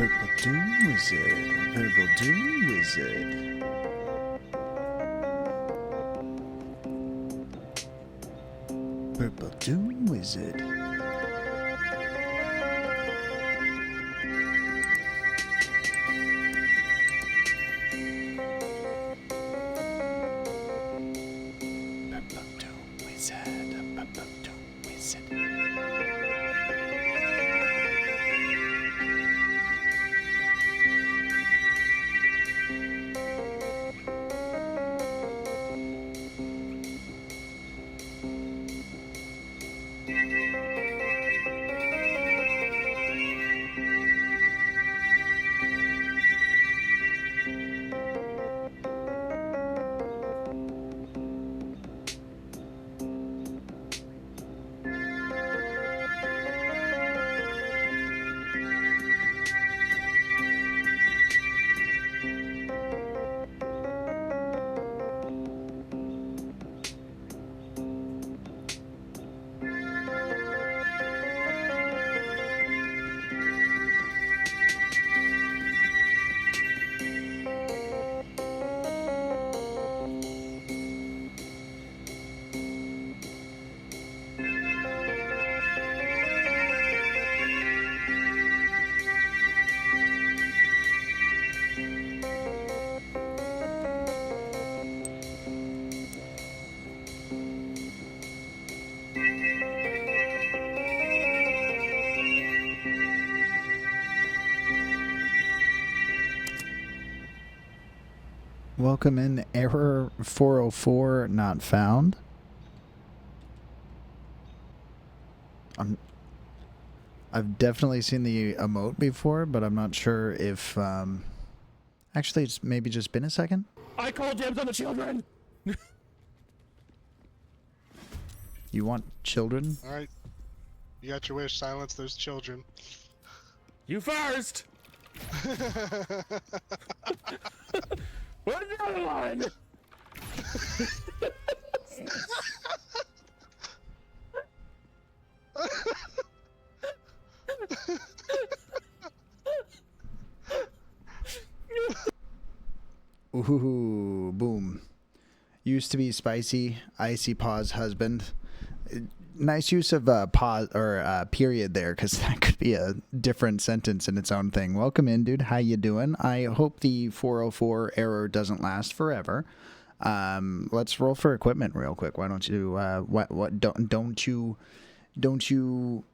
Purple Doom Wizard. Purple Doom Wizard. Purple Doom Wizard. Purple Doom Wizard. Purple Doom Wizard. Welcome in, error 404 not found. I've definitely seen the emote before, but I'm not sure if actually it's maybe just been a second. I call dibs on the children. You want children? All right, you got your wish. Silence those children. You first. What's the other one? Ooh, boom. Used to be spicy, icy pause husband. Nice use of pause or period there, because that could be a different sentence in its own thing. Welcome in, dude. How you doing? I hope the 404 error doesn't last forever. Let's roll for equipment real quick. Why don't you? Don't you?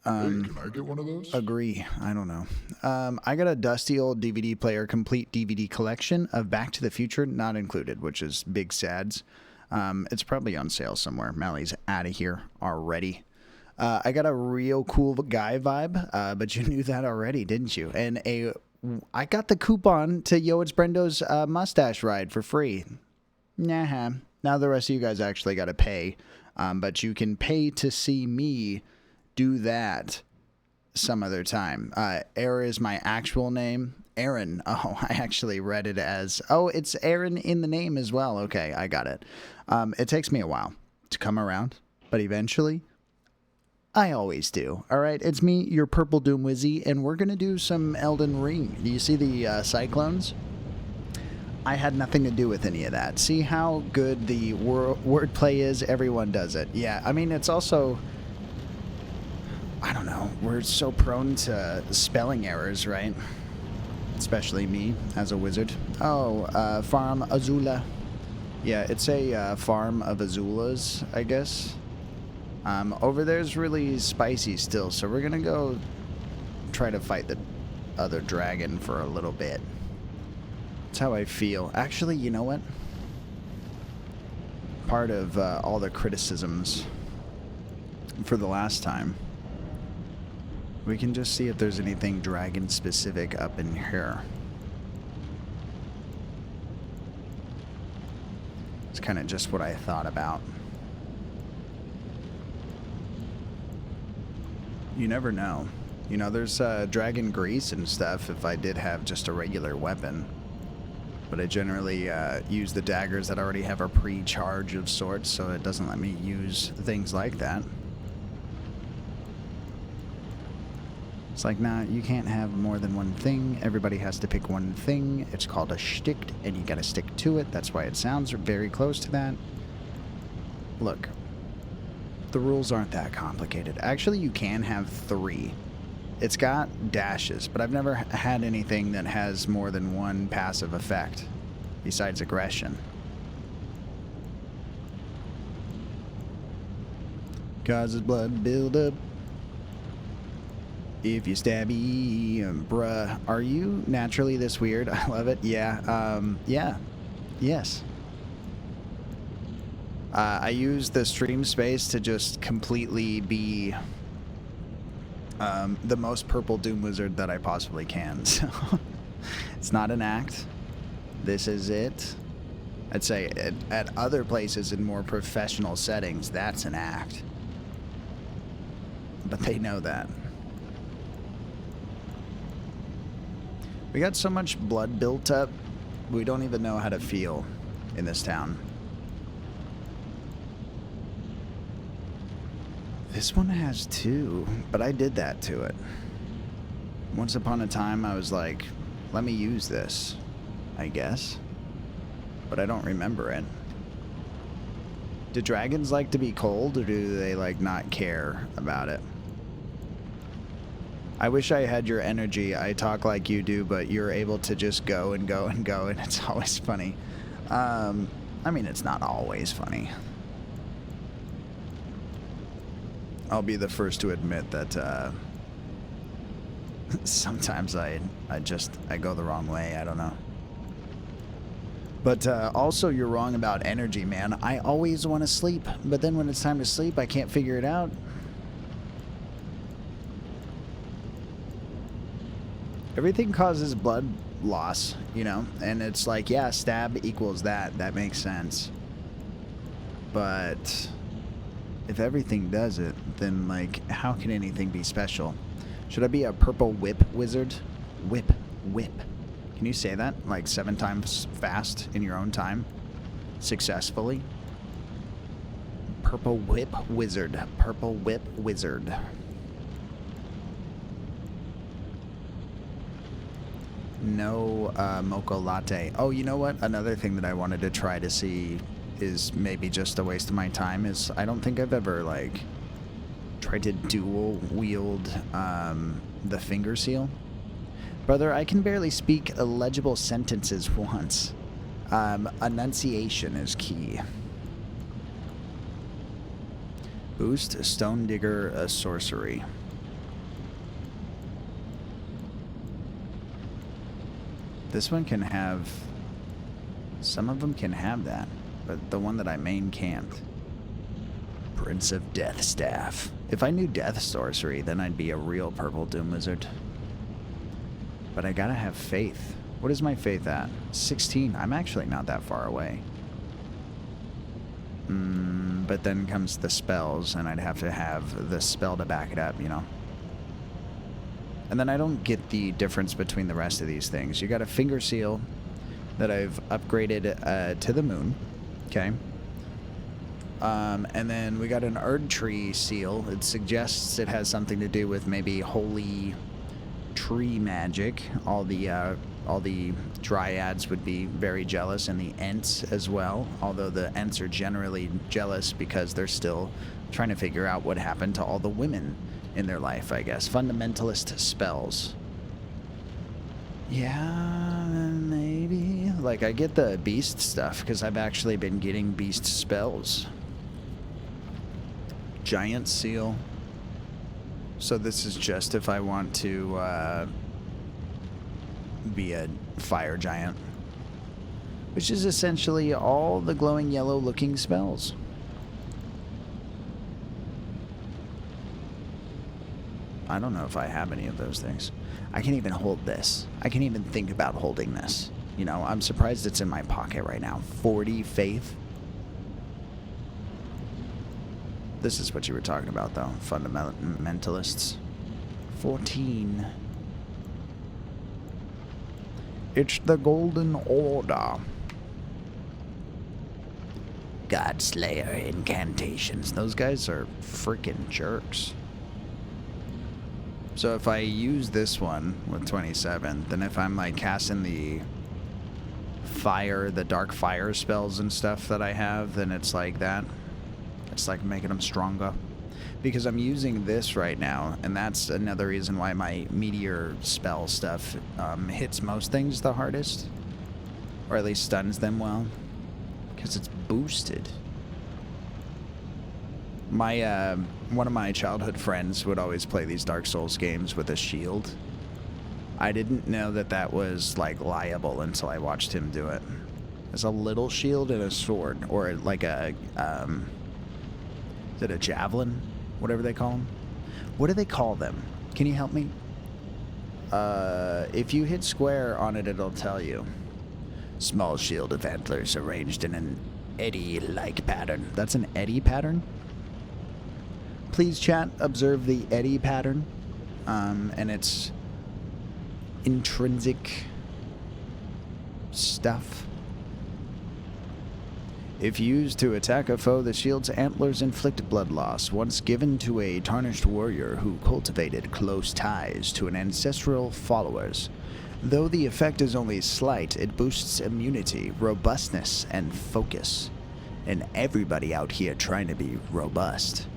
Hey, can I get one of those? Agree. I don't know. I got a dusty old DVD player, complete DVD collection of Back to the Future, not included, which is big sads. It's probably on sale somewhere. Mally's out of here already. I got a real cool guy vibe, but you knew that already, didn't you? And I got the coupon to Yo It's Brendo's mustache ride for free. Nah. Now the rest of you guys actually got to pay, but you can pay to see me do that some other time. Aaron is my actual name. Aaron. Oh, I actually read it as, oh, it's Aaron in the name as well. Okay, I got it. It takes me a while to come around, but eventually, I always do. All right, it's me, your Purple Doom Wizzy, and we're going to do some Elden Ring. Do you see the cyclones? I had nothing to do with any of that. See how good the wordplay is? Everyone does it. Yeah, I mean, it's also, I don't know, we're so prone to spelling errors, right? Especially me as a wizard. Oh, Farm Azula. Yeah, it's a farm of Azulas, I guess. Over there's really spicy still, so we're gonna go try to fight the other dragon for a little bit. That's how I feel. Actually, you know what? Part of all the criticisms for the last time, we can just see if there's anything dragon specific up in here. It's kind of just what I thought about. You never know. You know, there's dragon grease and stuff if I did have just a regular weapon. But I generally use the daggers that already have a pre-charge of sorts, so it doesn't let me use things like that. It's like, nah, you can't have more than one thing. Everybody has to pick one thing. It's called a shtick, and you gotta stick to it. That's why it sounds very close to that. Look, the rules aren't that complicated. Actually, you can have 3. It's got dashes, but I've never had anything that has more than one passive effect besides aggression. Causes blood buildup. If you stab me, bruh. Are you naturally this weird? I love it. Yeah. Yeah. Yes. I use the stream space to just completely be the most purple Doom Wizard that I possibly can. So it's not an act. This is it. I'd say at other places in more professional settings, that's an act. But they know that. We got so much blood built up, we don't even know how to feel in this town. This one has 2, but I did that to it. Once upon a time, I was like, let me use this, I guess. But I don't remember it. Do dragons like to be cold, or do they like not care about it? I wish I had your energy. I talk like you do, but you're able to just go and go and go, and it's always funny. I mean, it's not always funny. I'll be the first to admit that sometimes I go the wrong way. I don't know. But also, you're wrong about energy, man. I always want to sleep, but then when it's time to sleep, I can't figure it out. Everything causes blood loss, you know? And it's like, yeah, stab equals that. That makes sense. But if everything does it, then, like, how can anything be special? Should I be a purple whip wizard? Whip. Can you say that, like, 7 times fast in your own time? Successfully? Purple whip wizard. Purple whip wizard. No mocha latte. Oh, you know what? Another thing that I wanted to try to see is maybe just a waste of my time is I don't think I've ever, like, tried to dual wield the finger seal. Brother, I can barely speak legible sentences once. Enunciation is key. Boost Stone Digger sorcery. This one can have... Some of them can have that, but the one that I main can't. Prince of Death Staff. If I knew Death Sorcery, then I'd be a real purple Doom Wizard. But I gotta have faith. What is my faith at? 16. I'm actually not that far away. But then comes the spells, and I'd have to have the spell to back it up, you know? And then I don't get the difference between the rest of these things. You got a finger seal that I've upgraded to the moon. Okay. And then we got an Erd Tree seal. It suggests it has something to do with maybe holy tree magic. All the dryads would be very jealous, and the Ents as well. Although the Ents are generally jealous because they're still trying to figure out what happened to all the women in their life, I guess. Fundamentalist spells. Yeah, maybe. Like, I get the beast stuff because I've actually been getting beast spells. Giant seal. So this is just if I want to be a fire giant, which is essentially all the glowing yellow looking spells. I don't know if I have any of those things. I can't even hold this. I can't even think about holding this. You know, I'm surprised it's in my pocket right now. 40 faith. This is what you were talking about, though. Fundamentalists. 14. It's the Golden Order. Godslayer incantations. Those guys are freaking jerks. So if I use this one with 27, then if I'm like casting the fire, the dark fire spells and stuff that I have, then it's like that. It's like making them stronger. Because I'm using this right now, and that's another reason why my meteor spell stuff hits most things the hardest. Or at least stuns them well. Because it's boosted. My one of my childhood friends would always play these Dark Souls games with a shield. I didn't know that that was like liable until I watched him do it. It's a little shield and a sword, or like a is it a javelin? Whatever they call them. What do they call them? Can you help me? If you hit square on it, it'll tell you. Small shield of antlers arranged in an eddy-like pattern. That's an eddy pattern? Please, chat, observe the eddy pattern and its intrinsic stuff. If used to attack a foe, the shield's antlers inflict blood loss, once given to a tarnished warrior who cultivated close ties to an ancestral followers. Though the effect is only slight, it boosts immunity, robustness, and focus. And everybody out here trying to be robust.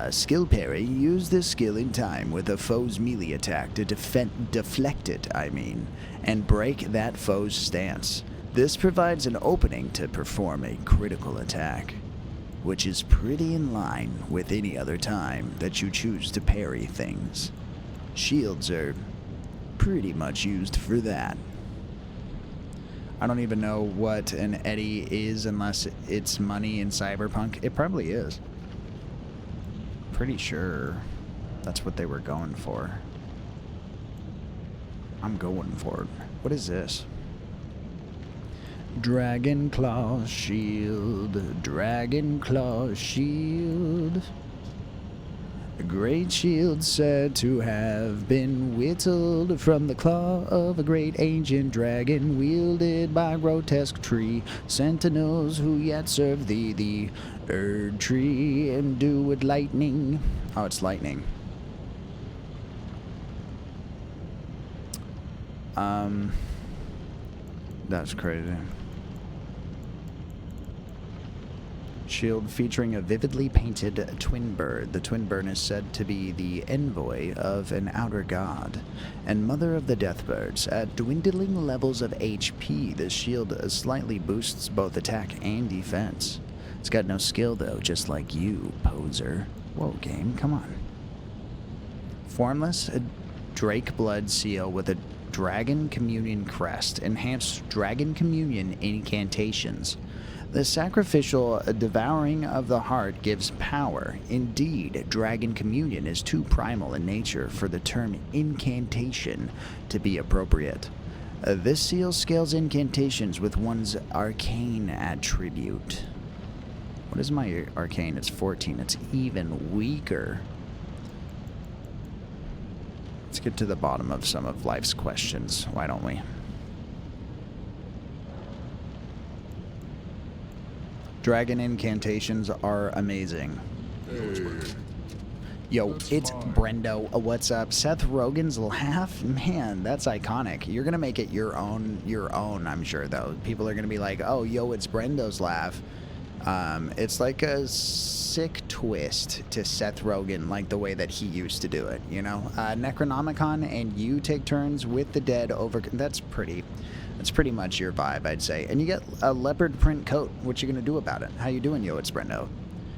Skill parry, use this skill in time with a foe's melee attack to deflect it, and break that foe's stance. This provides an opening to perform a critical attack, which is pretty in line with any other time that you choose to parry things. Shields are pretty much used for that. I don't even know what an eddy is unless it's money in Cyberpunk. It probably is. Pretty sure that's what they were going for. I'm going for it. What is this? Dragon Claw Shield. Dragon Claw Shield. A great shield said to have been whittled from the claw of a great ancient dragon, wielded by a grotesque tree. Sentinels who yet serve thee, the Erd tree, endued lightning. Oh, it's lightning. That's crazy. Shield featuring a vividly painted twin bird. The twin bird is said to be the envoy of an outer god and mother of the deathbirds. At dwindling levels of HP, the shield slightly boosts both attack and defense. It's got no skill though, just like you, poser. Whoa, game, come on. Formless, a Drake blood seal with a Dragon Communion crest. Enhanced Dragon Communion incantations. The sacrificial devouring of the heart gives power. Indeed, Dragon Communion is too primal in nature for the term incantation to be appropriate. This seal scales incantations with one's arcane attribute. What is my arcane? It's 14. It's even weaker. Let's get to the bottom of some of life's questions. Why don't we? Dragon incantations are amazing. Yo, it's Brendo. What's up? Seth Rogen's laugh? Man, that's iconic. You're gonna make it your own, I'm sure, though. People are gonna be like, oh, yo, it's Brendo's laugh. It's like a sick twist to Seth Rogen, like the way that he used to do it, you know? Necronomicon and you take turns with the dead over... That's pretty much your vibe, I'd say. And you get a leopard print coat. What you gonna do about it? How you doing, yo? It's Brendo.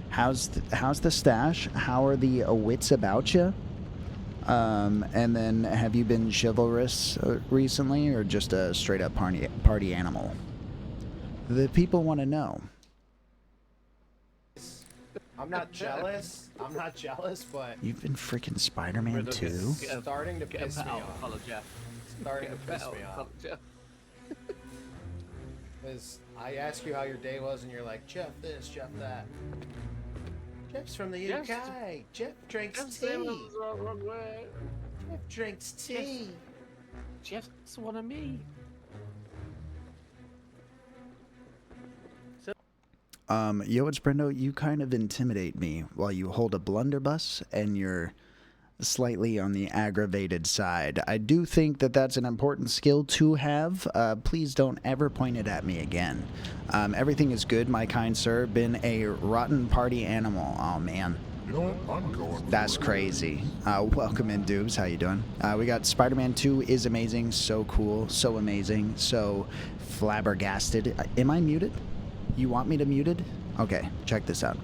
How's the stash? How are the wits about you? And then have you been chivalrous recently, or just a straight up party animal? The people want to know. I'm not jealous. But You've been freaking Spider-Man too? it's starting to piss me off. Follow Jeff. Starting to piss me off. Jeff. Because I ask you how your day was, and you're like, Jeff this, Jeff that. Jeff's from the UK. Jeff drinks tea. Jeff drinks tea. Jeff's one of me. Yo, it's Brendo. You kind of intimidate me while you hold a blunderbuss and you're slightly on the aggravated side. I do think that that's an important skill to have. Please don't ever point it at me again. Everything is good, my kind sir. Been a rotten party animal. Oh, man. You know what? I'm going. That's crazy. Welcome in, Dubes. How you doing? We got Spider-Man 2 is amazing. So cool. So amazing. So flabbergasted. Am I muted? You want me to muted? Okay, check this out.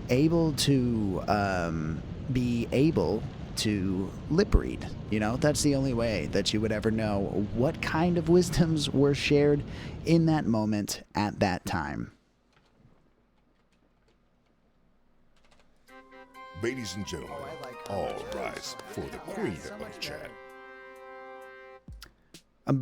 Able to be able to lip read. You know, that's the only way that you would ever know what kind of wisdoms were shared in that moment at that time. Ladies and gentlemen, all rise for the queen of chat.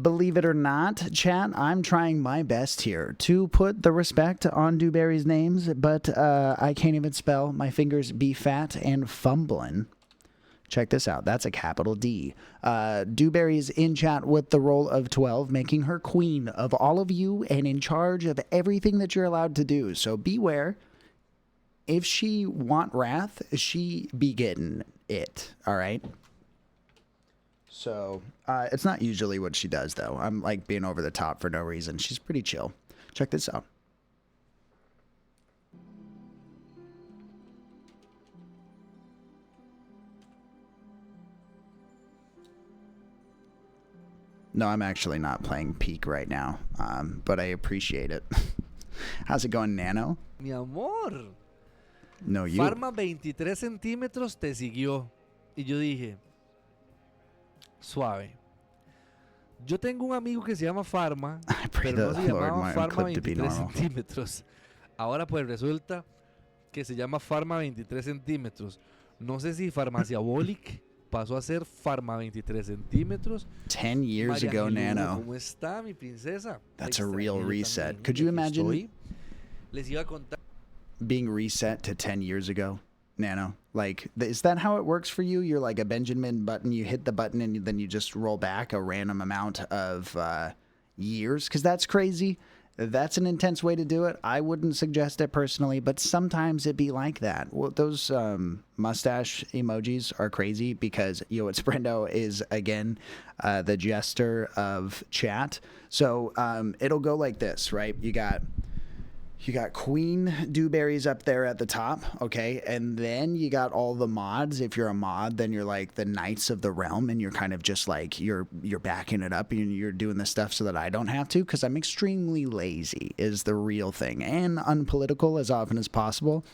Believe it or not, chat, I'm trying my best here to put the respect on Dewberry's names, but I can't even spell. My fingers be fat and fumbling. Check this out. That's a capital D. Dewberry's in chat with the role of 12, making her queen of all of you and in charge of everything that you're allowed to do. So beware. If she want wrath, she be getting it. All right? So, it's not usually what she does, though. I'm, like, being over the top for no reason. She's pretty chill. Check this out. No, I'm actually not playing Peak right now, but I appreciate it. How's it going, Nano? Mi amor. No, you. Farma 23 centímetros te siguió. Y yo dije, suave. Yo tengo un amigo que se llama Farma, pero no se llamaba Farma 23 centímetros. Ahora pues resulta que se llama Farma 23 centímetros. No sé si Farmaciabolic pasó a ser Farma 23 centímetros. 10 years ago, Nano. ¿Cómo está, mi princesa? That's a real reset. Could you imagine Les iba a contar being reset to 10 years ago? Nano, like, is that how it works for you? You're like a Benjamin Button, you hit the button and then you just roll back a random amount of years? Because that's crazy. That's an intense way to do it. I wouldn't suggest it personally, but sometimes it be like that. Well, those mustache emojis are crazy because Yo It's Brendo is, again, the jester of chat. So it'll go like this, right? You got Queen Dewberry's up there at the top, okay? And then you got all the mods. If you're a mod, then you're like the Knights of the Realm, and you're kind of just like, you're backing it up, and you're doing the stuff so that I don't have to, because I'm extremely lazy is the real thing, and unpolitical as often as possible,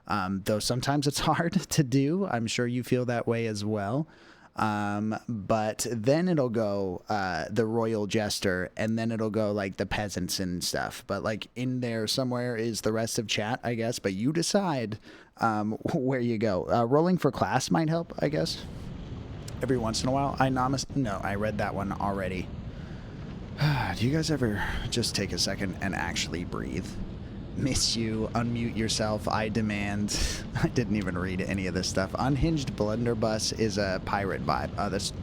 though sometimes it's hard to do. I'm sure you feel that way as well. But then it'll go the royal jester, and then it'll go like the peasants and stuff. But like in there somewhere is the rest of chat, I guess. But you decide where you go. Rolling for class might help, I guess. Every once in a while. No, I read that one already. Do you guys ever just take a second and actually breathe? Miss you. Unmute yourself. I demand. I didn't even read any of this stuff. Unhinged Blunderbuss is a pirate vibe. Oh, that's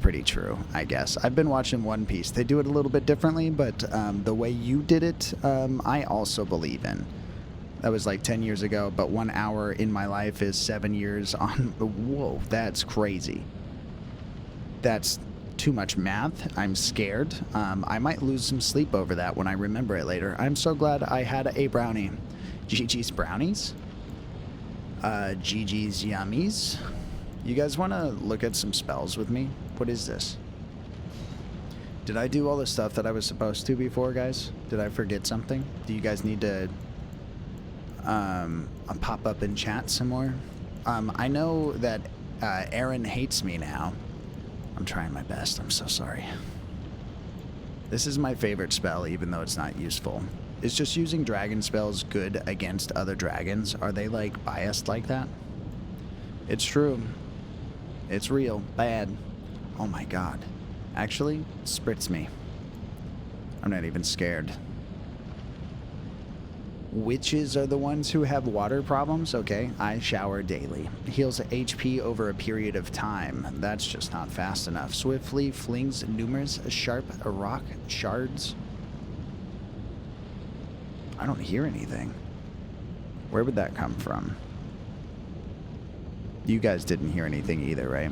pretty true, I guess. I've been watching One Piece. They do it a little bit differently, but the way you did it, I also believe in. That was like 10 years ago, but 1 hour in my life is 7 years on. Whoa, that's crazy. That's too much math. I'm scared. I might lose some sleep over that when I remember it later. I'm so glad I had a brownie. GG's brownies? GG's yummies? You guys want to look at some spells with me? What is this? Did I do all the stuff that I was supposed to before, guys? Did I forget something? Do you guys need to pop up in chat some more? I know that Aaron hates me now. I'm trying my best. I'm so sorry. This is my favorite spell, even though it's not useful. Is just using dragon spells good against other dragons? Are they, like, biased like that? It's true. It's real. Bad. Oh my god. Actually, spritz me. I'm not even scared. Witches are the ones who have water problems? Okay, I shower daily. Heals HP over a period of time. That's just not fast enough. Swiftly flings numerous sharp rock shards. I don't hear anything. Where would that come from? You guys didn't hear anything either, right?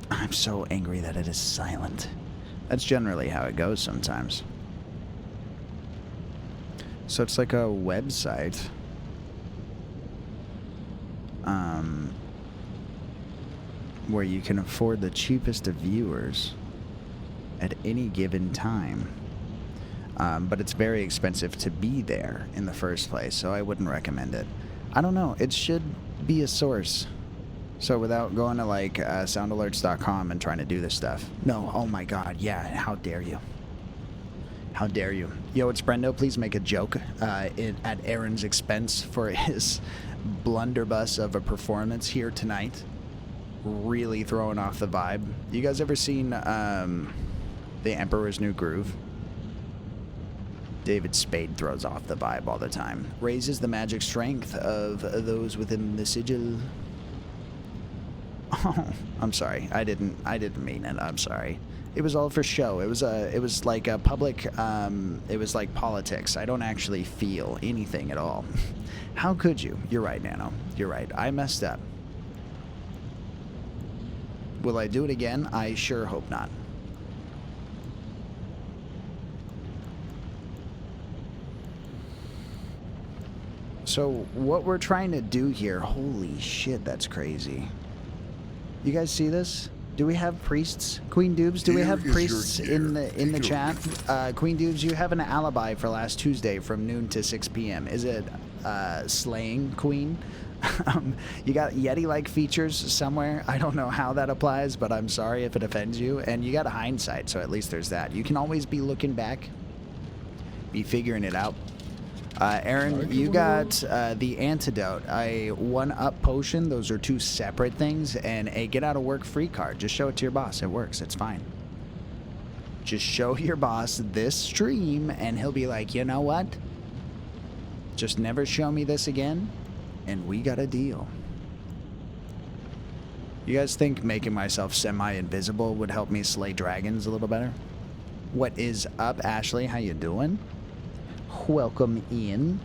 I'm so angry that it is silent. That's generally how it goes sometimes. So it's like a website. Where you can afford the cheapest of viewers at any given time. But it's very expensive to be there in the first place, so I wouldn't recommend it. I don't know. It should be a source. So without going to like soundalerts.com and trying to do this stuff. No, oh my god, yeah, how dare you. How dare you. Yo, it's Brendo. Please make a joke at Aaron's expense for his blunderbuss of a performance here tonight. Really throwing off the vibe. You guys ever seen The Emperor's New Groove? David Spade throws off the vibe all the time. Raises the magic strength of those within the sigil. Oh, I'm sorry. I didn't mean it. I'm sorry. It was all for show. It was like a public. It was like politics. I don't actually feel anything at all. How could you? You're right, Nano. You're right. I messed up. Will I do it again? I sure hope not. So what we're trying to do here, holy shit, that's crazy. You guys see this? Do we have priests? Queen Dubes, do we have priests in the chat? Queen Dubes, you have an alibi for last Tuesday from noon to 6 p.m. Is it slaying Queen? You got Yeti-like features somewhere. I don't know how that applies, but I'm sorry if it offends you. And you got hindsight, so at least there's that. You can always be looking back, be figuring it out. Aaron, you got the antidote, a 1-up potion. Those are two separate things, and a get-out-of-work free card. Just show it to your boss. It works. It's fine. Just show your boss this stream, and he'll be like, you know what? Just never show me this again, and we got a deal. You guys think making myself semi-invisible would help me slay dragons a little better? What is up, Ashley? How you doing? Welcome in.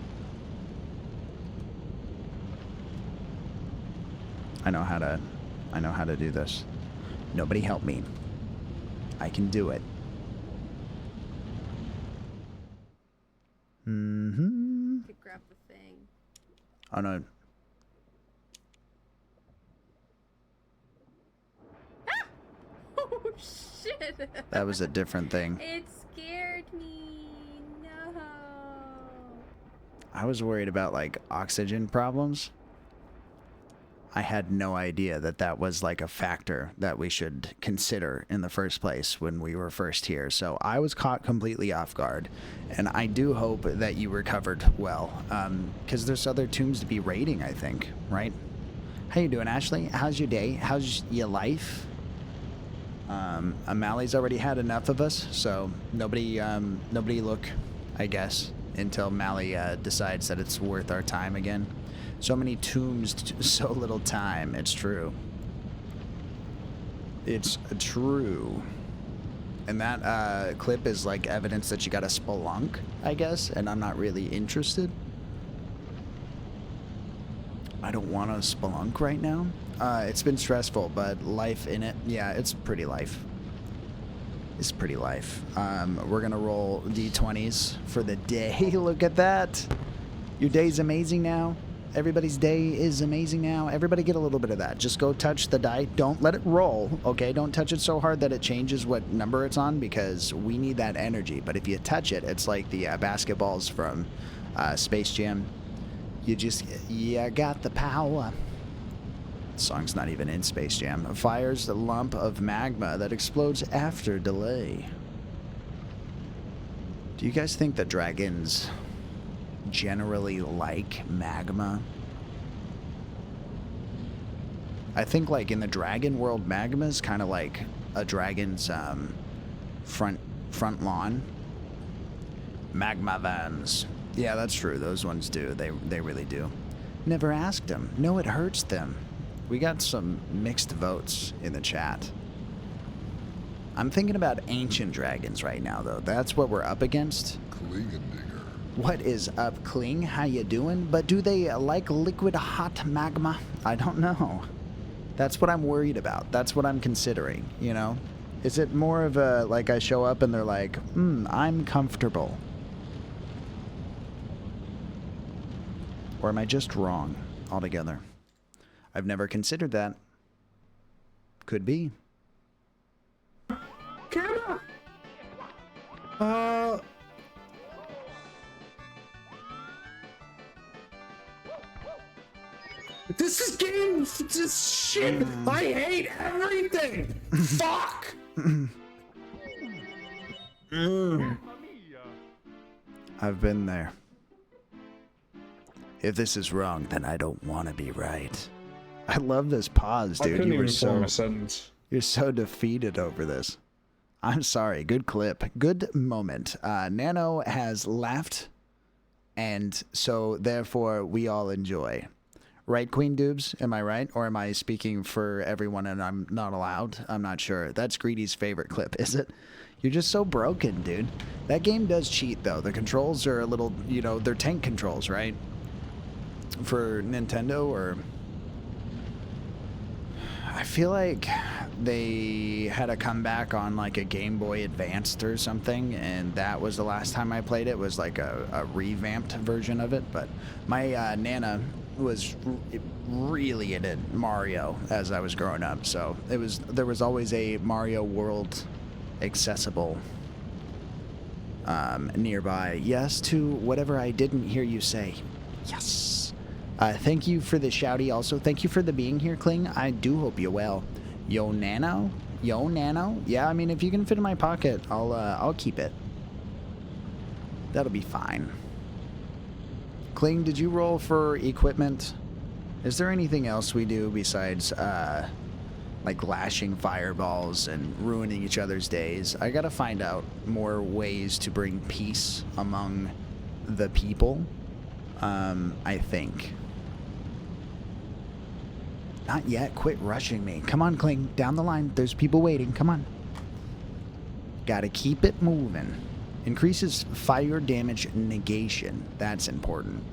I know how to do this. Nobody help me. I can do it. Mm-hmm. To grab the thing. Oh no. Ah! Oh shit! That was a different thing. It scared me. No. I was worried about like oxygen problems. I had no idea that that was like a factor that we should consider in the first place when we were first here. So I was caught completely off guard, and I do hope that you recovered well, because there's other tombs to be raiding, I think, right? How you doing, Ashley? How's your day? How's your life? Amali's already had enough of us, so nobody look, I guess, until Mally decides that it's worth our time again. So many tombs, so little time. It's true. It's true. And that clip is like evidence that you got a spelunk, I guess, and I'm not really interested. I don't want a spelunk right now. It's been stressful, but life in it, yeah, it's pretty life. It's pretty life. We're gonna roll D20s for the day. Look at that. Your day's amazing now. Everybody's day is amazing now. Everybody get a little bit of that. Just go touch the die. Don't let it roll, okay? Don't touch it so hard that it changes what number it's on, because we need that energy. But if you touch it, it's like the basketballs from Space Jam. You got the power. The song's not even in Space Jam. Fires the lump of magma that explodes after delay. Do you guys think that dragons generally like magma? I think like in the dragon world, magma is kind of like a dragon's front lawn. Magma vans. Yeah, that's true. Those ones do. They really do. Never asked them. No, it hurts them. We got some mixed votes in the chat. I'm thinking about ancient dragons right now, though. That's what we're up against. Klingendinger. What is up, Kling? How you doing? But do they like liquid hot magma? I don't know. That's what I'm worried about. That's what I'm considering, you know? Is it more of a, like, I show up and they're like, I'm comfortable? Or am I just wrong altogether? I've never considered that. Could be. Camera! This is game. This shit. I hate everything. Fuck. I've been there. If this is wrong, then I don't want to be right. I love this pause, dude. You were so a sentence. You're so defeated over this. I'm sorry. Good clip. Good moment. Nano has laughed, and so therefore we all enjoy. Right, Queen Doobs? Am I right? Or am I speaking for everyone and I'm not allowed? I'm not sure. That's Greedy's favorite clip, is it? You're just so broken, dude. That game does cheat, though. The controls are a little, you know, they're tank controls, right? For Nintendo, or... I feel like they had a comeback on like a Game Boy Advanced or something, and that was the last time I played it. Was like a revamped version of it. But my Nana was really into Mario as I was growing up, so there was always a Mario World accessible nearby. Yes to whatever I didn't hear you say. Yes. Thank you for the shouty. Also, thank you for the being here, Kling. I do hope you're well. Yo, Nano. Yo, Nano. Yeah, I mean, if you can fit in my pocket, I'll keep it. That'll be fine. Kling, did you roll for equipment? Is there anything else we do besides, like lashing fireballs and ruining each other's days? I gotta find out more ways to bring peace among the people. I think. Not yet. Quit rushing me. Come on, Kling. Down the line. There's people waiting. Come on. Gotta keep it moving. Increases fire damage negation. That's important.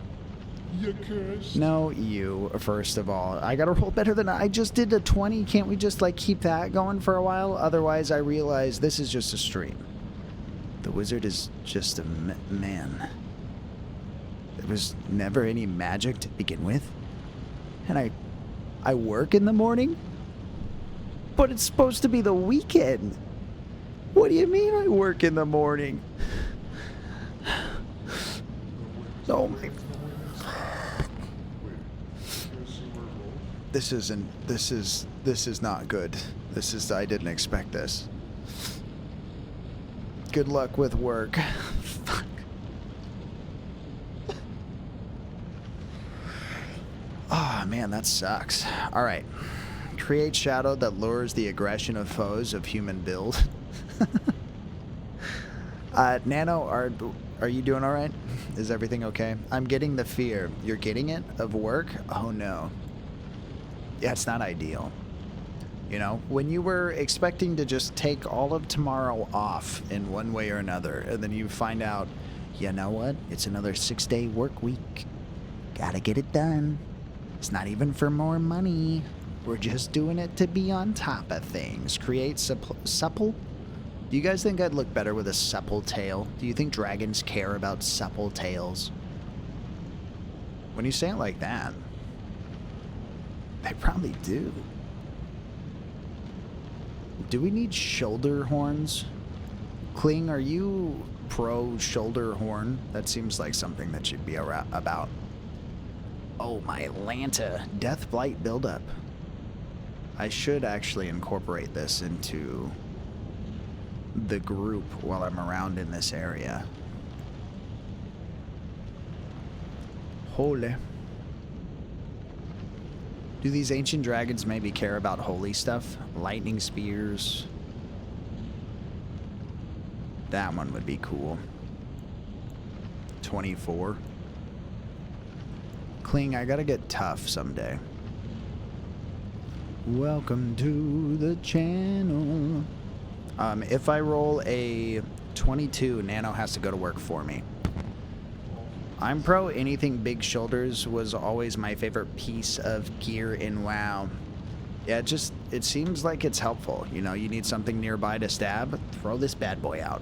You cursed. No, you, first of all. I gotta roll better than I just did a 20. Can't we just, like, keep that going for a while? Otherwise, I realize this is just a stream. The wizard is just a man. There was never any magic to begin with. And I work in the morning? But it's supposed to be the weekend. What do you mean I work in the morning? Oh my... This is not good. I didn't expect this. Good luck with work. Fuck. Oh, man, that sucks. All right. Create shadow that lures the aggression of foes of human build. Nano, are you doing all right? Is everything okay? I'm getting the fear. You're getting it? Of work? Oh, no. Yeah, it's not ideal. You know, when you were expecting to just take all of tomorrow off in one way or another, and then you find out, you know what? It's another 6-day work week. Gotta get it done. It's not even for more money. We're just doing it to be on top of things. Create supple? Do you guys think I'd look better with a supple tail? Do you think dragons care about supple tails? When you say it like that, they probably do. Do we need shoulder horns? Kling, are you pro shoulder horn? That seems like something that should be about. Oh, my Lanta. Death Blight buildup. I should actually incorporate this into the group while I'm around in this area. Holy. Do these ancient dragons maybe care about holy stuff? Lightning spears. That one would be cool. 24. Kling, I gotta get tough someday. Welcome to the channel. If I roll a 22, Nano has to go to work for me. I'm pro anything big shoulders was always my favorite piece of gear in WoW. Yeah, it seems like it's helpful. You know, you need something nearby to stab, throw this bad boy out.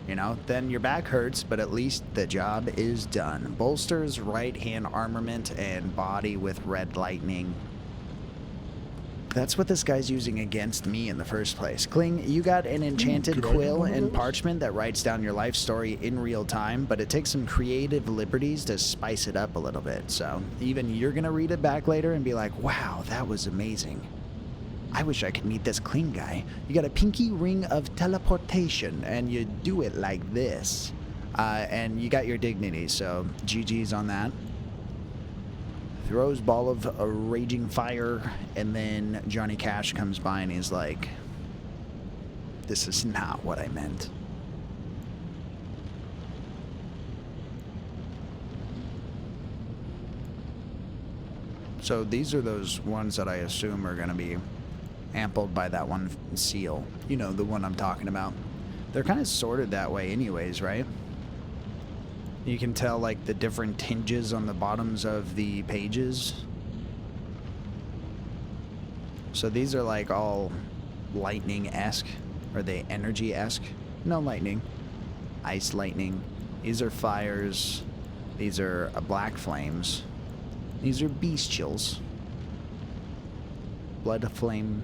You know, then your back hurts, but at least the job is done. Bolsters, right hand armament, and body with red lightning. That's what this guy's using against me in the first place. Kling, you got an enchanted quill and parchment that writes down your life story in real time, but it takes some creative liberties to spice it up a little bit. So even you're going to read it back later and be like, wow, that was amazing. I wish I could meet this Kling guy. You got a pinky ring of teleportation, and you do it like this. And you got your dignity, so GG's on that. Throws ball of a raging fire, and then Johnny Cash comes by and he's like, this is not what I meant. So these are those ones that I assume are going to be ampled by that one seal. You know, the one I'm talking about. They're kind of sorted that way anyways, right? You can tell, like, the different tinges on the bottoms of the pages. So these are, like, all lightning-esque. Are they energy-esque? No lightning. Ice lightning. These are fires. These are black flames. These are bestials. Blood flame.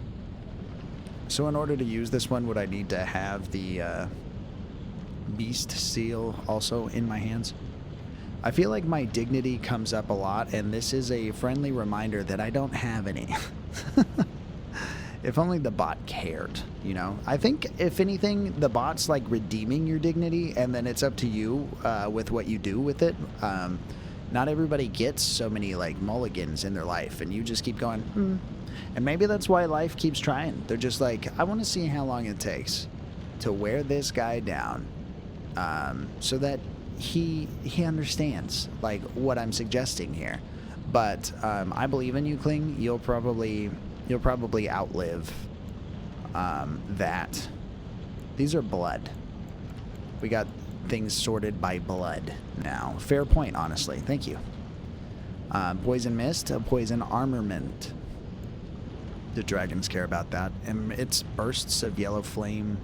So in order to use this one, would I need to have the beast seal also in my hands? I feel like my dignity comes up a lot, and this is a friendly reminder that I don't have any. If only the bot cared, you know? I think, if anything, the bot's like redeeming your dignity, and then it's up to you with what you do with it. Not everybody gets so many, like, mulligans in their life, and you just keep going, And maybe that's why life keeps trying. They're just like, I want to see how long it takes to wear this guy down, so that he understands, like, what I'm suggesting here. But I believe in you, Kling. You'll probably outlive that. These are blood. We got things sorted by blood now. Fair point, honestly. Thank you. Poison mist, poison armament. The dragons care about that. And it's bursts of yellow flame.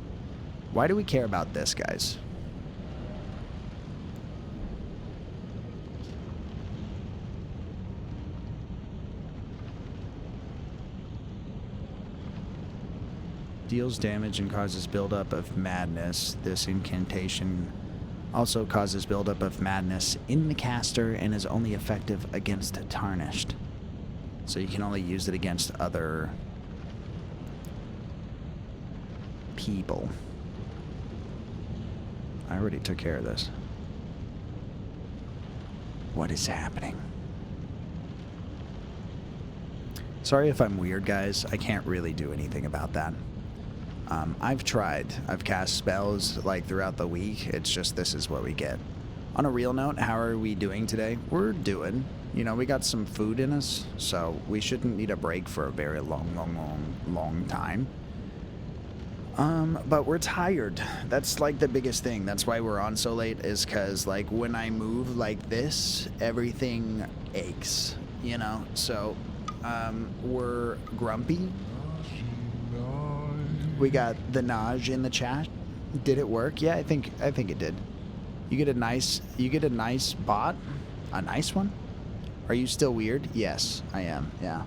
Why do we care about this, guys? Deals damage and causes buildup of madness. This incantation also causes buildup of madness in the caster and is only effective against tarnished. So you can only use it against other people. I already took care of this. What is happening? Sorry if I'm weird, guys. I can't really do anything about that. I've tried. I've cast spells like throughout the week. It's just this is what we get. On a real note, how are we doing today? We're doing. You know, we got some food in us, so we shouldn't need a break for a very long time. But we're tired. That's like the biggest thing. That's why we're on so late, is because, like, when I move like this, everything aches, you know? So, we're grumpy. We got the Naj in the chat. Did it work? Yeah, I think it did. You get a nice bot? A nice one? Are you still weird? Yes, I am. Yeah.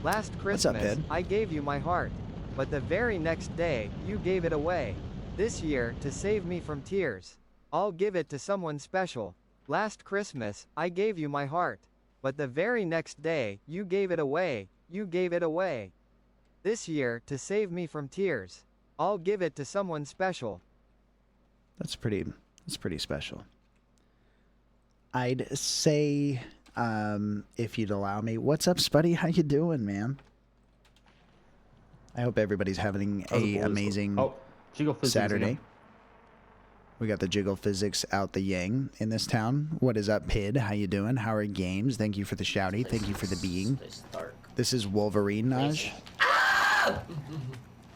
Last Christmas, I gave you my heart, but the very next day, you gave it away. This year, to save me from tears, I'll give it to someone special. Last Christmas, I gave you my heart, but the very next day, you gave it away. You gave it away. This year, to save me from tears, I'll give it to someone special. That's pretty special. I'd say, if you'd allow me, what's up, Spuddy? How you doing, man? I hope everybody's having a amazing Saturday. We got the jiggle physics out the yang in this town. What is up, Pid? How you doing? How are games? Thank you for the shouty. Thank you for the being. This is Wolverine Naj.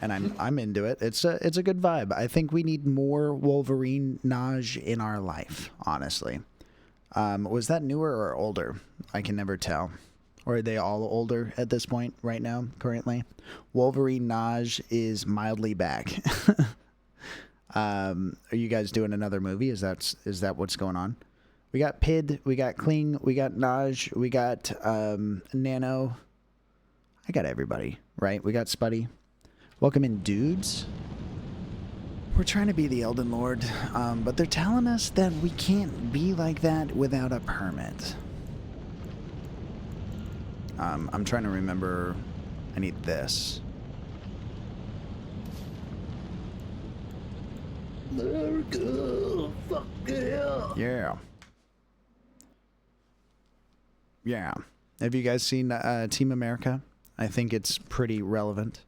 And I'm into it. It's a good vibe. I think we need more Wolverine Naj in our life, honestly. Was that newer or older? I can never tell. Or are they all older at this point right now, currently? Wolverine Naj is mildly back. Are you guys doing another movie? Is that what's going on? We got Pid, we got Kling, we got Naj, we got Nano. I got everybody, right? We got Spuddy. Welcome in, dudes. We're trying to be the Elden Lord, but they're telling us that we can't be like that without a permit. I'm trying to remember. I need this. America, fuck yeah. Yeah. Yeah. Have you guys seen Team America? I think it's pretty relevant.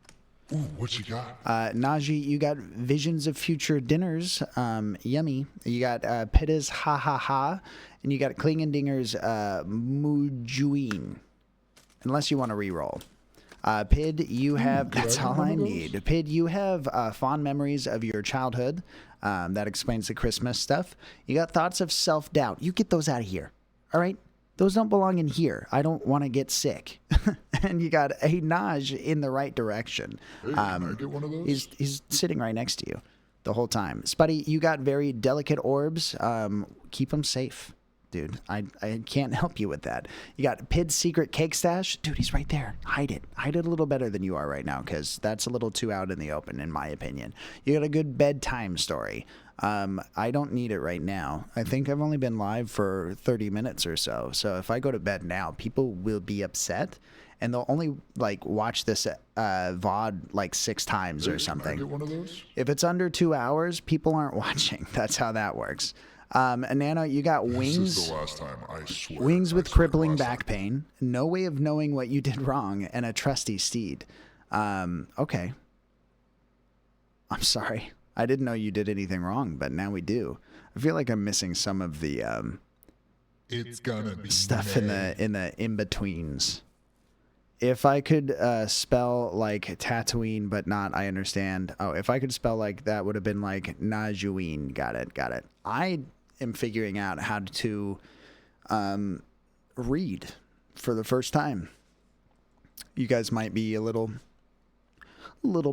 Ooh, what you got? Najee, you got Visions of Future Dinners. Yummy. You got Pitta's Ha Ha Ha. And you got Klingendinger's Mujuin. Unless you want to re-roll. Pid, you have... That's all I need. Pid, you have fond memories of your childhood. That explains the Christmas stuff. You got thoughts of self-doubt. You get those out of here. All right? Those don't belong in here. I don't want to get sick. And you got a Naj in the right direction. Hey, can I get one of those? He's sitting right next to you the whole time. Spuddy, you got very delicate orbs. Keep them safe, dude. I can't help you with that. You got Pid's secret cake stash. Dude, he's right there. Hide it. Hide it a little better than you are right now, because that's a little too out in the open, in my opinion. You got a good bedtime story. I don't need it right now. I think I've only been live for 30 minutes or so. So if I go to bed now, people will be upset, and they'll only like watch this VOD like 6 times or something. Can I get one of those? If it's under 2 hours, people aren't watching. That's how that works. Nano, you got wings. This is the last time, I swear. Wings with crippling back pain. No way of knowing what you did wrong, and a trusty steed. Okay. I'm sorry. I didn't know you did anything wrong, but now we do. I feel like I'm missing some of the it's gonna be stuff in the in-betweens. If I could spell like Tatooine, but not, I understand. Oh, if I could spell like that, would have been like Najuine. Got it. I am figuring out how to read for the first time. You guys might be a little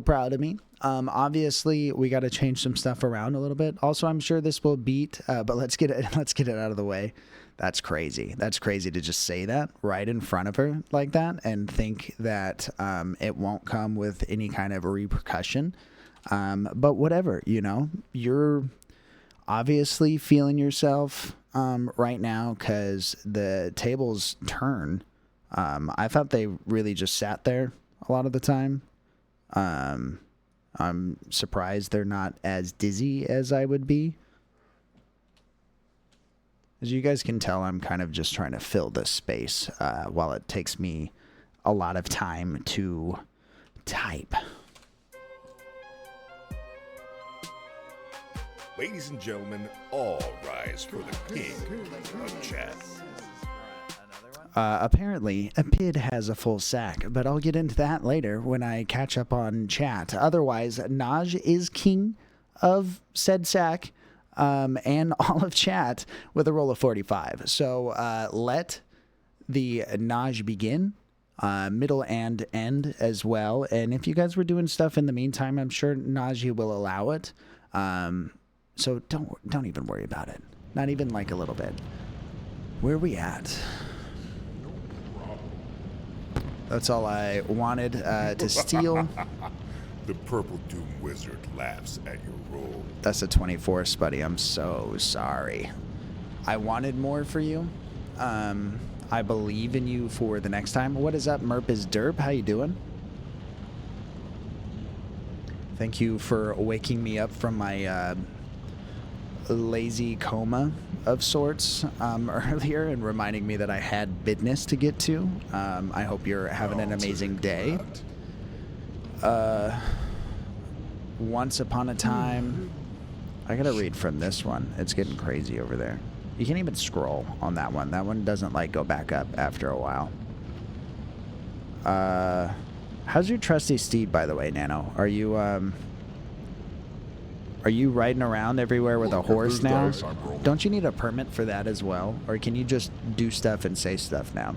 proud of me. Obviously, we got to change some stuff around a little bit. Also, I'm sure this will beat, but let's get it out of the way. That's crazy. That's crazy to just say that right in front of her like that and think that it won't come with any kind of a repercussion. But whatever, you're obviously feeling yourself right now because the tables turn. I thought they really just sat there a lot of the time. I'm surprised they're not as dizzy as I would be. As you guys can tell, I'm kind of just trying to fill this space while it takes me a lot of time to type. Ladies and gentlemen, all rise for the king of chat. Apparently, a Pid has a full sack, but I'll get into that later when I catch up on chat. Otherwise, Naj is king of said sack and all of chat with a roll of 45. So let the Naj begin, middle and end as well. And if you guys were doing stuff in the meantime, I'm sure Naj will allow it. So don't even worry about it. Not even like a little bit. Where are we at? That's all I wanted to steal. The Purple Doom Wizard laughs at your roll. That's a 24, Spuddy. I'm so sorry. I wanted more for you. I believe in you for the next time. What is up, Merp is Derp? How you doing? Thank you for waking me up from my lazy coma of sorts earlier and reminding me that I had business to get to. I hope you're having an amazing day. Once upon a time, I gotta read from this one. It's getting crazy over there. You can't even scroll on that one. That one doesn't like go back up after a while. How's your trusty steed, by the way, Nano? Are you riding around everywhere with a horse now? Don't you need a permit for that as well? Or can you just do stuff and say stuff now?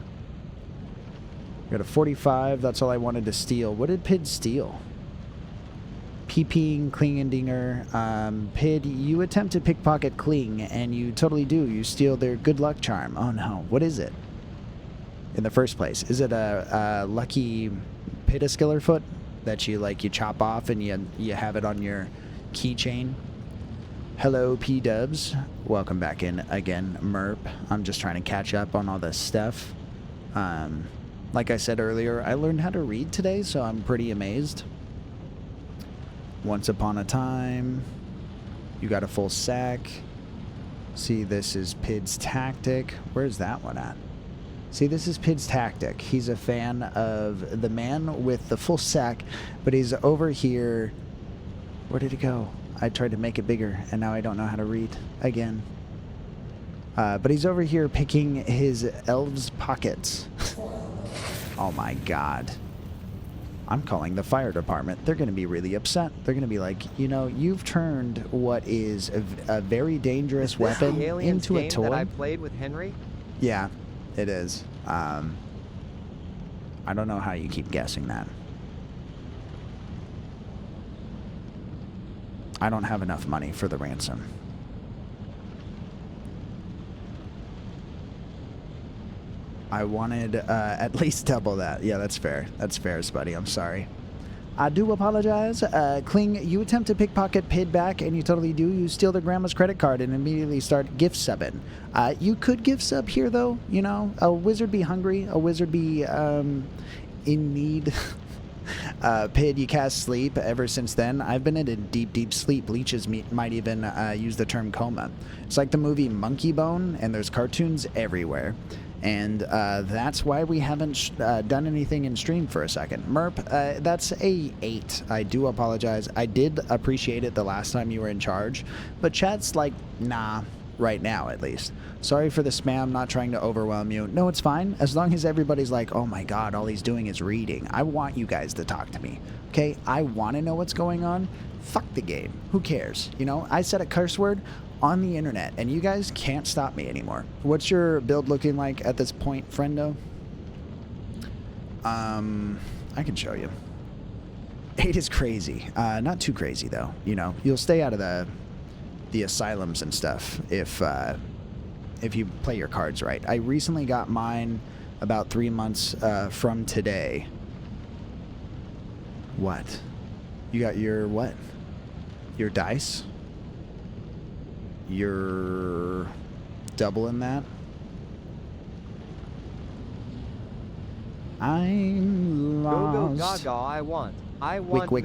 Got a 45. That's all I wanted to steal. What did Pid steal? PP Klingendinger. Pid, you attempt to pickpocket Kling, and you totally do. You steal their good luck charm. Oh no, what is it? In the first place, is it a lucky Pitaskiller foot that you chop off and you have it on your keychain? Hello, P-dubs. Welcome back in again, Merp. I'm just trying to catch up on all this stuff. Like I said earlier, I learned how to read today, so I'm pretty amazed. Once upon a time, you got a full sack. See, this is Pid's tactic. Where's that one at? See, this is Pid's tactic. He's a fan of the man with the full sack, but he's over here. Where did it go? I tried to make it bigger, and now I don't know how to read again. But he's over here picking his elves' pockets. Oh my god. I'm calling the fire department. They're going to be really upset. They're going to be like, you know, you've turned what is a very dangerous weapon into a toy. That I played with Henry? Yeah, it is. I don't know how you keep guessing that. I don't have enough money for the ransom. I wanted at least double that. Yeah, that's fair. That's fair, Spuddy. I'm sorry. I do apologize. Kling, you attempt to pickpocket Pid back, and you totally do. You steal their grandma's credit card and immediately start gift subbing. You could gift sub here, though. You know, a wizard be hungry. A wizard be in need. Pid, you cast sleep. Ever since then, I've been in a deep, deep sleep. Leeches might even use the term coma. It's like the movie Monkey Bone, and there's cartoons everywhere. And that's why we haven't done anything in stream for a second. Merp, that's a 8. I do apologize. I did appreciate it the last time you were in charge, but chat's like, nah, right now at least. Sorry for the spam, not trying to overwhelm you. No, it's fine. As long as everybody's like, oh my god, all he's doing is reading. I want you guys to talk to me, okay? I want to know what's going on. Fuck the game. Who cares? You know, I said a curse word on the internet, and you guys can't stop me anymore. What's your build looking like at this point, friendo? I can show you. 8 is crazy. Not too crazy, though. You know, you'll stay out of the asylums and stuff if you play your cards right. I recently got mine about 3 months from today. What? You got your what? Your dice? You're doubling that? I'm lost. Go, go, gaga, I want milk. Wick.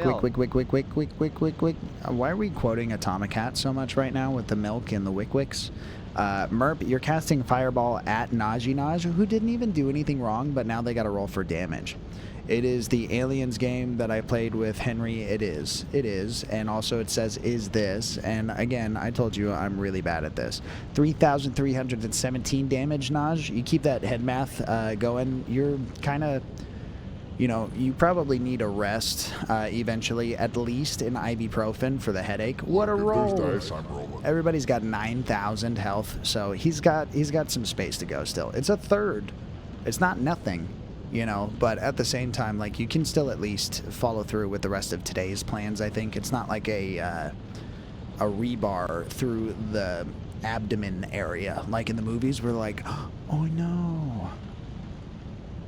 Why are we quoting Atomic Hat so much right now with the milk and the wicks? Merp, you're casting Fireball at Naj, who didn't even do anything wrong, but now they got to roll for damage. It is the Aliens game that I played with Henry. It is. And also it says, is this? And again, I told you I'm really bad at this. 3,317 damage, Naj. You keep that head math going. You're kind of, you know, you probably need a rest eventually, at least an ibuprofen for the headache. What a roll. Everybody's got 9,000 health, so he's got some space to go still. It's a third. It's not nothing. You know, but at the same time, like, you can still at least follow through with the rest of today's plans, I think. It's not like a rebar through the abdomen area, like in the movies where like, oh no.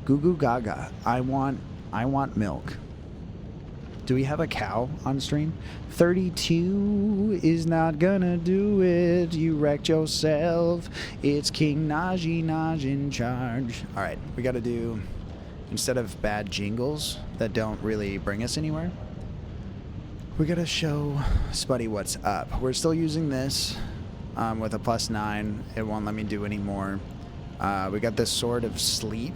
Goo goo gaga. I want milk. Do we have a cow on stream? 32 is not gonna do it. You wrecked yourself. It's King Naj in charge. All right, we got to do, instead of bad jingles that don't really bring us anywhere, we got to show Spuddy what's up. We're still using this with a +9. It won't let me do any more. We got this Sword of Sleep.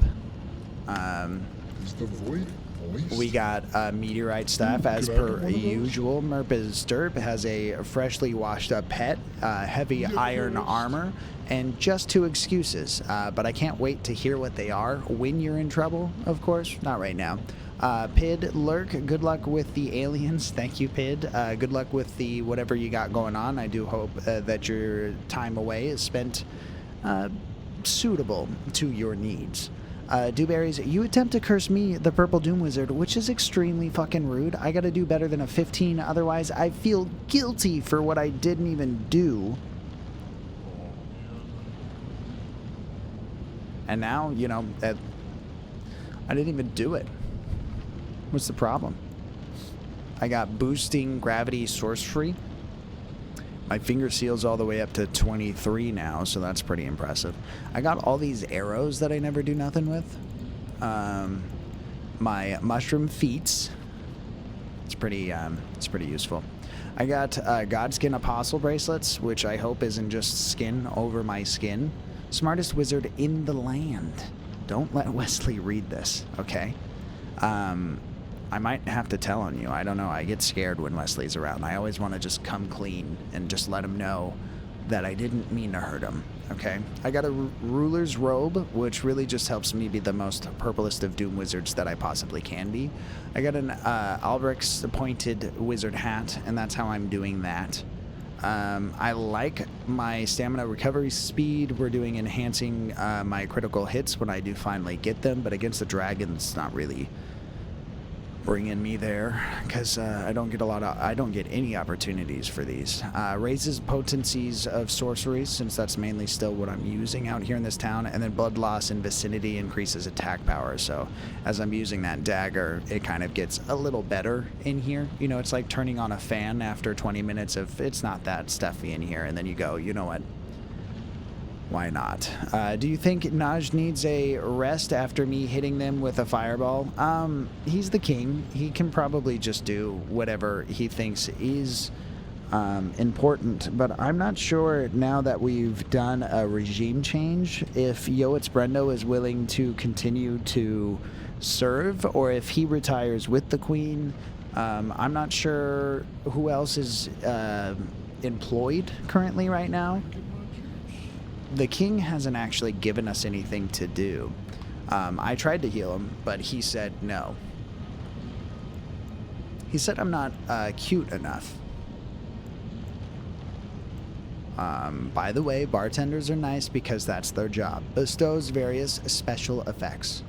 Is the void voice? We got meteorite stuff as per usual. Merp's Derp has a freshly washed up pet, heavy iron armor, and just 2 excuses. But I can't wait to hear what they are when you're in trouble, of course. Not right now. Pid Lurk, good luck with the aliens. Thank you, Pid. Good luck with the whatever you got going on. I do hope that your time away is spent suitable to your needs. Dewberries, you attempt to curse me, the Purple Doom Wizard, which is extremely fucking rude. I gotta do better than a 15, otherwise I feel guilty for what I didn't even do. And now, you know, I didn't even do it. What's the problem? I got boosting gravity sorcery. My finger seal's all the way up to 23 now, so that's pretty impressive. I got all these arrows that I never do nothing with. My mushroom feats. It's pretty useful. I got Godskin Apostle bracelets, which I hope isn't just skin over my skin. Smartest wizard in the land. Don't let Wesley read this, okay? I might have to tell on you. I don't know. I get scared when Wesley's around. I always want to just come clean and just let him know that I didn't mean to hurt him, okay? I got a ruler's robe, which really just helps me be the most purplest of Doom Wizards that I possibly can be. I got an Albrecht's pointed wizard hat, and that's how I'm doing that. I like my stamina recovery speed. We're doing enhancing my critical hits when I do finally get them, but against the dragons, not really bringing me there, because I don't get any opportunities for these. Raises potencies of sorceries, since that's mainly still what I'm using out here in this town, and then blood loss in vicinity increases attack power. So as I'm using that dagger, it kind of gets a little better in here. You know, it's like turning on a fan after 20 minutes of it's not that stuffy in here, and then you go, you know what? Why not? Do you think Naj needs a rest after me hitting them with a fireball? He's the king. He can probably just do whatever he thinks is important. But I'm not sure now that we've done a regime change if Yoetz Brendo is willing to continue to serve or if he retires with the queen. I'm not sure who else is employed currently right now. The king hasn't actually given us anything to do. I tried to heal him, but he said no. He said I'm not cute enough. By the way, bartenders are nice because that's their job. Bestows various special effects.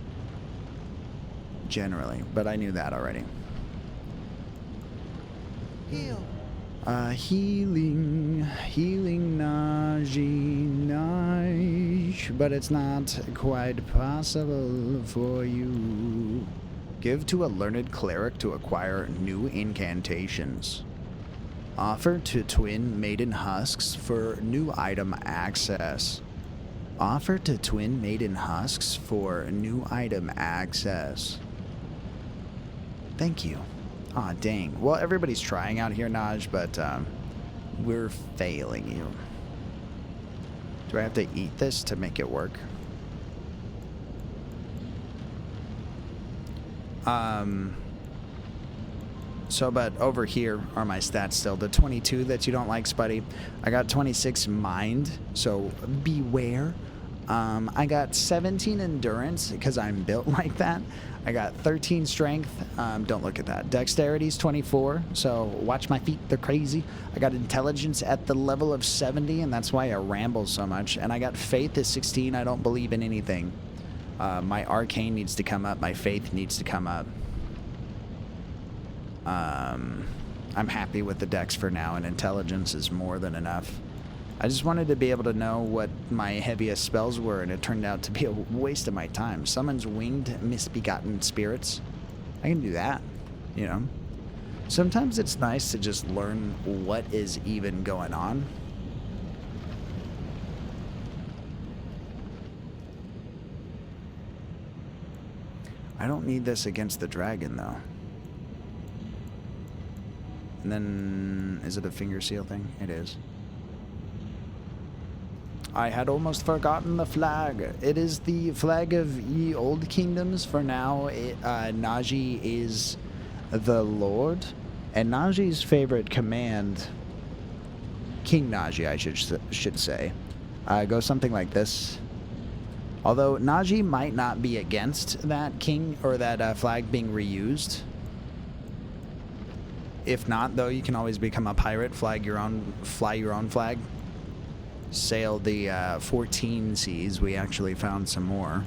Generally, but I knew that already. Heal. Healing Naj, but it's not quite possible for you. Give to a learned cleric to acquire new incantations. Offer to twin maiden husks for new item access. Offer to twin maiden husks for new item access. Thank you. Aw, dang. Well, everybody's trying out here, Naj, but we're failing you. Do I have to eat this to make it work? But over here are my stats still. The 22 that you don't like, Spuddy. I got 26 mind, so beware. I got 17 endurance because I'm built like that. I got 13 strength. Don't look at that. Dexterity's 24, so watch my feet. They're crazy. I got intelligence at the level of 70, and that's why I ramble so much. And I got faith at 16. I don't believe in anything. My arcane needs to come up. My faith needs to come up. I'm happy with the dex for now, and intelligence is more than enough. I just wanted to be able to know what my heaviest spells were, and it turned out to be a waste of my time. Summons winged misbegotten spirits. I can do that, you know. Sometimes it's nice to just learn what is even going on. I don't need this against the dragon, though. And then, is it a finger seal thing? It is. I had almost forgotten the flag. It is the flag of ye old kingdoms. For now, Naji is the lord. And Naji's favorite command, King Naji, I should say, goes something like this. Although Naji might not be against that king or that flag being reused. If not, though, you can always become a pirate, fly your own flag. Sail the 14 seas. We actually found some more.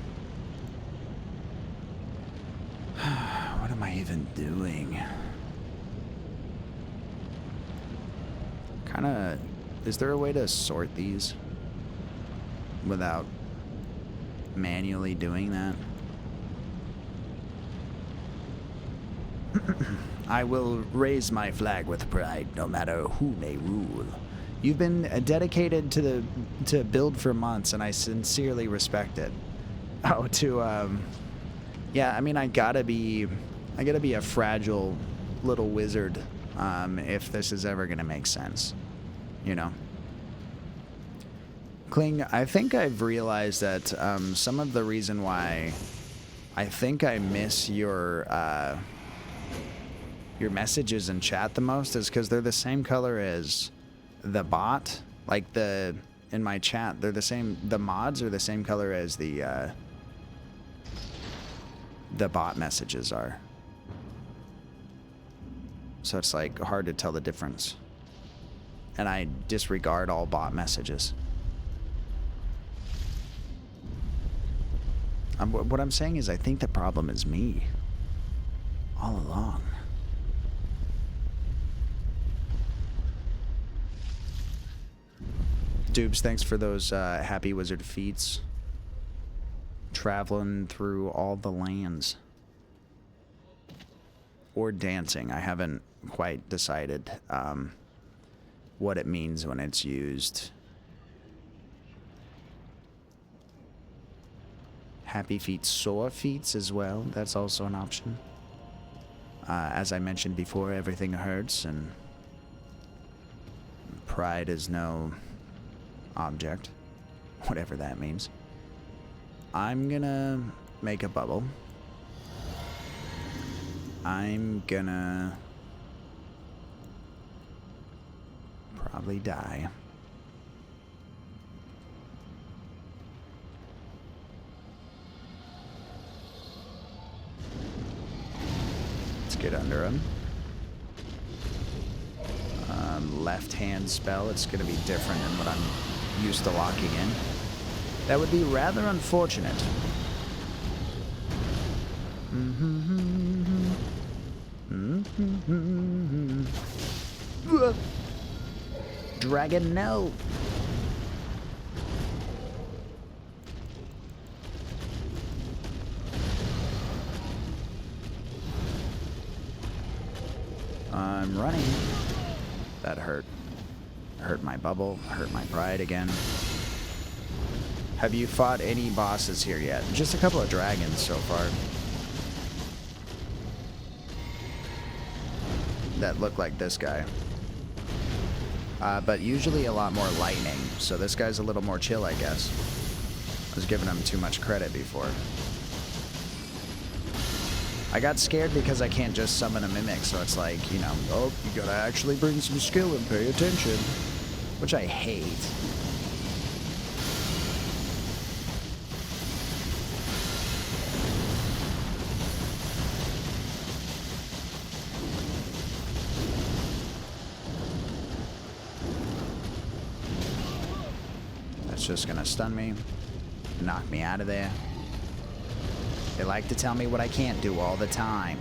What am I even doing? Kinda... Is there a way to sort these without manually doing that? I will raise my flag with pride, no matter who may rule. You've been dedicated to build for months, and I sincerely respect it. Oh, yeah. I mean, I gotta be a fragile little wizard, if this is ever gonna make sense, you know. Kling, I think I've realized that some of the reason why I think I miss your messages in chat the most is because they're the same color as the bot. Like in my chat, they're the same. The mods are the same color as the bot messages are. So it's like hard to tell the difference. And I disregard all bot messages. What I'm saying is I think the problem is me. All along. Dubes, thanks for those happy wizard feats. Traveling through all the lands. Or dancing. I haven't quite decided what it means when it's used. Happy feet, sore feats as well. That's also an option. As I mentioned before, everything hurts, and pride is no object, whatever that means. I'm gonna make a bubble. I'm gonna probably die. Let's get under him. Left hand spell, it's gonna be different than what I'm used to locking in. That would be rather unfortunate. Dragon, no. I'm running. That hurt. Hurt my bubble, hurt my pride again. Have you fought any bosses here yet? Just a couple of dragons so far. That look like this guy. But usually a lot more lightning, so this guy's a little more chill, I guess. I was giving him too much credit before. I got scared because I can't just summon a mimic, so it's like, you know, oh, you gotta actually bring some skill and pay attention. Which I hate. That's just gonna stun me, knock me out of there. They like to tell me what I can't do all the time.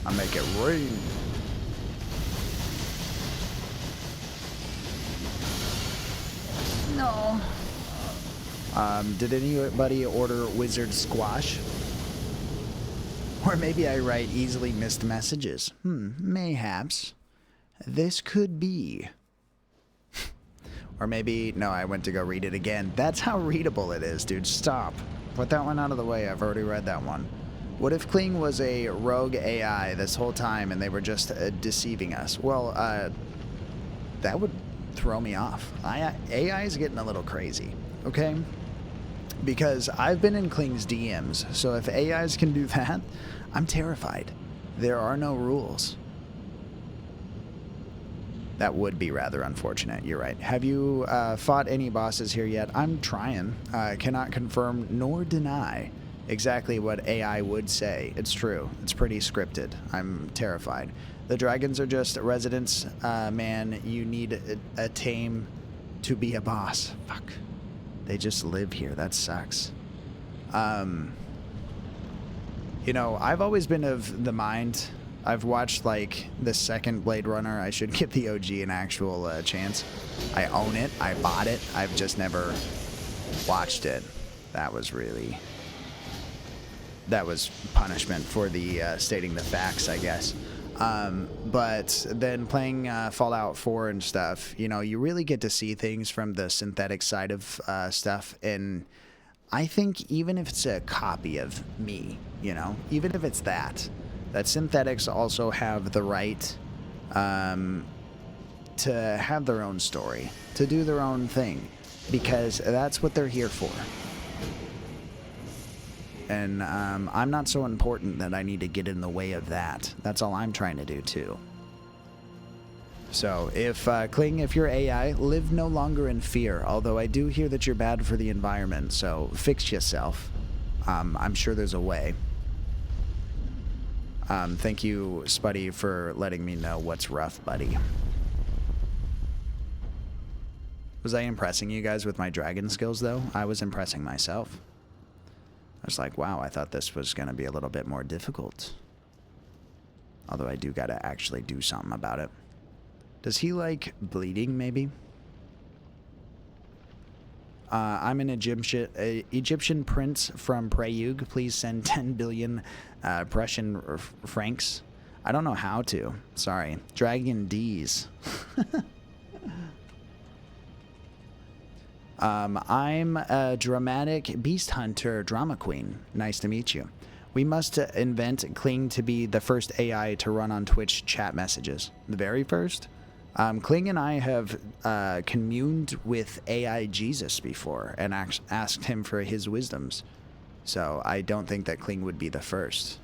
I make it rain. No. Did anybody order wizard squash? Or maybe I write easily missed messages. Mayhaps. This could be. Or maybe, no, I went to go read it again. That's how readable it is, dude. Stop. Put that one out of the way. I've already read that one. What if Kling was a rogue AI this whole time and they were just deceiving us? Well, that would throw me off. AI is getting a little crazy, okay? Because I've been in Kling's DMs, so if AIs can do that, I'm terrified. There are no rules. That would be rather unfortunate, you're right. Have you fought any bosses here yet? I'm trying. Cannot confirm nor deny exactly what AI would say. It's true. It's pretty scripted. I'm terrified. The dragons are just residents. Man, you need a tame to be a boss. Fuck. They just live here. That sucks. You know, I've always been of the mind... I've watched, like, the second Blade Runner. I should give the OG an actual chance. I own it. I bought it. I've just never watched it. That was really... That was punishment for the stating the facts, I guess. But then playing Fallout 4 and stuff, you know, you really get to see things from the synthetic side of stuff. And I think even if it's a copy of me, you know, even if it's that synthetics also have the right to have their own story, to do their own thing, because that's what they're here for. And I'm not so important that I need to get in the way of that. That's all I'm trying to do, too. So, if Kling, if you're AI, live no longer in fear, although I do hear that you're bad for the environment, so fix yourself. I'm sure there's a way. Thank you, Spuddy, for letting me know what's rough, buddy. Was I impressing you guys with my dragon skills, though? I was impressing myself. I was like, wow, I thought this was going to be a little bit more difficult. Although I do got to actually do something about it. Does he like bleeding, maybe? I'm an Egyptian prince from Prayug. Please send 10 billion Prussian francs. I don't know how to. Sorry. Dragon D's. I'm a dramatic beast hunter drama queen. Nice to meet you. We must invent Kling to be the first AI to run on Twitch chat messages. The very first? Kling and I have communed with AI Jesus before and asked him for his wisdoms. So I don't think that Kling would be the first.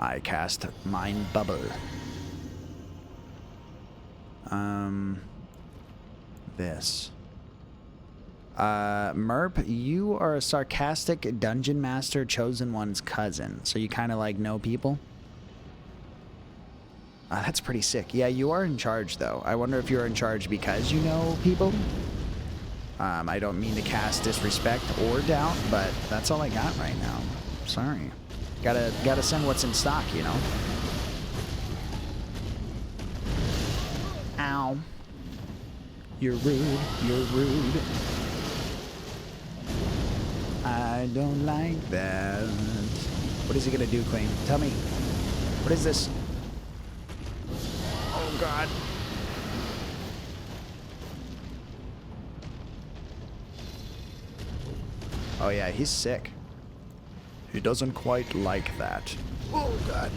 I cast Mind Bubble. This. Merp, you are a sarcastic dungeon master, chosen one's cousin. So you kind of like know people? That's pretty sick. Yeah, you are in charge, though. I wonder if you're in charge because you know people? I don't mean to cast disrespect or doubt, but that's all I got right now. Sorry. Gotta send what's in stock, you know? Ow. You're rude. You're rude. I don't like that. What is he gonna do, Kling? Tell me. What is this? Oh, God. Oh, yeah, he's sick. He doesn't quite like that. Oh, God.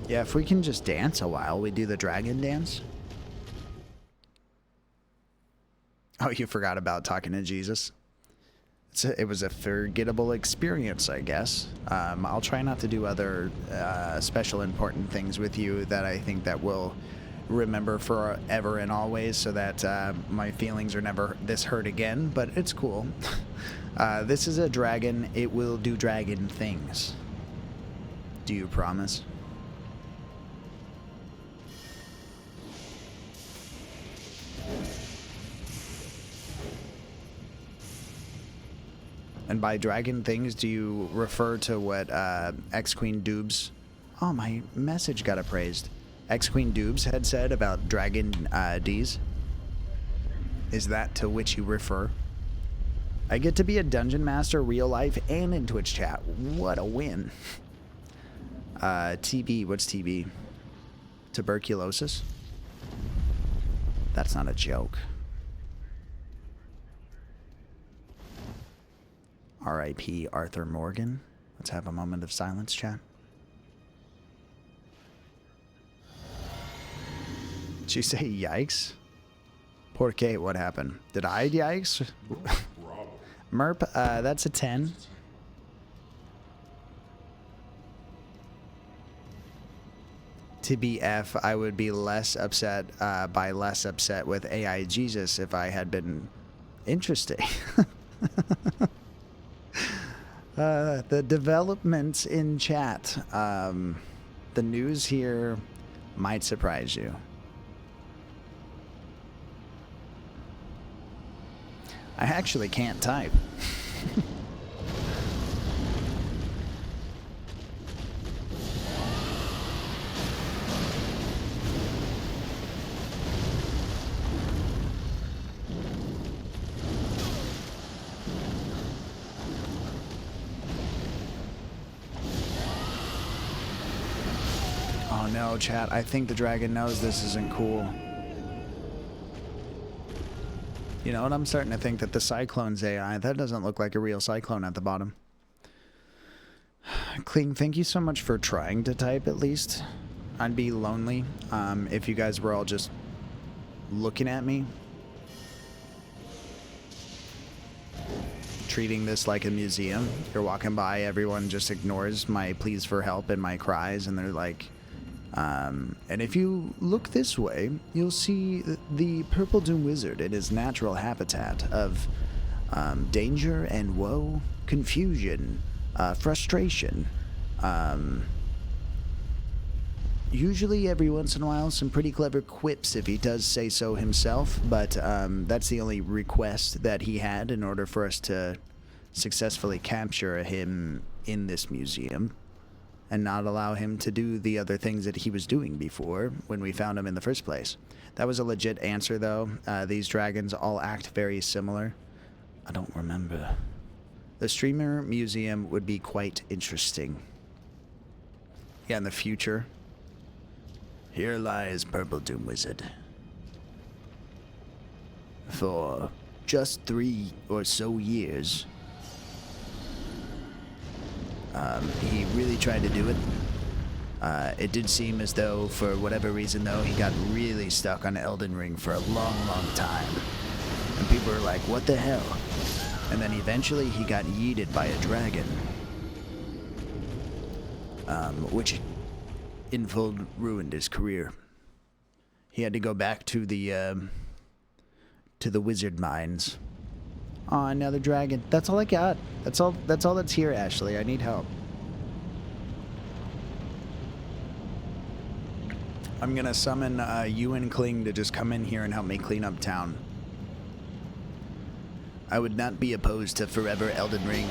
Yeah, if we can just dance a while, we do the dragon dance. Oh, you forgot about talking to Jesus? It was a forgettable experience, I guess. I'll try not to do other special important things with you that I think that will remember forever and always, so that my feelings are never this hurt again, but it's cool. This is a dragon. It will do dragon things. Do you promise? And by dragon things, do you refer to what X-Queen Dubes... Oh, my message got appraised. X-Queen Dubes had said about dragon Ds? Is that to which you refer? I get to be a dungeon master real life and in Twitch chat. What a win. TB, what's TB? Tuberculosis? That's not a joke. R.I.P. Arthur Morgan. Let's have a moment of silence, chat. Did you say yikes? Poor Kate, what happened? Did I yikes? Merp, that's a 10. To be F, I would be less upset by less upset with AI Jesus if I had been interesting. The developments in chat. The news here might surprise you. I actually can't type. Oh no, chat. I think the dragon knows this isn't cool. You know what? I'm starting to think that the Cyclone's AI, that doesn't look like a real Cyclone at the bottom. Kling, thank you so much for trying to type at least. I'd be lonely if you guys were all just looking at me. Treating this like a museum. You're walking by, everyone just ignores my pleas for help and my cries, and they're like... and if you look this way, you'll see the Purple Doom Wizard in his natural habitat of danger and woe, confusion, frustration. Usually every once in a while some pretty clever quips if he does say so himself, but that's the only request that he had in order for us to successfully capture him in this museum. And not allow him to do the other things that he was doing before when we found him in the first place. That was a legit answer, though. These dragons all act very similar. I don't remember. The streamer museum would be quite interesting. Yeah, in the future. Here lies Purple Doom Wizard. For just 3 or so years... he really tried to do it. It did seem as though, for whatever reason, though, he got really stuck on Elden Ring for a long, long time. And people were like, what the hell? And then eventually he got yeeted by a dragon. Which in full ruined his career. He had to go back to the wizard mines. Aw, another dragon. That's all I got. That's all that's here, Ashley. I need help. I'm gonna summon you and Kling to just come in here and help me clean up town. I would not be opposed to forever Elden Ring.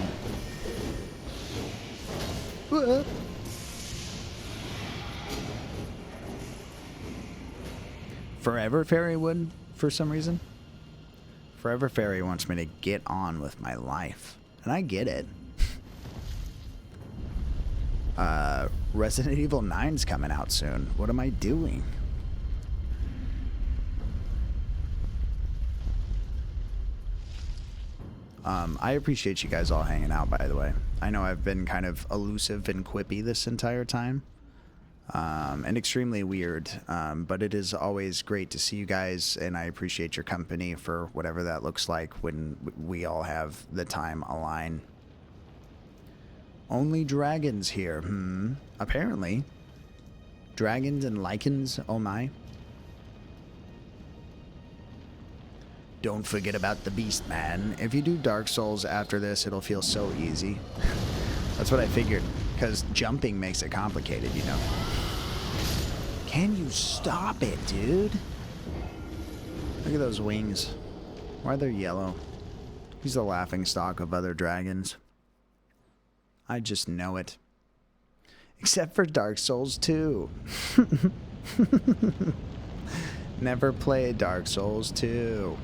Forever Fairy would, for some reason. Forever Fairy wants me to get on with my life. And I get it. Resident Evil 9's coming out soon. What am I doing? I appreciate you guys all hanging out, by the way. I know I've been kind of elusive and quippy this entire time. And extremely weird, but it is always great to see you guys, and I appreciate your company for whatever that looks like when we all have the time aligned. Only dragons here, apparently. Dragons and lichens, oh my. Don't forget about the beast, man. If you do Dark Souls after this, it'll feel so easy. That's what I figured, because jumping makes it complicated, you know. Can you stop it, dude? Look at those wings. Why are they yellow? He's the laughing stock of other dragons. I just know it. Except for Dark Souls 2. Never played Dark Souls 2.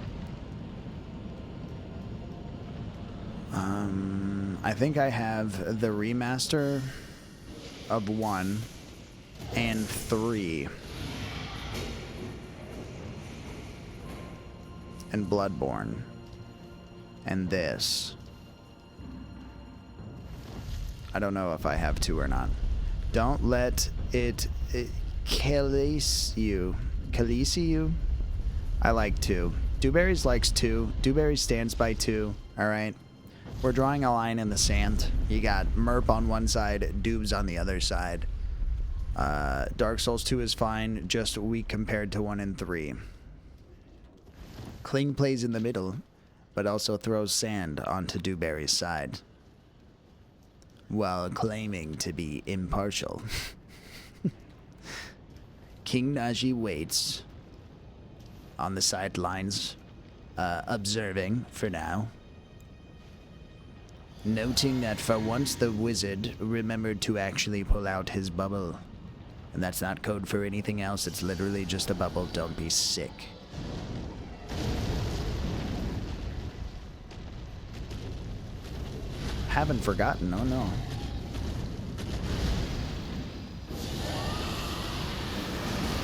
I think I have the remaster of 1 and 3. And Bloodborne. And this. I don't know if I have 2 or not. Don't let it calice you. Calice you? I like 2. Dewberries likes 2. Dewberry stands by 2. Alright? We're drawing a line in the sand. You got Merp on one side, Doobs on the other side. Dark Souls 2 is fine, just weak compared to 1 and 3. Kling plays in the middle, but also throws sand onto Dewberry's side, while claiming to be impartial. King Naji waits on the sidelines, observing for now. Noting that for once the wizard remembered to actually pull out his bubble. And that's not code for anything else, it's literally just a bubble, don't be sick. Haven't forgotten, oh no.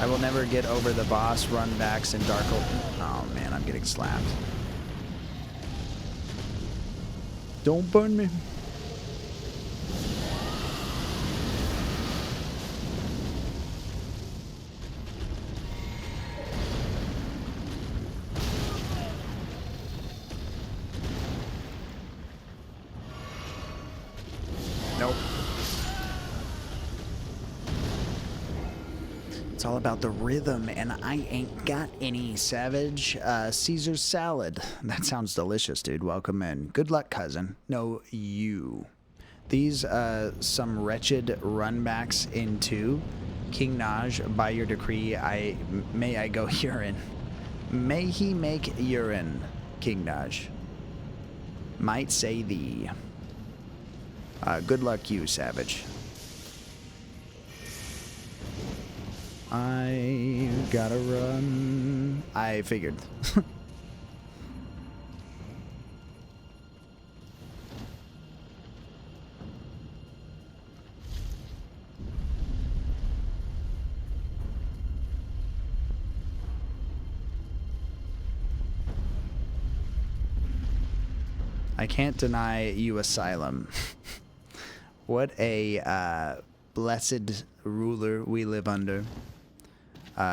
I will never get over the boss runbacks in Dark Old. Oh man, I'm getting slapped. Don't burn me. Nope. It's all about the rhythm, and I ain't got any, savage. Caesar salad. That sounds delicious, dude. Welcome in. Good luck, cousin. No, you. These, some wretched runbacks into King Naj, by your decree, may I go urine. May he make urine, King Naj. Might say thee. Good luck you, savage. I gotta run. I figured. I can't deny you asylum. What a blessed ruler we live under.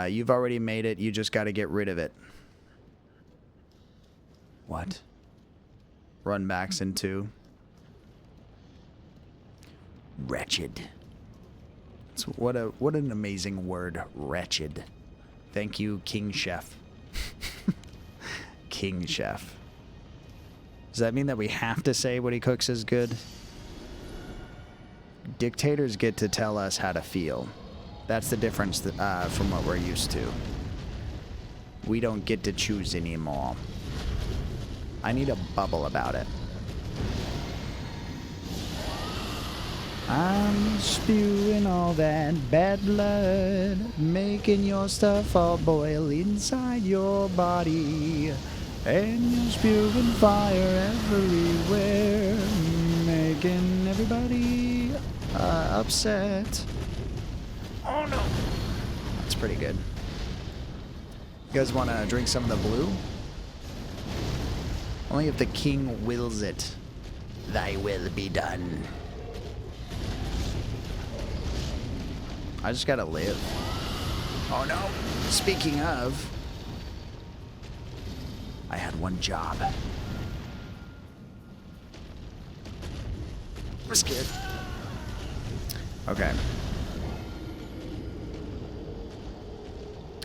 You've already made it. You just got to get rid of it. What? Run backs in 2. Wretched. It's what an amazing word, wretched. Thank you, King Chef. King Chef. Does that mean that we have to say what he cooks is good? Dictators get to tell us how to feel. That's the difference from what we're used to. We don't get to choose anymore. I need a bubble about it. I'm spewing all that bad blood, making your stuff all boil inside your body. And you're spewing fire everywhere, making everybody upset. Oh no! That's pretty good. You guys want to drink some of the blue? Only if the king wills it. Thy will be done. I just gotta live. Oh no! Speaking of, I had one job. I'm scared. Okay.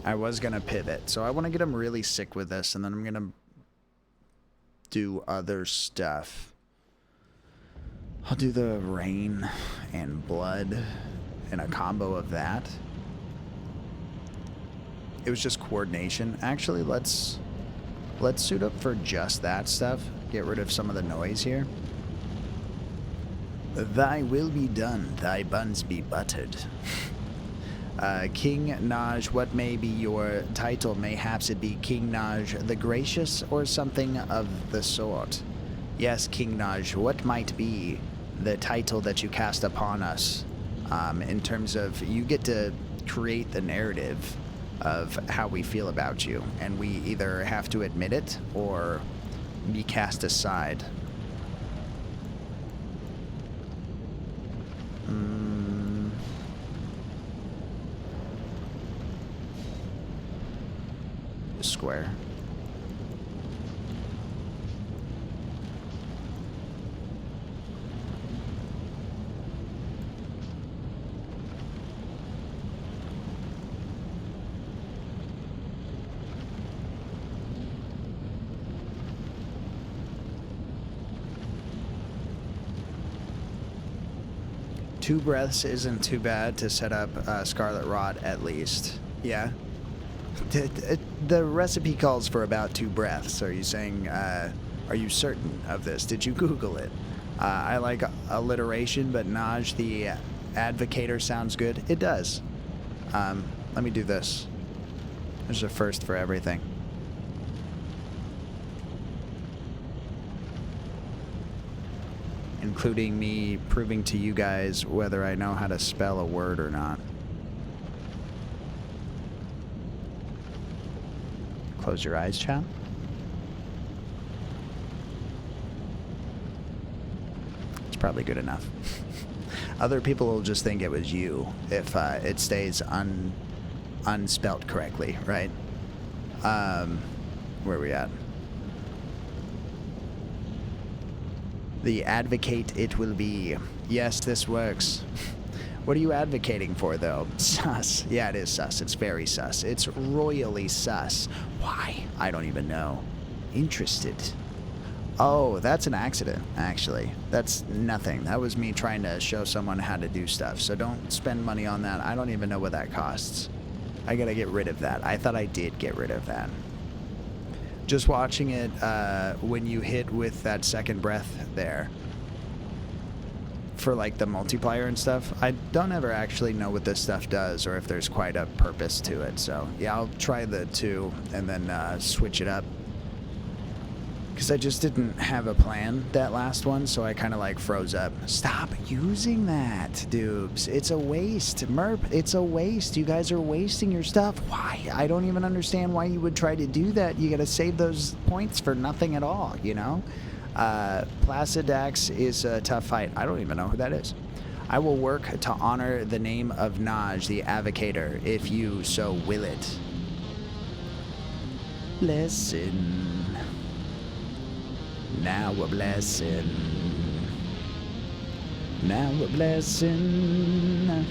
I was gonna pivot, so I want to get him really sick with this, and then I'm gonna do other stuff. I'll do the rain and blood and a combo of that. It was just coordination. Actually, let's suit up for just that stuff, get rid of some of the noise here. Thy will be done, thy buns be buttered. King Naj, what may be your title? Mayhaps it be King Naj the Gracious or something of the sort. Yes, King Naj, what might be the title that you cast upon us? In terms of, you get to create the narrative of how we feel about you, and we either have to admit it or be cast aside. Square. Two breaths isn't too bad to set up Scarlet Rot, at least. Yeah. The recipe calls for about 2 breaths. Are you saying, are you certain of this? Did you Google it? I like alliteration, but Naj the Advocator sounds good. It does. Let me do this. There's a first for everything. Including me proving to you guys whether I know how to spell a word or not. Close your eyes, chat. It's probably good enough. Other people will just think it was you if it stays unspelt correctly, right? Where are we at? The advocate it will be. Yes, this works. What are you advocating for, though? Sus. Yeah, it is sus. It's very sus. It's royally sus. Why? I don't even know. Interested. Oh, that's an accident, actually. That's nothing. That was me trying to show someone how to do stuff. So don't spend money on that. I don't even know what that costs. I gotta get rid of that. I thought I did get rid of that. Just watching it when you hit with that second breath there for like the multiplier and stuff, I don't ever actually know what this stuff does or if there's quite a purpose to it. So yeah, I'll try the 2 and then switch it up, because I just didn't have a plan that last one, so I kind of like froze up. Stop using that, dubes. It's a waste. Merp, it's a waste. You guys are wasting your stuff. Why? I don't even understand why you would try to do that. You gotta save those points for nothing at all, you know? Placidax is a tough fight. I don't even know who that is. I will work to honor the name of Naj, the Advocator, if you so will it. Lesson. Now a blessing. Now a blessing.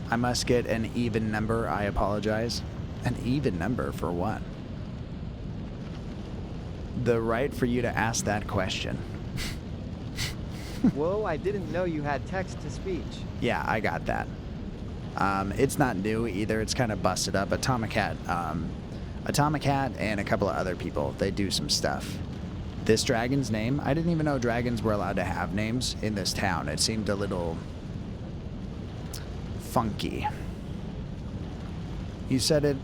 I must get an even number. I apologize. An even number for what? The right for you to ask that question. Whoa, I didn't know you had text to speech. Yeah, I got that. It's not new either. It's kind of busted up. Atomic Cat and a couple of other people, they do some stuff. This dragon's name, I didn't even know dragons were allowed to have names in this town. It seemed a little funky. You said it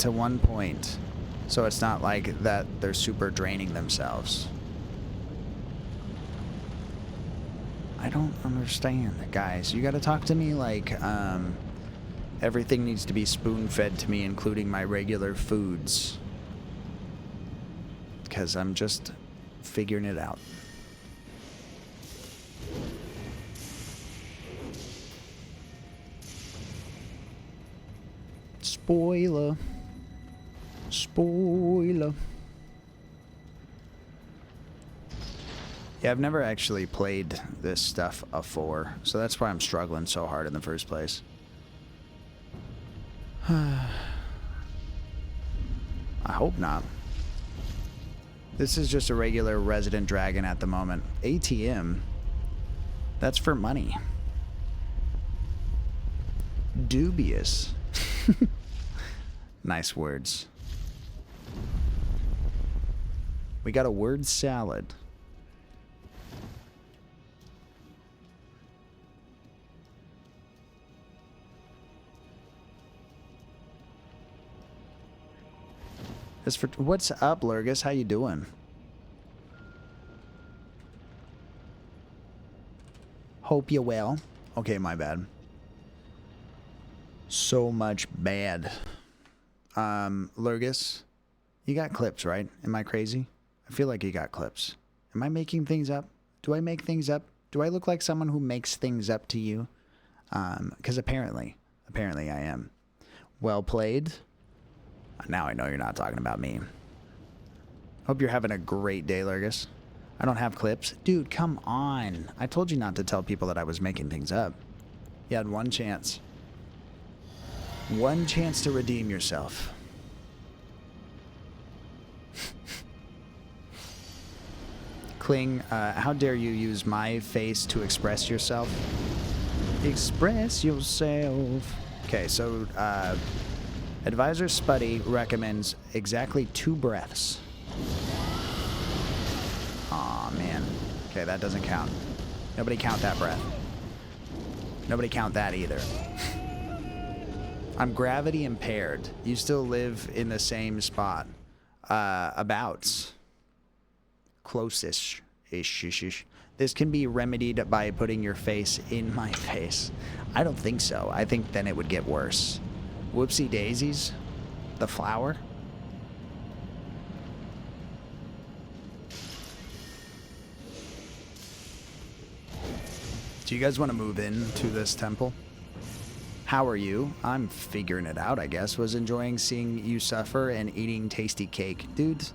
to 1 point, so it's not like that they're super draining themselves. I don't understand, guys. You gotta talk to me like everything needs to be spoon-fed to me, including my regular foods, because I'm just figuring it out. Spoiler. Spoiler. Yeah, I've never actually played this stuff before, so that's why I'm struggling so hard in the first place. I hope not. This is just a regular resident dragon at the moment. ATM. That's for money. Dubious. Nice words. We got a word salad. As for what's up, Lurgus? How you doing? Hope you well. Okay, my bad. So much bad. Lurgus, you got clips, right? Am I crazy? I feel like you got clips. Am I making things up? Do I make things up? Do I look like someone who makes things up to you? Because apparently I am. Well played. Now I know you're not talking about me. Hope you're having a great day, Lurgus. I don't have clips. Dude, come on. I told you not to tell people that I was making things up. You had one chance. One chance to redeem yourself. Kling, how dare you use my face to express yourself? Express yourself. Okay, so, Advisor Spuddy recommends exactly 2 breaths. Aw, man. Okay, that doesn't count. Nobody count that breath. Nobody count that either. I'm gravity impaired. You still live in the same spot. Abouts. Close-ish. Ish. This can be remedied by putting your face in my face. I don't think so. I think then it would get worse. Whoopsie daisies. The flower. Do you guys want to move into this temple? How are you? I'm figuring it out, I guess. Was enjoying seeing you suffer and eating tasty cake. Dude,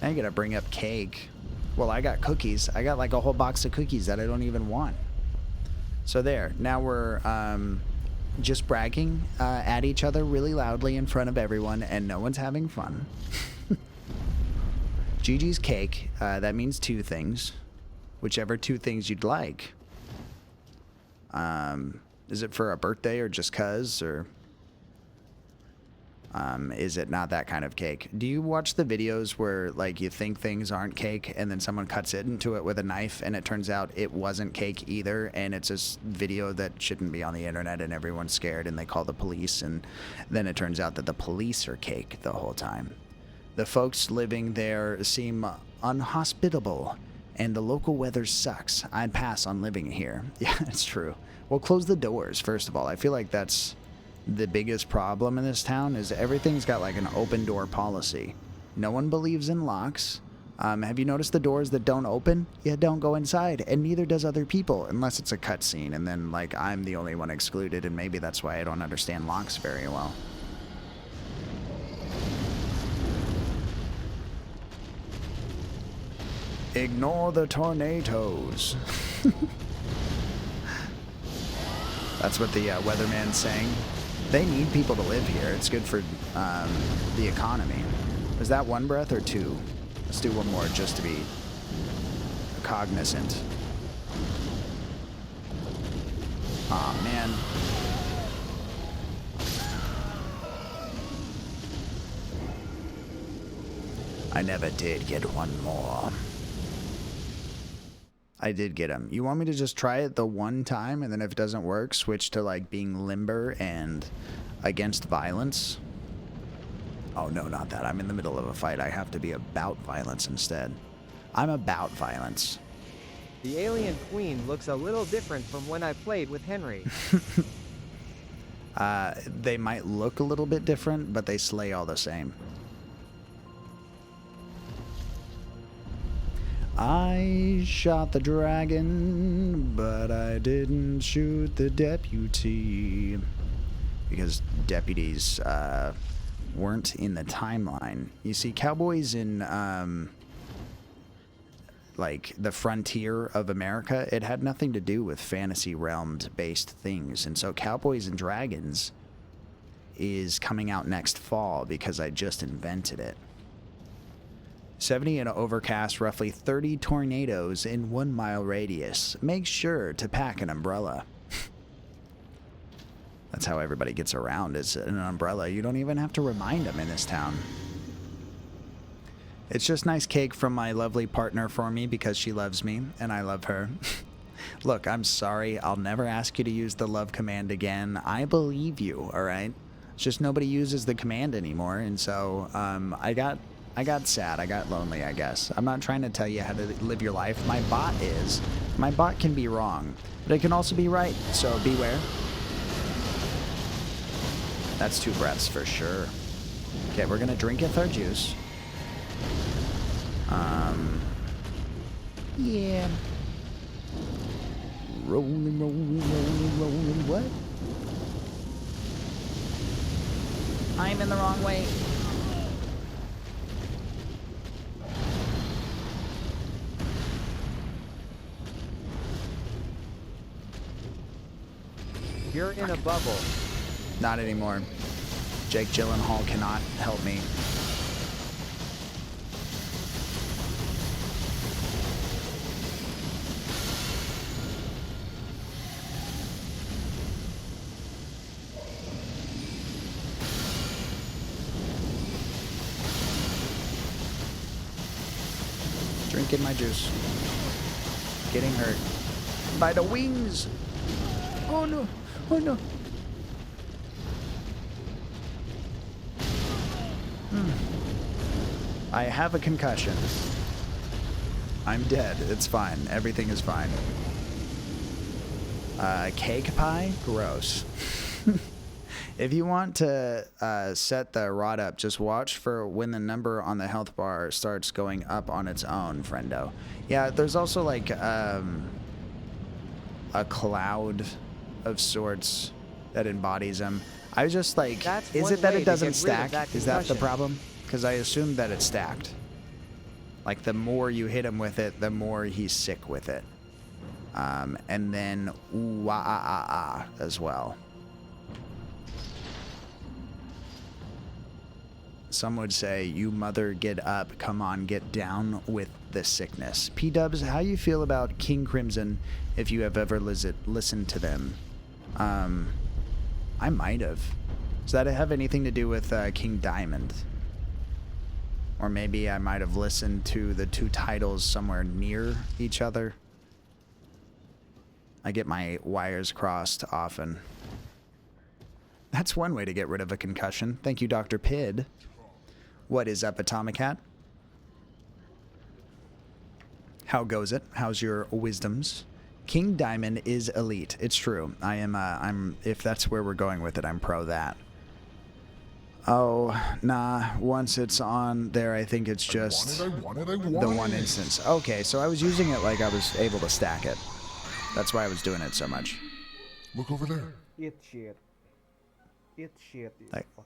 I gotta bring up cake. Well, I got cookies. I got like a whole box of cookies that I don't even want. So there. Now we're just bragging at each other really loudly in front of everyone, and no one's having fun. Gigi's cake. That means 2 things. Whichever 2 things you'd like. Is it for a birthday or just 'cause, or is it not that kind of cake? Do you watch the videos where like you think things aren't cake and then someone cuts it into it with a knife and it turns out it wasn't cake either, and it's a video that shouldn't be on the internet and everyone's scared and they call the police, and then it turns out that the police are cake the whole time. The folks living there seem unhospitable and the local weather sucks. I'd pass on living here. Yeah, it's true. Well, close the doors, first of all. I feel like that's the biggest problem in this town, is everything's got like an open door policy. No one believes in locks. Have you noticed the doors that don't open? Yeah, don't go inside, and neither does other people, unless it's a cutscene, and then like I'm the only one excluded, and maybe that's why I don't understand locks very well. Ignore the tornadoes. That's what the weatherman's saying. They need people to live here. It's good for the economy. Is that 1 breath or 2? Let's do 1 more just to be cognizant. Aw, man. I never did get 1 more. I did get him. You want me to just try it the 1 time, and then if it doesn't work, switch to like being limber and against violence? Oh no, not that. I'm in the middle of a fight. I have to be about violence instead. I'm about violence. The alien queen looks a little different from when I played with Henry. They might look a little bit different, but they slay all the same. I shot the dragon, but I didn't shoot the deputy. Because deputies weren't in the timeline. You see, cowboys in like the frontier of America, it had nothing to do with fantasy realms based things. And so Cowboys and Dragons is coming out next fall because I just invented it. 70 and overcast, roughly 30 tornadoes in 1 mile radius. Make sure to pack an umbrella. That's how everybody gets around, is an umbrella. You don't even have to remind them in this town. It's just nice cake from my lovely partner for me because she loves me and I love her. Look, I'm sorry. I'll never ask you to use the love command again. I believe you, all right? It's just nobody uses the command anymore, and so I got sad. I got lonely, I guess. I'm not trying to tell you how to live your life. My bot is. My bot can be wrong, but it can also be right, so beware. That's 2 breaths for sure. Okay, we're gonna drink it with our juice. Yeah. Rolling, rolling, rolling, rolling, what? I'm in the wrong way. You're in a bubble. Not anymore. Jake Gyllenhaal cannot help me. Drinking my juice. Getting hurt. By the wings! Oh no! Oh no! I have a concussion. I'm dead. It's fine. Everything is fine. Cake pie? Gross. If you want to set the rod up, just watch for when the number on the health bar starts going up on its own, friendo. Yeah, there's also like a cloud of sorts that embodies them. I was just like, is it that it doesn't stack? Is that the problem? Because I assumed that it's stacked. Like the more you hit him with it, the more he's sick with it. And then ooh-ah-ah-ah as well. Some would say, you mother, get up, come on, get down with the sickness. P-dubs, how you feel about King Crimson if you have ever listened to them? I might have. Does that have anything to do with King Diamond? Or maybe I might have listened to the 2 titles somewhere near each other. I get my wires crossed often. That's one way to get rid of a concussion. Thank you, Dr. Pid. What is up, Atomic Hat? How goes it? How's your wisdoms? King Diamond is elite. It's true. I am, if that's where we're going with it, I'm pro that. Oh, nah. Once it's on there, I think it's just the one instance. Okay, so I was using it like I was able to stack it. That's why I was doing it so much. Look over there. Eat shit. Eat shit.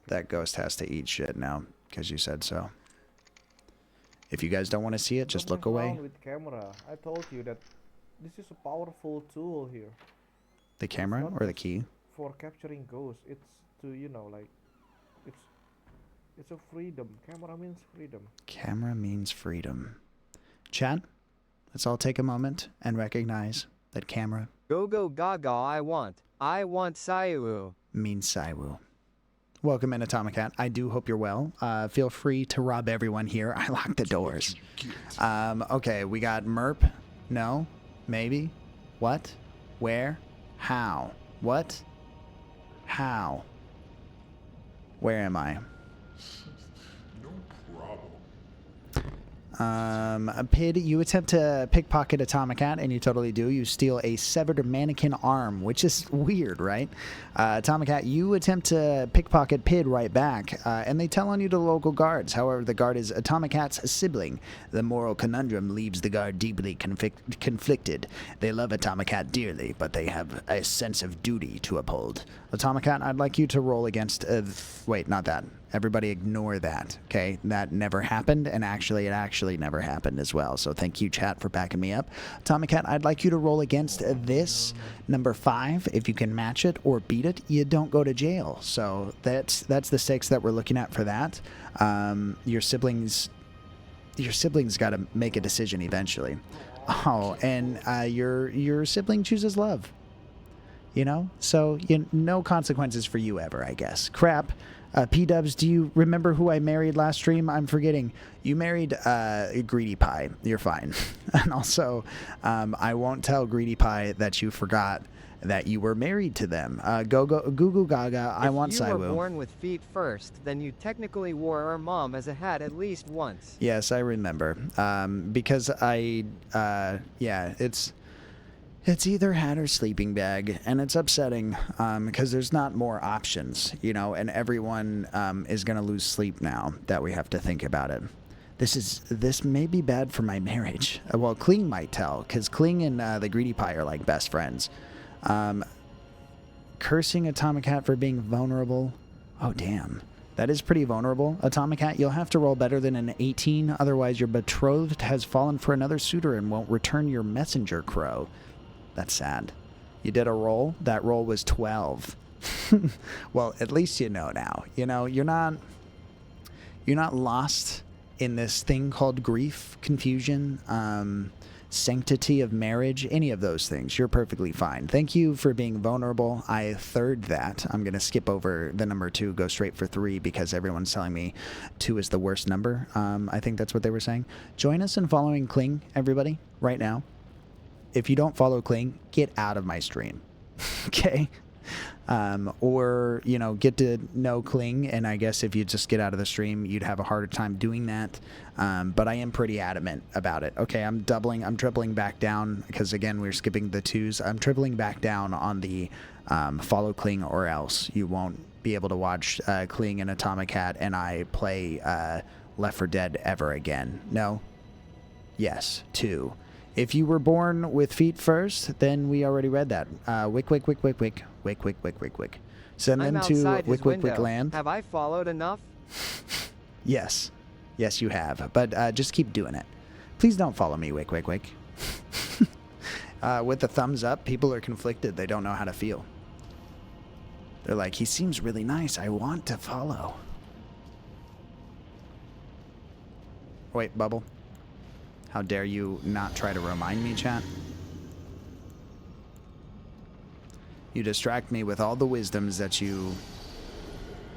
That ghost has to eat shit now, because you said so. If you guys don't want to see it, just look away. With camera. I told you that this is a powerful tool here. The camera or the key? For capturing ghosts. It's to, you know, like, it's a freedom. Camera means freedom. Camera means freedom. Chat, let's all take a moment and recognize that camera. Go go gaga, I want Saiwu. Means Saiwu. Welcome in, Atomic Hat. I do hope you're well. Feel free to rob everyone here. I locked the doors. Okay, we got Merp. No. Maybe. What? Where? How? What? How? Where am I? Pid, you attempt to pickpocket Atomic Hat, and you totally do. You steal a severed mannequin arm, which is weird, right? Atomic Hat, you attempt to pickpocket Pid right back, and they tell on you to the local guards. However, the guard is Atomic Hat's sibling. The moral conundrum leaves the guard deeply conflicted. They love Atomic Hat dearly, but they have a sense of duty to uphold. Atomic Hat, I'd like you to roll against... wait, not that. Everybody ignore that, okay? That never happened, and actually, it actually never happened as well. So thank you, chat, for backing me up. Atomic Cat, I'd like you to roll against this number 5. If you can match it or beat it, you don't go to jail. So that's the stakes that we're looking at for that. Your siblings got to make a decision eventually. Oh, and your sibling chooses love. You know? So no consequences for you ever, I guess. Crap. P-Dubs, do you remember who I married last stream? I'm forgetting. You married Greedy Pie. You're fine. And also, I won't tell Greedy Pie that you forgot that you were married to them. Goo Goo Gaga, I want Saiwu. If you were born with feet first, then you technically wore our mom as a hat at least once. Yes, I remember. Because yeah, it's either hat or sleeping bag, and it's upsetting because there's not more options, you know, and everyone is going to lose sleep now that we have to think about it. This may be bad for my marriage. Well, Kling might tell, because Kling and the Greedy Pie are like best friends. Cursing Atomic Hat for being vulnerable. Oh, damn. That is pretty vulnerable. Atomic Hat, you'll have to roll better than an 18, otherwise your betrothed has fallen for another suitor and won't return your messenger crow. That's sad. You did a roll. That roll was 12. Well, at least you know now. You know, you're not lost in this thing called grief, confusion, sanctity of marriage, any of those things. You're perfectly fine. Thank you for being vulnerable. I third that. I'm going to skip over the number 2, go straight for 3 because everyone's telling me 2 is the worst number. I think that's what they were saying. Join us in following Kling, everybody, right now. If you don't follow Kling, get out of my stream. Okay? Or, you know, get to know Kling, and I guess if you just get out of the stream, you'd have a harder time doing that. But I am pretty adamant about it. Okay, I'm tripling back down, because again, we're skipping the 2s. I'm tripling back down on the follow Kling or else. You won't be able to watch Kling and Atomic Hat and I play Left 4 Dead ever again. No? Yes. 2. If you were born with feet first, then we already read that. Wick. Send them to Wick land. Have I followed enough? Yes. Yes, you have. But just keep doing it. Please don't follow me, Wick. With the thumbs up, people are conflicted. They don't know how to feel. They're like, he seems really nice. I want to follow. Wait, Bubble. How dare you not try to remind me, chat? You distract me with all the wisdoms that you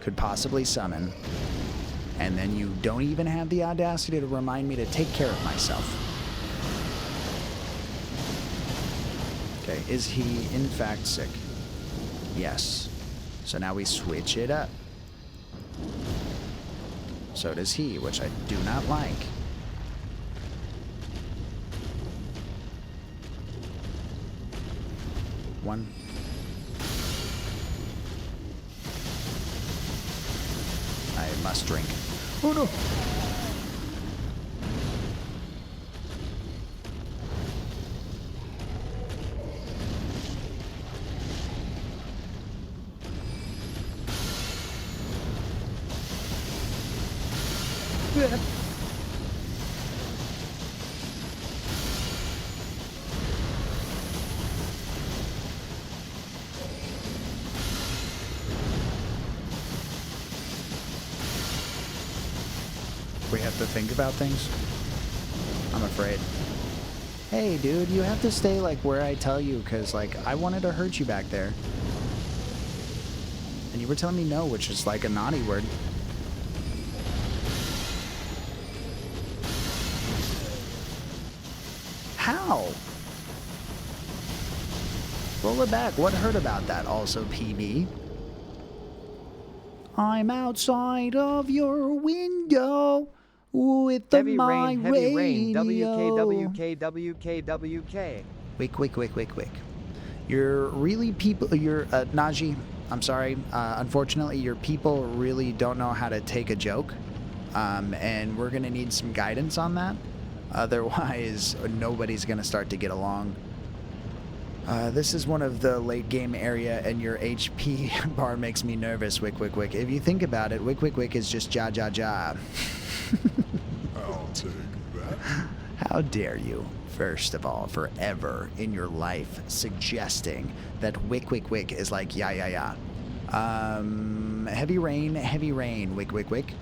could possibly summon, and then you don't even have the audacity to remind me to take care of myself. Okay, is he in fact sick? Yes. So now we switch it up. So does he, which I do not like. One. I must drink. Oh no! Yeah. We have to think about things? I'm afraid. Hey, dude, you have to stay, like, where I tell you, because, like, I wanted to hurt you back there. And you were telling me no, which is, like, a naughty word. How? Roll it back. What hurt about that? Also, PB. I'm outside of your window with the my heavy rain, radio. WK. Wick. You're really people. You're Najee. I'm sorry. Unfortunately, your people really don't know how to take a joke, and we're gonna need some guidance on that. Otherwise, nobody's gonna start to get along. This is one of the late game area, and your HP bar makes me nervous. Wick, wick, wick. If you think about it, wick, wick, wick is just ja, ja, ja. I'll take that. How dare you, first of all, forever in your life, suggesting that wick, wick, wick is like ya, ya, ya. Heavy rain, wick, wick, wick.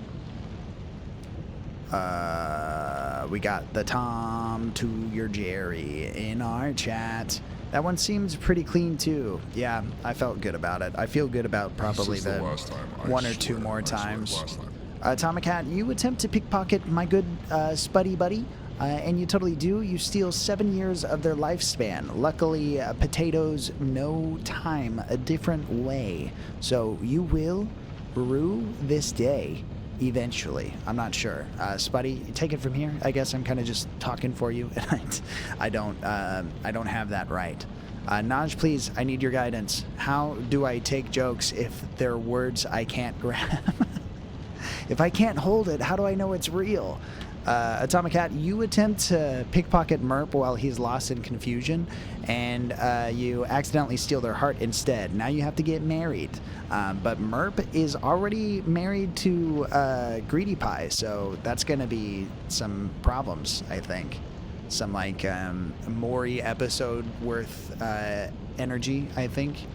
We got the Tom to your Jerry in our chat. That one seems pretty clean too. Yeah, I felt good about it. I feel good about probably the one or two more times. Tomacat, you attempt to pickpocket my good Spuddy buddy, and you totally do. You steal 7 years of their lifespan. Luckily, potatoes know time a different way. So you will rue this day eventually. I'm not sure. Spuddy, take it from here. I guess I'm kind of just talking for you, and I don't have that right. Naj, please, I need your guidance. How do I take jokes if they're words I can't grab? If I can't hold it, how do I know it's real? Atomic Cat, you attempt to pickpocket Merp while he's lost in confusion, and you accidentally steal their heart instead. Now you have to get married. But Merp is already married to Greedy Pie, so that's going to be some problems, I think. Some, like, Maury episode worth energy, I think.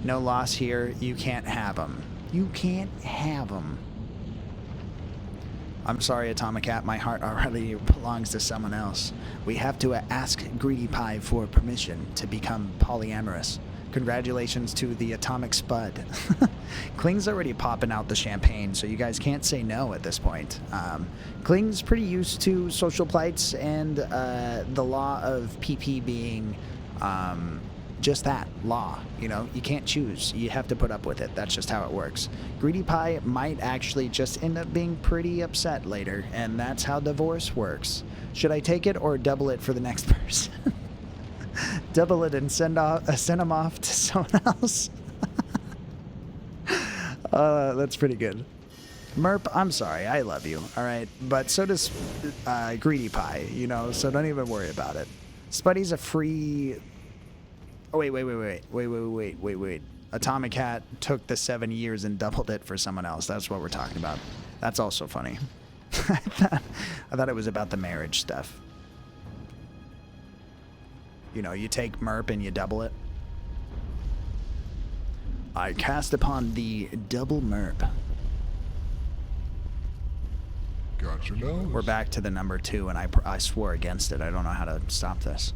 No loss here. You can't have them. You can't have them. I'm sorry, Atomic Cat, my heart already belongs to someone else. We have to ask Greedy Pie for permission to become polyamorous. Congratulations to the Atomic Spud. Kling's already popping out the champagne, so you guys can't say no at this point. Kling's pretty used to social plights and the law of PP being just that, law. You know, you can't choose. You have to put up with it. That's just how it works. Greedy Pie might actually just end up being pretty upset later, and that's how divorce works. Should I take it or double it for the next person? Double it and send them off to someone else? That's pretty good. Merp, I'm sorry. I love you, all right? But so does Greedy Pie, you know, so don't even worry about it. Spuddy's a free... Oh, wait. Atomic Cat took the 7 years and doubled it for someone else. That's what we're talking about. That's also funny. I thought it was about the marriage stuff. You know, you take Merp and you double it. I cast upon the double Merp. Got your nose. We're back to the number 2, and I swore against it. I don't know how to stop this.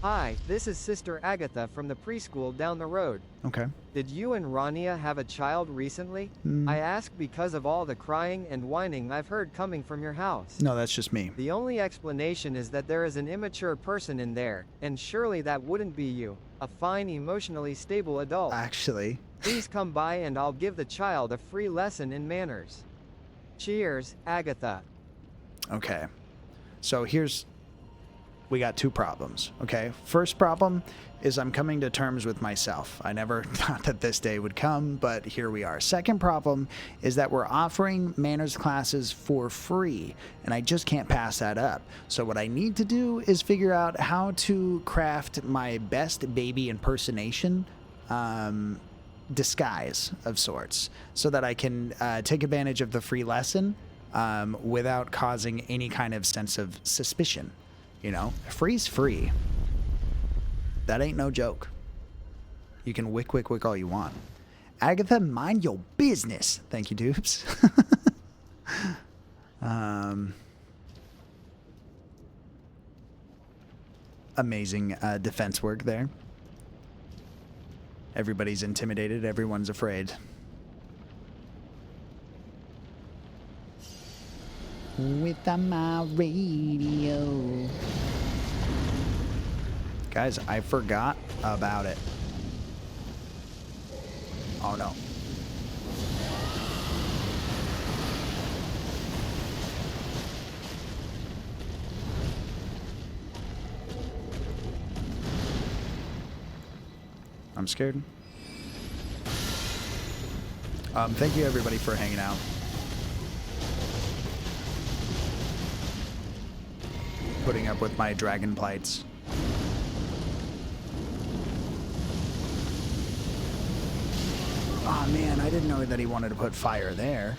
Hi, this is Sister Agatha from the preschool down the road. Okay. Did you and Rania have a child recently? I ask because of all the crying and whining I've heard coming from your house. No, that's just me. The only explanation is that there is an immature person in there, and surely that wouldn't be you, a fine, emotionally stable adult. Actually. Please come by and I'll give the child a free lesson in manners. Cheers, Agatha. Okay. So we got 2 problems, okay? First problem is I'm coming to terms with myself. I never thought that this day would come, but here we are. Second problem is that we're offering manners classes for free, and I just can't pass that up. So what I need to do is figure out how to craft my best baby impersonation disguise of sorts so that I can take advantage of the free lesson without causing any kind of sense of suspicion. You know, free's free. That ain't no joke. You can wick all you want. Agatha, mind your business. Thank you, dupes. Amazing defense work there. Everybody's intimidated. Everyone's afraid. With my radio. Guys, I forgot about it. Oh no. I'm scared. Thank you everybody for hanging out. Putting up with my dragon plights. Oh man, I didn't know that he wanted to put fire there.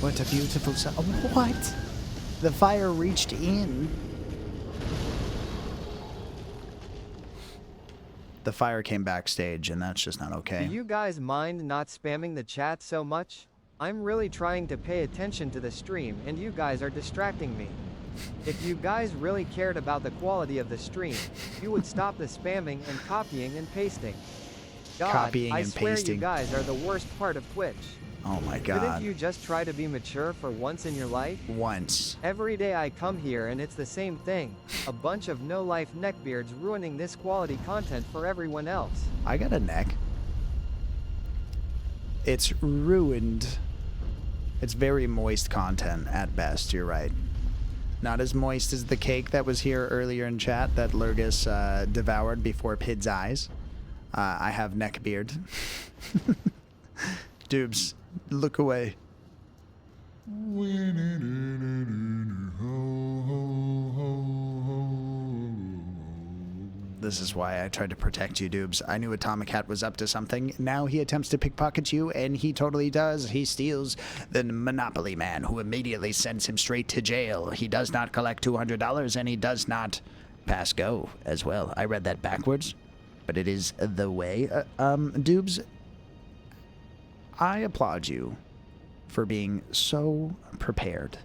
What a beautiful sound. What? The fire reached in. The fire came backstage, and that's just not okay. Do you guys mind not spamming the chat so much? I'm really trying to pay attention to the stream, and you guys are distracting me. If you guys really cared about the quality of the stream, you would stop the spamming and copying and pasting. God, Copying I and swear pasting. you guys are the worst part of Twitch. Oh my god. Couldn't you just try to be mature for once in your life? Once. Every day I come here and it's the same thing. A bunch of no-life neckbeards ruining this quality content for everyone else. I got a neck. It's ruined. It's very moist content at best, you're right. Not as moist as the cake that was here earlier in chat that Lurgus devoured before Pid's eyes. I have neck beard. Dubes, look away. This is why I tried to protect you, Dubes. I knew Atomic Hat was up to something. Now he attempts to pickpocket you, and he totally does. He steals the Monopoly Man, who immediately sends him straight to jail. He does not collect $200, and he does not pass go as well. I read that backwards, but it is the way. Dubes, I applaud you for being so prepared.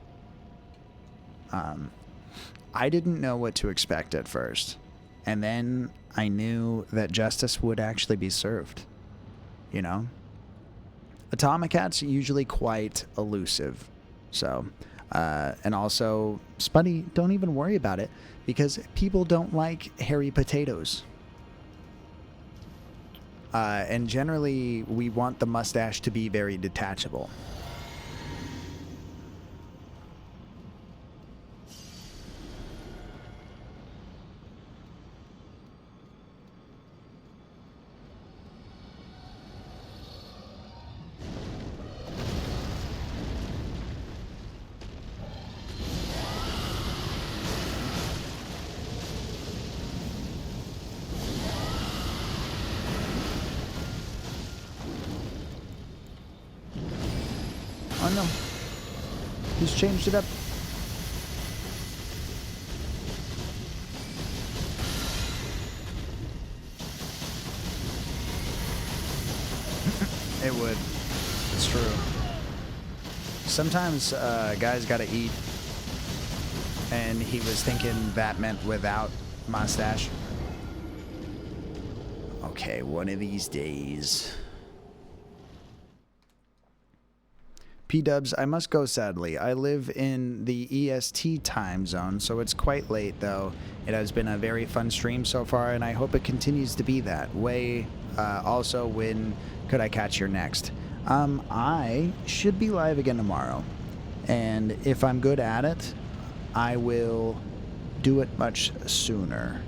I didn't know what to expect at first. And then I knew that justice would actually be served. You know? Atomic Hat's usually quite elusive. So, and also, Spuddy, don't even worry about it, because people don't like hairy potatoes. And generally, we want the mustache to be very detachable. Oh no. He's changed it up. It would. It's true. Sometimes guys gotta eat. And he was thinking that meant without mustache. Okay, one of these days. P-dubs, I must go sadly. I live in the EST time zone, so it's quite late though. It has been a very fun stream so far, and I hope it continues to be that way. Also, when could I catch your next? I should be live again tomorrow, and if I'm good at it, I will do it much sooner.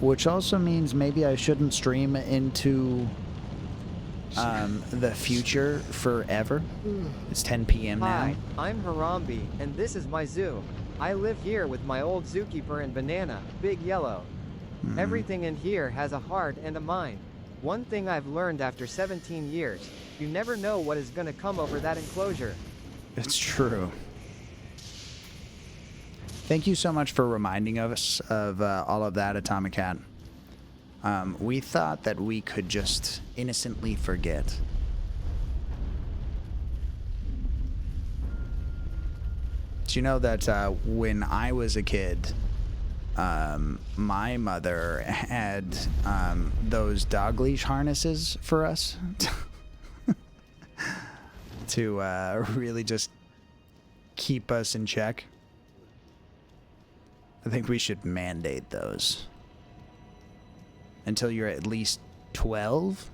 Which also means maybe I shouldn't stream into the future forever. It's 10 p.m. Hi, now. I'm Harambe, and this is my zoo. I live here with my old zookeeper and Banana, Big Yellow. Everything in here has a heart and a mind. One thing I've learned after 17 years, you never know what is gonna come over that enclosure. It's true. Thank you so much for reminding us of all of that, Atomic Hat. We thought that we could just innocently forget. Do you know that when I was a kid, my mother had those dog leash harnesses for us to really just keep us in check? I think we should mandate those. until you're at least 12.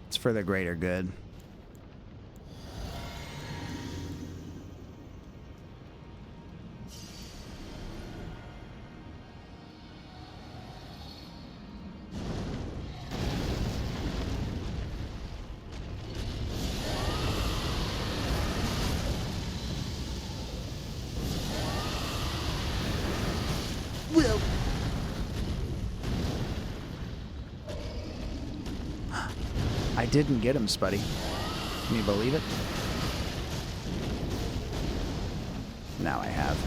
It's for the greater good. Well, I didn't get him, Spuddy. Can you believe it? Now I have.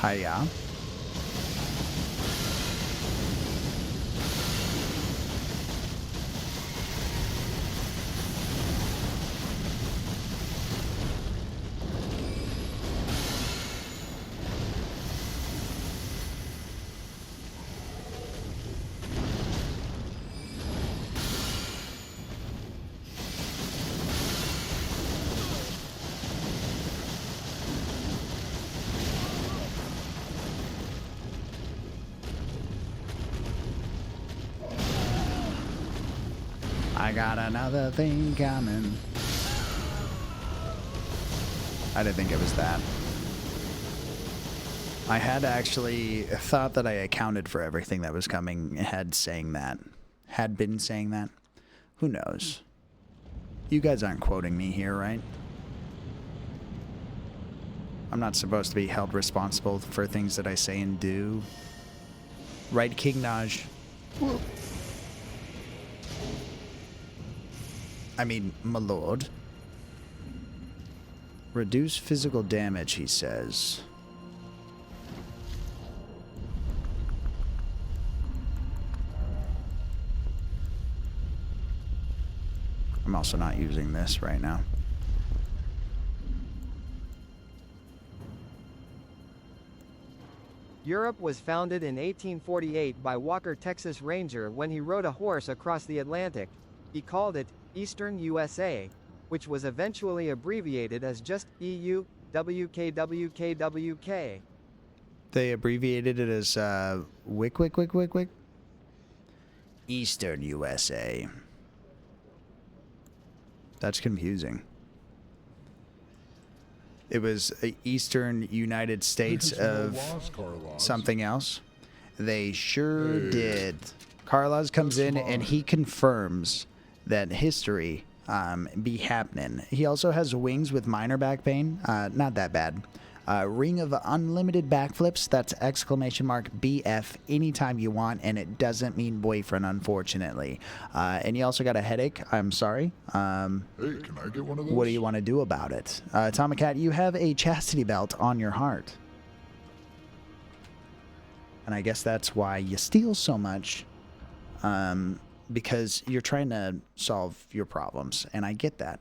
Hiya. I got another thing coming. I didn't think it was that. I had actually thought that I accounted for everything that was coming. Had been saying that. Who knows? You guys aren't quoting me here, right? I'm not supposed to be held responsible for things that I say and do. Right, King Naj? I mean, my lord. Reduce physical damage, he says. I'm also not using this right now. Europe was founded in 1848 by Walker, Texas Ranger when he rode a horse across the Atlantic. He called it Eastern USA, which was eventually abbreviated as just EU, WKWKWK. They abbreviated it as WIC. Eastern USA. That's confusing. It was Eastern United States of something else. They sure did. Carlos comes in and he confirms that history be happening. He also has wings with minor back pain. Not that bad. Ring of unlimited backflips. That's exclamation mark BF anytime you want, and it doesn't mean boyfriend, unfortunately. And you also got a headache. I'm sorry. Hey, can I get one of those? What do you want to do about it? Tomacat, you have a chastity belt on your heart. And I guess that's why you steal so much. Because you're trying to solve your problems, and I get that.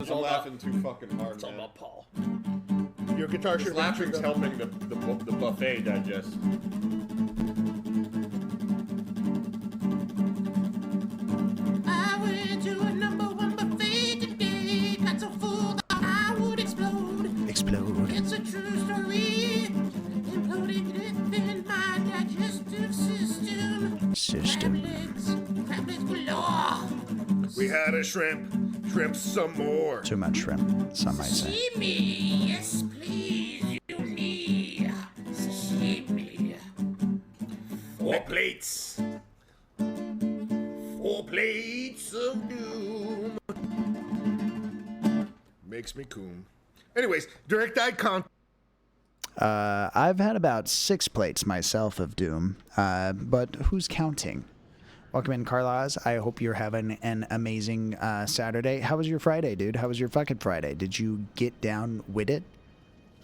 I'm laughing too fucking hard. It's all about Paul. Your guitar should laughing's helping the buffet digest. I went to a #1 buffet today. Got so full that I would explode. Explode. It's a true story. Imploding within my digestive system. Crab legs galore. We had a shrimp some more. Too much shrimp, some might say. Sashimi, yes please, you me. Sashimi. 4 plates. 4 plates of doom. Makes me coom. Anyways, direct eye contact. I've had about 6 plates myself of Doom, but who's counting? Welcome in, Carlos. I hope you're having an amazing Saturday. How was your Friday, dude? How was your fucking Friday? Did you get down with it?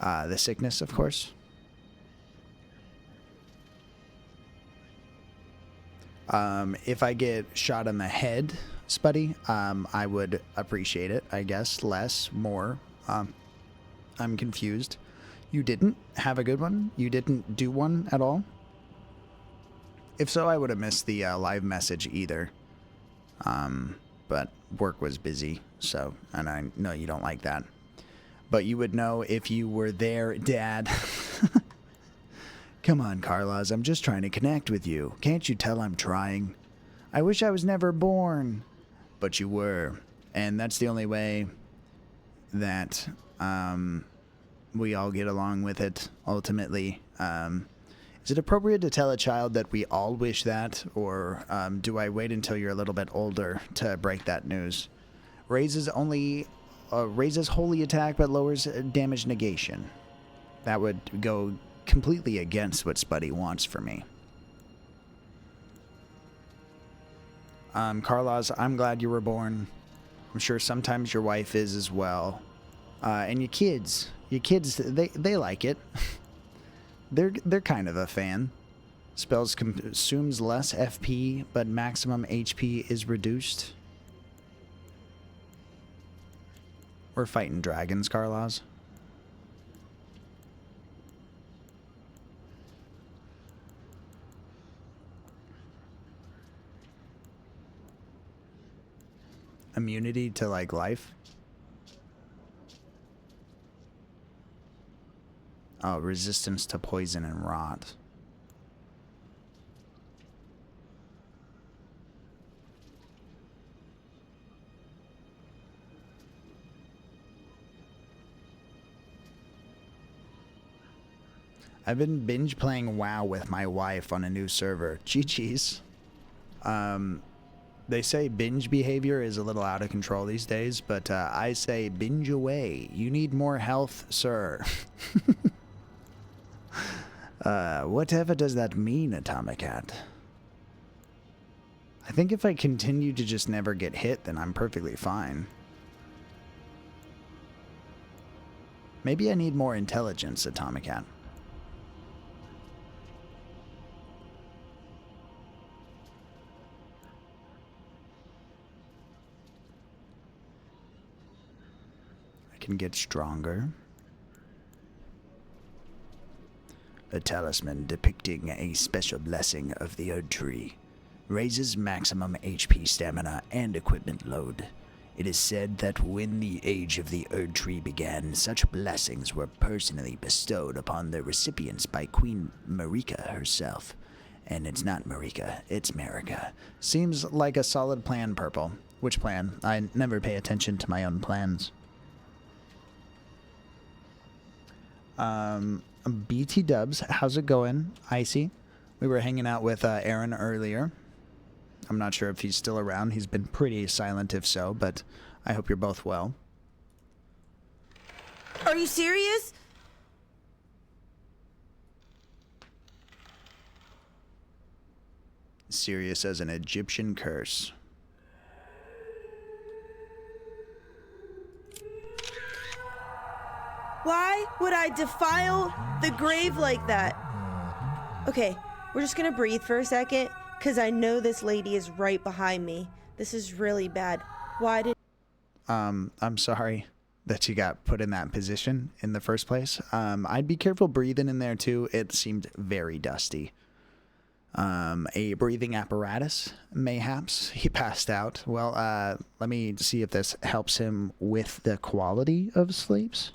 The sickness, of course. If I get shot in the head Spuddy, I would appreciate it, I guess. Less, more. I'm confused. You didn't have a good one? You didn't do one at all? If so, I would have missed the live message either. But work was busy, so, and I know you don't like that. But you would know if you were there, Dad. Come on, Carlos, I'm just trying to connect with you. Can't you tell I'm trying? I wish I was never born. But you were. And that's the only way that we all get along with it, ultimately. Is it appropriate to tell a child that we all wish that? Or do I wait until you're a little bit older to break that news? Raises holy attack but lowers damage negation. That would go completely against what Spuddy wants for me. Carlos, I'm glad you were born. I'm sure sometimes your wife is as well. And your kids, they like it. They're kind of a fan. Spells consumes less FP, but maximum HP is reduced. We're fighting dragons, Carlos. Immunity to, like, life? Oh, resistance to poison and rot. I've been binge playing WoW with my wife on a new server. GG's. They say binge behavior is a little out of control these days, but I say binge away. You need more health, sir. Whatever does that mean, Atomicat? I think if I continue to just never get hit, then I'm perfectly fine. Maybe I need more intelligence, Atomicat. Can get stronger. A talisman depicting a special blessing of the Erd Tree. Raises maximum HP, stamina, and equipment load. It is said that when the age of the Erd Tree began, such blessings were personally bestowed upon their recipients by Queen Marika herself. And it's not Marika, it's Marika. Seems like a solid plan, Purple. Which plan? I never pay attention to my own plans. BT Dubs, how's it going? Icy. We were hanging out with Aaron earlier. I'm not sure if he's still around. He's been pretty silent if so, but I hope you're both well. Are you serious? Serious as an Egyptian curse. Why would I defile the grave like that? Okay, we're just gonna breathe for a second, because I know this lady is right behind me. This is really bad. Why did... I'm sorry that you got put in that position in the first place. I'd be careful breathing in there too. It seemed very dusty. A breathing apparatus, mayhaps. He passed out. Well, let me see if this helps him with the quality of sleeps.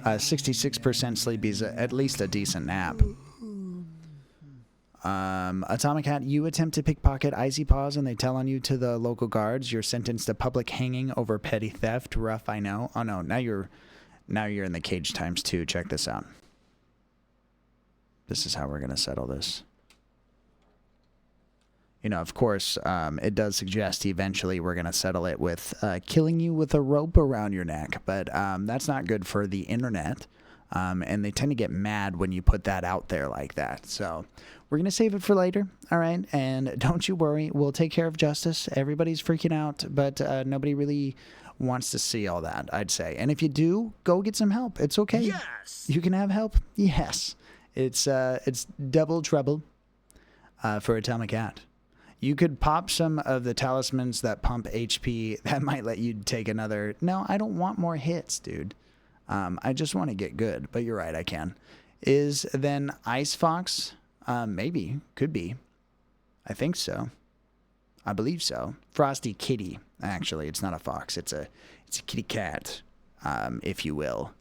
66% sleep is at least a decent nap. Atomic Hat, you attempt to pickpocket Icy Paws and they tell on you to the local guards. You're sentenced to public hanging over petty theft. Rough, I know. Oh no, now you're in the cage ×2. Check this out. This is how we're gonna settle this. You know, of course, it does suggest eventually we're going to settle it with killing you with a rope around your neck. But that's not good for the internet. And they tend to get mad when you put that out there like that. So we're going to save it for later. All right. And don't you worry. We'll take care of justice. Everybody's freaking out. But nobody really wants to see all that, I'd say. And if you do, go get some help. It's okay. Yes. You can have help. Yes. It's double trouble. for Atomic Cat. You could pop some of the talismans that pump HP. That might let you take another. No, I don't want more hits, dude. I just want to get good. But you're right, I can. Is then Ice Fox? Maybe. Could be. I think so. I believe so. Frosty Kitty. Actually, it's not a fox. It's a kitty cat, if you will.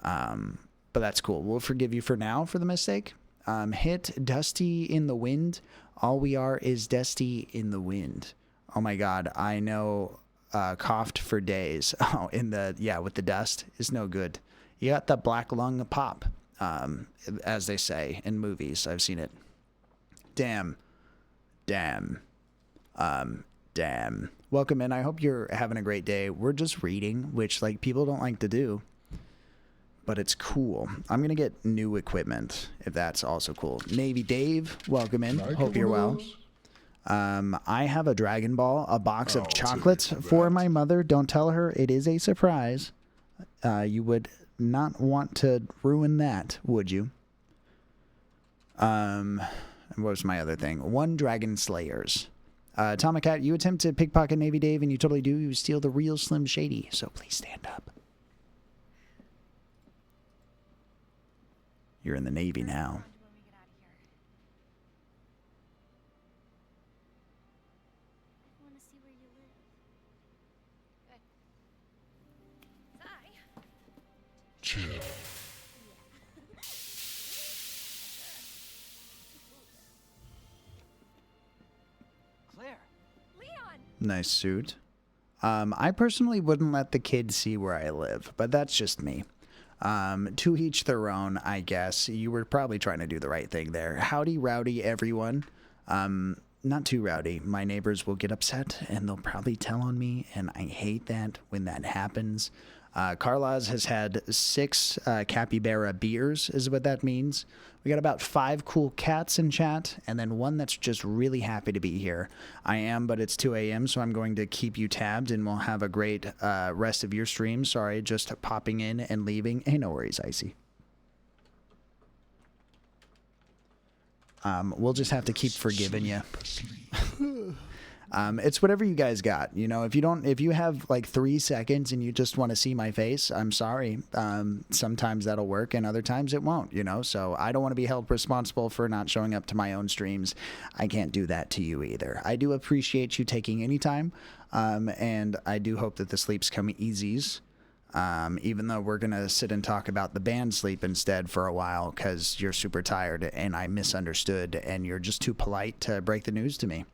But that's cool. We'll forgive you for now for the mistake. Hit Dusty in the Wind. All we are is Dusty in the Wind. Oh my God, I know. Coughed for days. Oh, with the dust is no good. You got the black lung pop, as they say in movies. I've seen it. Damn. Welcome in. I hope you're having a great day. We're just reading, which like people don't like to do. But it's cool. I'm going to get new equipment, if that's also cool. Navy Dave, welcome in. Hope you're well. I have a Dragon Ball, a box of chocolates for my mother. Don't tell her. It is a surprise. You would not want to ruin that, would you? What was my other thing? 1 Dragon Slayers. Atomic Cat, you attempt to pickpocket Navy Dave, and you totally do. You steal the real Slim Shady, so please stand up. You're in the Navy now. Chill. Claire. Leon. Nice suit. I personally wouldn't let the kids see where I live, but that's just me. To each their own, I guess. You were probably trying to do the right thing there. Howdy, rowdy, everyone. Not too rowdy. My neighbors will get upset, and they'll probably tell on me, and I hate that when that happens. Carlaz has had 6 capybara beers, is what that means. We got about 5 cool cats in chat, and then 1 that's just really happy to be here. I am, but it's 2 a.m., so I'm going to keep you tabbed, and we'll have a great rest of your stream. Sorry, just popping in and leaving. Hey, no worries, Icy. We'll just have to keep forgiving you. It's whatever you guys got. You know, if you have like 3 seconds and you just want to see my face, I'm sorry. Sometimes that'll work and other times it won't, you know, so I don't want to be held responsible for not showing up to my own streams. I can't do that to you either. I do appreciate you taking any time. And I do hope that the sleeps come easies. Even though we're going to sit and talk about the band sleep instead for a while because you're super tired and I misunderstood and you're just too polite to break the news to me.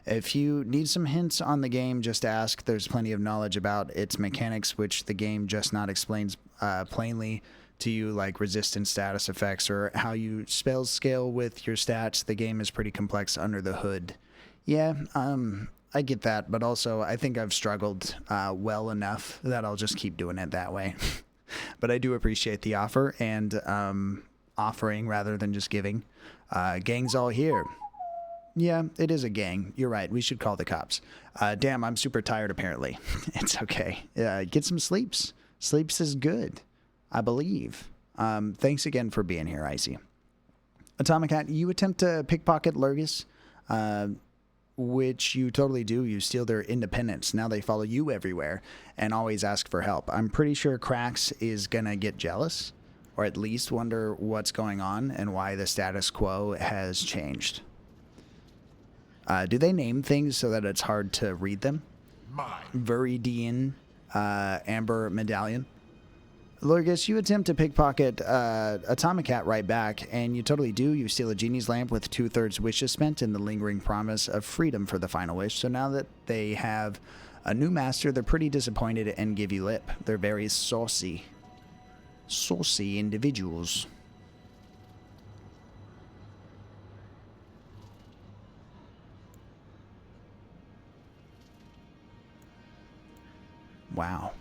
If you need some hints on the game, just ask. There's plenty of knowledge about its mechanics, which the game just not explains plainly to you, like resistance status effects or how you spells scale with your stats. The game is pretty complex under the hood. Yeah, I get that, but also I think I've struggled well enough that I'll just keep doing it that way. But I do appreciate the offer and offering rather than just giving. Gang's all here. Yeah, it is a gang. You're right. We should call the cops. Damn, I'm super tired apparently. It's okay. Get some sleeps. Sleeps is good, I believe. Thanks again for being here, Icy. Atomic Hat, you attempt to pickpocket Lurgus. Which you totally do. You steal their independence. Now they follow you everywhere and always ask for help. I'm pretty sure Krax is gonna get jealous or at least wonder what's going on and why the status quo has changed. Do they name things so that it's hard to read them? Viridian, Amber Medallion. Lurgus, you attempt to pickpocket Atomic Cat right back, and you totally do. You steal a genie's lamp with 2/3 wishes spent and the lingering promise of freedom for the final wish. So now that they have a new master, they're pretty disappointed and give you lip. They're very saucy. Saucy individuals. Wow.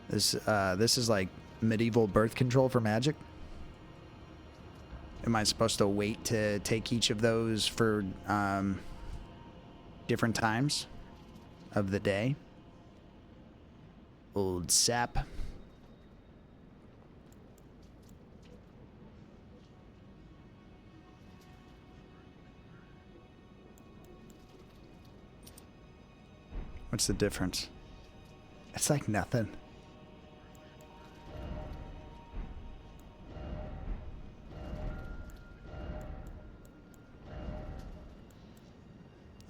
This is like medieval birth control for magic. Am I supposed to wait to take each of those for different times of the day? Old sap. What's the difference? It's like nothing.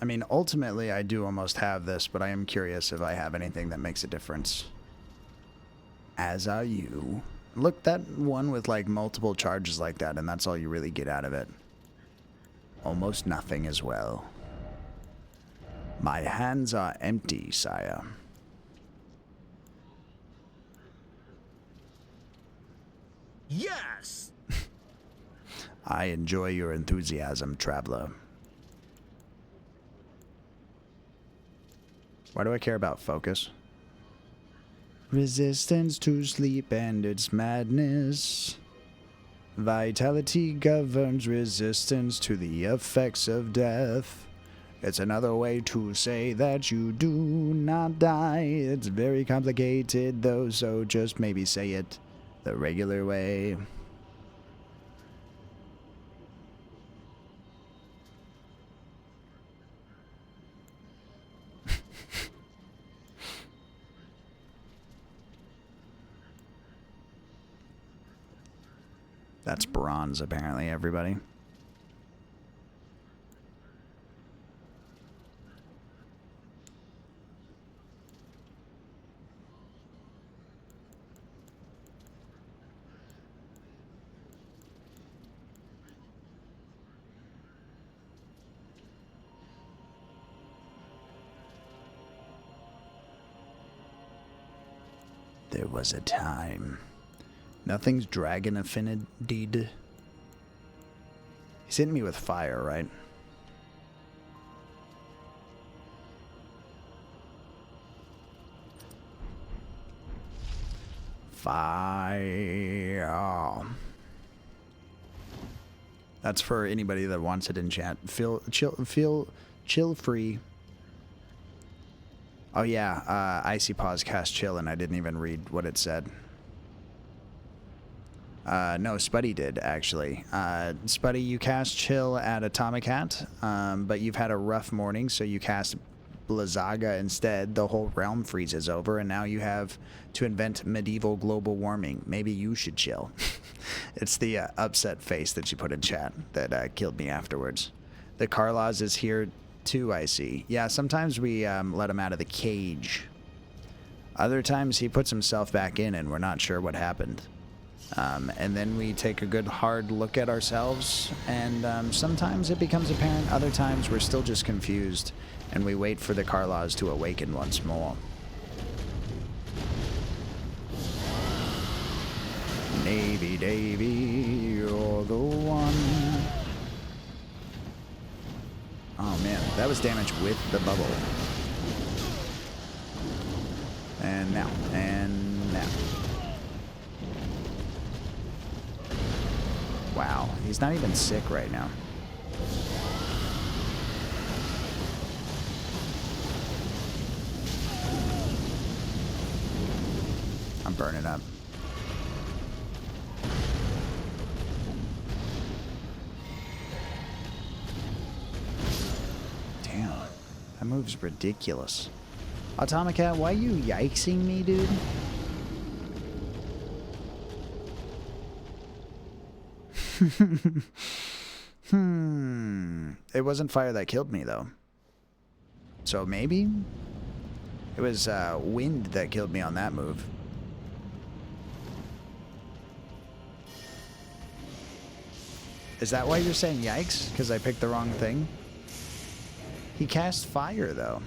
I mean, ultimately, I do almost have this, but I am curious if I have anything that makes a difference. As are you. Look, that one with like multiple charges like that, and that's all you really get out of it. Almost nothing as well. My hands are empty, sire. Yes! I enjoy your enthusiasm, traveler. Why do I care about focus? Resistance to sleep and its madness. Vitality governs resistance to the effects of death. It's another way to say that you do not die. It's very complicated though, so just maybe say it the regular way. That's bronze, apparently, everybody. There was a time. Nothing's dragon affinity. He's hitting me with fire, right? Fire. That's for anybody that wants it in chat. Feel chill free. Oh yeah, Icy Paws cast chill, and I didn't even read what it said. No, Spuddy did, actually. Spuddy, you cast chill at Atomic Hat, but you've had a rough morning, so you cast Blizzaga instead. The whole realm freezes over, and now you have to invent medieval global warming. Maybe you should chill. It's the upset face that you put in chat that killed me afterwards. The Carlaws is here too, I see. Yeah, sometimes we let him out of the cage. Other times he puts himself back in, and we're not sure what happened. And then we take a good hard look at ourselves, and sometimes it becomes apparent, other times we're still just confused, and we wait for the Carlaws to awaken once more. Navy Davy, you're the one. Oh man, that was damage with the bubble. And now, and now. Wow, he's not even sick right now. I'm burning up. Damn, that move's ridiculous. Atomicat, why you yikesing me, dude? It wasn't fire that killed me, though. So maybe? It was wind that killed me on that move. Is that why you're saying yikes? Because I picked the wrong thing? He cast fire, though.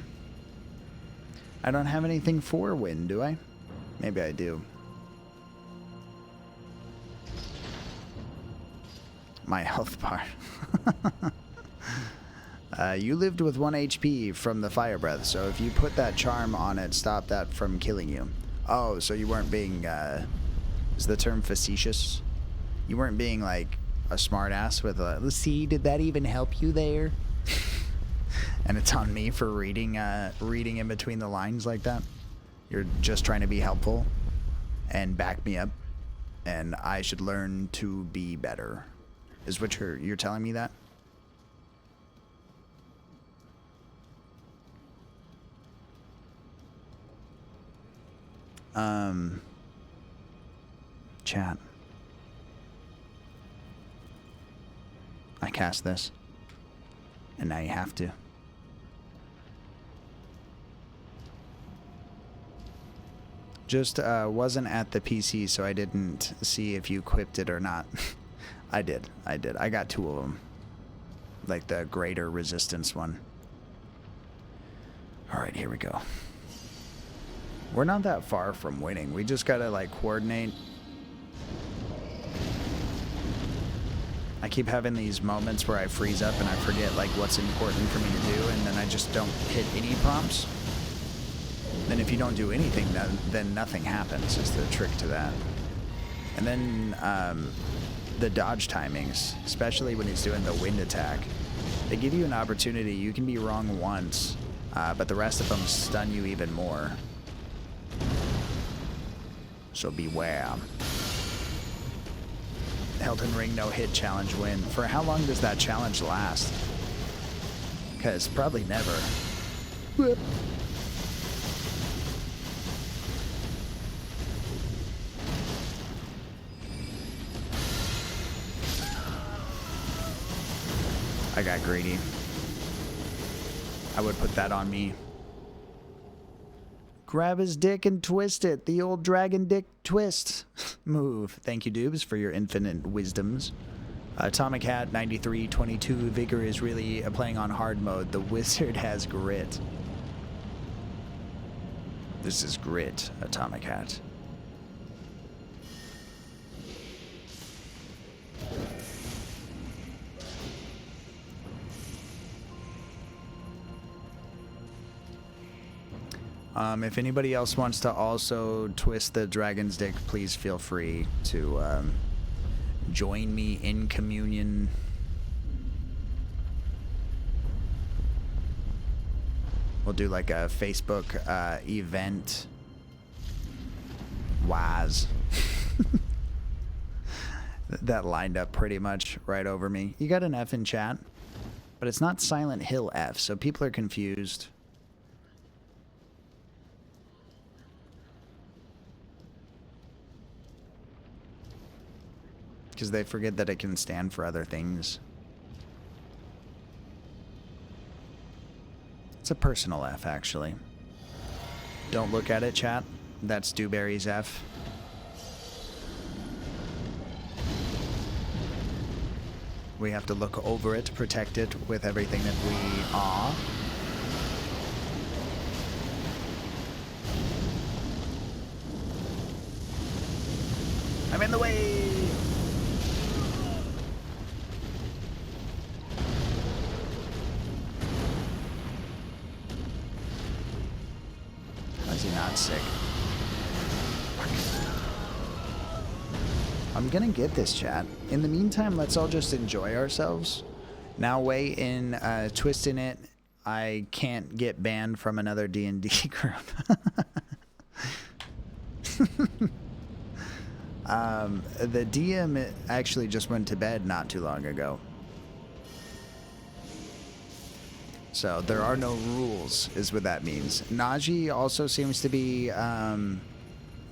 I don't have anything for wind, do I? Maybe I do. My health bar. You lived with 1 HP from the fire breath, so if you put that charm on it, stop that from killing you. Oh, so you weren't being, is the term facetious? You weren't being, like, a smart ass with a, let's see, did that even help you there? And it's on me for reading in between the lines like that. You're just trying to be helpful and back me up, and I should learn to be better. Is what you're telling me that? Chat. I cast this. And now you have to. Just wasn't at the PC, so I didn't see if you equipped it or not. I did. I got 2 of them. Like the greater resistance one. Alright, here we go. We're not that far from winning. We just gotta, like, coordinate. I keep having these moments where I freeze up and I forget, like, what's important for me to do, and then I just don't hit any prompts. Then if you don't do anything, then nothing happens, is the trick to that. And then the dodge timings, especially when he's doing the wind attack, they give you an opportunity. You can be wrong once, but the rest of them stun you even more. So beware. Elden Ring no hit challenge win. For how long does that challenge last? Because probably never. Whoop. I got greedy. I would put that on me. Grab his dick and twist it. The old dragon dick twist move. Thank you, Dubes, for your infinite wisdoms. Atomic Hat 9322. Vigor is really playing on hard mode. The wizard has grit. This is grit, Atomic Hat. If anybody else wants to also twist the dragon's dick, please feel free to join me in communion. We'll do like a Facebook event. Waz. That lined up pretty much right over me. You got an F in chat, but it's not Silent Hill F, so people are confused. Because they forget that it can stand for other things. It's a personal F, actually. Don't look at it, chat. That's Dewberry's F. We have to look over it, protect it with everything that we are. I'm in the way! Why is he not sick? I'm gonna get this, chat. In the meantime, let's all just enjoy ourselves. Now, way in twisting it, I can't get banned from another D&D group. The DM actually just went to bed not too long ago. So there are no rules, is what that means. Najee also seems to be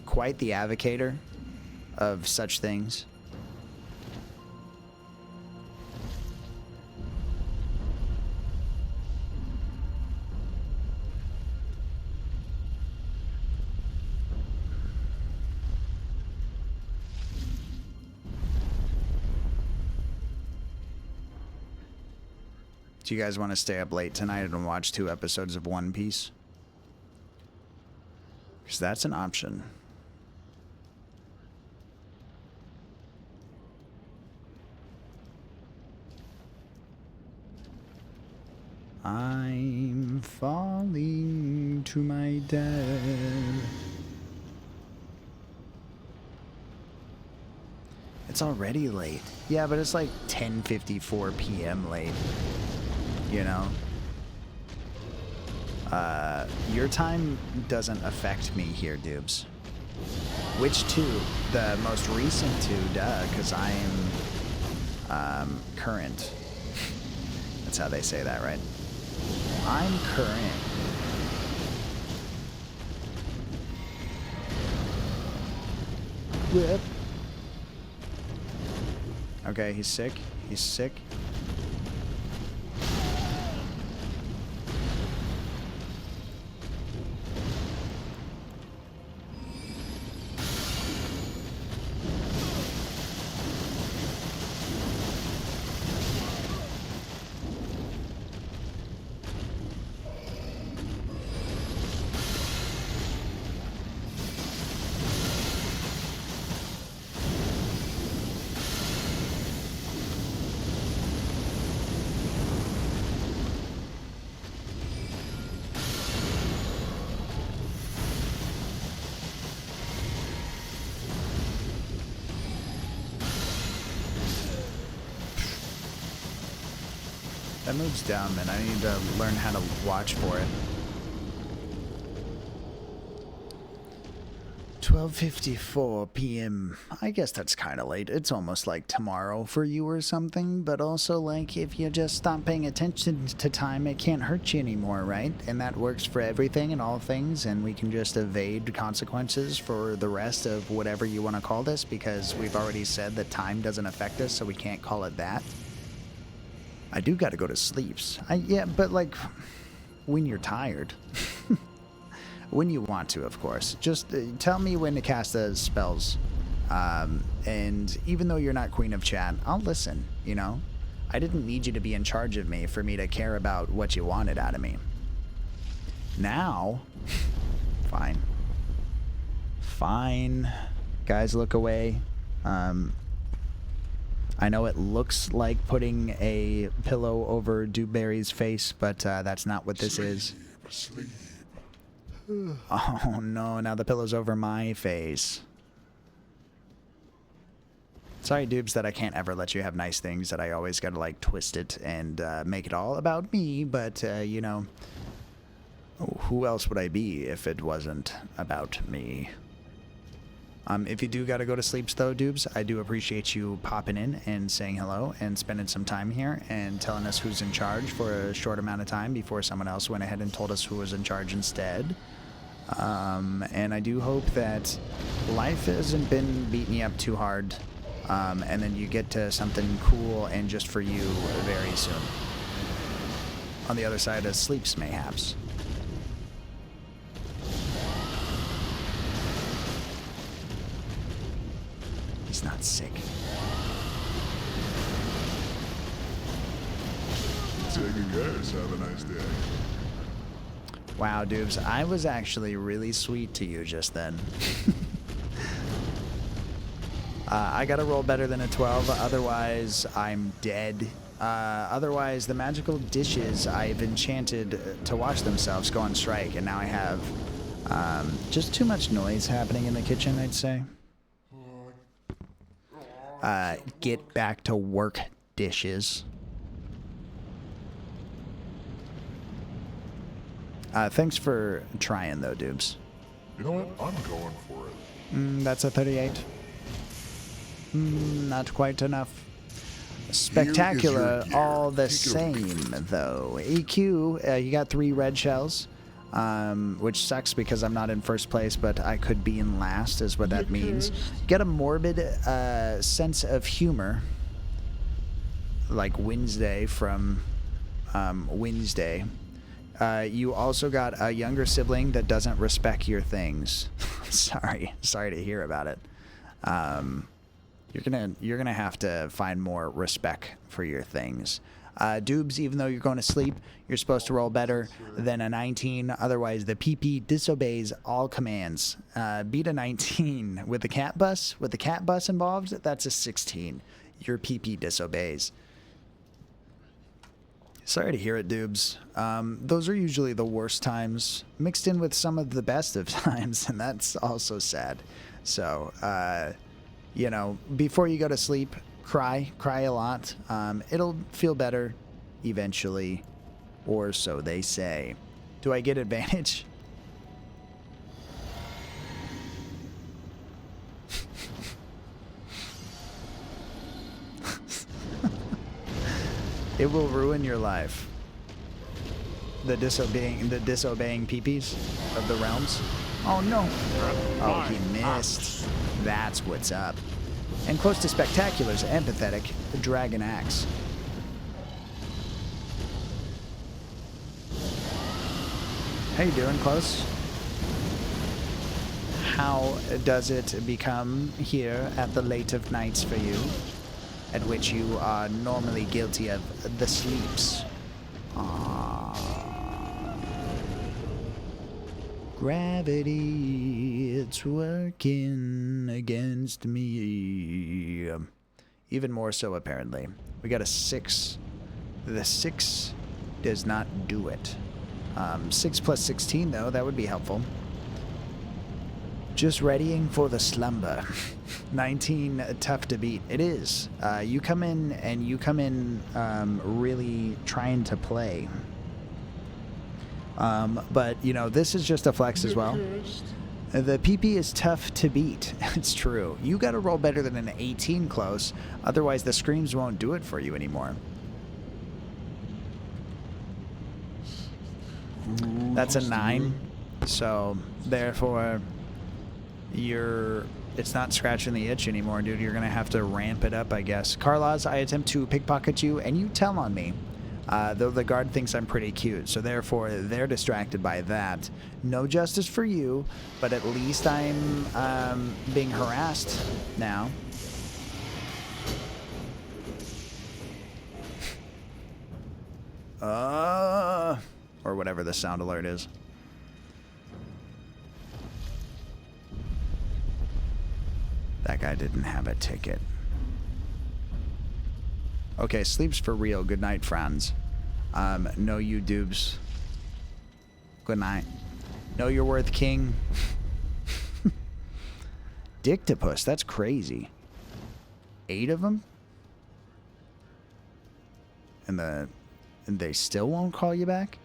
quite the advocator of such things. Do you guys want to stay up late tonight and watch 2 episodes of One Piece? Because that's an option. I'm falling to my death. It's already late. Yeah, but it's like 10:54 p.m. late. You know? Your time doesn't affect me here, Dubes. Which 2? The most recent 2, duh, because I'm current. That's how they say that, right? I'm current. whip. Okay, he's sick. He's sick. That moves down, man. I need to learn how to watch for it. 12:54 p.m. I guess that's kind of late. It's almost like tomorrow for you or something, but also like if you just stop paying attention to time, it can't hurt you anymore, right? And that works for everything and all things, and we can just evade consequences for the rest of whatever you want to call this, because we've already said that time doesn't affect us, so we can't call it that. I do gotta go to sleep. Yeah, but like, when you're tired. When you want to, of course. Just tell me when to cast those spells. And even though you're not Queen of Chat, I'll listen, you know? I didn't need you to be in charge of me for me to care about what you wanted out of me. Now, fine. Fine. Guys, look away. I know it looks like putting a pillow over Dewberry's face, but that's not what this is. Sleep. Oh no, now the pillow's over my face. Sorry, Dubes, that I can't ever let you have nice things, that I always gotta like twist it and make it all about me, but you know, who else would I be if it wasn't about me? If you do gotta go to sleep though, Dubes, I do appreciate you popping in and saying hello and spending some time here and telling us who's in charge for a short amount of time before someone else went ahead and told us who was in charge instead. And I do hope that life hasn't been beating you up too hard, and then you get to something cool and just for you very soon. On the other side of sleeps, mayhaps. He's not sick. Taking guys, have a nice day. Wow, Dubes, I was actually really sweet to you just then. I gotta roll better than a 12, otherwise I'm dead. Otherwise, the magical dishes I've enchanted to wash themselves go on strike, and now I have just too much noise happening in the kitchen, I'd say. Get back to work, dishes. Thanks for trying, though, Dubes. You know what? I'm going for it. That's a 38. Not quite enough. Spectacular all the same, though. EQ, you got 3 red shells, which sucks because I'm not in first place, but I could be in last, is what that means. Get a morbid sense of humor, like Wednesday from Wednesday. You also got a younger sibling that doesn't respect your things. Sorry to hear about it. You're gonna have to find more respect for your things. Dubes, even though you're going to sleep, you're supposed to roll better than a 19. Otherwise, the PP disobeys all commands. Beat a 19 with the cat bus. With the cat bus involved, that's a 16. Your PP disobeys. Sorry to hear it, Dubes. Those are usually the worst times, mixed in with some of the best of times, and that's also sad. So, you know, before you go to sleep, cry a lot. It'll feel better eventually, or so they say. Do I get advantage? It will ruin your life. The disobeying peepees of the realms. Oh no! Oh, he missed. That's what's up. And close to spectacular's empathetic Dragon Axe. How you doing, Close? How does it become here at the late of nights for you, at which you are normally guilty of the sleeps? Gravity, it's working against me. Even more so, apparently. We got a 6. The 6 does not do it. 6 plus 16, though, that would be helpful. Just readying for the slumber. 19, tough to beat. It is. You come in really trying to play. But, you know, this is just a flex as well. The PP is tough to beat. It's true. You got to roll better than an 18 close. Otherwise, the screams won't do it for you anymore. That's a 9. So, therefore, it's not scratching the itch anymore, dude. You're going to have to ramp it up, I guess. Carlos, I attempt to pickpocket you, and you tell on me. Though the guard thinks I'm pretty cute, so therefore they're distracted by that. No justice for you, but at least I'm being harassed now. Or whatever the sound alert is. That guy didn't have a ticket. Okay, sleep's for real. Good night, friends. No you dubes. Good night. Know your worth, king. Dictopus, that's crazy. 8 of them? And they still won't call you back?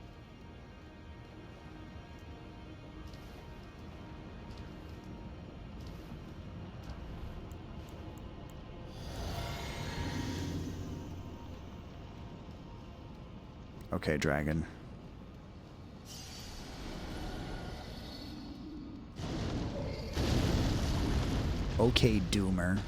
Okay, dragon. Okay, doomer.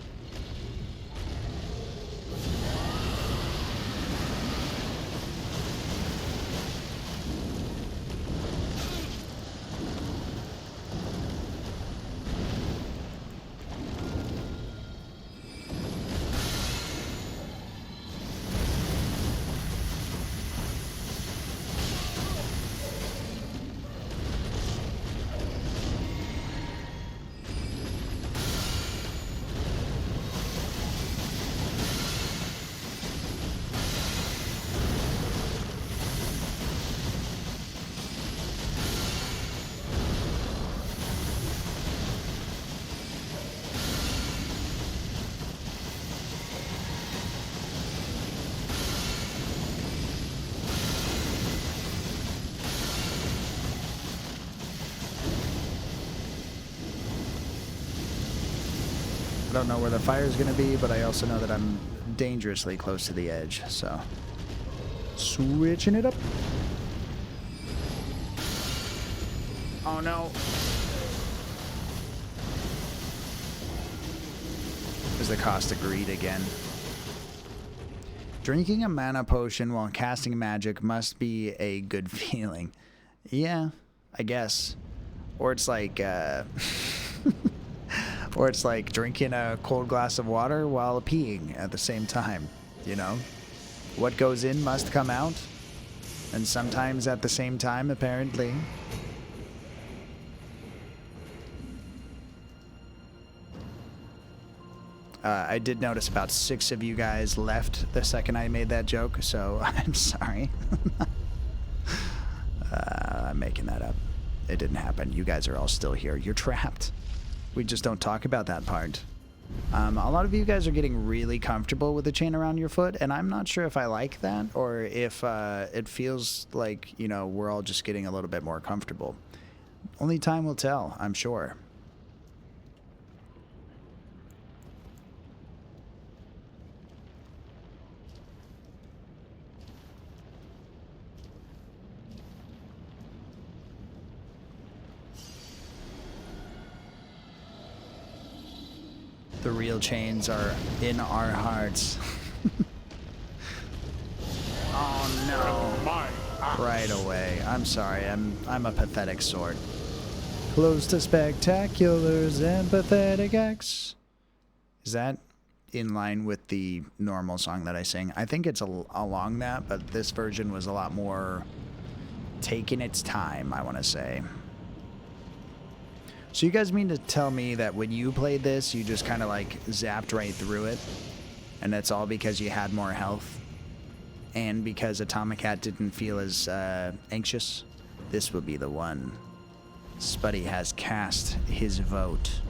I don't know where the fire is going to be, but I also know that I'm dangerously close to the edge, so switching it up. Oh no. There's the cost of greed again. Drinking a mana potion while casting magic must be a good feeling. Yeah, I guess. Or it's like, or it's like drinking a cold glass of water while peeing at the same time, you know? What goes in must come out. And sometimes at the same time, apparently. I did notice about 6 of you guys left the second I made that joke, so I'm sorry. I'm making that up. It didn't happen. You guys are all still here. You're trapped. We just don't talk about that part. A lot of you guys are getting really comfortable with the chain around your foot, and I'm not sure if I like that or if it feels like, you know, we're all just getting a little bit more comfortable. Only time will tell, I'm sure. The real chains are in our hearts. Oh no. Right away. I'm sorry. I'm a pathetic sort. Close to spectaculars and pathetic acts. Is that in line with the normal song that I sing? I think it's along that, but this version was a lot more taking its time, I want to say. So you guys mean to tell me that when you played this, you just kind of like zapped right through it? And that's all because you had more health? And because Atomic Hat didn't feel as anxious? This will be the one. Spuddy has cast his vote.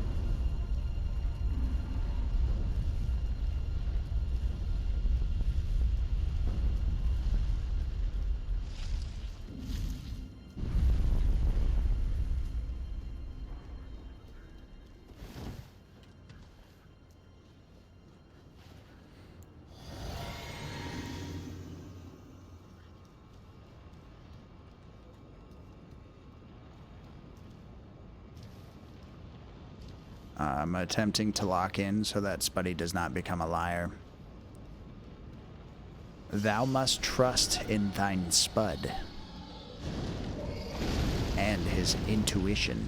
I'm attempting to lock in so that Spuddy does not become a liar. Thou must trust in thine Spud and his intuition.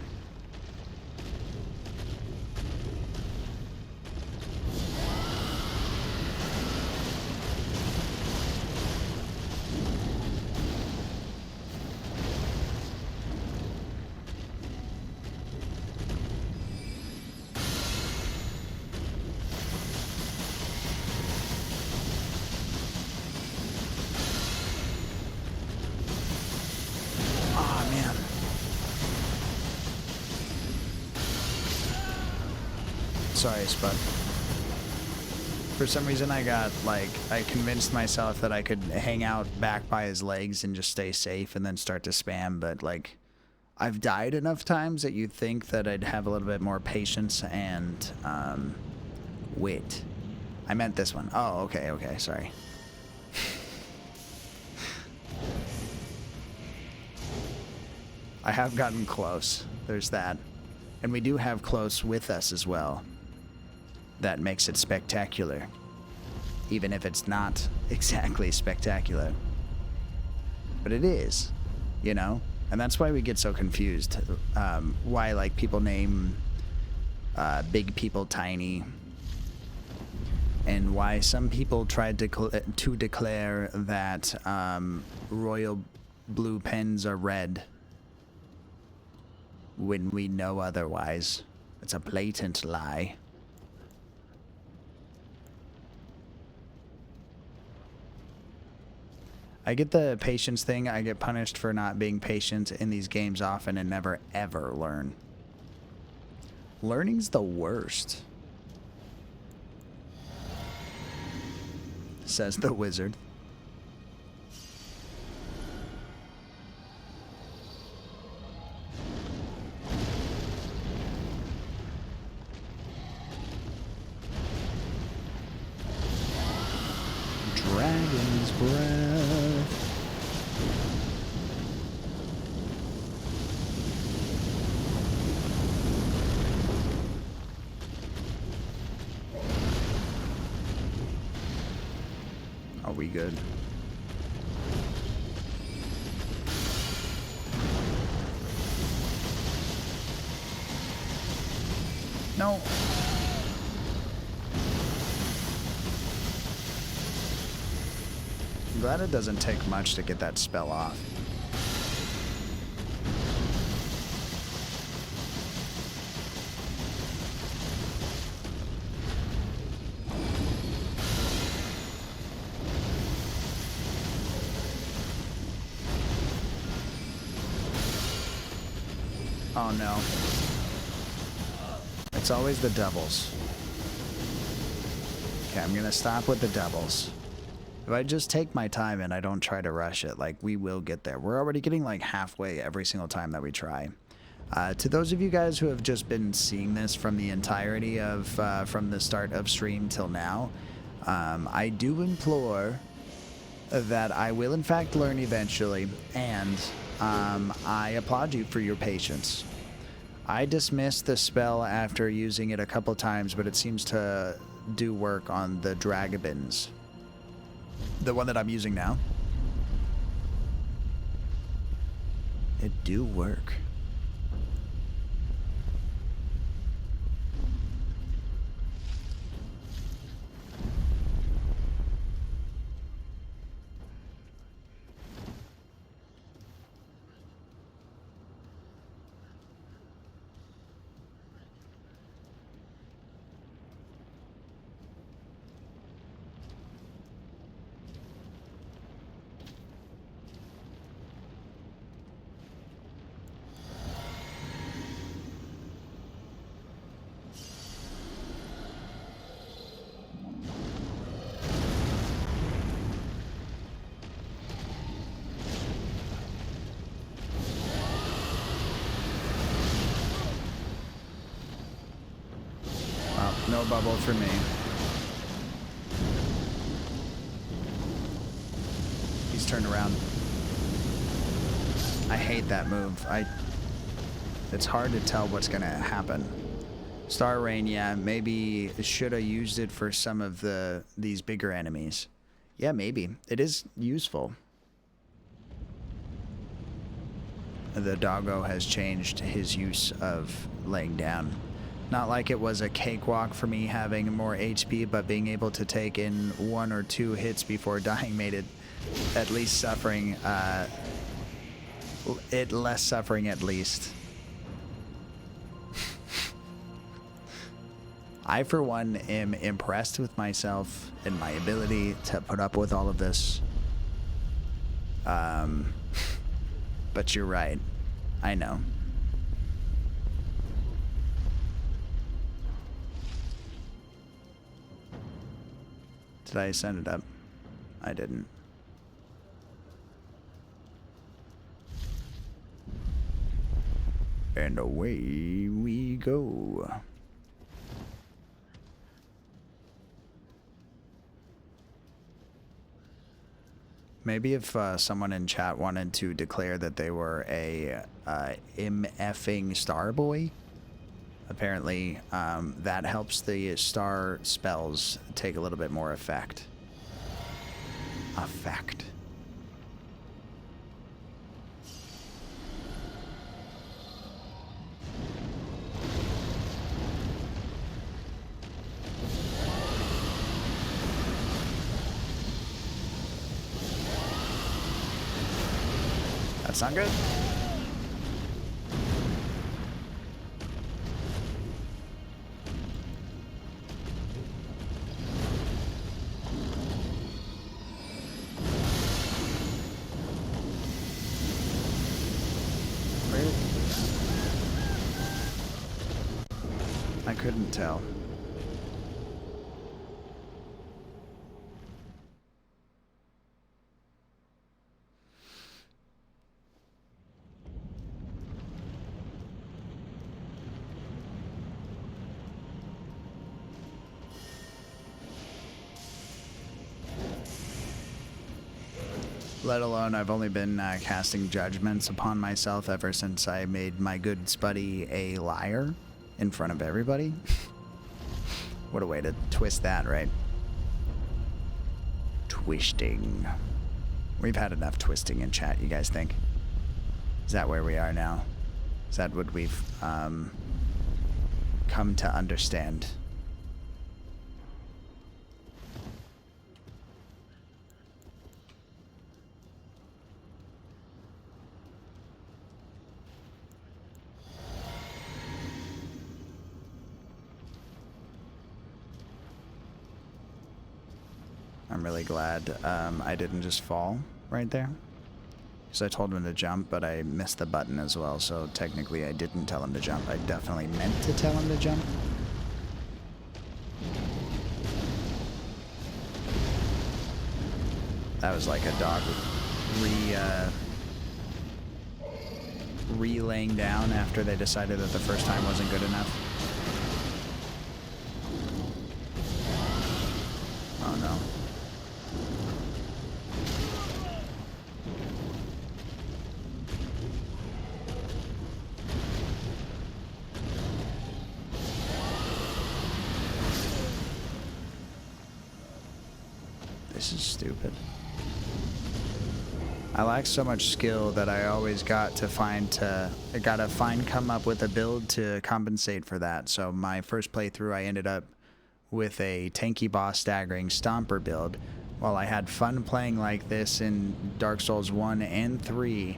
Sorry, Spud. For some reason I convinced myself that I could hang out back by his legs and just stay safe and then start to spam, but like, I've died enough times that you'd think that I'd have a little bit more patience and wit. I meant this one. Oh, okay, sorry. I have gotten close. There's that. And we do have close with us as well. That makes it spectacular. Even if it's not exactly spectacular. But it is, you know? And that's why we get so confused. Why, like, people name big people tiny. And why some people tried to declare that royal blue pens are red. When we know otherwise. It's a blatant lie. I get the patience thing. I get punished for not being patient in these games often and never ever learn. Learning's the worst. Says the wizard. Dragon's breath. Are we good? No. I'm glad it doesn't take much to get that spell off. Oh no. It's always the doubles. Okay, I'm gonna stop with the doubles. If I just take my time and I don't try to rush it, like, we will get there. We're already getting like halfway every single time that we try. To those of you guys who have just been seeing this from the entirety of, from the start of stream till now, I do implore that I will in fact learn eventually, and I applaud you for your patience. I dismissed the spell after using it a couple times, but it seems to do work on the Dragobins. The one that I'm using now. It do work. No bubble for me. He's turned around. I hate that move. It's hard to tell what's gonna happen. Star Rain, yeah, maybe should have used it for some of these bigger enemies. Yeah, maybe. It is useful. The doggo has changed his use of laying down. Not like it was a cakewalk for me having more HP, but being able to take in 1 or 2 hits before dying made it at least suffering, less suffering at least. I, for one, am impressed with myself and my ability to put up with all of this. But you're right. I know. Did I send it up? I didn't. And away we go. Maybe if someone in chat wanted to declare that they were a MFing star boy, apparently that helps the star spells take a little bit more effect. That sound good? I couldn't tell. Let alone I've only been casting judgments upon myself ever since I made my good spuddy a liar in front of everybody. What a way to twist that, right? Twisting. We've had enough twisting in chat, you guys think? Is that where we are now? Is that what we've come to understand? I'm really glad I didn't just fall right there. Because I told him to jump, but I missed the button as well, so technically I didn't tell him to jump. I definitely meant to tell him to jump. That was like a dog laying down after they decided that the first time wasn't good enough. Oh no. This is stupid. I lack so much skill that I always gotta come up with a build to compensate for that. So my first playthrough, I ended up with a tanky boss staggering stomper build. While I had fun playing like this in Dark Souls 1 and 3,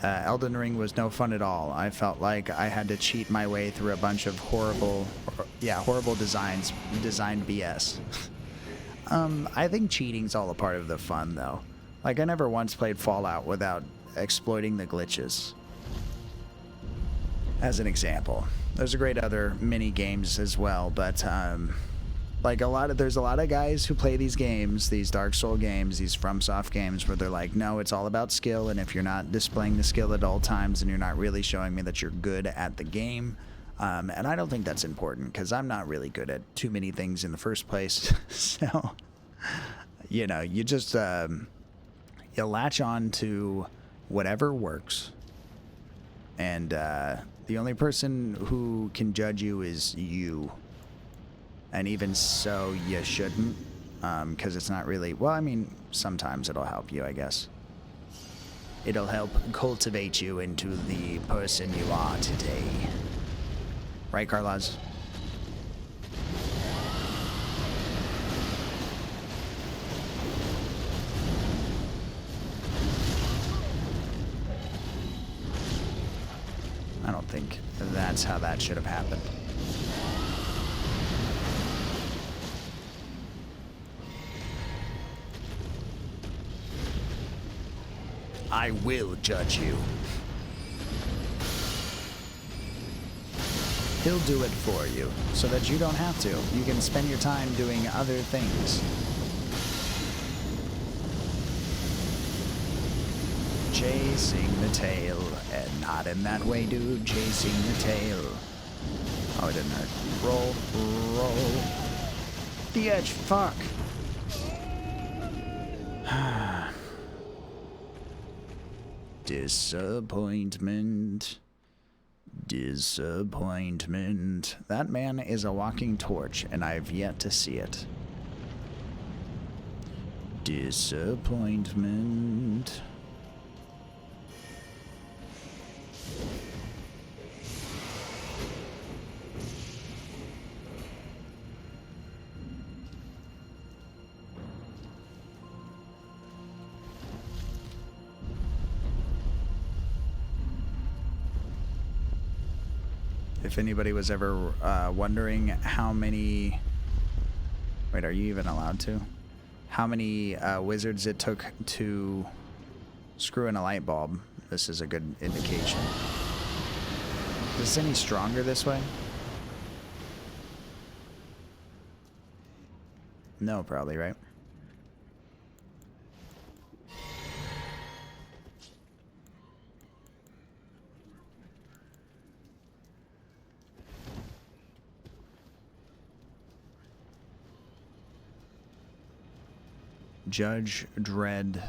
Elden Ring was no fun at all. I felt like I had to cheat my way through a bunch of horrible designed BS. I think cheating's all a part of the fun, though. Like, I never once played Fallout without exploiting the glitches. As an example. There's a great other mini games as well, but like there's a lot of guys who play these games, these Dark Soul games, these FromSoft games, where they're like, no, it's all about skill, and if you're not displaying the skill at all times, and you're not really showing me that you're good at the game. And I don't think that's important, because I'm not really good at too many things in the first place. So, you know, you just you latch on to whatever works, and the only person who can judge you is you. And even so, you shouldn't, because it's not really, well, I mean, sometimes it'll help you, I guess. It'll help cultivate you into the person you are today. Right, Carlos? I don't think that's how that should have happened. I will judge you. He'll do it for you, so that you don't have to. You can spend your time doing other things. Chasing the tail, and not in that way, dude. Chasing the tail. Oh, it didn't hurt. Roll, roll. The edge, fuck. Disappointment. Disappointment. That man is a walking torch, and I've yet to see it. Disappointment. If anybody was ever wondering how many... Wait, are you even allowed to? How many wizards it took to screw in a light bulb, this is a good indication. Is this any stronger this way? No, probably, right? Judge Dredd,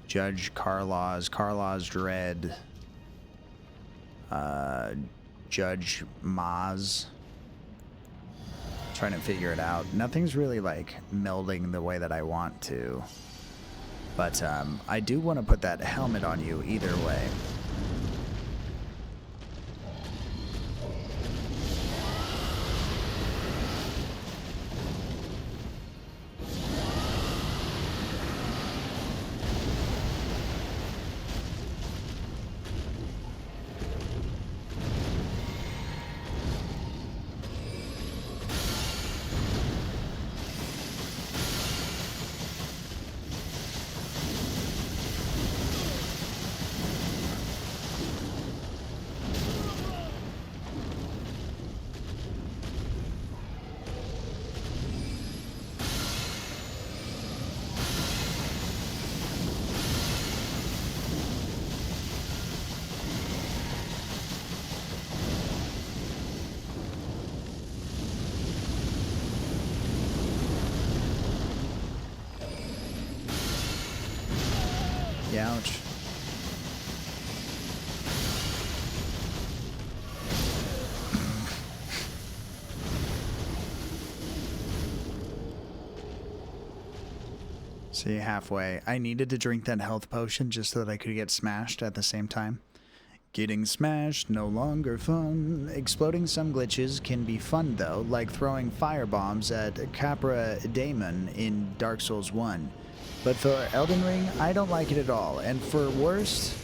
Judge Carlaws, Carlaws Dredd, Judge Maz. Trying to figure it out. Nothing's really like melding the way that I want to, but I do want to put that helmet on you either way. Ouch. See, halfway. I needed to drink that health potion just so that I could get smashed at the same time. Getting smashed, no longer fun. Exploding some glitches can be fun though, like throwing fire bombs at Capra Daemon in Dark Souls 1. But for Elden Ring, I don't like it at all. And for worst,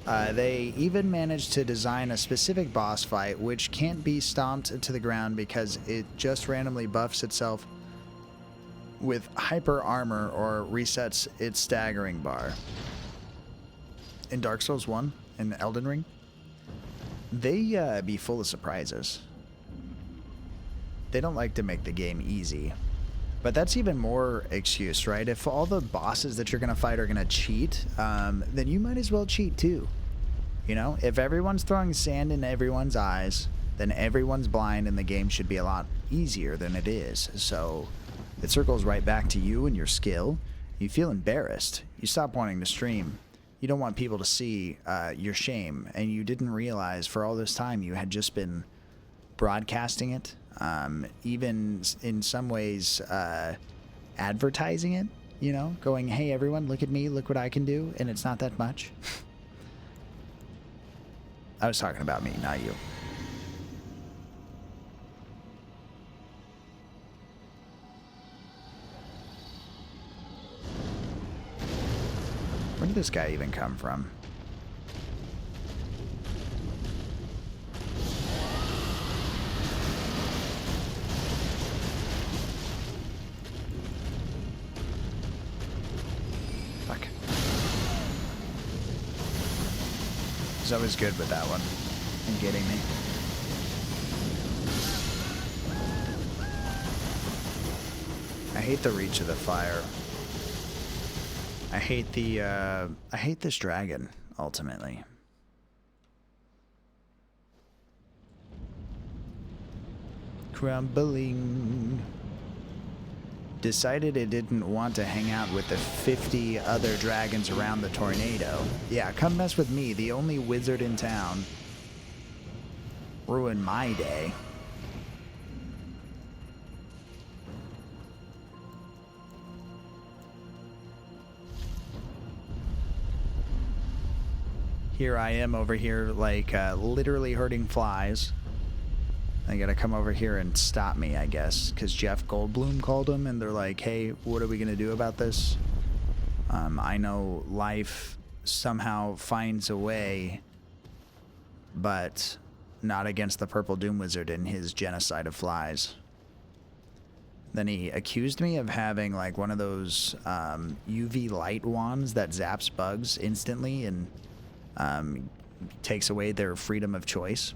they even managed to design a specific boss fight which can't be stomped to the ground because it just randomly buffs itself with hyper armor or resets its staggering bar. In Dark Souls 1, in Elden Ring, they be full of surprises. They don't like to make the game easy. But that's even more excuse, right? If all the bosses that you're going to fight are going to cheat, then you might as well cheat too. You know, if everyone's throwing sand in everyone's eyes, then everyone's blind and the game should be a lot easier than it is. So it circles right back to you and your skill. You feel embarrassed. You stop wanting to stream. You don't want people to see your shame. And you didn't realize for all this time you had just been broadcasting it. Even in some ways advertising it, you know, going, hey everyone, look at me, look what I can do, and it's not that much. I was talking about me, not you. Where did this guy even come from? Fuck. He's always good with that one. And getting me. I hate the reach of the fire. I hate this dragon, ultimately. Crumbling. Decided it didn't want to hang out with the 50 other dragons around the tornado. Yeah, come mess with me, the only wizard in town. Ruin my day. Here I am over here, like, literally hurting flies. They gotta come over here and stop me, I guess, because Jeff Goldblum called them, and they're like, hey, what are we gonna do about this? I know life somehow finds a way, but not against the Purple Doom Wizard and his genocide of flies. Then he accused me of having, like, one of those UV light wands that zaps bugs instantly and takes away their freedom of choice.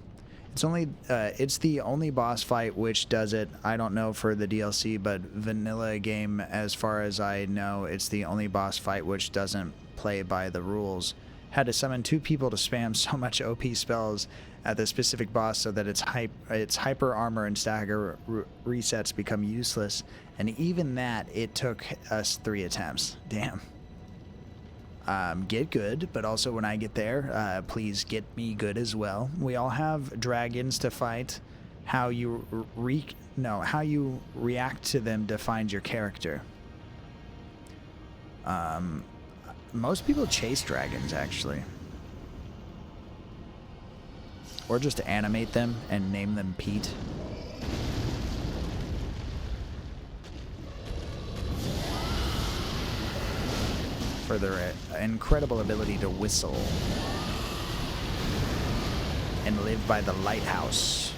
It's the only boss fight which does it. I don't know for the DLC, but vanilla game, as far as I know, it's the only boss fight which doesn't play by the rules. Had to summon 2 people to spam so much OP spells at the specific boss so that its hyper armor and stagger resets become useless. And even that, it took us 3 attempts. Damn. Get good, but also when I get there, please get me good as well. We all have dragons to fight. How you react to them defines your character. Most people chase dragons, actually. Or just animate them and name them Pete. For their incredible ability to whistle and live by the lighthouse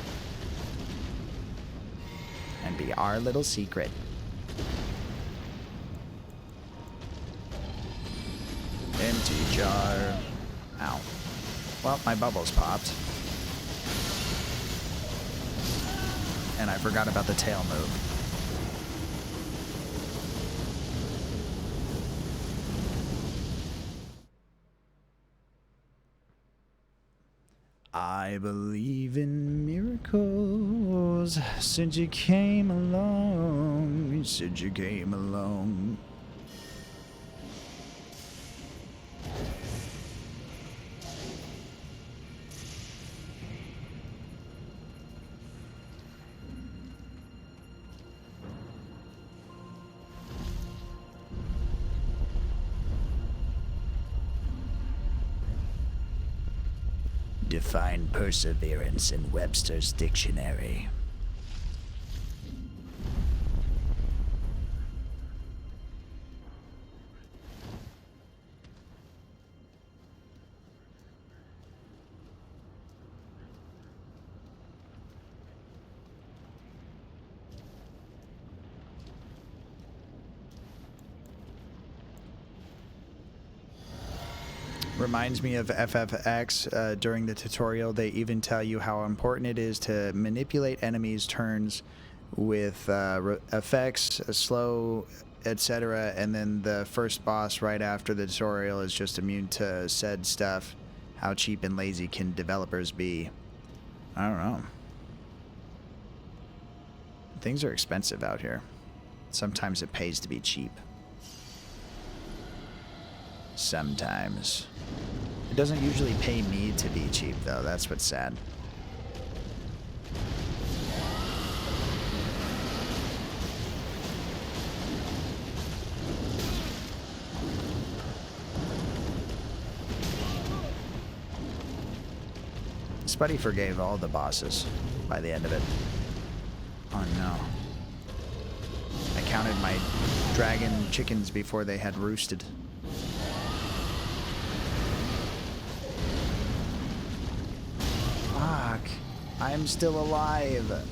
and be our little secret. Empty jar. Ow. Well, my bubbles popped. And I forgot about the tail move. I believe in miracles since you came along, since you came along. define perseverance in Webster's dictionary? Reminds me of FFX. During the tutorial, they even tell you how important it is to manipulate enemies' turns with effects, slow, etc. And then the first boss right after the tutorial is just immune to said stuff. How cheap and lazy can developers be? I don't know. Things are expensive out here. Sometimes it pays to be cheap. Sometimes. It doesn't usually pay me to be cheap, though. That's what's sad. Spuddy forgave all the bosses by the end of it. Oh no. I counted my dragon chickens before they had roosted. Fuck. I'm still alive.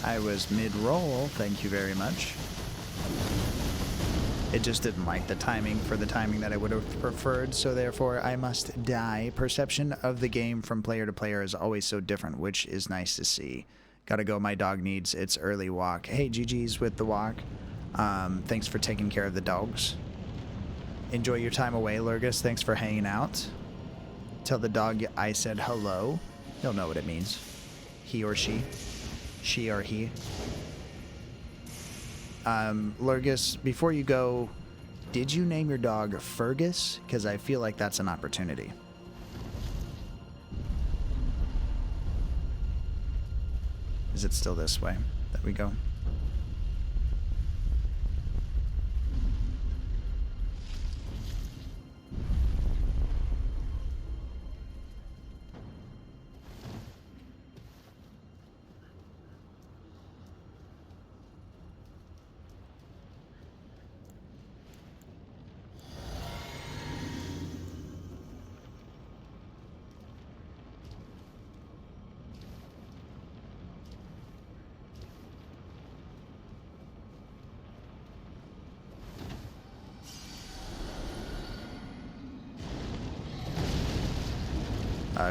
I was mid-roll, thank you very much. It just didn't like the timing for the timing that I would have preferred, so therefore I must die. Perception of the game from player to player is always so different, which is nice to see. Gotta go, my dog needs its early walk. Hey, GG's with the walk. Thanks for taking care of the dogs. Enjoy your time away, Lurgus. Thanks for hanging out. Tell the dog I said hello. He'll know what it means. He or she. She or he. Lurgus, before you go, did you name your dog Fergus? Because I feel like that's an opportunity. Is it still this way that we go?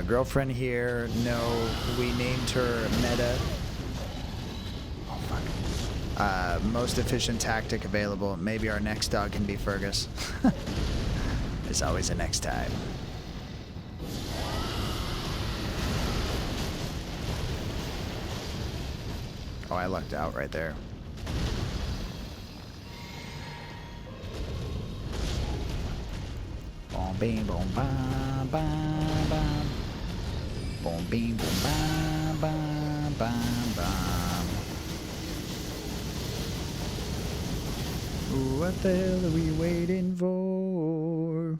Girlfriend here. No, we named her Meta. Oh, fuck. Most efficient tactic available. Maybe our next dog can be Fergus. There's always a next time. Oh, I lucked out right there. Boom, bing, boom, bam, bam, bam. Boom, bing, boom, bam, bam, bam, bam. Ooh, what the hell are we waiting for?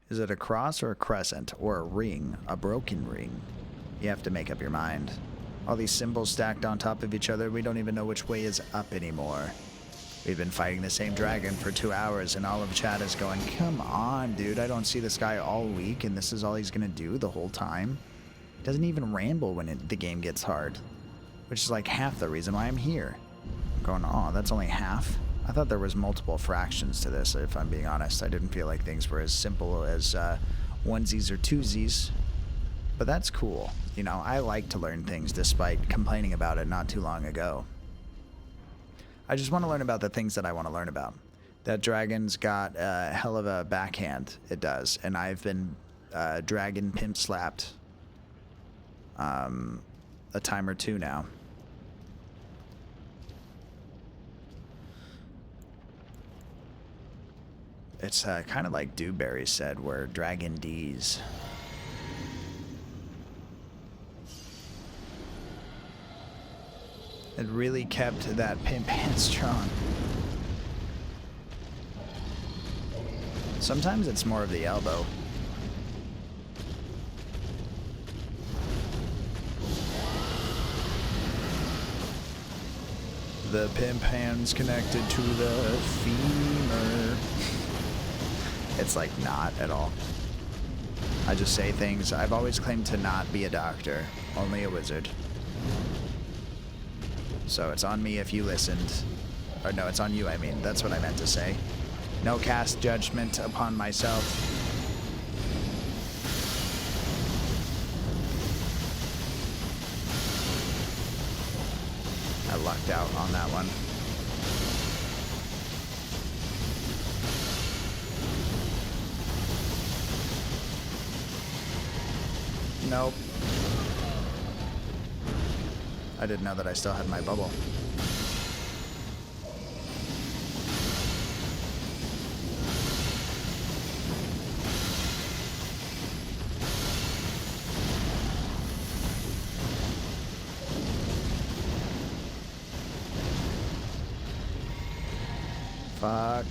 Is it a cross or a crescent or a ring? A broken ring? You have to make up your mind. All these symbols stacked on top of each other, we don't even know which way is up anymore. We've been fighting the same dragon for 2 hours and all of chat is going, come on, dude, I don't see this guy all week and this is all he's gonna do the whole time. He doesn't even ramble when the game gets hard, which is like half the reason why I'm here. I'm going, oh, that's only half? I thought there was multiple fractions to this, if I'm being honest. I didn't feel like things were as simple as onesies or twosies, but that's cool. You know, I like to learn things despite complaining about it not too long ago. I just want to learn about the things that I want to learn about. That dragon's got a hell of a backhand. It does. And I've been dragon pimp slapped a time or two now. It's kind of like Dewberry said, we're Dragon D's. It really kept that pimp hand strong. Sometimes it's more of the elbow. The pimp hand's connected to the femur. It's like not at all. I just say things. I've always claimed to not be a doctor, only a wizard. So it's on me if you listened. Or no, it's on you, I mean. That's what I meant to say. No cast judgment upon myself. I lucked out on that one. Nope. I didn't know that I still had my bubble. Fuck.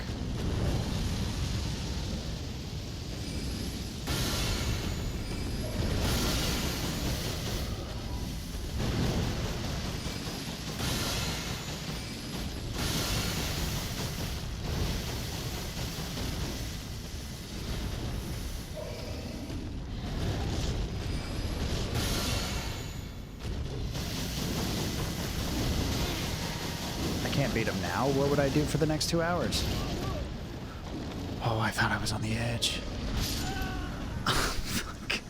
Can't beat him now. What would I do for the next 2 hours? Oh, I thought I was on the edge. Fuck.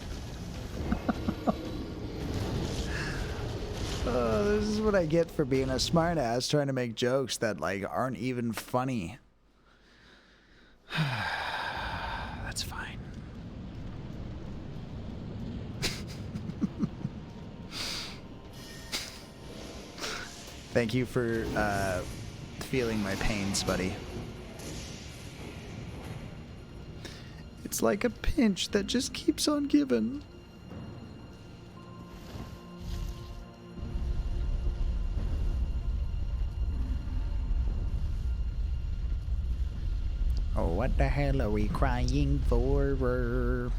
Oh, this is what I get for being a smartass trying to make jokes that like aren't even funny. That's fine. Thank you for feeling my pains, buddy. It's like a pinch that just keeps on giving. Oh, what the hell are we crying for?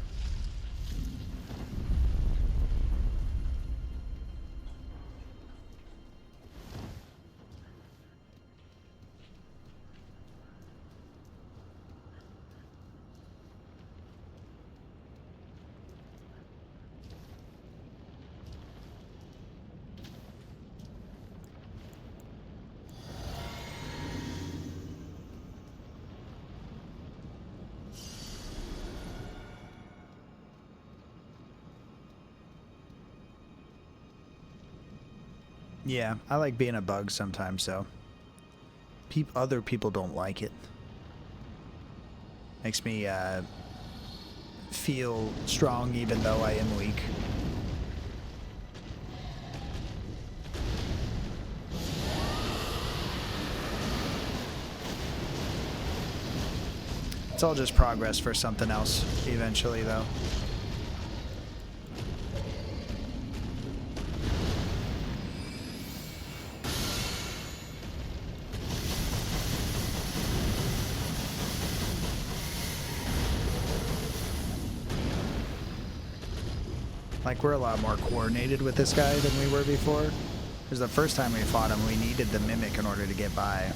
Yeah, I like being a bug sometimes, so other people don't like it. Makes me feel strong even though I am weak. It's all just progress for something else eventually, though. Like, we're a lot more coordinated with this guy than we were before. Because the first time we fought him, we needed the Mimic in order to get by.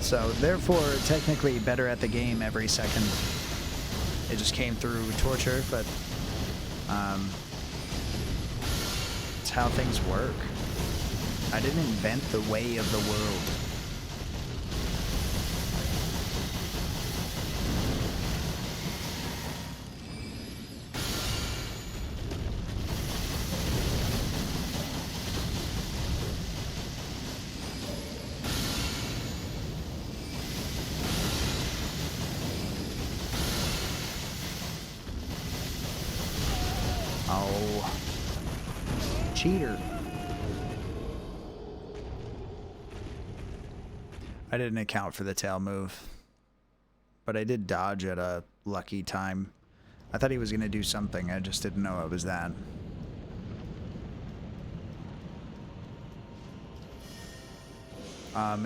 So, therefore, technically better at the game every second. It just came through torture, but it's how things work. I didn't invent the way of the world. Oh. Cheater. I didn't account for the tail move. but I did dodge at a lucky time. I thought he was going to do something. I just didn't know it was that.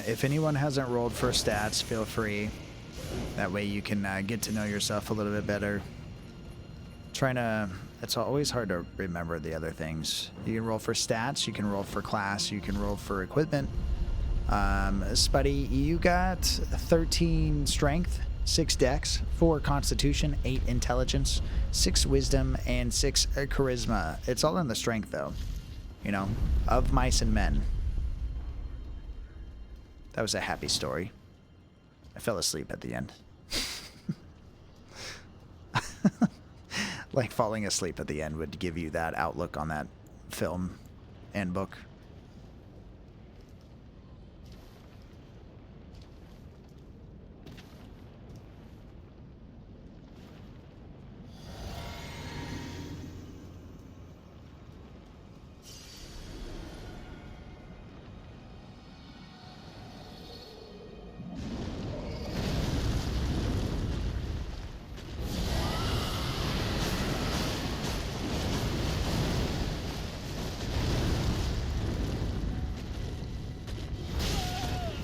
If anyone hasn't rolled for stats, feel free. That way you can get to know yourself a little bit better. It's always hard to remember the other things. You can roll for stats, you can roll for class, you can roll for equipment. Spuddy, you got 13 strength, 6 dex, 4 constitution, 8 intelligence, 6 wisdom, and 6 charisma. It's all in the strength, though. You know, of mice and men. That was a happy story. I fell asleep at the end. Like falling asleep at the end would give you that outlook on that film and book.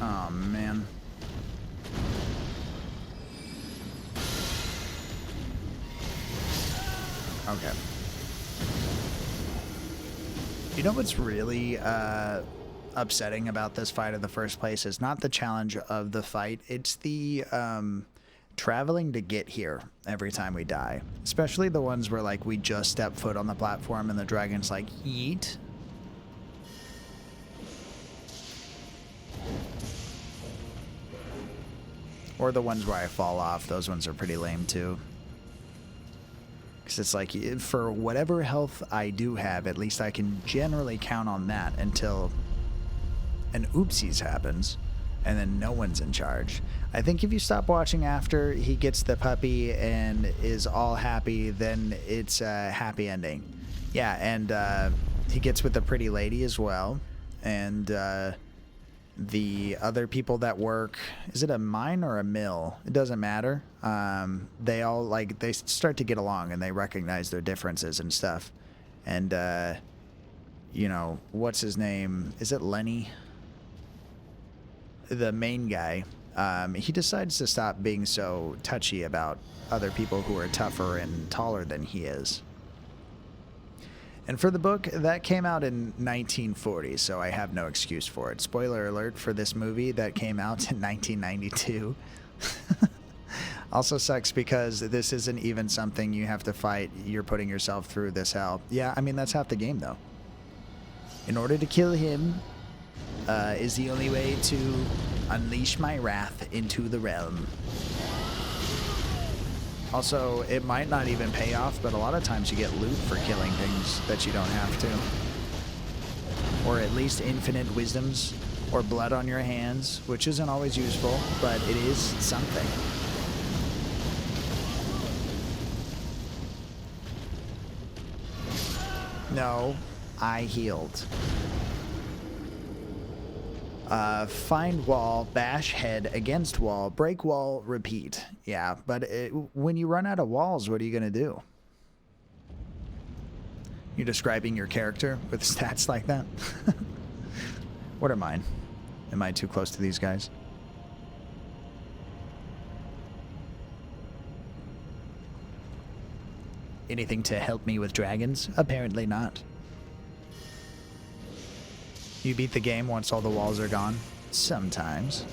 Oh, man. Okay. You know what's really upsetting about this fight in the first place is not the challenge of the fight. It's the traveling to get here every time we die. Especially the ones where, like, we just step foot on the platform and the dragon's like, yeet. Or the ones where I fall off. Those ones are pretty lame, too. Because it's like, for whatever health I do have, at least I can generally count on that until an oopsies happens. And then no one's in charge. I think if you stop watching after he gets the puppy and is all happy, then it's a happy ending. Yeah, and he gets with the pretty lady as well. And the other people that work, is it a mine or a mill? It doesn't matter. They all, like, they start to get along and they recognize their differences and stuff. And, you know, what's his name? Is it Lenny? The main guy, he decides to stop being so touchy about other people who are tougher and taller than he is. And for the book, that came out in 1940, so I have no excuse for it. Spoiler alert for this movie that came out in 1992. Also sucks because this isn't even something you have to fight. You're putting yourself through this hell. Yeah, I mean, that's half the game, though. In order to kill him is the only way to unleash my wrath into the realm. Also, it might not even pay off, but a lot of times you get loot for killing things that you don't have to. Or at least infinite wisdoms, or blood on your hands, which isn't always useful, but it is something. No, I healed. Find wall, bash head against wall, break wall, repeat. Yeah, but when you run out of walls, what are you going to do? You're describing your character with stats like that? What are mine? Am I too close to these guys? Anything to help me with dragons? Apparently not. You beat the game once all the walls are gone? Sometimes.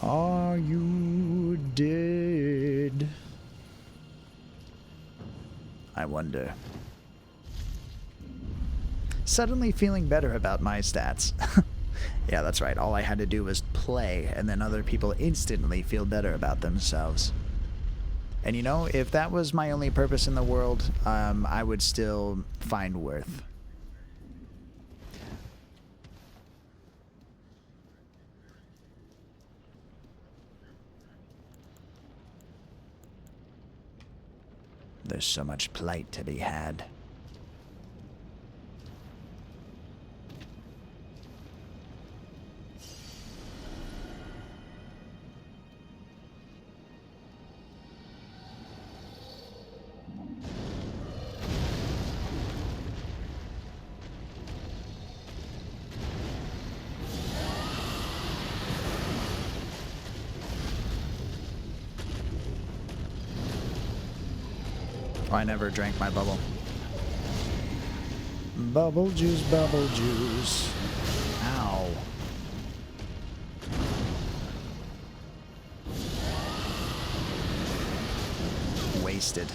Are you dead? I wonder. Suddenly feeling better about my stats. Yeah, that's right. All I had to do was play, and then other people instantly feel better about themselves. And you know, if that was my only purpose in the world, I would still find worth. There's so much plight to be had. Oh, I never drank my bubble. Bubble juice, bubble juice. Ow. Wasted.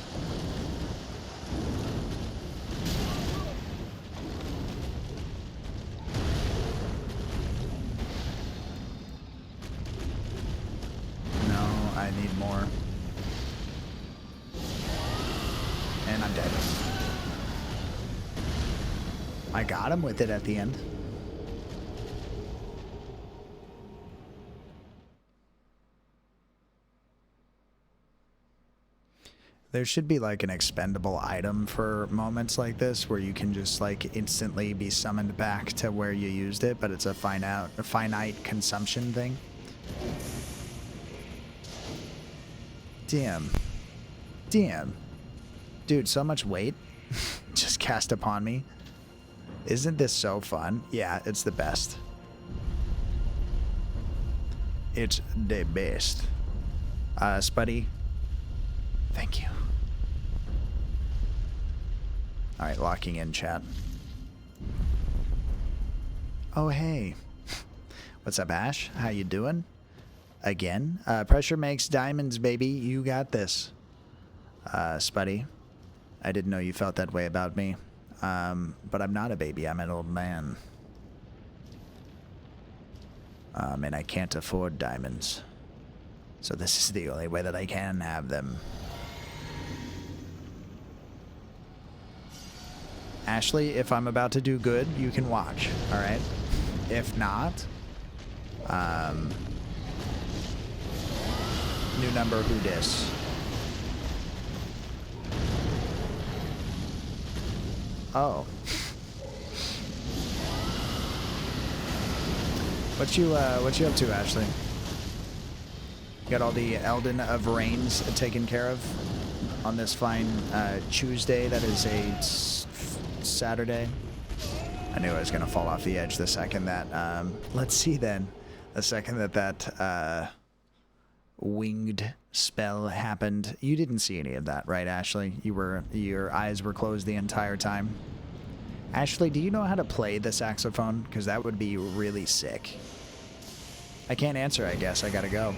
No, I need more. And I'm dead. I got him with it at the end. There should be like an expendable item for moments like this where you can just like instantly be summoned back to where you used it, but it's a finite consumption thing. Damn. Damn. Dude, so much weight just cast upon me. Isn't this so fun? Yeah, it's the best. It's the best. Spuddy, thank you. Alright, locking in chat. Oh, hey. What's up, Ash? How you doing? Again? Pressure makes diamonds, baby. You got this. Spuddy, I didn't know you felt that way about me. But I'm not a baby. I'm an old man. And I can't afford diamonds. So this is the only way that I can have them. Ashley, if I'm about to do good, you can watch, alright? If not, new number, who dis? Oh. What you up to, Ashley? You got all the Elden of Rains taken care of on this fine Tuesday that is a Saturday? I knew I was going to fall off the edge the second that, let's see then, the second that winged spell happened. You didn't see any of that, right, Ashley? Your eyes were closed the entire time. Ashley, do you know how to play the saxophone? Because that would be really sick. I can't answer, I guess. I gotta go.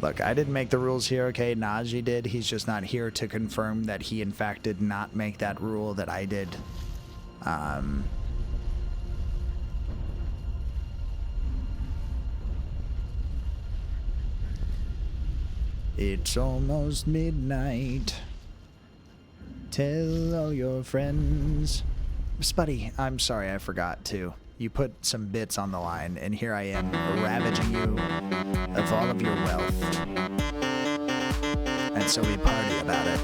Look, I didn't make the rules here, okay? Najee did. He's just not here to confirm that he, in fact, did not make that rule that I did. It's almost midnight. Tell all your friends. Spuddy, I'm sorry, I forgot to. You put some bits on the line, and here I am, ravaging you of all of your wealth. And so we party about it.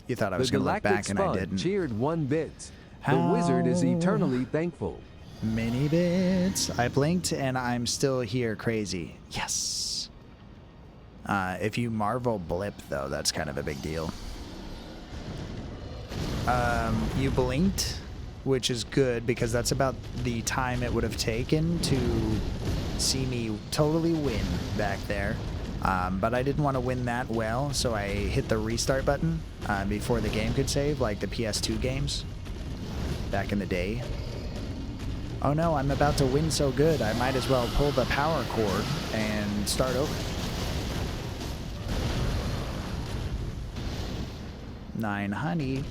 You thought I was going to look back, and I didn't. Cheered 1 bit. The wizard is eternally thankful. Many bits. I blinked and I'm still here crazy. Yes. If you Marvel blip, though, that's kind of a big deal. You blinked, which is good because that's about the time it would have taken to see me totally win back there. But I didn't want to win that well, so I hit the restart button before the game could save, like the PS2 games back in the day. Oh no, I'm about to win so good, I might as well pull the power cord and start over. 9 honey.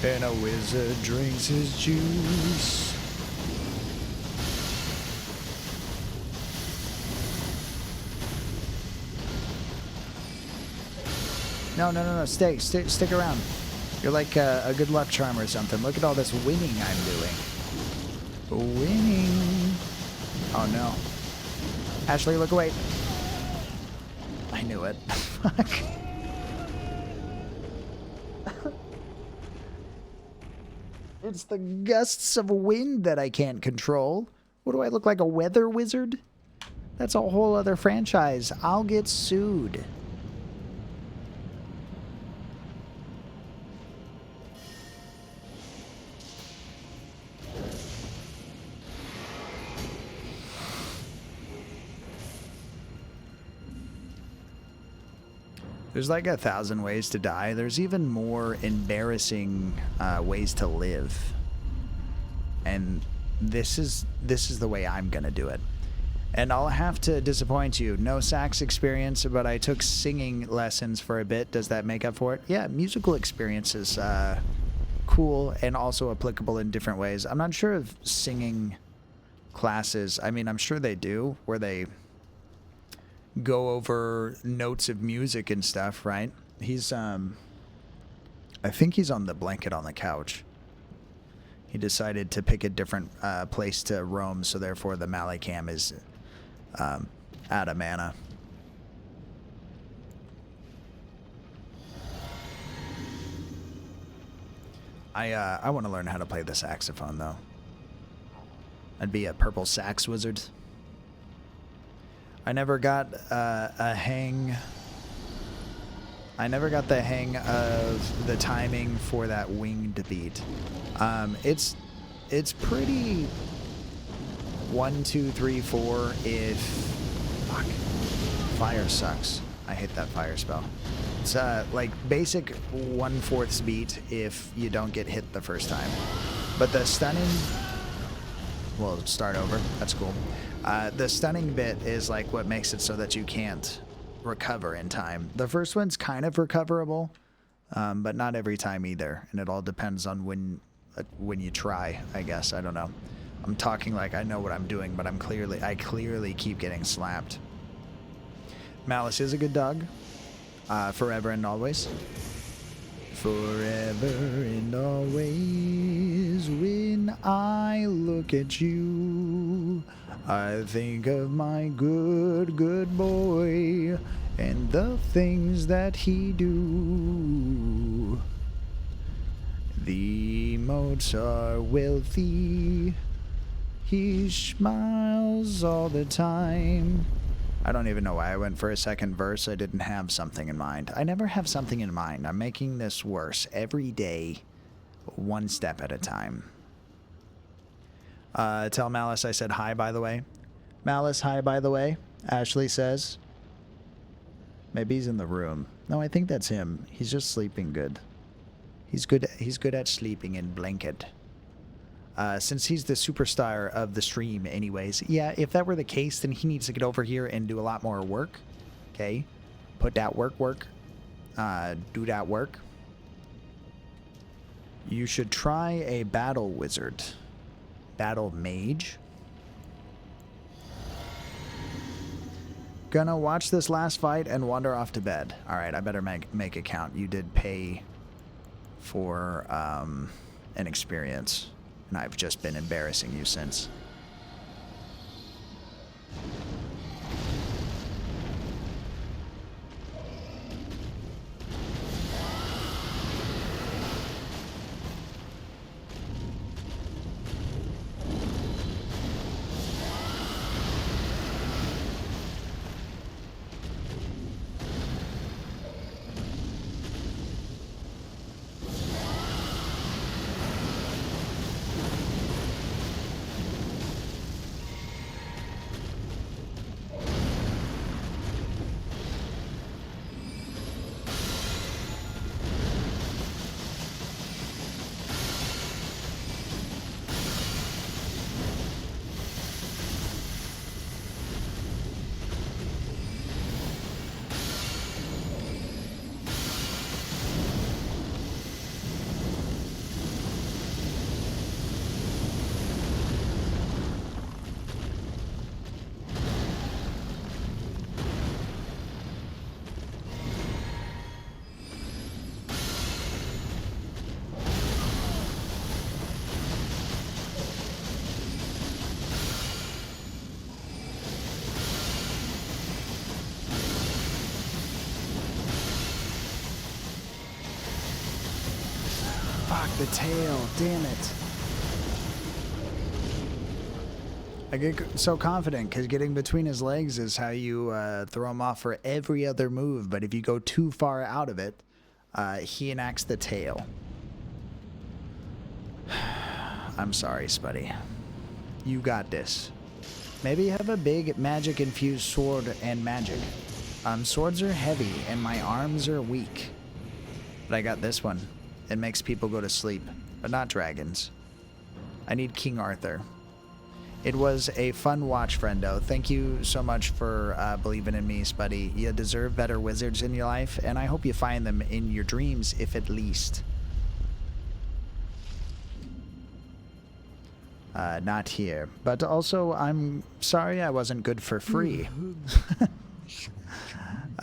And a wizard drinks his juice. No, stick around. You're like a good luck charm or something. Look at all this winning I'm doing. Winning. Oh no. Ashley, look away. I knew it. Fuck. It's the gusts of wind that I can't control. What do I look like, a weather wizard? That's a whole other franchise. I'll get sued. There's like 1,000 ways to die. There's even more embarrassing ways to live. And this is the way I'm gonna do it. And I'll have to disappoint you. No sax experience, but I took singing lessons for a bit. Does that make up for it? Yeah, musical experience is cool and also applicable in different ways. I'm not sure if singing classes, I mean, I'm sure they do, where they go over notes of music and stuff, right? He's, I think he's on the blanket on the couch. He decided to pick a different place to roam, so therefore the Mally Cam is out of mana. I want to learn how to play the saxophone, though. I'd be a purple sax wizard. I never got a hang. I never got the hang of the timing for that winged beat. It's pretty 1, 2, 3, 4 if fuck. Fire sucks. I hate that fire spell. It's like basic 1/4 beat if you don't get hit the first time. But the stunning, we'll start over. That's cool. The stunning bit is like what makes it so that you can't recover in time. The first one's kind of recoverable, but not every time either. And it all depends on when you try, I guess. I don't know. I'm talking like I know what I'm doing, but I clearly keep getting slapped. Malice is a good dog. Forever and always. Forever and always, when I look at you, I think of my good, good boy and the things that he do. The emotes are wealthy. He smiles all the time. I don't even know why I went for a second verse. I didn't have something in mind. I never have something in mind. I'm making this worse every day, one step at a time. Tell Malice I said hi, by the way. Malice, hi, by the way. Ashley says. Maybe he's in the room. No, I think that's him. He's just sleeping good. He's good at sleeping in blanket. Since he's the superstar of the stream anyways. Yeah, if that were the case, then he needs to get over here and do a lot more work. Okay? Put that work. Do that work. You should try a battle wizard. Battle mage. Gonna watch this last fight and wander off to bed. Alright, I better make a count. You did pay for an experience. And I've just been embarrassing you since. The tail, damn it. I get so confident because getting between his legs is how you throw him off for every other move. But if you go too far out of it, he enacts the tail. I'm sorry, Spuddy. You got this. Maybe have a big magic-infused sword and magic. Swords are heavy and my arms are weak. But I got this one. It makes people go to sleep, but not dragons. I need King Arthur. It was a fun watch, friendo. Thank you so much for believing in me, Spuddy. You deserve better wizards in your life, and I hope you find them in your dreams, if at least. Not here. But also, I'm sorry I wasn't good for free.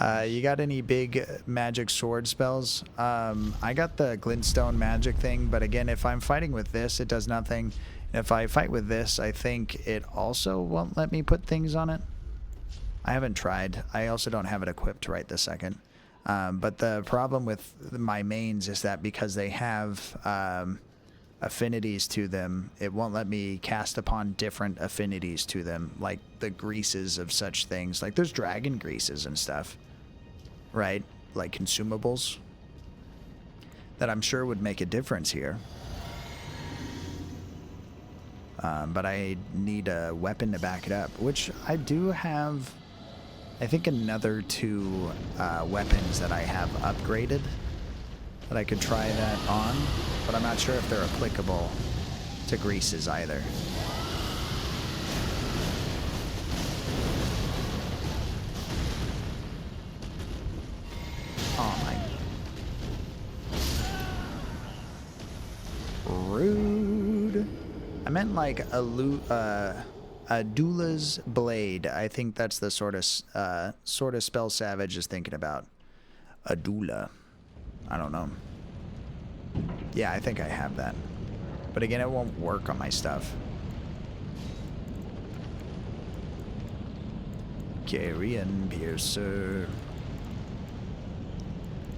You got any big magic sword spells? I got the glintstone magic thing, but again, if I'm fighting with this, it does nothing. If I fight with this, I think it also won't let me put things on it. I haven't tried. I also don't have it equipped right this second. But the problem with my mains is that because they have affinities to them, it won't let me cast upon different affinities to them, like the greases of such things. Like there's dragon greases and stuff, right? Like consumables that I'm sure would make a difference here. But I need a weapon to back it up, which I do have, I think, another 2 weapons that I have upgraded that I could try that on, but I'm not sure if they're applicable to greases either. Oh my. Rude. I meant like a Dula's blade. I think that's the sort of spell Savage is thinking about. A Dula. I don't know. Yeah, I think I have that. But again, it won't work on my stuff. Carrion Piercer.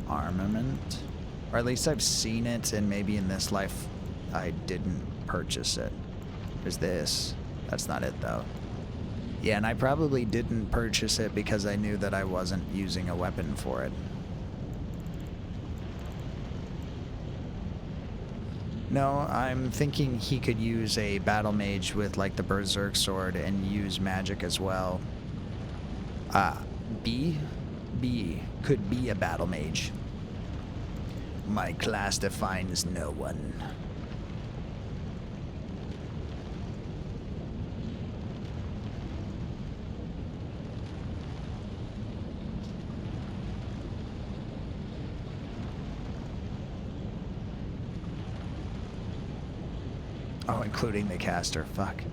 Armament. Or at least I've seen it, and maybe in this life I didn't purchase it. There's this. That's not it, though. Yeah, and I probably didn't purchase it because I knew that I wasn't using a weapon for it. No, I'm thinking he could use a battle mage with like the berserk sword and use magic as well. B could be a battle mage. My class defines no one. Oh, including the caster. Fuck.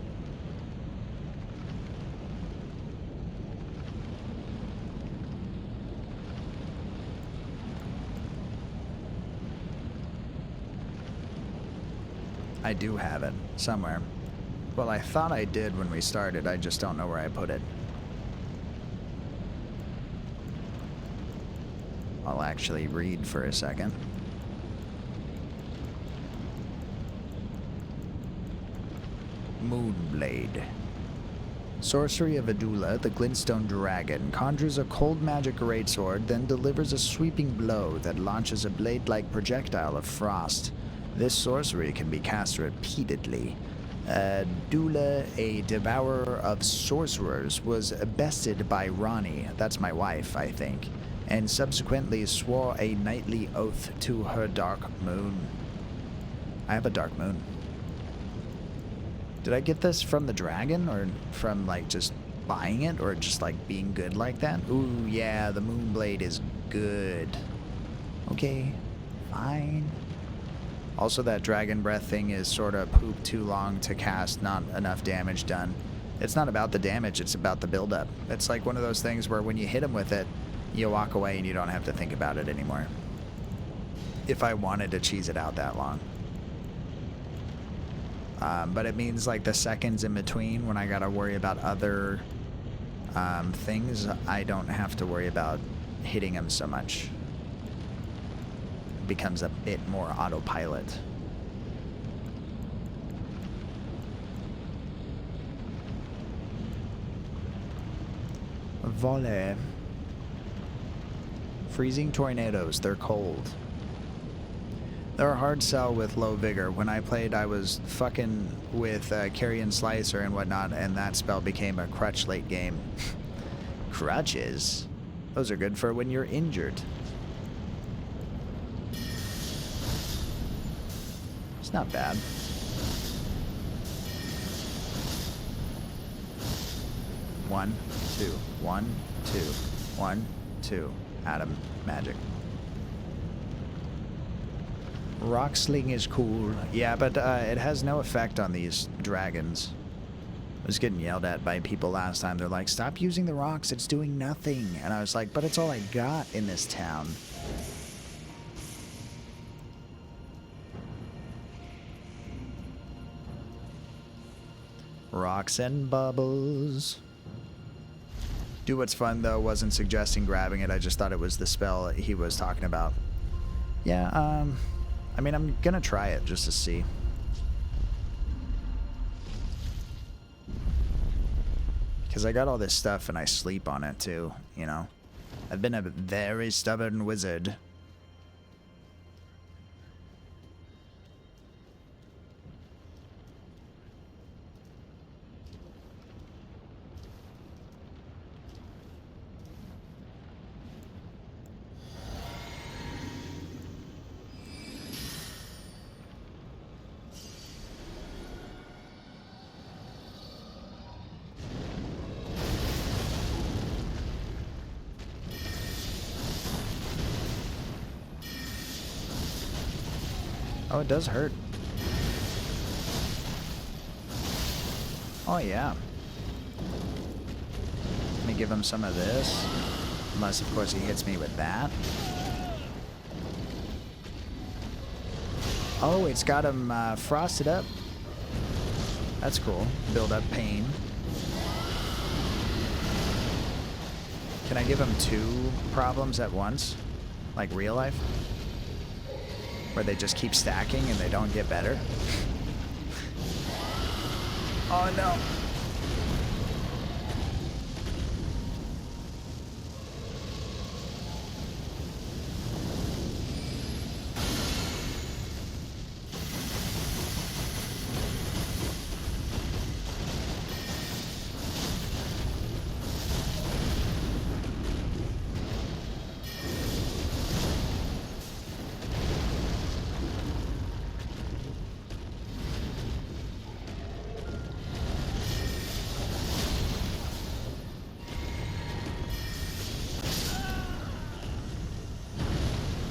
I do have it somewhere. Well, I thought I did when we started. I just don't know where I put it. I'll actually read for a second. Moonblade. Sorcery of Adula, the Glintstone Dragon, conjures a cold magic greatsword, then delivers a sweeping blow that launches a blade-like projectile of frost. This sorcery can be cast repeatedly. Adula, a devourer of sorcerers, was bested by Rani, that's my wife, I think, and subsequently swore a knightly oath to her dark moon. I have a dark moon. Did I get this from the dragon, or from, like, just buying it, or just, like, being good like that? Ooh, yeah, the Moonblade is good. Okay, fine. Also, that Dragon Breath thing is sort of poop too long to cast, not enough damage done. It's not about the damage, it's about the buildup. It's like one of those things where when you hit him with it, you walk away and you don't have to think about it anymore. If I wanted to cheese it out that long. But it means like the seconds in between when I gotta worry about other things, I don't have to worry about hitting him so much. It becomes a bit more autopilot. Volley. Freezing tornadoes. They're cold. They're a hard sell with low vigor. When I played, I was fucking with Carrion Slicer and whatnot, and that spell became a crutch late game. Crutches? Those are good for when you're injured. It's not bad. One, two, 1, 2, 1, 2. Adam magic. Rock sling is cool. Yeah, but it has no effect on these dragons. I was getting yelled at by people last time. They're like, stop using the rocks, it's doing nothing. And I was like, but it's all I got in this town. Rocks and bubbles. Do What's Fun, though, wasn't suggesting grabbing it. I just thought it was the spell he was talking about. Yeah, I mean, I'm gonna try it just to see. Because I got all this stuff and I sleep on it, too, you know? I've been a very stubborn wizard. Oh, it does hurt. Oh, yeah. Let me give him some of this. Unless, of course, he hits me with that. Oh, it's got him frosted up. That's cool. Build up pain. Can I give him 2 problems at once? Like real life? Where they just keep stacking and they don't get better? Oh no.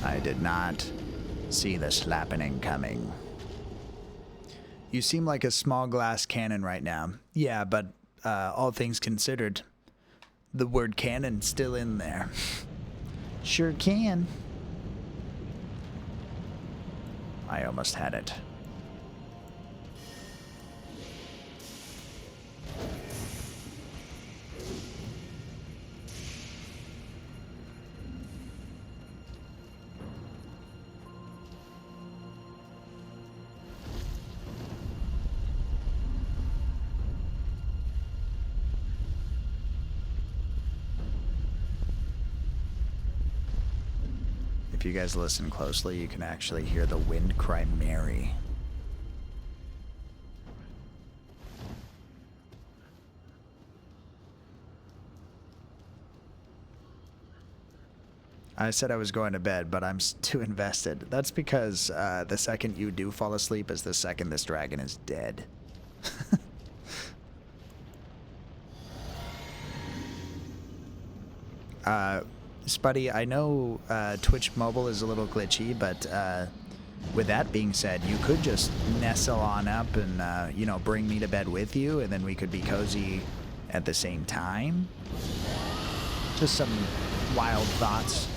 I did not see this happening coming. You seem like a small glass cannon right now. Yeah, but all things considered, the word cannon's still in there. Sure can. I almost had it. If you guys listen closely, you can actually hear the wind cry Mary. I said I was going to bed, but I'm too invested. That's because the second you do fall asleep is the second this dragon is dead. Spuddy, I know Twitch mobile is a little glitchy, but with that being said, you could just nestle on up and, you know, bring me to bed with you, and then we could be cozy at the same time. Just some wild thoughts.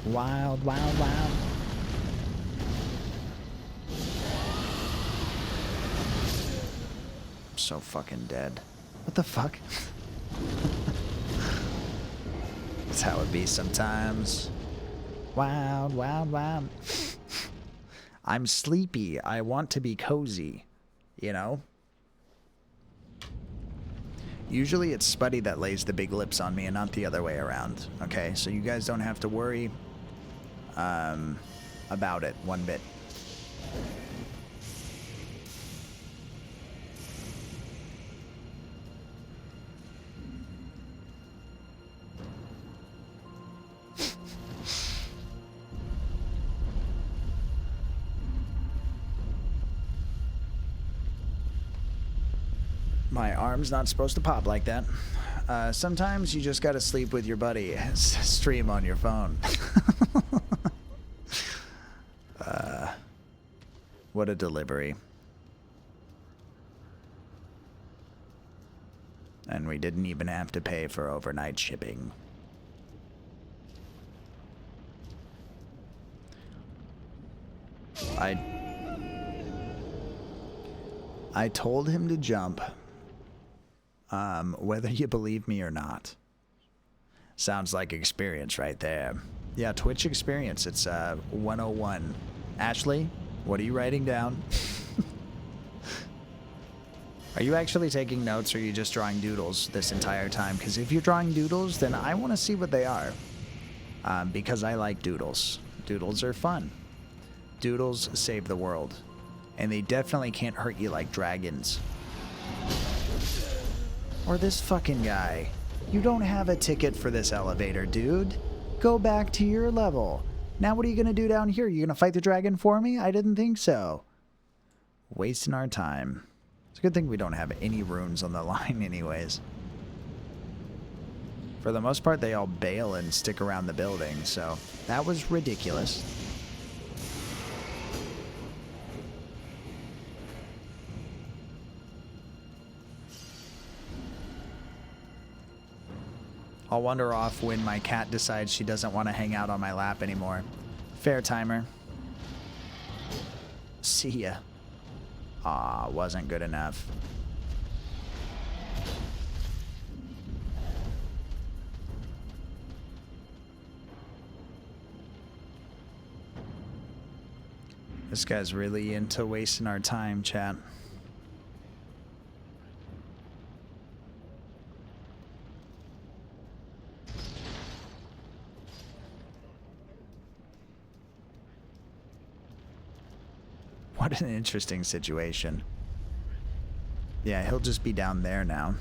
Wild, wild, wild. I'm so fucking dead. What the fuck? That's how it be sometimes. Wild, wild, wild. I'm sleepy. I want to be cozy. You know? Usually it's Spuddy that lays the big lips on me and not the other way around. Okay, so you guys don't have to worry about it one bit. My arm's not supposed to pop like that. Sometimes you just gotta sleep with your buddy. Stream on your phone. What a delivery. And we didn't even have to pay for overnight shipping. I told him to jump. Whether you believe me or not. Sounds like experience right there. Yeah, Twitch experience. It's 101. Ashley, what are you writing down? Are you actually taking notes, or are you just drawing doodles this entire time? Because if you're drawing doodles, then I want to see what they are. Because I like doodles. Doodles are fun. Doodles save the world. And they definitely can't hurt you like dragons. Or this fucking guy. You don't have a ticket for this elevator, dude. Go back to your level. Now what are you gonna do down here? You gonna fight the dragon for me? I didn't think so. Wasting our time. It's a good thing we don't have any runes on the line anyways. For the most part, they all bail and stick around the building, so that was ridiculous. I'll wander off when my cat decides she doesn't want to hang out on my lap anymore. Fair timer. See ya. Aw, wasn't good enough. This guy's really into wasting our time, chat. What an interesting situation. Yeah, he'll just be down there now.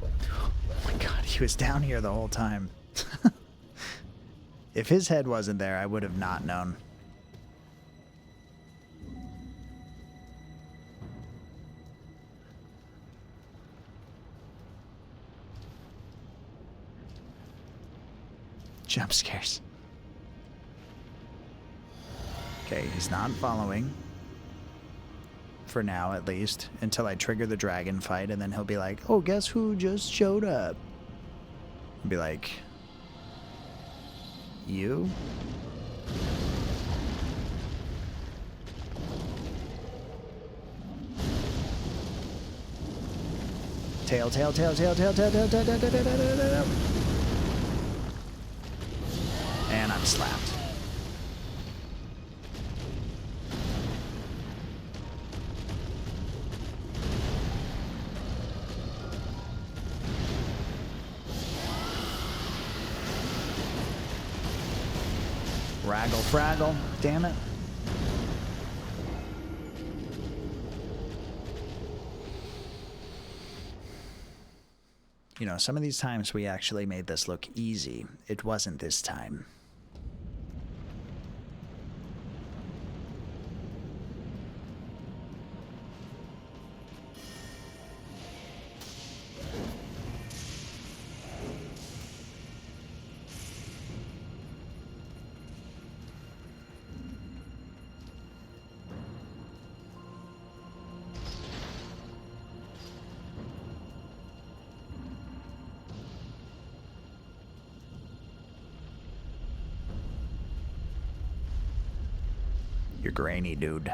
Oh my god, he was down here the whole time. If his head wasn't there, I would have not known. Jump scares. Okay, he's not following. For now, at least. Until I trigger the dragon fight, and then he'll be like, oh, guess who just showed up? I'll be like, you? Tail, tail, tail, tail, tail, tail, tail, tail, tail, tail, tail, tail, tail. And I'm slapped. Raggle fraggle, damn it. You know, some of these times we actually made this look easy. It wasn't this time. You're grainy, dude.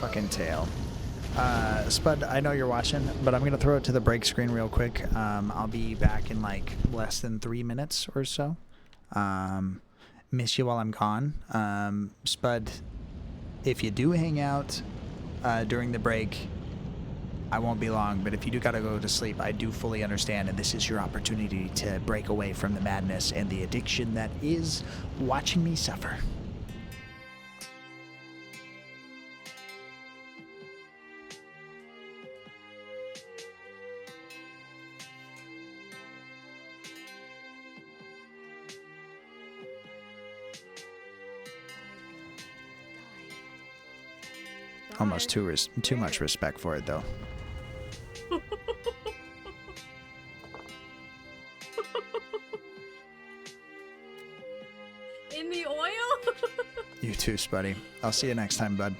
Fucking tail. Spud, I know you're watching, but I'm gonna throw it to the break screen real quick. I'll be back in like less than 3 minutes or so. Miss you while I'm gone. Spud, if you do hang out during the break, I won't be long, but if you do gotta go to sleep, I do fully understand, and this is your opportunity to break away from the madness and the addiction that is watching me suffer. Almost too much respect for it, though. In the oil? You too, Spuddy. I'll see you next time, bud.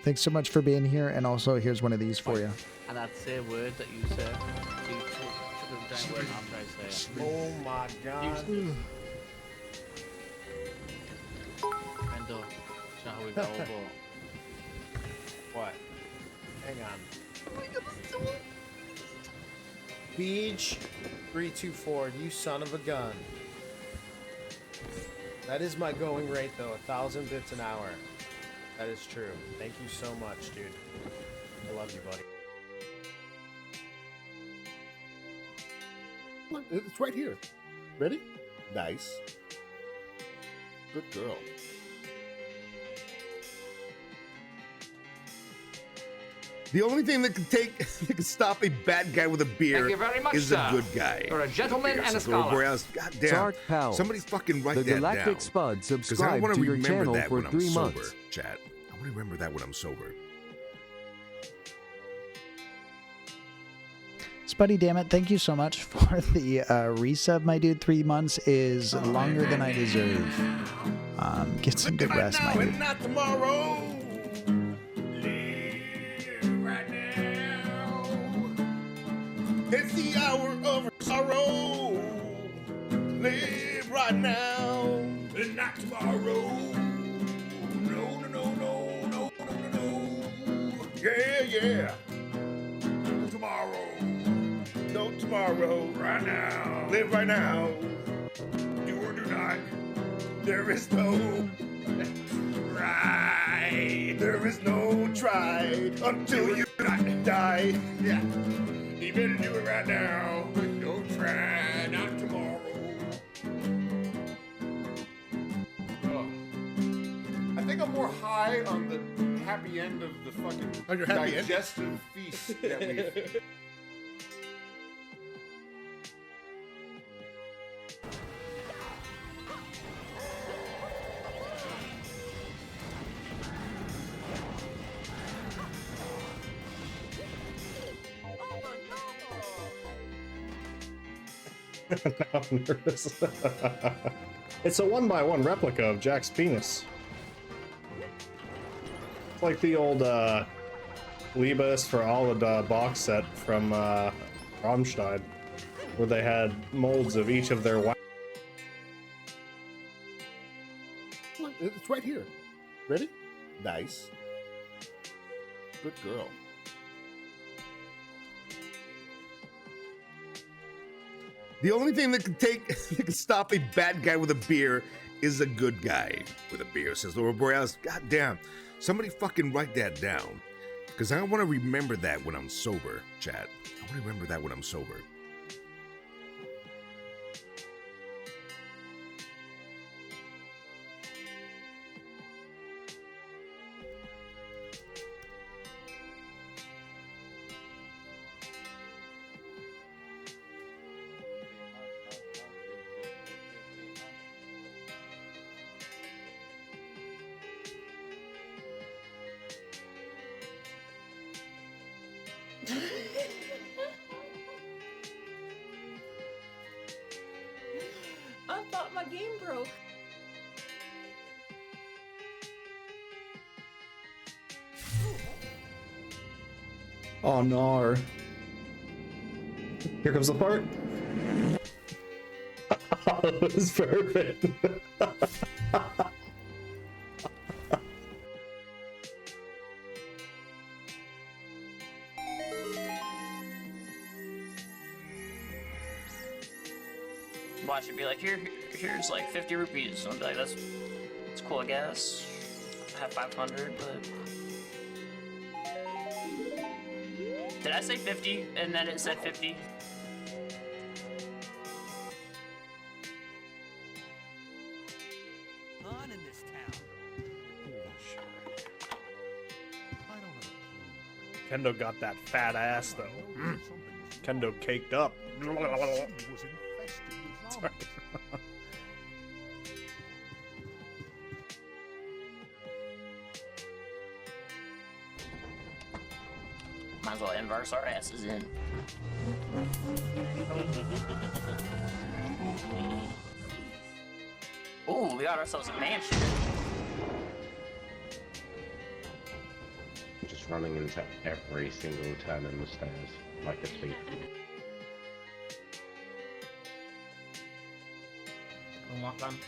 Thanks so much for being here, and also here's one of these for you. And that same word that you said, you took the same word after I say it. Oh my god. Mendo, show how we go over. What? Hang on. Beach 324, you son of a gun. That is my going rate though, 1,000 bits an hour. That is true. Thank you so much, dude. I love you, buddy. Look, it's right here. Ready? Nice. Good girl. The only thing that can stop a bad guy with a beer Thank you very much, is sir. a good guy. You're a gentleman and a Says Lord scholar. Borealis. God damn. Sark Pal. Somebody fucking write The that Galactic down. Spud 'Cause I subscribed want to to your remember channel that for when I'm 3 sober, months. chat. I want to remember that when I'm sober. Spuddy, damn it, thank you so much for the resub, my dude. 3 months is longer than I deserve. Get some good rest, my dude. Not tomorrow. Live right now. It's the hour of sorrow. Live right now. And not tomorrow. No, no, no, no, no, no, no. Yeah, yeah. Tomorrow. No tomorrow. Right now. Live right now. Do or do not. There is no right. There is no try until you die. Yeah. Even do it right now. Don't try, not tomorrow. I think I'm more high on the happy end of the fucking On your happy end? digestive feast that we've. Now I'm nervous. It's a 1x1 replica of Jack's penis. It's like the old Liebes for Alla box set from Rammstein, where they had molds of each of their Look, it's right here. Ready? Nice. Good girl. The only thing that can stop a bad guy with a beer is a good guy with a beer, says Lord Borealis. God damn. Somebody fucking write that down. Because I want to remember that when I'm sober, chat. I want to remember that when I'm sober. I thought my game broke. Oh no. Here comes the part. That was perfect. watch it be like, here's like 50 rupees. And I'll be like, that's cool, I guess. I have 500, but did I say 50 and then it said 50? On in this town. Kendo got that fat ass though. Kendo caked up. Sorry. Might as well inverse our asses in. Ooh, we got ourselves a mansion. Just running into every single turn in the stairs like a thief. Unlock them.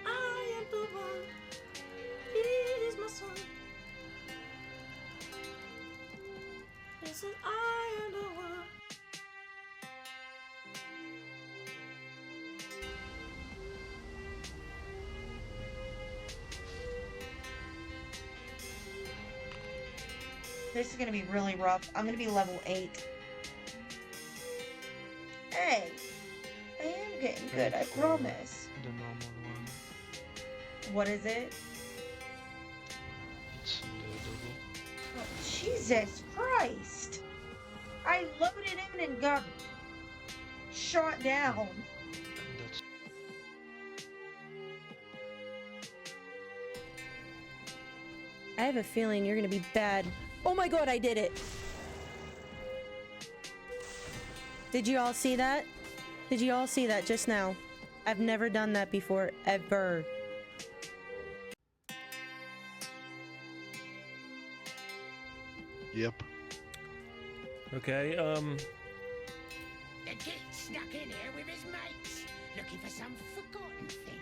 I am the one. He is my son. Listen, I am the one. This is gonna be really rough. I'm gonna be level 8. Hey, I am getting good, I promise. The normal one. What is it? It's the double. Oh, Jesus Christ! I loaded in and got shot down. That's I have a feeling you're gonna be bad. Oh my god, I did it! Did you all see that? Did you all see that just now? I've never done that before, ever. Yep. Okay, The kid snuck in here with his mates, looking for some forgotten thing.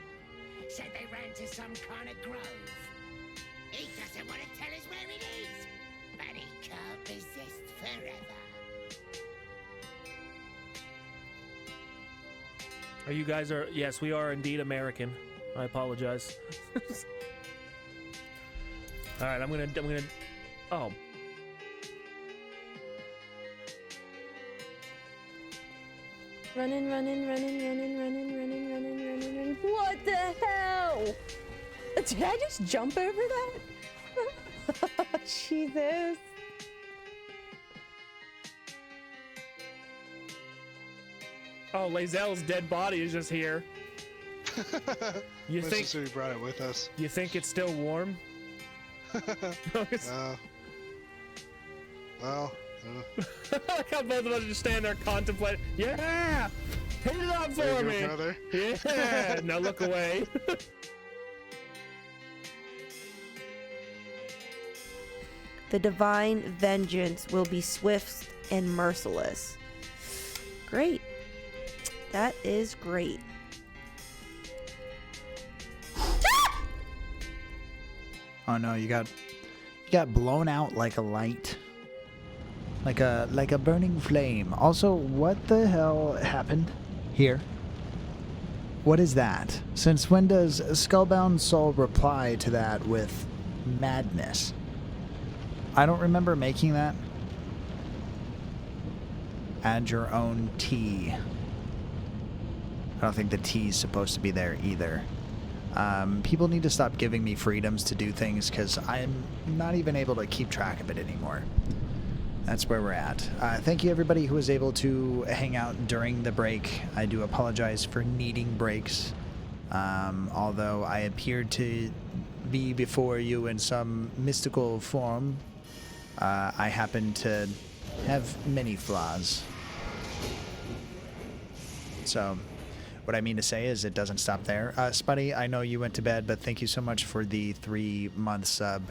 Said they ran to some kind of grove. He doesn't want to tell us where it is, but he can't resist forever. are you guys are? Yes, we are indeed American. I apologize. All right, I'm gonna. Oh. Running. What the hell? Did I just jump over that? Jesus. Oh, Lazelle's dead body is just here. You Let's think just say we brought it with us. You think it's still warm? Well. Like how both of us just stand there contemplating. Yeah! Hit it up for There you me! go, brother. Yeah! Now look away. The divine vengeance will be swift and merciless. Great. That is great. Oh no, you got blown out like a light. Like a burning flame. Also, what the hell happened here? What is that? Since when does Skullbound Soul reply to that with madness? I don't remember making that. Add your own tea. I don't think the tea is supposed to be there either. People need to stop giving me freedoms to do things because I'm not even able to keep track of it anymore. That's where we're at. Thank you everybody who was able to hang out during the break. I do apologize for needing breaks. Although I appeared to be before you in some mystical form, I happen to have many flaws. So, what I mean to say is it doesn't stop there. Spuddy, I know you went to bed, but thank you so much for the 3-month sub.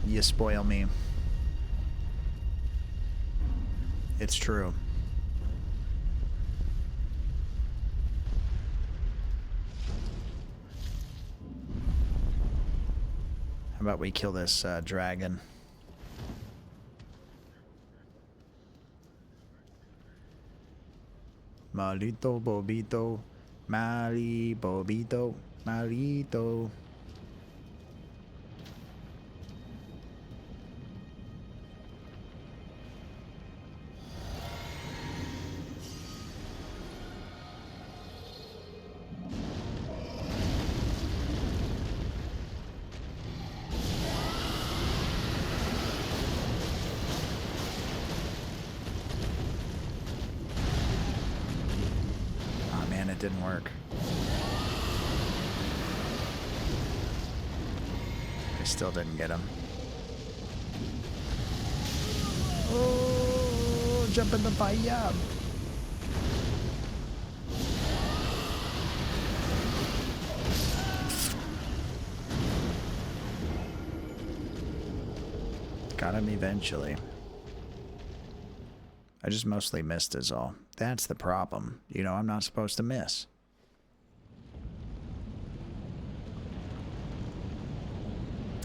You spoil me. It's true. How about we kill this dragon? Malito Bobito, Mali Bobito, Malito. Didn't work. I still didn't get him. Oh, jump in the fire. Got him eventually. I just mostly missed is all. That's the problem. You know, I'm not supposed to miss.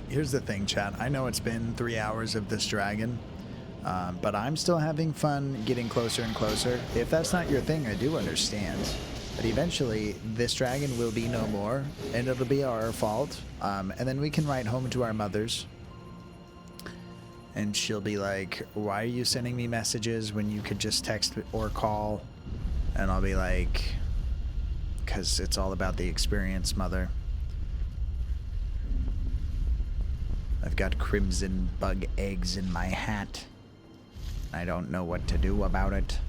Here's the thing, chat. I know it's been 3 hours of this dragon, but I'm still having fun getting closer and closer. If that's not your thing, I do understand. But eventually, this dragon will be no more, and it'll be our fault. And then we can write home to our mothers. And she'll be like, why are you sending me messages when you could just text or call? And I'll be like, because it's all about the experience, mother. I've got crimson bug eggs in my hat. I don't know what to do about it.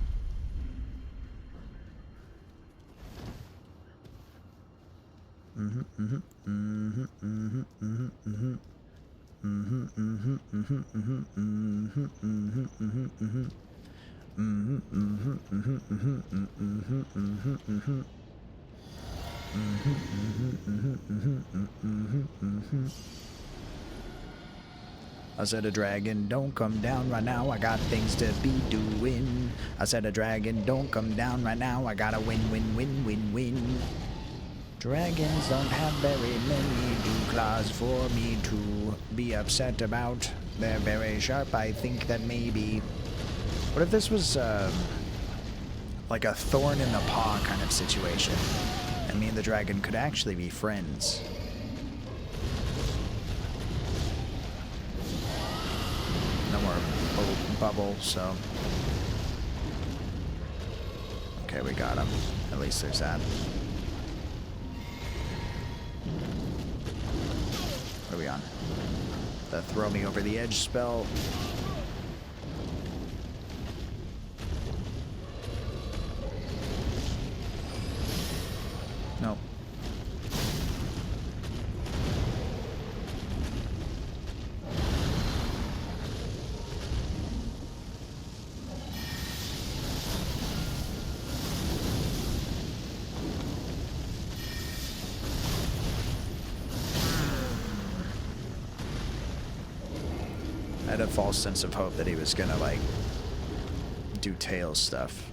I said a dragon, don't come down right now, I got things to be doing. I said a dragon, don't come down right now, I gotta win, win, win, win, win. Dragons don't have very many dew claws for me to be upset about. They're very sharp, I think that maybe. What if this was like a thorn in the paw kind of situation? And me and the dragon could actually be friends. No more bubble, so. Okay, we got him. At least there's that. What are we on? The throw me over the edge spell. Nope. I had a false sense of hope that he was gonna, like, do tail stuff.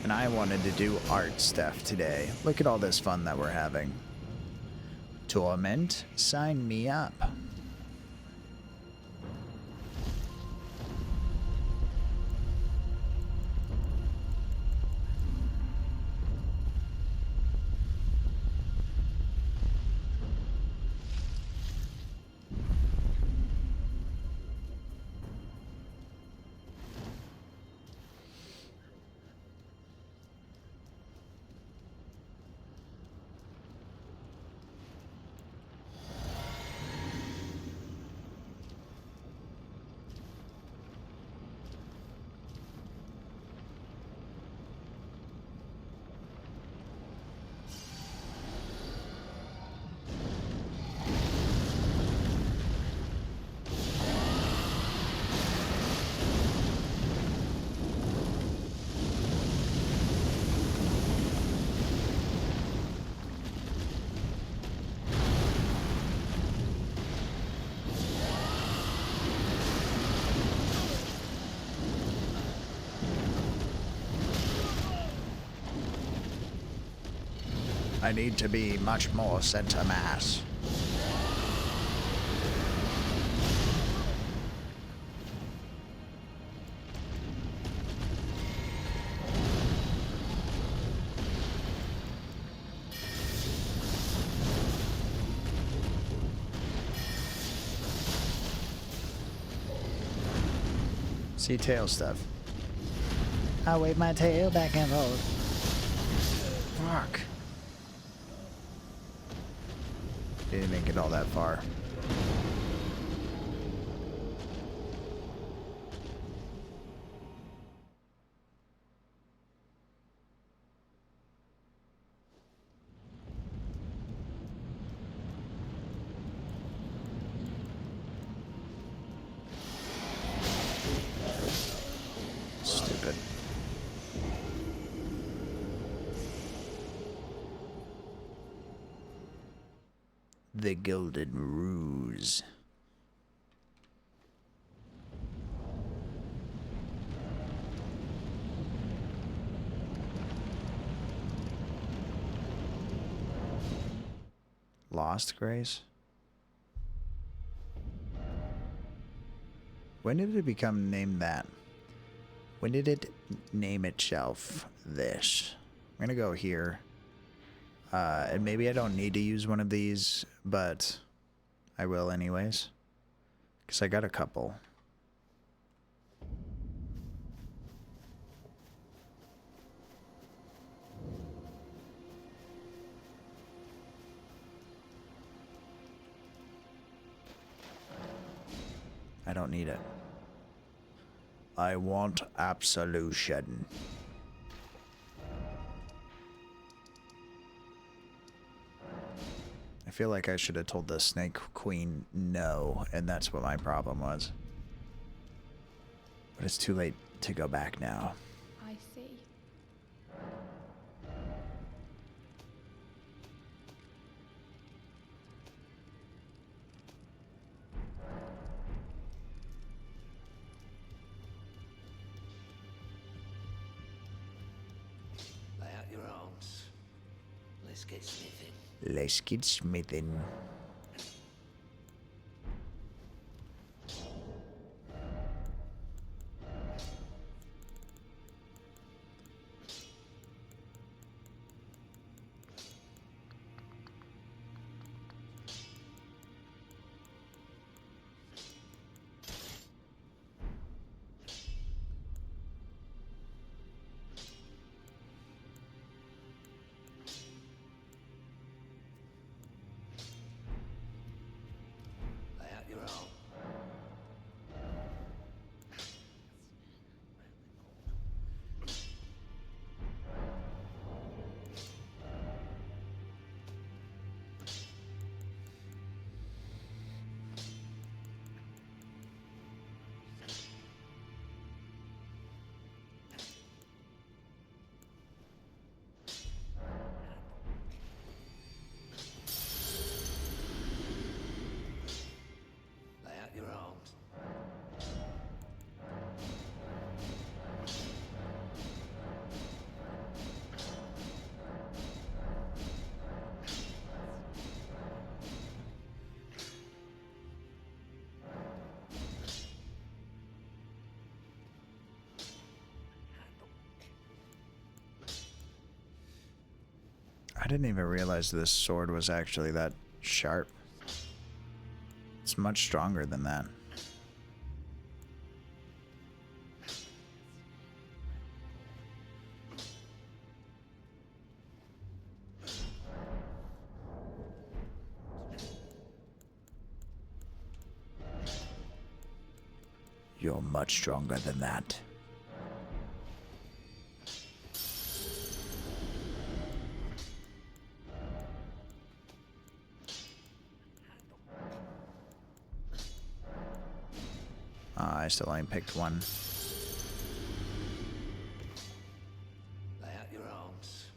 And I wanted to do art stuff today. Look at all this fun that we're having. Torment, sign me up. I need to be much more center mass. See tail stuff. I wave my tail back and forth. Fuck. Didn't even get all that far. Stupid. The Golden Ruse. Lost Grace? When did it become named that? When did it name itself this? I'm gonna go here. And maybe I don't need to use one of these, but I will anyways. Because I got a couple. I don't need it. I want absolution. I feel like I should have told the Snake Queen no, and that's what my problem was. But it's too late to go back now. I see. Lay out your arms. Let's get smithing. Let's get smithing. Lay out your arms. Lay out your arms. I didn't even realize this sword was actually that sharp. It's much stronger than that. You're much stronger than that. I still only picked one. Lay out your arms.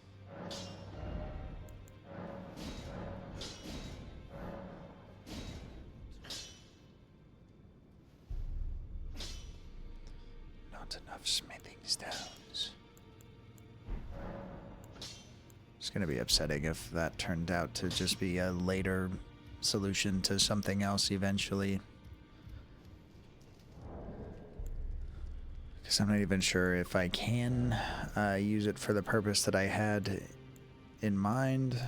Not enough smithing stones. It's going to be upsetting if that turned out to just be a later solution to something else eventually. Because I'm not even sure if I can use it for the purpose that I had in mind.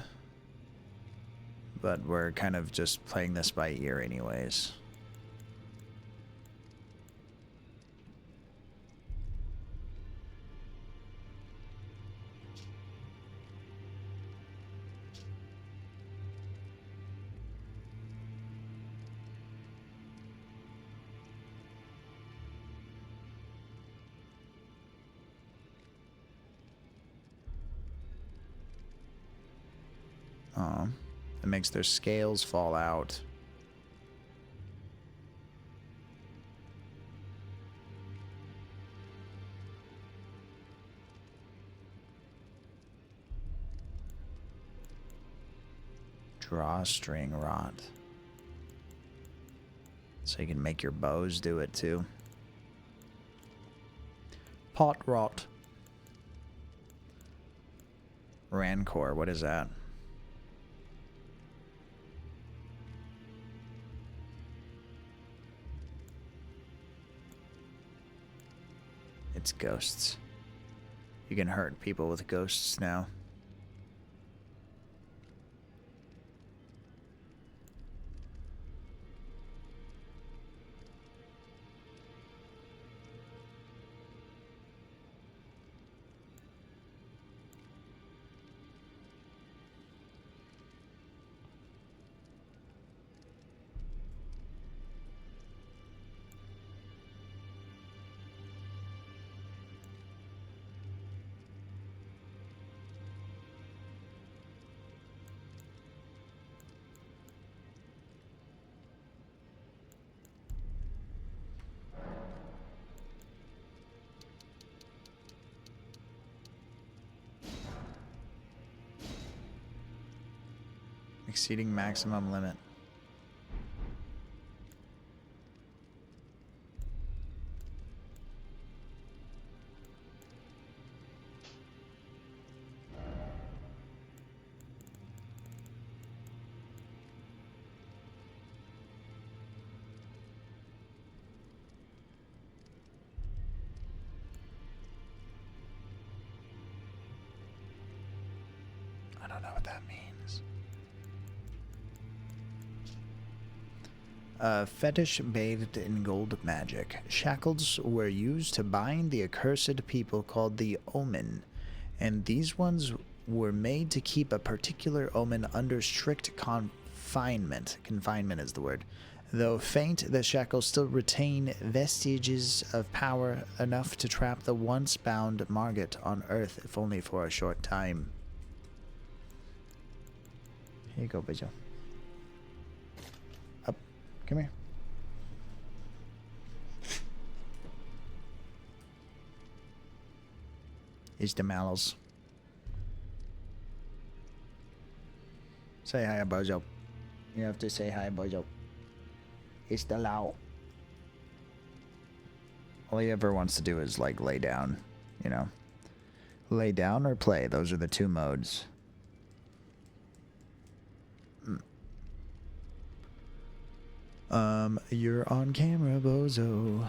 But we're kind of just playing this by ear anyways. Oh, it makes their scales fall out. Drawstring rot. So you can make your bows do it too. Pot rot. Rancor, what is that? It's ghosts. You can hurt people with ghosts now. Exceeding maximum limit. I don't know what that means. Fetish bathed in gold magic. Shackles were used to bind the accursed people called the Omen, and these ones were made to keep a particular omen under strict confinement. Confinement is the word. Though faint, the shackles still retain vestiges of power enough to trap the once bound Margit on Earth, if only for a short time. Here you go, Bijo. Up. Come here. It's the Mallows. Say hi, Bojo. You have to say hi, Bojo. It's the Lao. All he ever wants to do is, like, lay down, you know. Lay down or play. Those are the two modes. You're on camera, Bozo.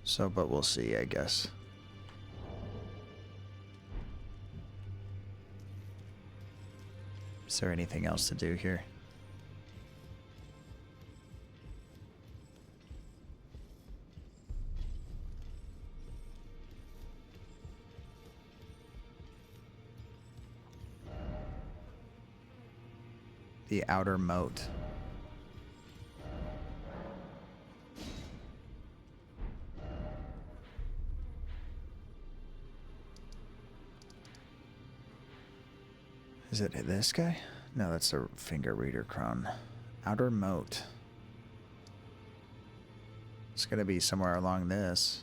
So, but we'll see, I guess. Is there anything else to do here? The outer moat. Is it this guy? No, that's a finger reader crown. Outer moat. It's gonna be somewhere along this.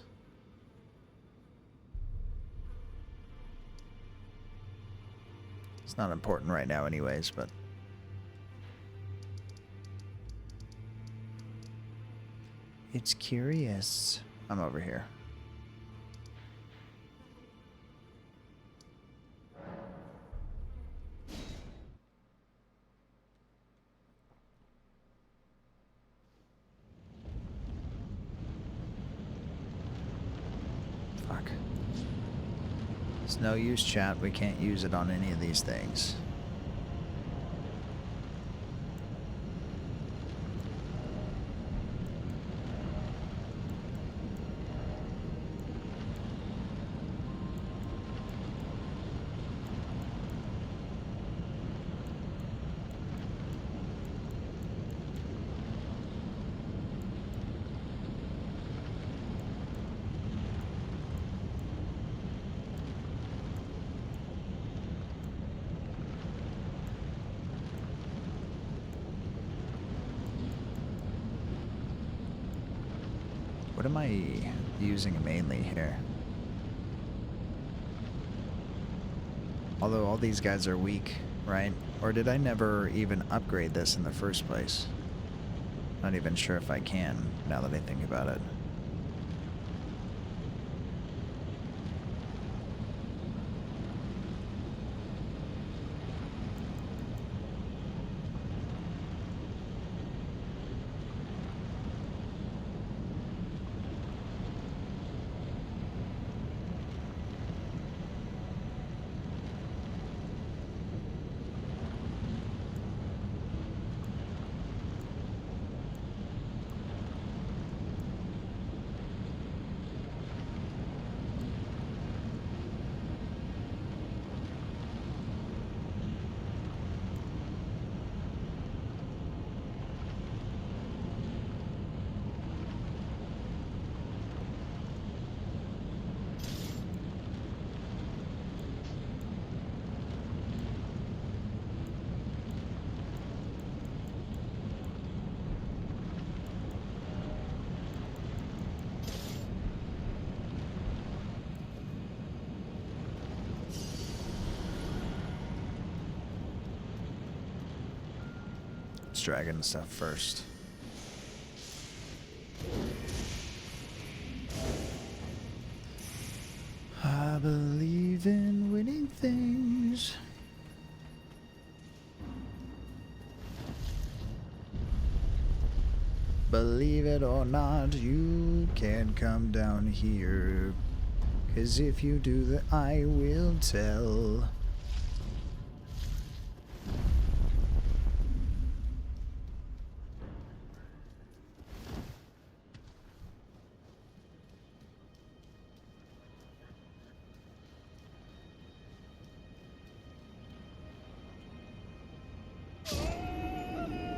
It's not important right now anyways, but It's curious. I'm over here. Fuck. It's no use, chat. We can't use it on any of these things. What am I using mainly here? Although all these guys are weak, right? Or did I never even upgrade this in the first place? Not even sure if I can, now that I think about it. Let's dragon stuff first. I believe in winning things. Believe it or not, you can come down here. 'Cause if you do that, I will tell.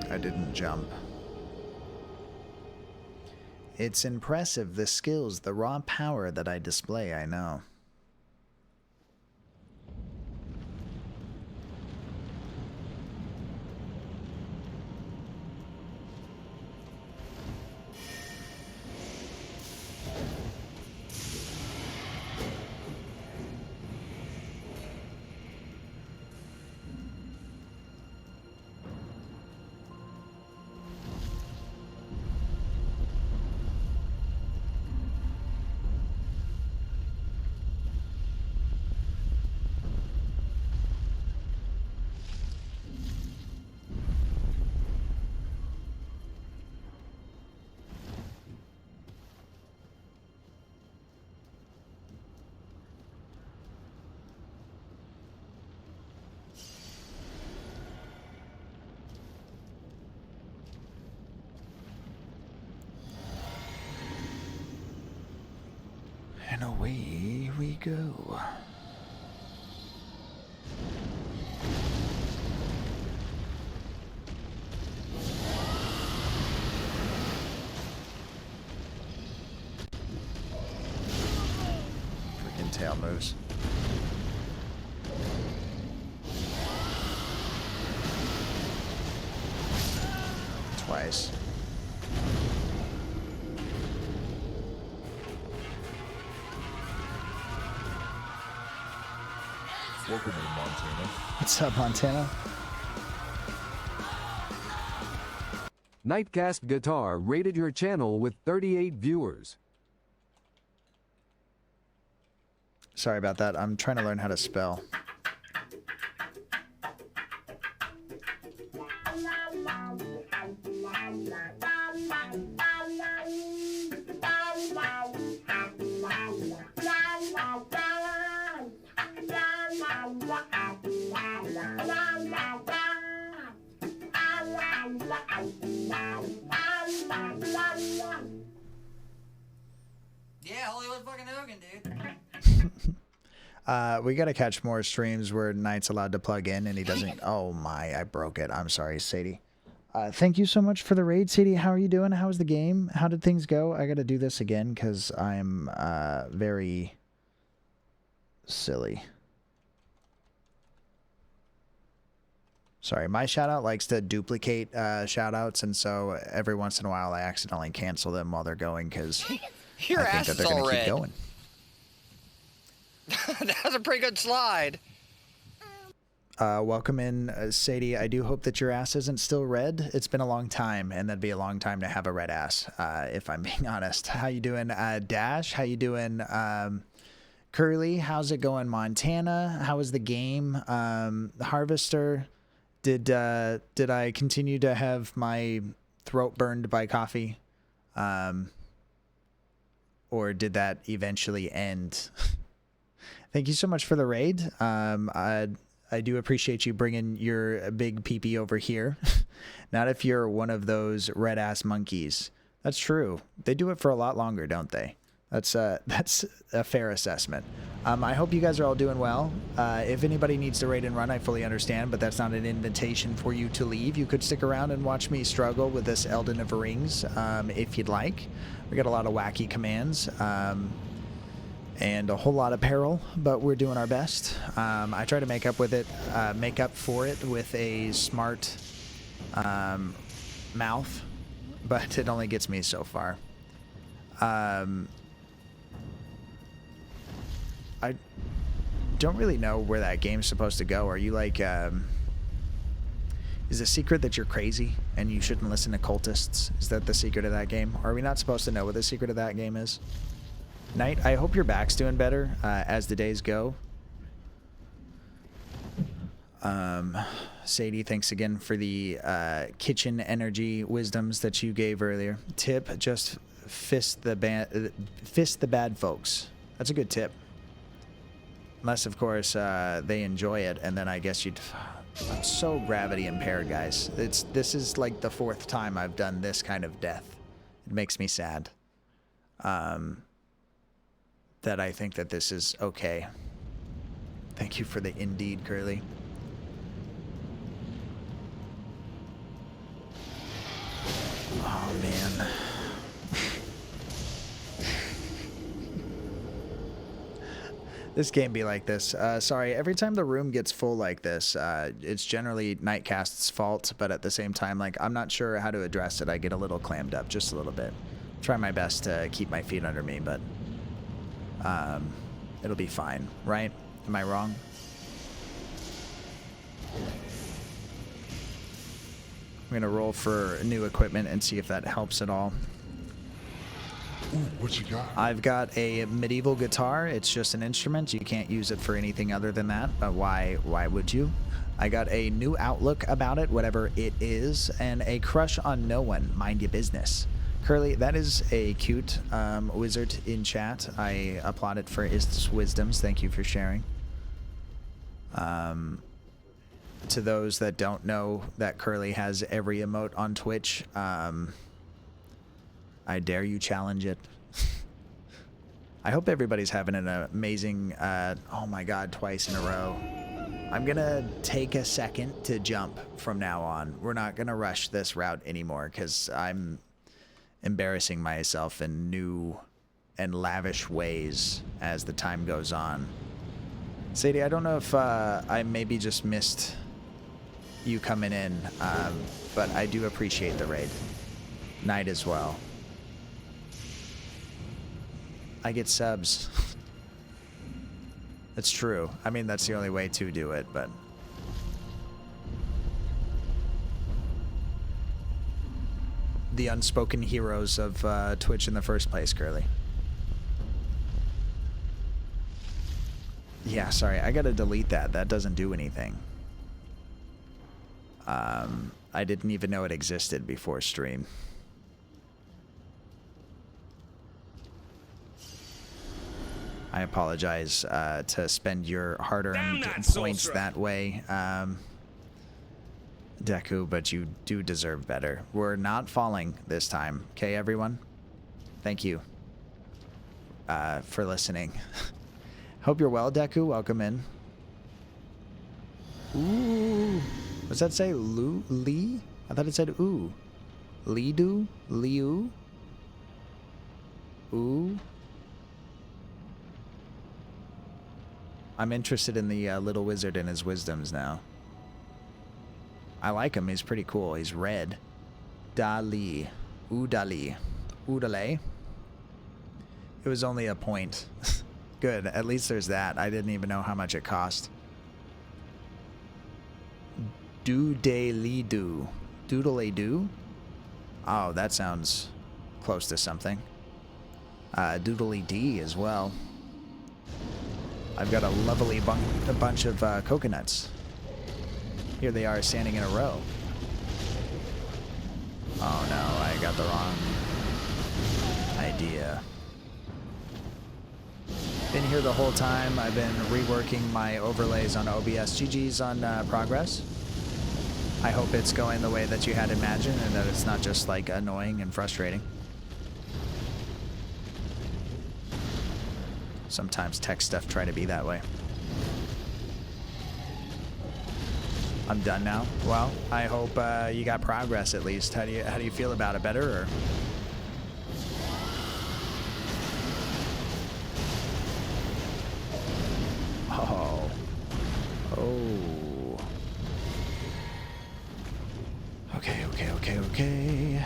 I didn't jump. It's impressive, the skills, the raw power that I display, I know. And away we go. Freaking tail moves. Twice. Welcome in, Montana. What's up, Montana? Nightcast Guitar rated your channel with 38 viewers. Sorry about that. I'm trying to learn how to spell. Yeah, Hollywood fucking Hogan, dude. We gotta catch more streams where Knight's allowed to plug in and he doesn't. Oh my, I broke it. I'm sorry, Sadie. Thank you so much for the raid, Sadie. How are you doing? How was the game? How did things go? I gotta do this again because I'm very silly. Sorry, my shoutout likes to duplicate shoutouts, and so every once in a while I accidentally cancel them while they're going because I Your think ass that is they're all gonna keep red. going. That was a pretty good slide. Welcome in, Sadie. I do hope that your ass isn't still red. It's been a long time, and that'd be a long time to have a red ass, if I'm being honest. How you doing, Dash? How you doing, Curly? How's it going, Montana? How was the game? Harvester? Did I continue to have my throat burned by coffee? Or did that eventually end? Thank you so much for the raid. I do appreciate you bringing your big peepee over here. Not if you're one of those red ass monkeys. That's true. They do it for a lot longer, don't they? That's a fair assessment. I hope you guys are all doing well. If anybody needs to raid and run, I fully understand, but that's not an invitation for you to leave. You could stick around and watch me struggle with this Elden of Rings if you'd like. We got a lot of wacky commands. And a whole lot of peril, but we're doing our best. I try to make up for it with a smart mouth, but it only gets me so far. I don't really know where that game's supposed to go. Are you like, is the secret that you're crazy and you shouldn't listen to cultists? Is that the secret of that game? Or are we not supposed to know what the secret of that game is? Knight, I hope your back's doing better as the days go. Sadie, thanks again for the kitchen energy wisdoms that you gave earlier. Tip, just fist the bad folks. That's a good tip. Unless, of course, they enjoy it, and then I guess you'd... I'm so gravity impaired, guys. This is like the 4th time I've done this kind of death. It makes me sad. That I think that this is okay. Thank you for the indeed, Curly. Oh, man. This game be like this. Sorry, every time the room gets full like this, it's generally Nightcast's fault, but at the same time, like, I'm not sure how to address it. I get a little clammed up, just a little bit. Try my best to keep my feet under me, but... it'll be fine, right? Am I wrong? I'm gonna roll for new equipment and see if that helps at all. Ooh, what you got? I've got a medieval guitar. It's just an instrument. You can't use it for anything other than that. But why would you? I got a new outlook about it, whatever it is, and a crush on no one. Mind your business. Curly, that is a cute wizard in chat. I applaud it for its wisdoms. Thank you for sharing. To those that don't know that Curly has every emote on Twitch, I dare you challenge it. I hope everybody's having an amazing, oh my god, twice in a row. I'm gonna take a second to jump from now on. We're not gonna rush this route anymore because I'm embarrassing myself in new and lavish ways as the time goes on. Sadie, I don't know if I maybe just missed you coming in, but I do appreciate the raid. Night as well. I get subs. That's true. I mean, that's the only way to do it, but... the unspoken heroes of Twitch in the first place, Curly. Yeah, sorry, I gotta delete that. That doesn't do anything. I didn't even know it existed before stream. I apologize to spend your hard-earned points that way, Deku, but you do deserve better. We're not falling this time, okay, everyone? Thank you for listening. Hope you're well, Deku. Welcome in. Ooh. What's that say? Lee? I thought it said ooh. Lidu? Liu? Ooh. I'm interested in the little wizard and his wisdoms now. I like him. He's pretty cool. He's red. Dali. Udali. Udale. It was only a point. Good. At least there's that. I didn't even know how much it cost. Doodle-doo. Doodle-doo? Oh, that sounds close to something. Doodly-dee as well. I've got a lovely bunch of coconuts. Here they are standing in a row. Oh no, I got the wrong idea. Been here the whole time. I've been reworking my overlays on OBS. GG's on progress. I hope it's going the way that you had imagined and that it's not just like annoying and frustrating. Sometimes tech stuff try to be that way. I'm done now. Well, I hope you got progress at least. How do you feel about it? Better or? Oh. Oh. Okay.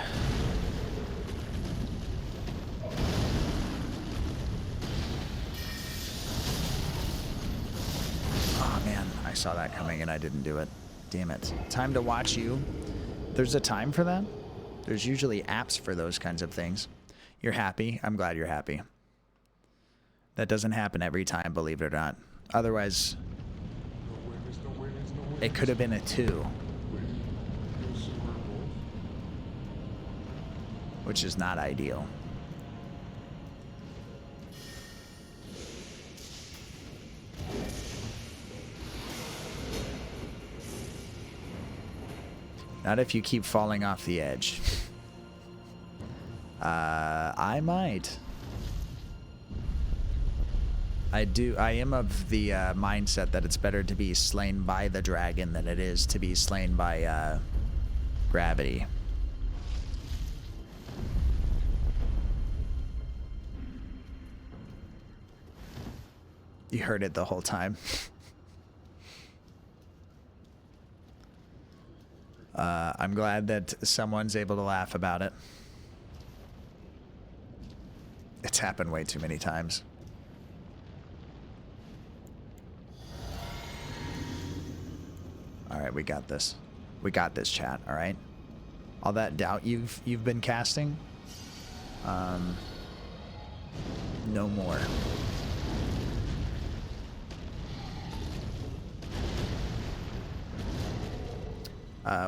Oh man, I saw that coming and I didn't do it. Damn it. Time to watch you. There's a time for that? There's usually apps for those kinds of things. You're happy? I'm glad you're happy. That doesn't happen every time, believe it or not. Otherwise, it could have been a 2. Which is not ideal. Not if you keep falling off the edge. I might. I am of the mindset that it's better to be slain by the dragon than it is to be slain by gravity. You heard it the whole time. I'm glad that someone's able to laugh about it. It's happened way too many times. All right, we got this. We got this, chat. All right. All that doubt you've been casting. No more.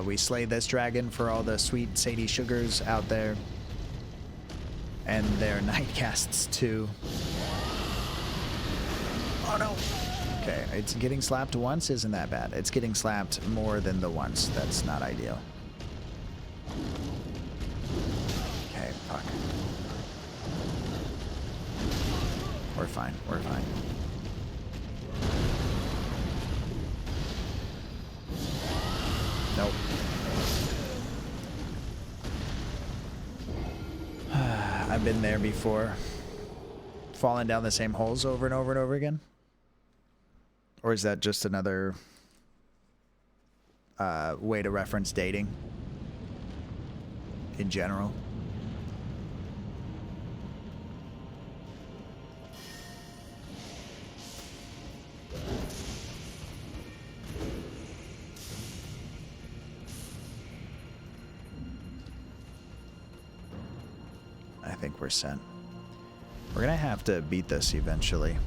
We slay this dragon for all the sweet Sadie Sugars out there. And their nightcasts too. Oh no! Okay, it's getting slapped once isn't that bad. It's getting slapped more than the once. That's not ideal. Okay, fuck. We're fine, we're fine. Nope. I've been there before. Falling down the same holes over and over and over again? Or is that just another way to reference dating in general? think we're set. We're gonna have to beat this eventually.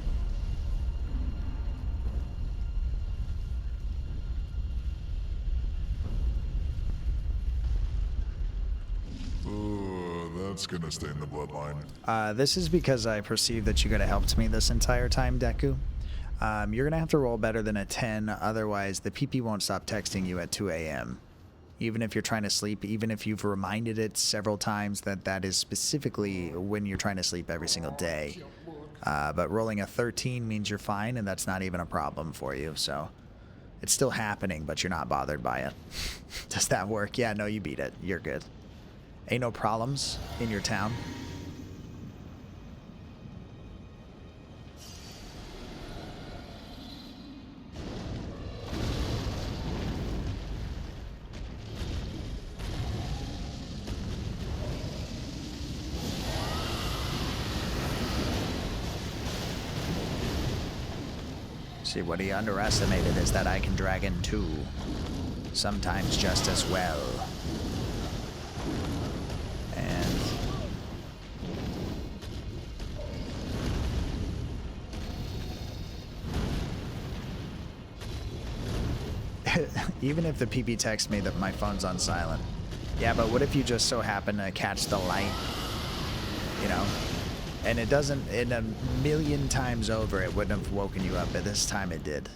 That's gonna stay in the bloodline. This is because I perceive that you could have helped me this entire time, Deku. You're gonna have to roll better than a 10, otherwise the PP won't stop texting you at 2 a.m. Even if you're trying to sleep, even if you've reminded it several times that that is specifically when you're trying to sleep every single day. But rolling a 13 means you're fine, and that's not even a problem for you, so it's still happening, but you're not bothered by it. Does that work? Yeah, no, you beat it. You're good. Ain't no problems in your town. See, what he underestimated is that I can dragon too. Sometimes just as well. And even if the PP texts me that my phone's on silent. Yeah, but what if you just so happen to catch the light? You know? And it doesn't, in a million times over, it wouldn't have woken you up, but this time it did.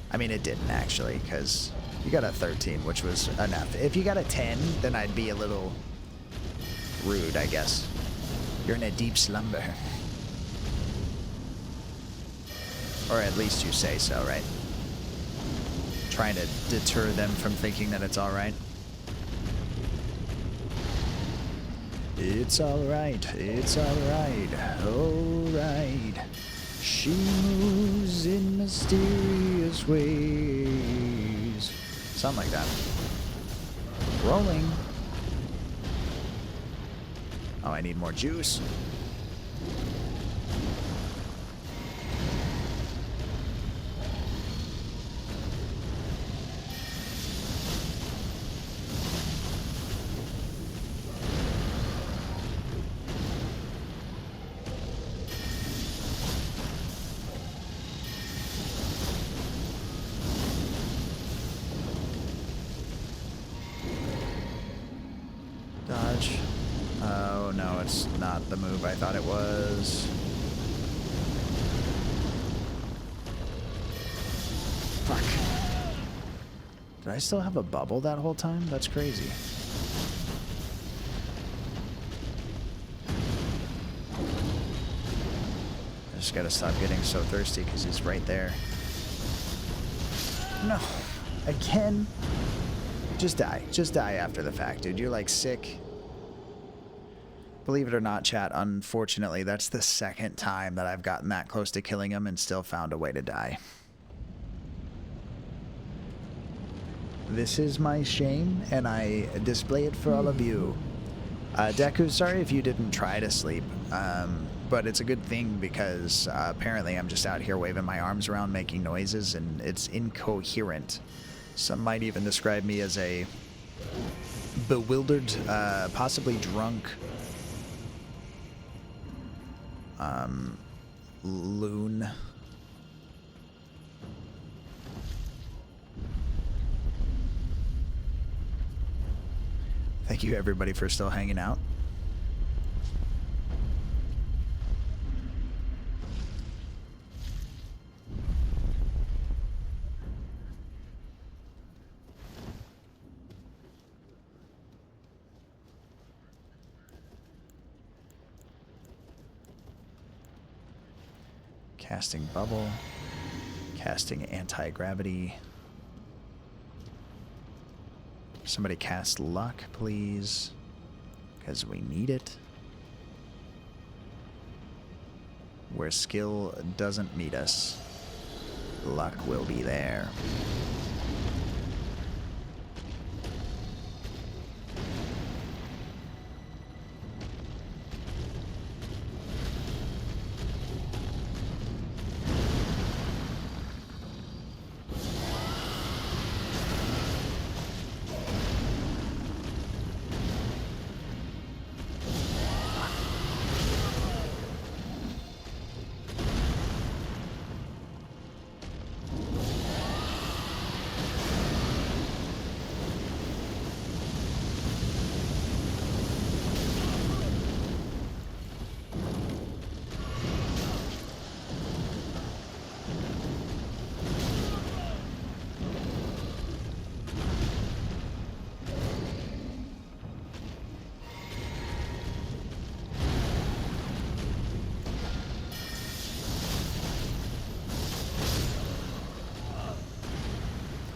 I mean, it didn't actually, because you got a 13, which was enough. If you got a 10, then I'd be a little rude, I guess. You're in a deep slumber. Or at least you say so, right? Trying to deter them from thinking that it's alright. It's alright, it's alright, alright. She moves in mysterious ways. Something like that. Rolling. Oh, I need more juice. Dodge. Oh no, it's not the move I thought it was. Fuck. Did I still have a bubble that whole time? That's crazy. I just gotta stop getting so thirsty because he's right there. No. Again? Just die. Just die after the fact, dude. You're like sick. Believe it or not, chat, unfortunately, that's the second time that I've gotten that close to killing him and still found a way to die. This is my shame, and I display it for all of you. Deku, sorry if you didn't try to sleep, but it's a good thing because apparently I'm just out here waving my arms around making noises, and it's incoherent. Some might even describe me as a bewildered, possibly drunk loon. Thank you everybody for still hanging out. Casting bubble, casting anti-gravity. Somebody cast luck, please, because we need it. Where skill doesn't meet us, luck will be there.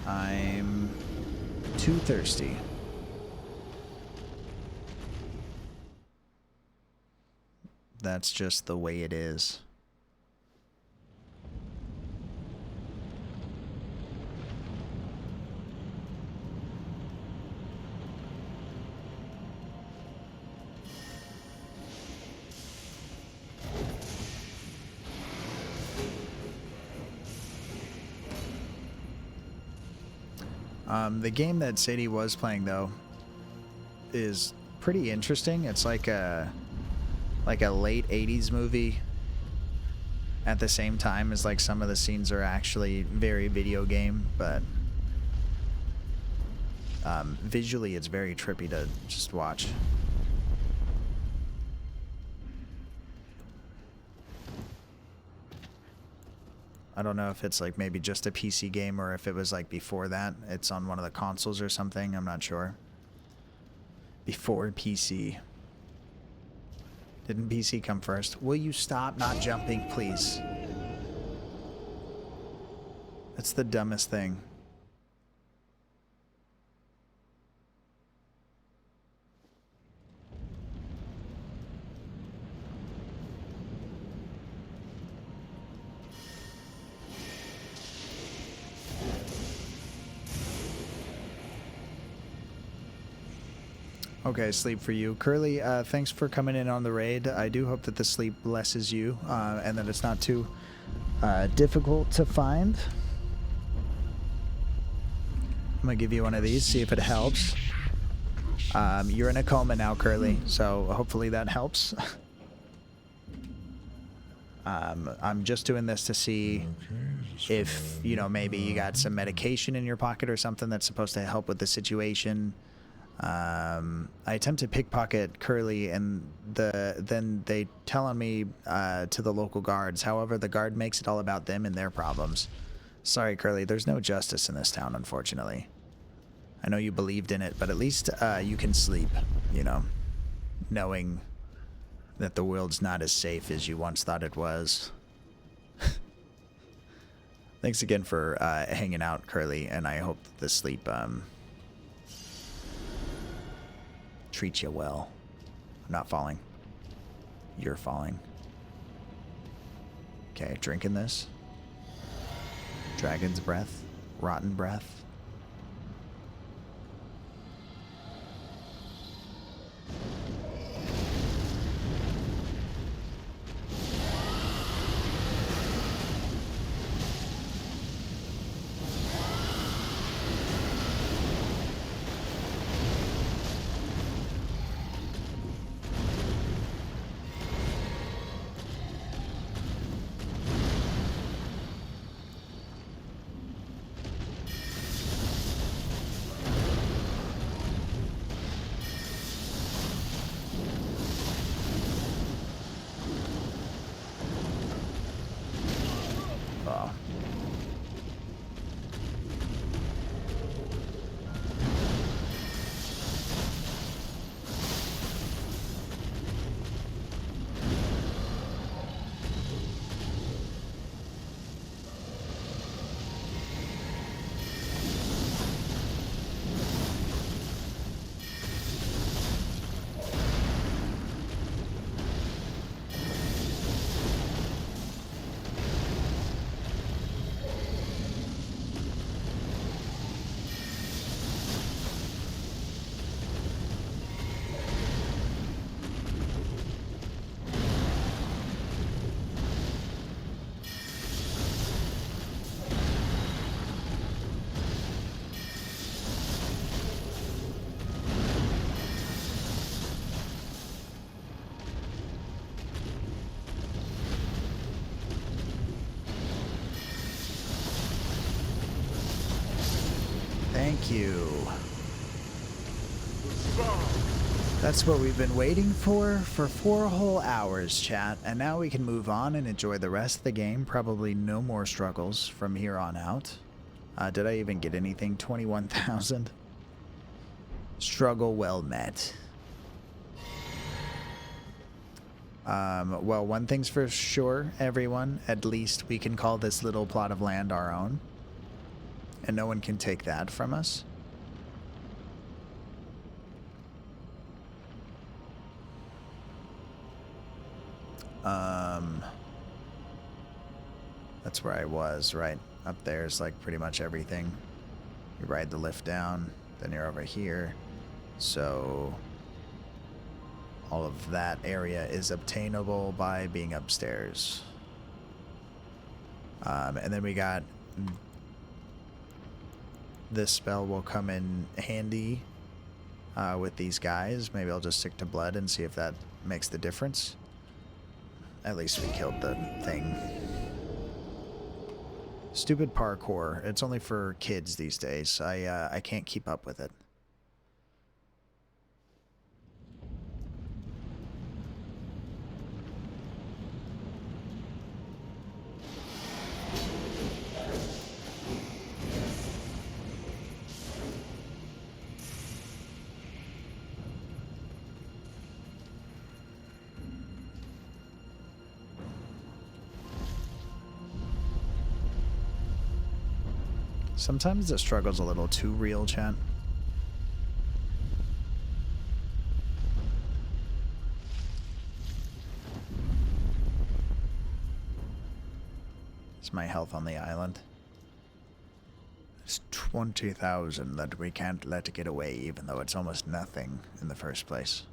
I'm too thirsty. That's just the way it is. The game that Sadie was playing though is pretty interesting. It's like a late 80s movie at the same time as like some of the scenes are actually very video game, but visually it's very trippy to just watch. I don't know if it's like maybe just a PC game or if it was like before that. It's on one of the consoles or something. I'm not sure. Before PC. Didn't PC come first? Will you stop not jumping, please? That's the dumbest thing. Okay, sleep for you. Curly, thanks for coming in on the raid. I do hope that the sleep blesses you and that it's not too difficult to find. I'm going to give you one of these, see if it helps. You're in a coma now, Curly, so hopefully that helps. I'm just doing this to see if, you know, maybe you got some medication in your pocket or something that's supposed to help with the situation. I attempt to pickpocket Curly, and then they tell on me to the local guards. However, the guard makes it all about them and their problems. Sorry, Curly, there's no justice in this town, unfortunately. I know you believed in it, but at least you can sleep, you know, knowing that the world's not as safe as you once thought it was. Thanks again for hanging out, Curly, and I hope the sleep treats you well. I'm not falling. You're falling. Okay, drinking this. Dragon's breath. Rotten breath. Thank you. That's what we've been waiting for 4 whole hours, chat. And now we can move on and enjoy the rest of the game. Probably no more struggles from here on out. Did I even get anything? 21,000. Struggle well met. Well, one thing's for sure, everyone. At least we can call this little plot of land our own. and no one can take that from us. That's where I was, right? Up there is like pretty much everything. You ride the lift down, then you're over here. So all of that area is obtainable by being upstairs. And then we got this spell will come in handy with these guys. Maybe I'll just stick to blood and see if that makes the difference. At least we killed the thing. Stupid parkour. It's only for kids these days. I can't keep up with it. Sometimes the struggle's a little too real, chat. It's my health on the island. It's 20,000 that we can't let get away, even though it's almost nothing in the first place.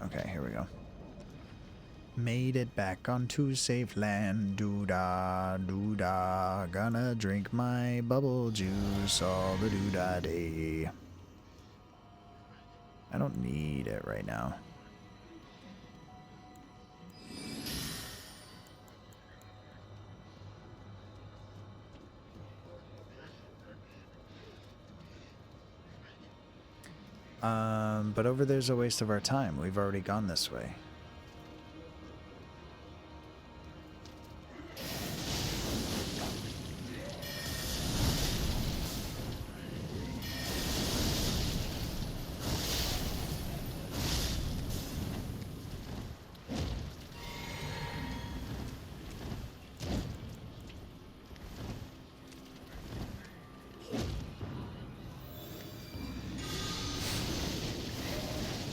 Okay, here we go. Made it back onto safe land. Doo-da, doo-da. Gonna drink my bubble juice all the doo-da day. I don't need it right now. But over there's a waste of our time. We've already gone this way.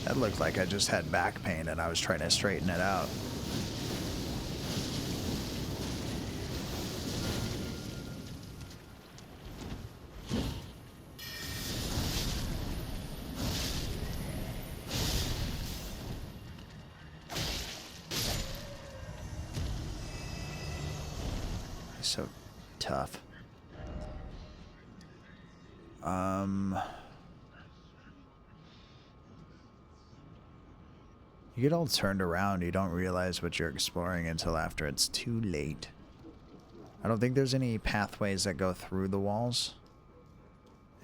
That looked like I just had back pain and I was trying to straighten it out. So tough. You get all turned around, you don't realize what you're exploring until after it's too late. I don't think there's any pathways that go through the walls.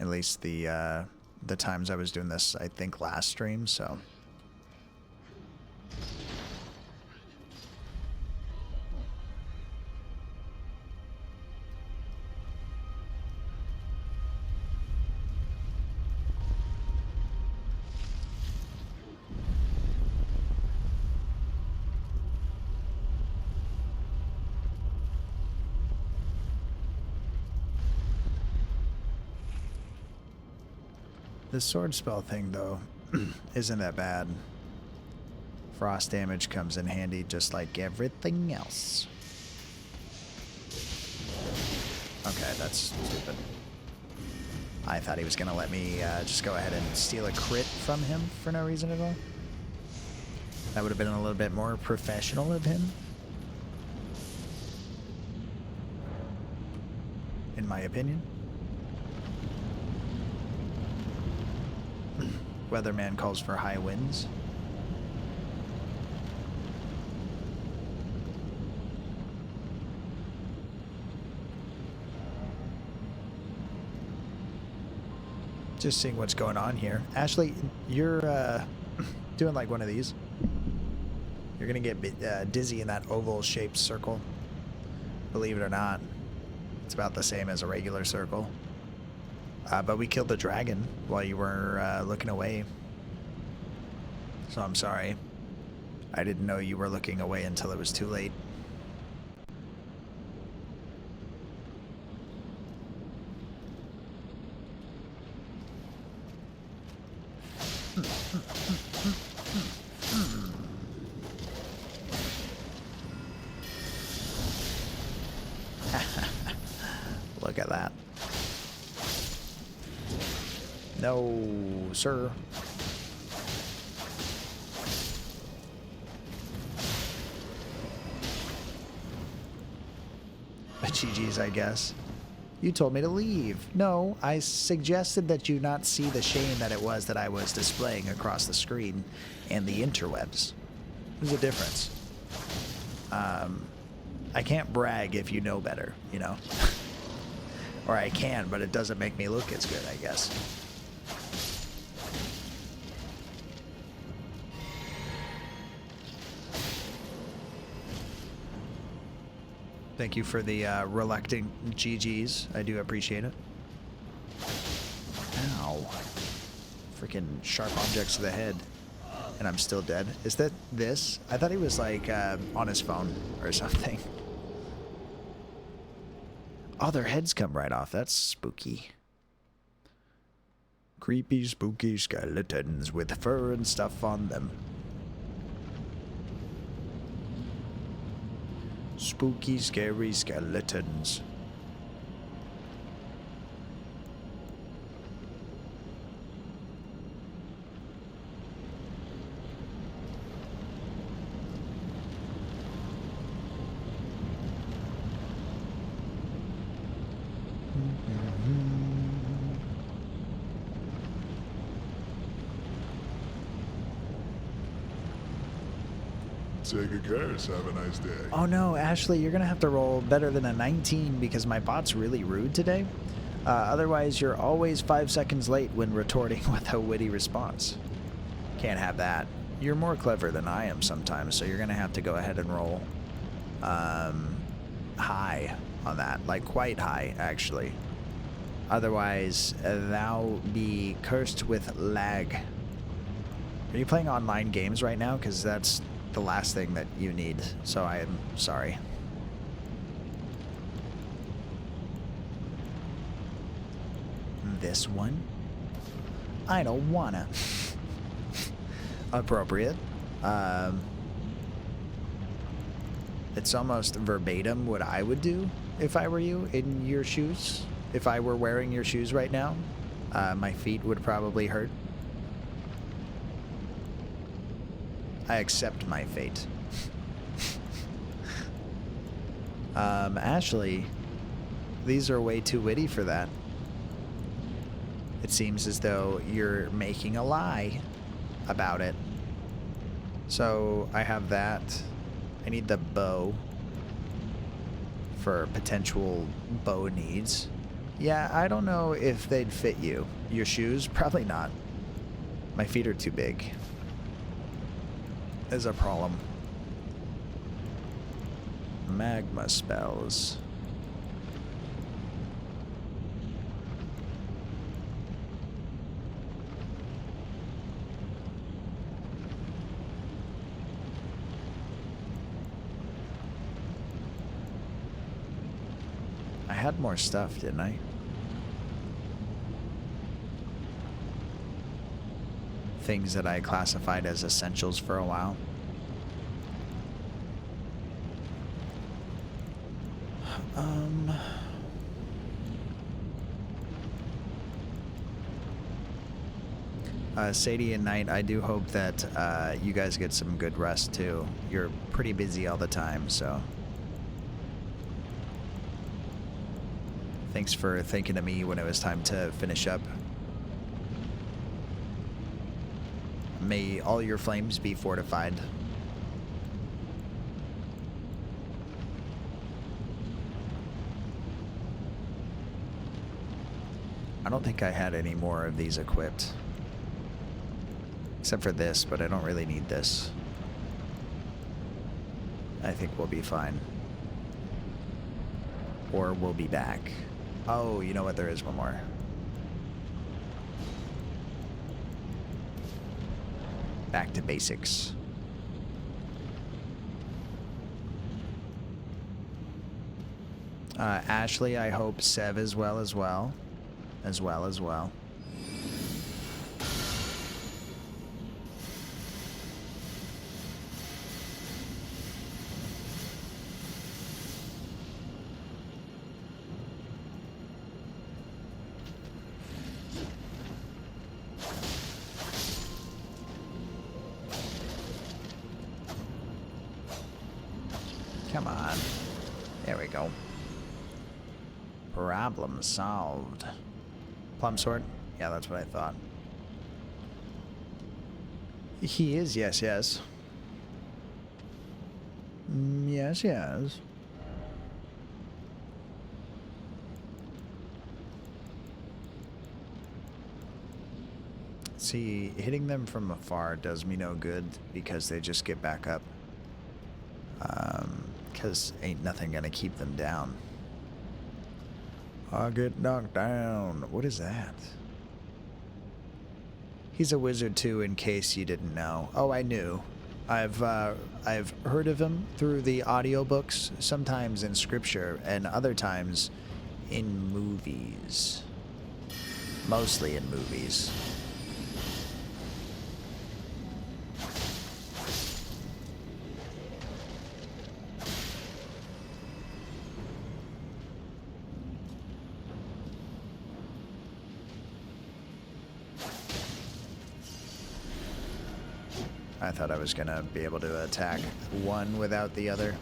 At least the times I was doing this, I think, last stream, so... The sword spell thing, though, isn't that bad. Frost damage comes in handy just like everything else. Okay, that's stupid. I thought he was going to let me just go ahead and steal a crit from him for no reason at all. That would have been a little bit more professional of him. In my opinion. Weatherman calls for high winds. Just seeing what's going on here. Ashley, you're doing like one of these. You're gonna get dizzy in that oval-shaped circle. believe it or not. It's about the same as a regular circle. But we killed the dragon while you were looking away. So I'm sorry. I didn't know you were looking away until it was too late. Look at that. No, sir. GG's, I guess. You told me to leave. No, I suggested that you not see the shame that it was that I was displaying across the screen and the interwebs. There's a difference. I can't brag if you know better, you know? Or I can, but it doesn't make me look as good, I guess. Thank you for the reluctant GGs. I do appreciate it. Ow. Freaking sharp objects to the head. And I'm still dead. Is that this? I thought he was like on his phone or something. Oh, their heads come right off. That's spooky. Creepy, spooky skeletons with fur and stuff on them. Spooky, scary skeletons. Take a curse. Have a nice day. Oh no, Ashley, you're gonna have to roll better than a 19 because my bot's really rude today. Otherwise, you're always 5 seconds late when retorting with a witty response. Can't have that. You're more clever than I am sometimes, so you're gonna have to go ahead and roll high on that, like quite high, actually. Otherwise, thou be cursed with lag. Are you playing online games right now? Because that's the last thing that you need, so I am sorry. This one? I don't wanna. Appropriate. It's almost verbatim what I would do if I were you in your shoes. If I were wearing your shoes right now, my feet would probably hurt. I accept my fate. Ashley, these are way too witty for that. It seems as though you're making a lie about it. So I have that. I need the bow for potential bow needs. Yeah, I don't know if they'd fit you. Your shoes? Probably not. My feet are too big. Is a problem. Magma spells. I had more stuff, didn't I? Things that I classified as essentials for a while. Sadie and Knight, I do hope that you guys get some good rest too. You're pretty busy all the time, so thanks for thinking of me when it was time to finish up. May all your flames be fortified. I don't think I had any more of these equipped. Except for this, but I don't really need this. I think we'll be fine. or we'll be back. Oh, you know what? There is one more. Back to basics. Ashley, I hope Sev as well. Come on. There we go. Problem solved. Plum sword? Yeah, that's what I thought. He is, yes. Yes. See, hitting them from afar does me no good because they just get back up. Because ain't nothing gonna keep them down. I'll get knocked down. What is that? He's a wizard too, in case you didn't know. Oh, I knew. I've heard of him through the audiobooks, sometimes in scripture, and other times in movies. Mostly in movies. I thought I was gonna be able to attack one without the other.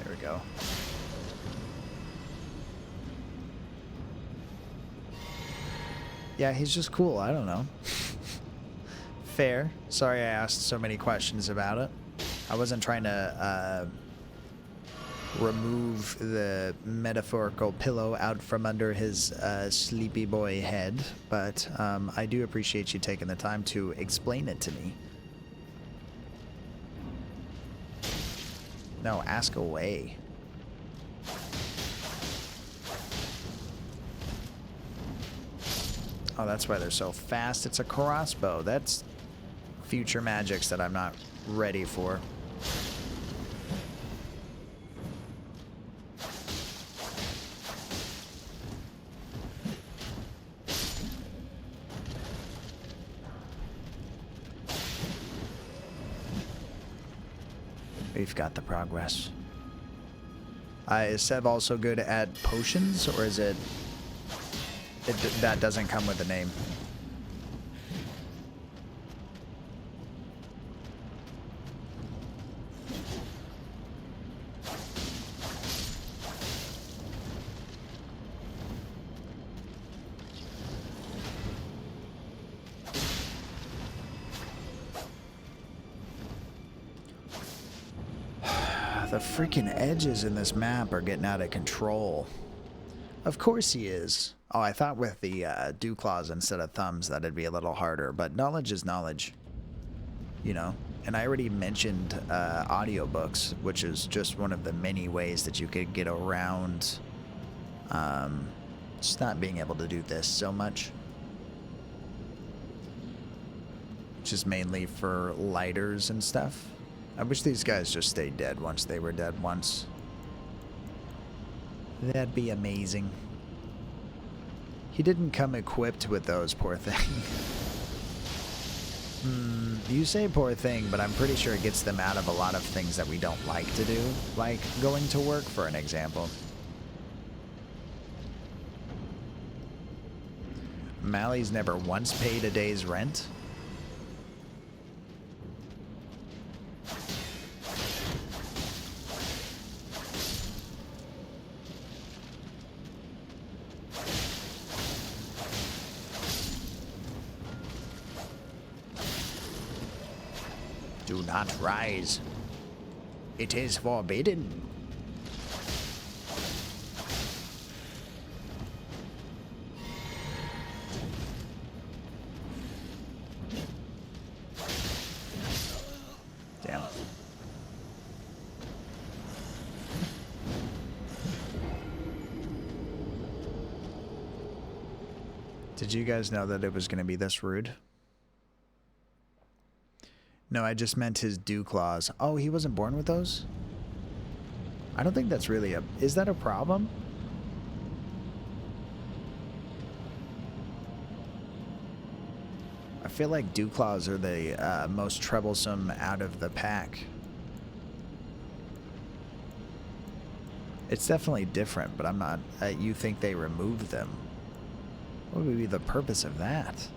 There we go. Yeah, he's just cool. I don't know. Fair. Sorry I asked so many questions about it. I wasn't trying to remove the metaphorical pillow out from under his sleepy boy head, but I do appreciate you taking the time to explain it to me. No, ask away. Oh, that's why they're so fast. It's a crossbow. That's future magics that I'm not ready for. We've got the progress. Is Sev also good at potions, or is it that doesn't come with a name? The freaking edges in this map are getting out of control. Of course he is. Oh, I thought with the dew claws instead of thumbs that'd be a little harder, but knowledge is knowledge. You know? And I already mentioned audiobooks, which is just one of the many ways that you could get around just not being able to do this so much. Which is mainly for lighters and stuff. I wish these guys just stayed dead once they were dead once. That'd be amazing. He didn't come equipped with those, poor thing. You say poor thing, but I'm pretty sure it gets them out of a lot of things that we don't like to do, like going to work, for an example. Mally's never once paid a day's rent. Do not rise. It is forbidden. Did you guys know that it was going to be this rude? No, I just meant his dew claws. Oh, he wasn't born with those? I don't think that's really a... Is that a problem? I feel like dew claws are the most troublesome out of the pack. It's definitely different, but I'm not... you think they removed them. What would be the purpose of that?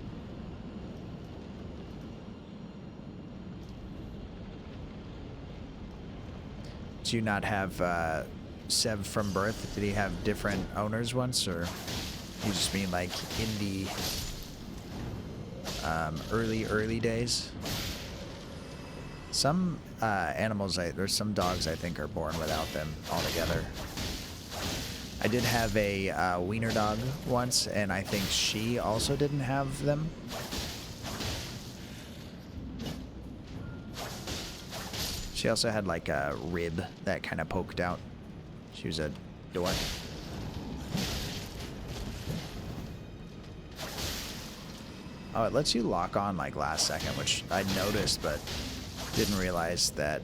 Do you not have Sev from birth? Did he have different owners once, or you just mean like in the early days? Some animals, or some dogs, I think, are born without them altogether. I did have a wiener dog once, and I think she also didn't have them. She also had like a rib that kind of poked out. She was a dork. Oh, it lets you lock on like last second, which I noticed, but didn't realize that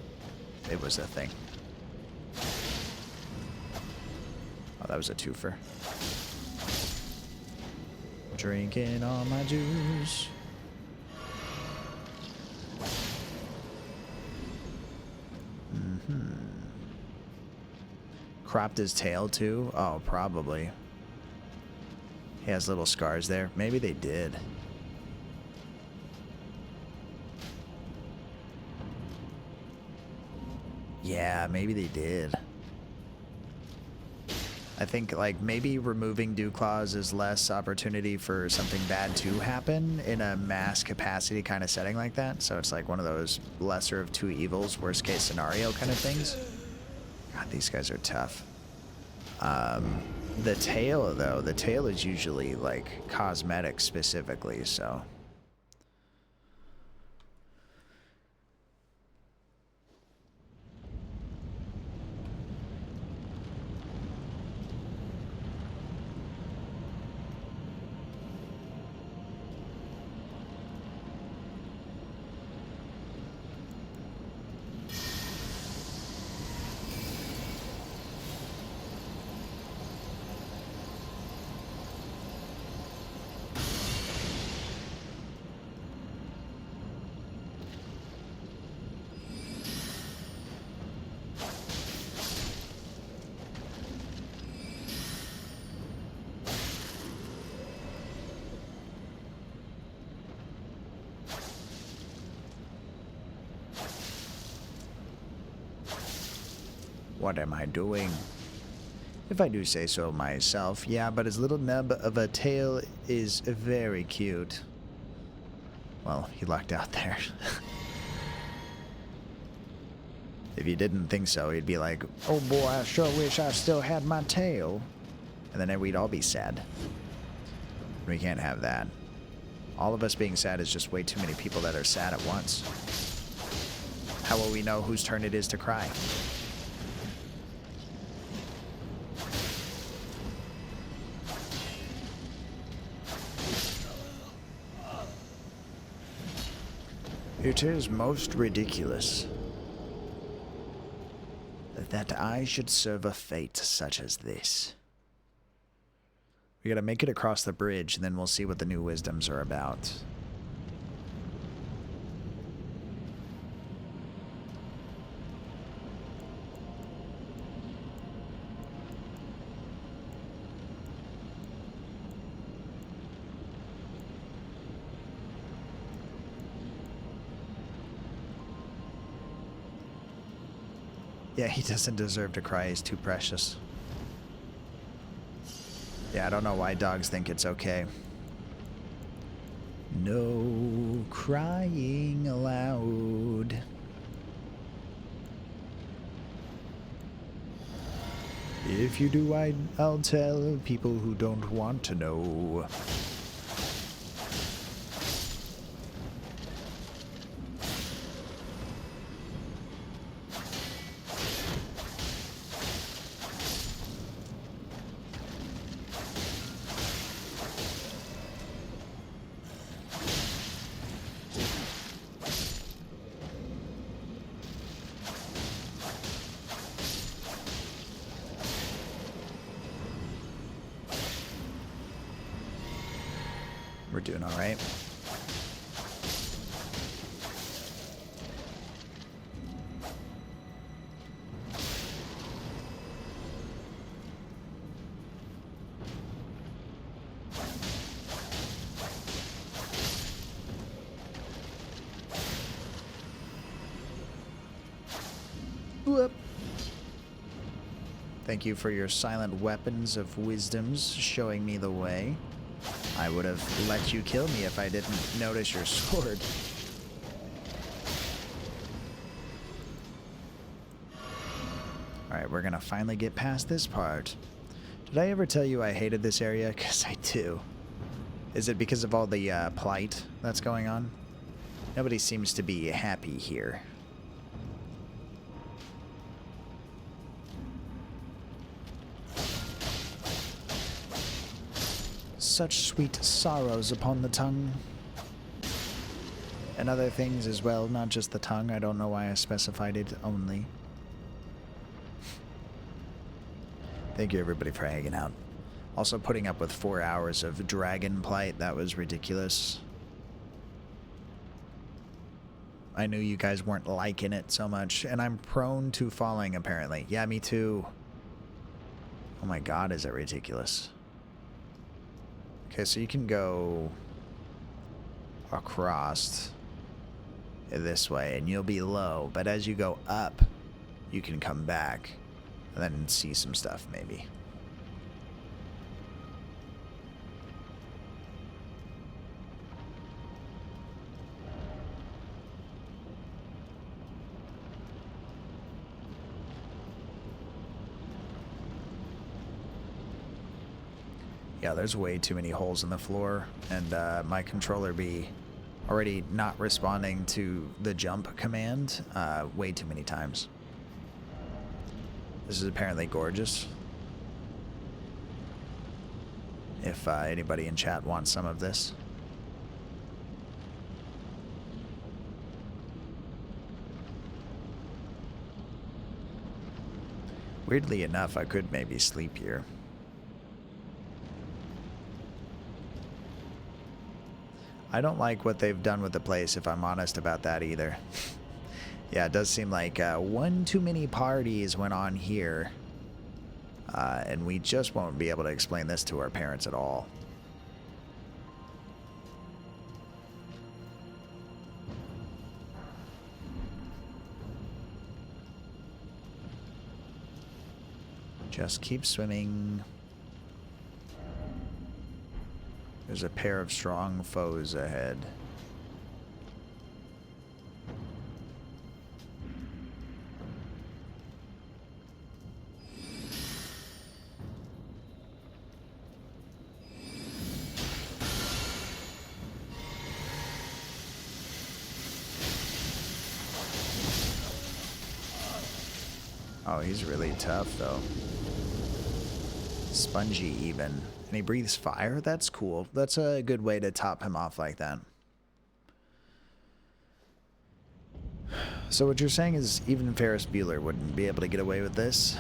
it was a thing. Oh, that was a twofer. Drinking all my juice. Cropped his tail too? Oh, probably. He has little scars there. Maybe they did. Yeah, maybe they did. I think like maybe removing dew claws is less opportunity for something bad to happen in a mass capacity kind of setting like that. So it's like one of those lesser of two evils, worst case scenario kind of things. God, these guys are tough. The tail though, the tail is usually like cosmetic specifically, so. What am I doing? If I do say so myself, yeah, but his little nub of a tail is very cute. Well, he lucked out there. If you didn't think so, he'd be like, oh boy, I sure wish I still had my tail. And then we'd all be sad. We can't have that. All of us being sad is just way too many people that are sad at once. How will we know whose turn it is to cry? It is most ridiculous that I should serve a fate such as this. We gotta make it across the bridge, and then we'll see what the new wisdoms are about. Yeah, he doesn't deserve to cry. He's too precious. Yeah, I don't know why dogs think it's okay. No crying aloud. If you do, I'll tell people who don't want to know. We're doing all right. Whoop. Thank you for your silent weapons of wisdoms showing me the way. I would have let you kill me if I didn't notice your sword. Alright, we're gonna finally get past this part. Did I ever tell you I hated this area? Because I do. Is it because of all the plight that's going on? Nobody seems to be happy here. Such sweet sorrows upon the tongue. And other things as well, not just the tongue. I don't know why I specified it only. Thank you everybody for hanging out. Also putting up with 4 hours of dragon plight, that was ridiculous. I knew you guys weren't liking it so much, and I'm prone to falling apparently. Yeah, me too. Oh my god, is that ridiculous. Okay, so you can go across this way and you'll be low, but as you go up, you can come back and then see some stuff maybe. Yeah, there's way too many holes in the floor, and my controller be already not responding to the jump command way too many times. This is apparently gorgeous. If anybody in chat wants some of this. Weirdly enough, I could maybe sleep here. I don't like what they've done with the place, if I'm honest about that either. Yeah, it does seem like one too many parties went on here. And we just won't be able to explain this to our parents at all. Just keep swimming. There's a pair of strong foes ahead. Oh, he's really tough, though. Spongy, even. And he breathes fire? That's cool. That's a good way to top him off like that. So what you're saying is even Ferris Bueller wouldn't be able to get away with this?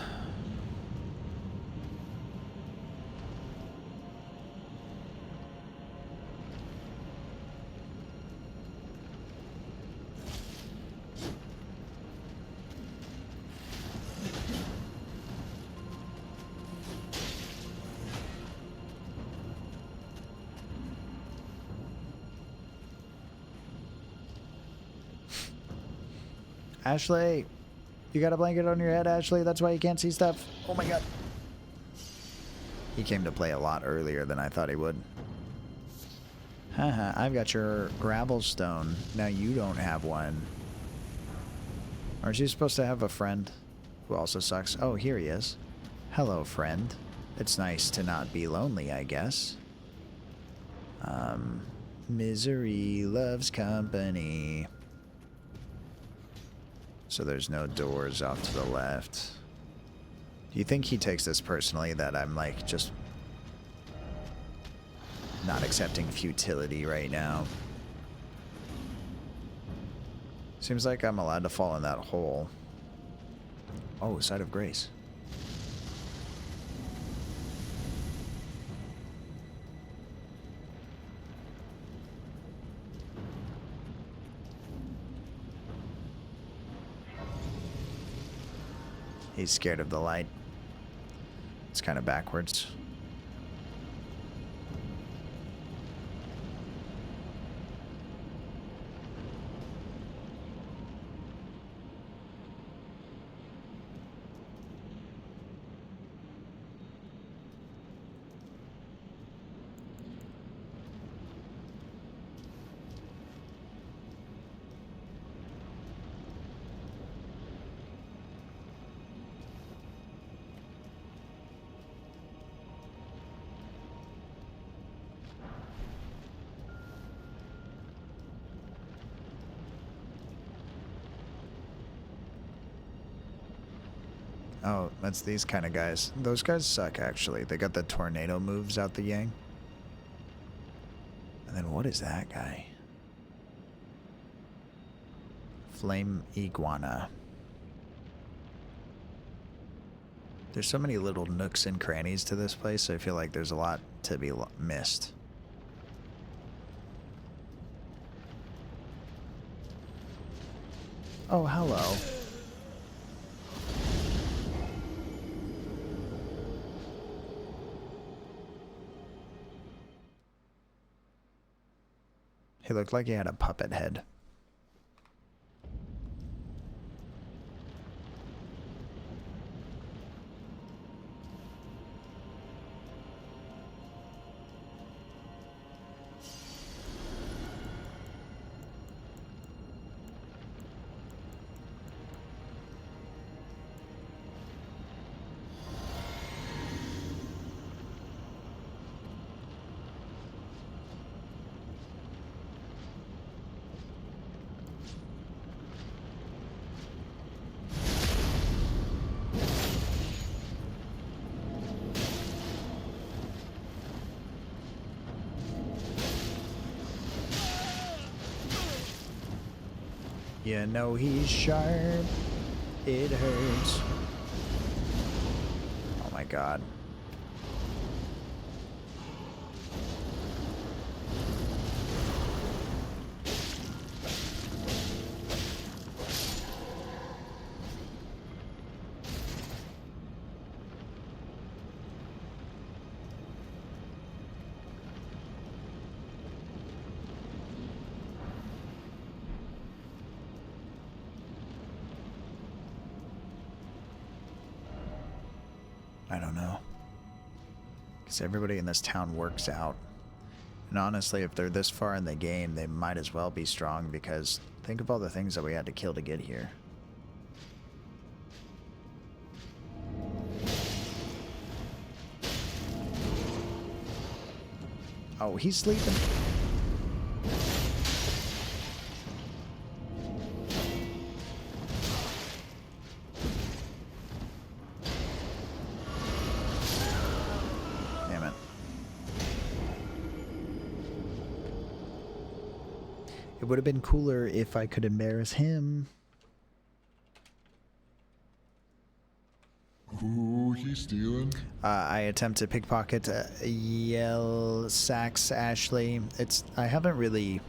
Ashley, you got a blanket on your head, Ashley? That's why you can't see stuff. Oh my god. He came to play a lot earlier than I thought he would. Haha, I've got your gravel stone. Now you don't have one. Aren't you supposed to have a friend who also sucks? Oh, here he is. Hello, friend. It's nice to not be lonely, I guess. Misery loves company. So there's no doors off to the left. Do you think he takes this personally, that I'm like just not accepting futility right now? Seems like I'm allowed to fall in that hole. Oh, Side of Grace. He's scared of the light. It's kind of backwards. Oh, that's these kind of guys. Those guys suck, actually. They got the tornado moves out the yang. And then what is that guy? Flame iguana. There's so many little nooks and crannies to this place, so I feel like there's a lot to be missed. Oh, hello. He looked like he had a puppet head. You know he's sharp. It hurts. Oh my god. I don't know. Because everybody in this town works out. And honestly, if they're this far in the game, they might as well be strong, because think of all the things that we had to kill to get here. Oh, he's sleeping. It would have been cooler if I could embarrass him. Ooh, he's stealing. I attempt to pickpocket Yell Sax Ashley. I haven't really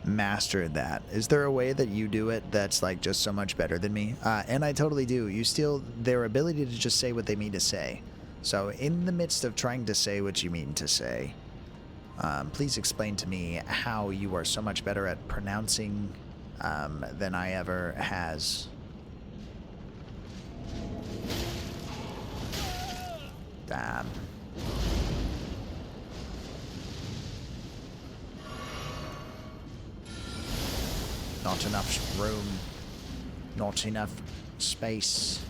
mastered that. Is there a way that you do it that's like just so much better than me? And I totally do. You steal their ability to just say what they mean to say. So in the midst of trying to say what you mean to say, please explain to me how you are so much better at pronouncing than I ever has. Damn. Not enough room. Not enough space.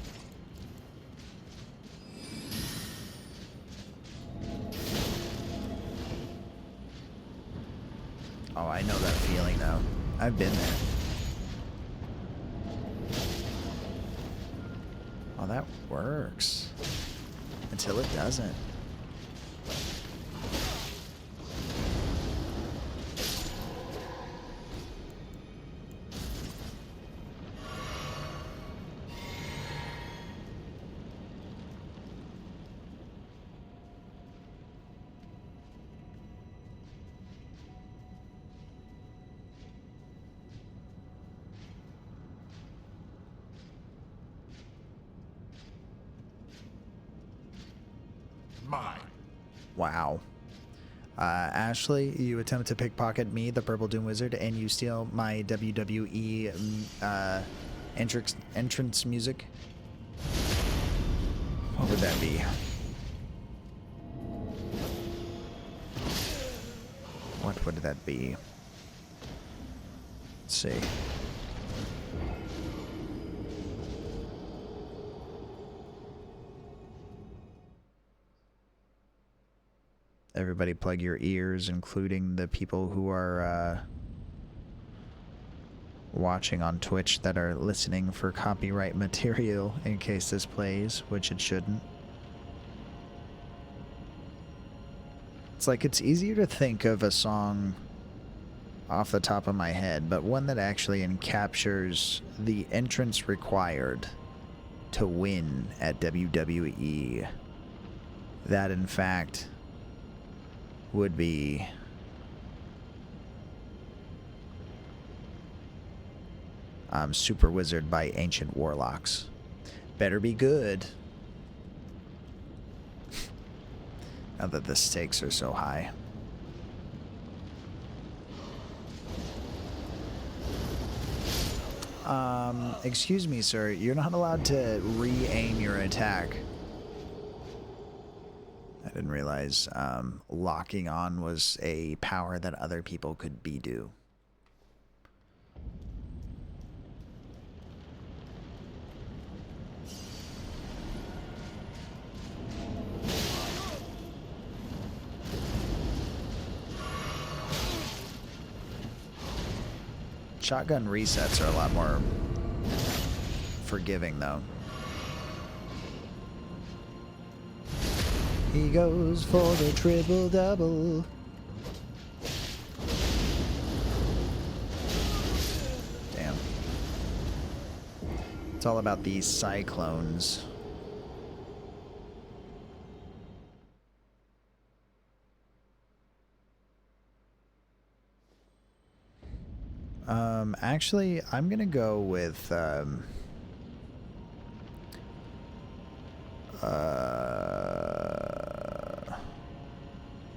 Oh, I know that feeling though. I've been there. Oh, that works. Until it doesn't. Mine. Wow. Ashley, you attempt to pickpocket me, the Purple Doom Wizard, and you steal my WWE entrance music. What would that be? What would that be? Let's see. Everybody plug your ears, including the people who are watching on Twitch that are listening for copyright material in case this plays, which it shouldn't. It's like it's easier to think of a song off the top of my head, but one that actually encaptures the entrance required to win at WWE. That, in fact, would be Super Wizard by Ancient Warlocks. Better be good. Now that the stakes are so high. Excuse me, sir. You're not allowed to re-aim your attack. I didn't realize locking on was a power that other people could do. Shotgun resets are a lot more forgiving, though. He goes for the triple-double. Damn. It's all about these cyclones. Actually, I'm gonna go with I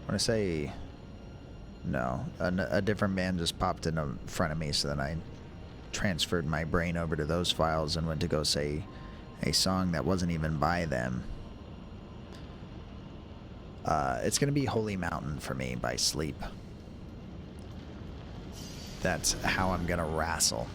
want to say no. A different band just popped in front of me, so then I transferred my brain over to those files and went to go say a song that wasn't even by them. It's gonna be Holy Mountain for me by Sleep. That's how I'm gonna wrestle.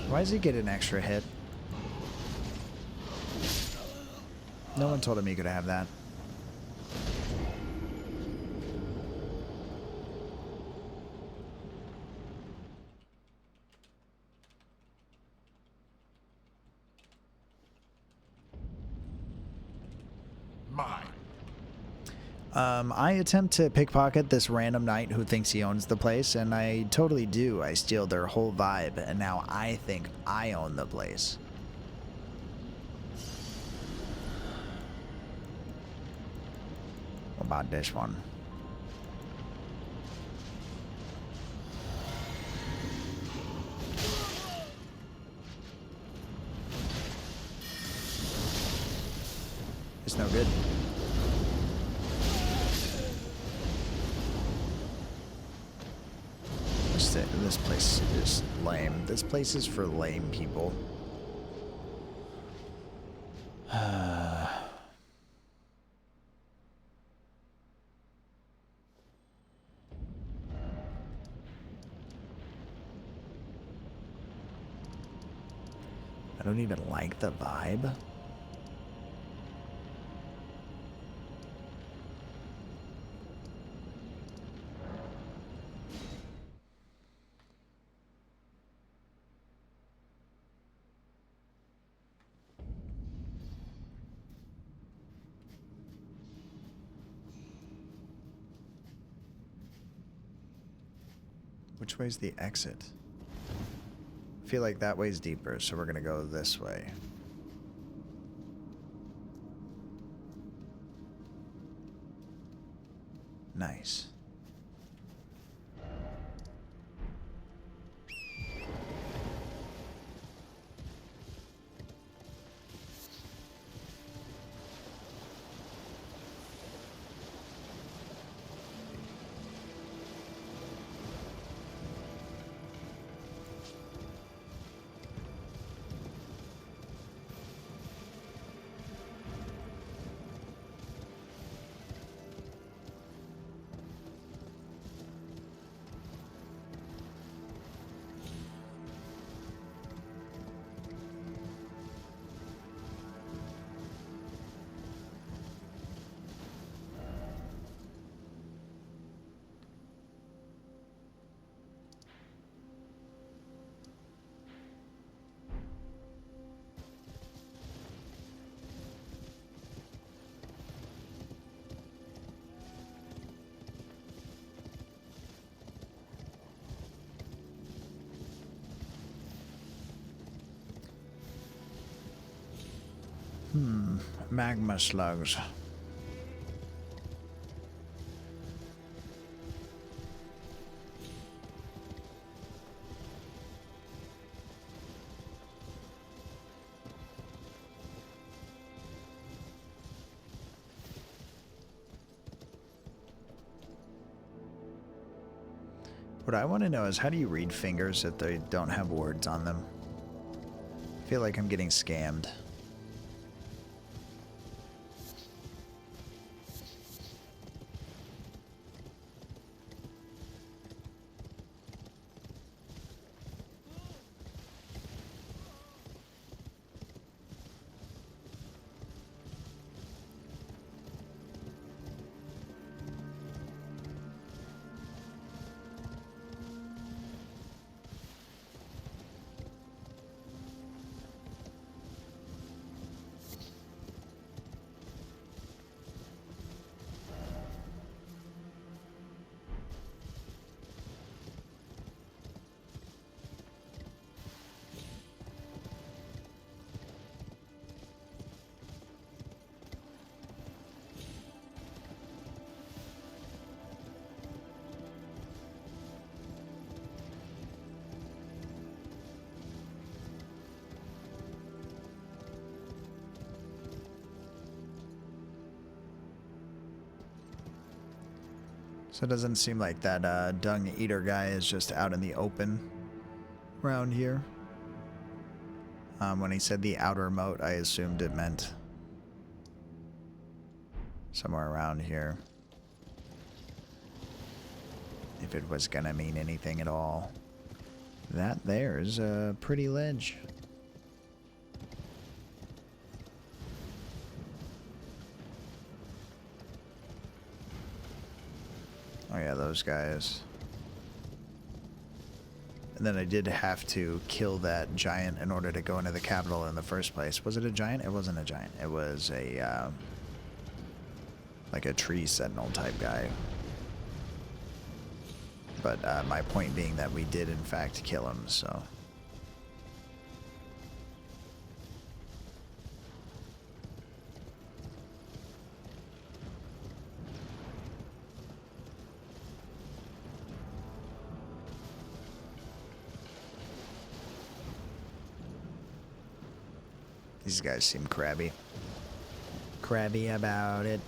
Why does he get an extra hit? No one told him he could have that. I attempt to pickpocket this random knight who thinks he owns the place, and I totally do. I steal their whole vibe, and now I think I own the place. What about this one? It's no good. This place is lame. This place is for lame people. I don't even like the vibe. Which way's the exit? I feel like that way's deeper, so we're gonna go this way. Nice. Magma slugs. What I want to know is, how do you read fingers if they don't have words on them? I feel like I'm getting scammed. So it doesn't seem like that dung eater guy is just out in the open around here. When he said the outer moat, I assumed it meant somewhere around here. If it was gonna mean anything at all. That there is a pretty ledge. Oh yeah, those guys. And then I did have to kill that giant in order to go into the capital in the first place. Was it a giant? It wasn't a giant. It was a, like a tree sentinel type guy. But my point being that we did in fact kill him, so... These guys seem crabby. Crabby about it.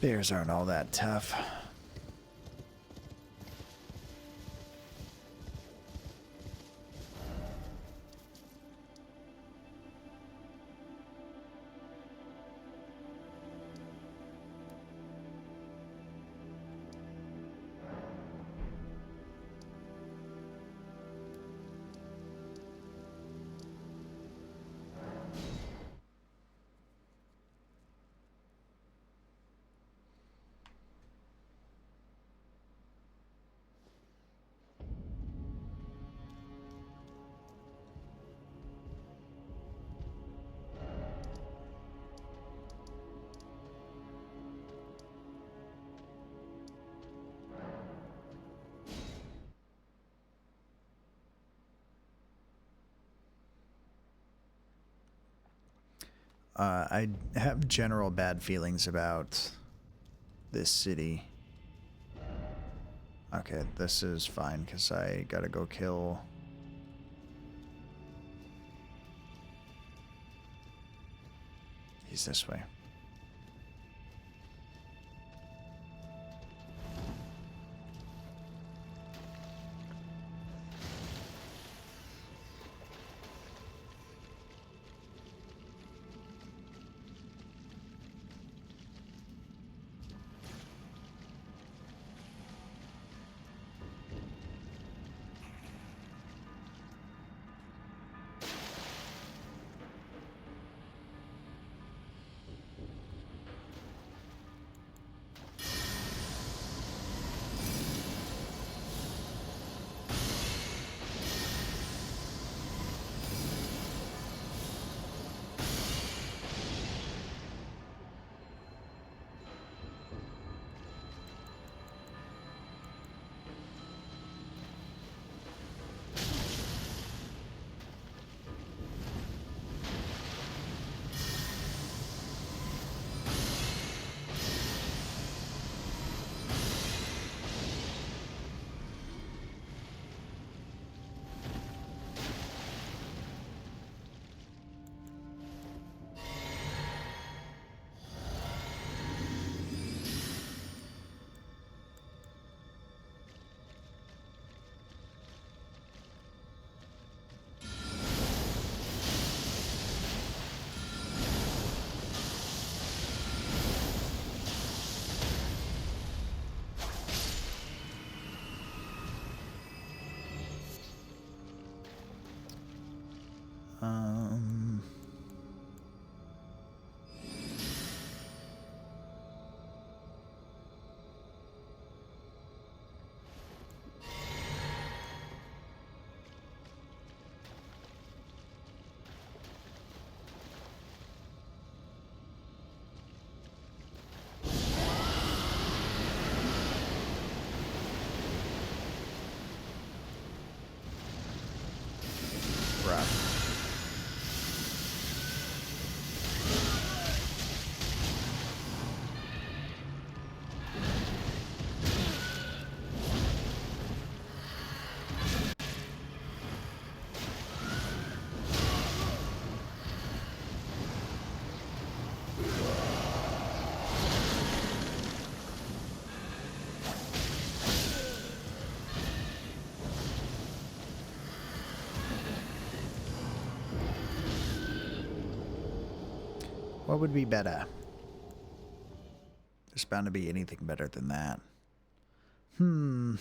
Bears aren't all that tough. I have general bad feelings about this city. Okay, this is fine because I gotta go kill. He's this way. What would be better? There's bound to be anything better than that. Hmm.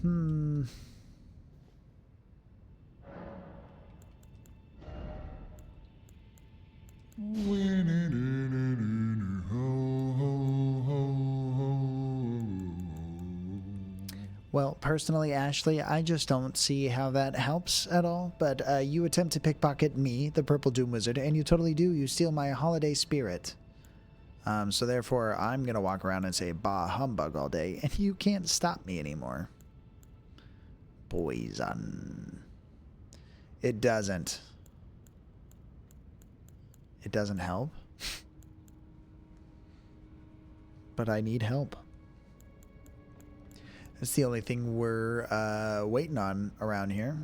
Hmm. Well, personally, Ashley, I just don't see how that helps at all. But you attempt to pickpocket me, the Purple Doom Wizard, and you totally do. You steal my holiday spirit. So therefore, I'm going to walk around and say, bah, humbug all day, and you can't stop me anymore. Poison. It doesn't. It doesn't help. But I need help. That's the only thing we're waiting on around here.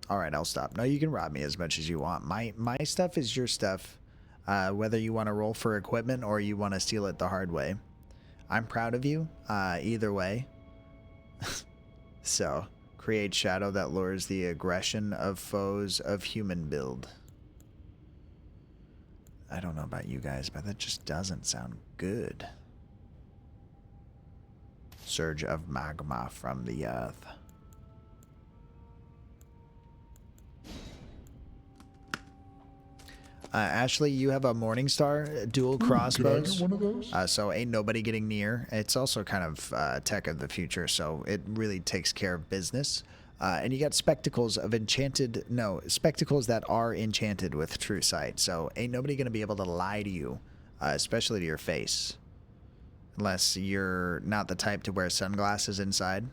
All right, I'll stop. No, you can rob me as much as you want. My stuff is your stuff, whether you want to roll for equipment or you want to steal it the hard way. I'm proud of you, either way. So, create shadow that lures the aggression of foes of human build. I don't know about you guys, but that just doesn't sound good. Surge of magma from the earth. Ashley, you have a Morningstar dual crossbows. Can I get one of those? So ain't nobody getting near. It's also kind of tech of the future, so it really takes care of business. And you got spectacles of spectacles that are enchanted with true sight. So ain't nobody gonna be able to lie to you, especially to your face, unless you're not the type to wear sunglasses inside.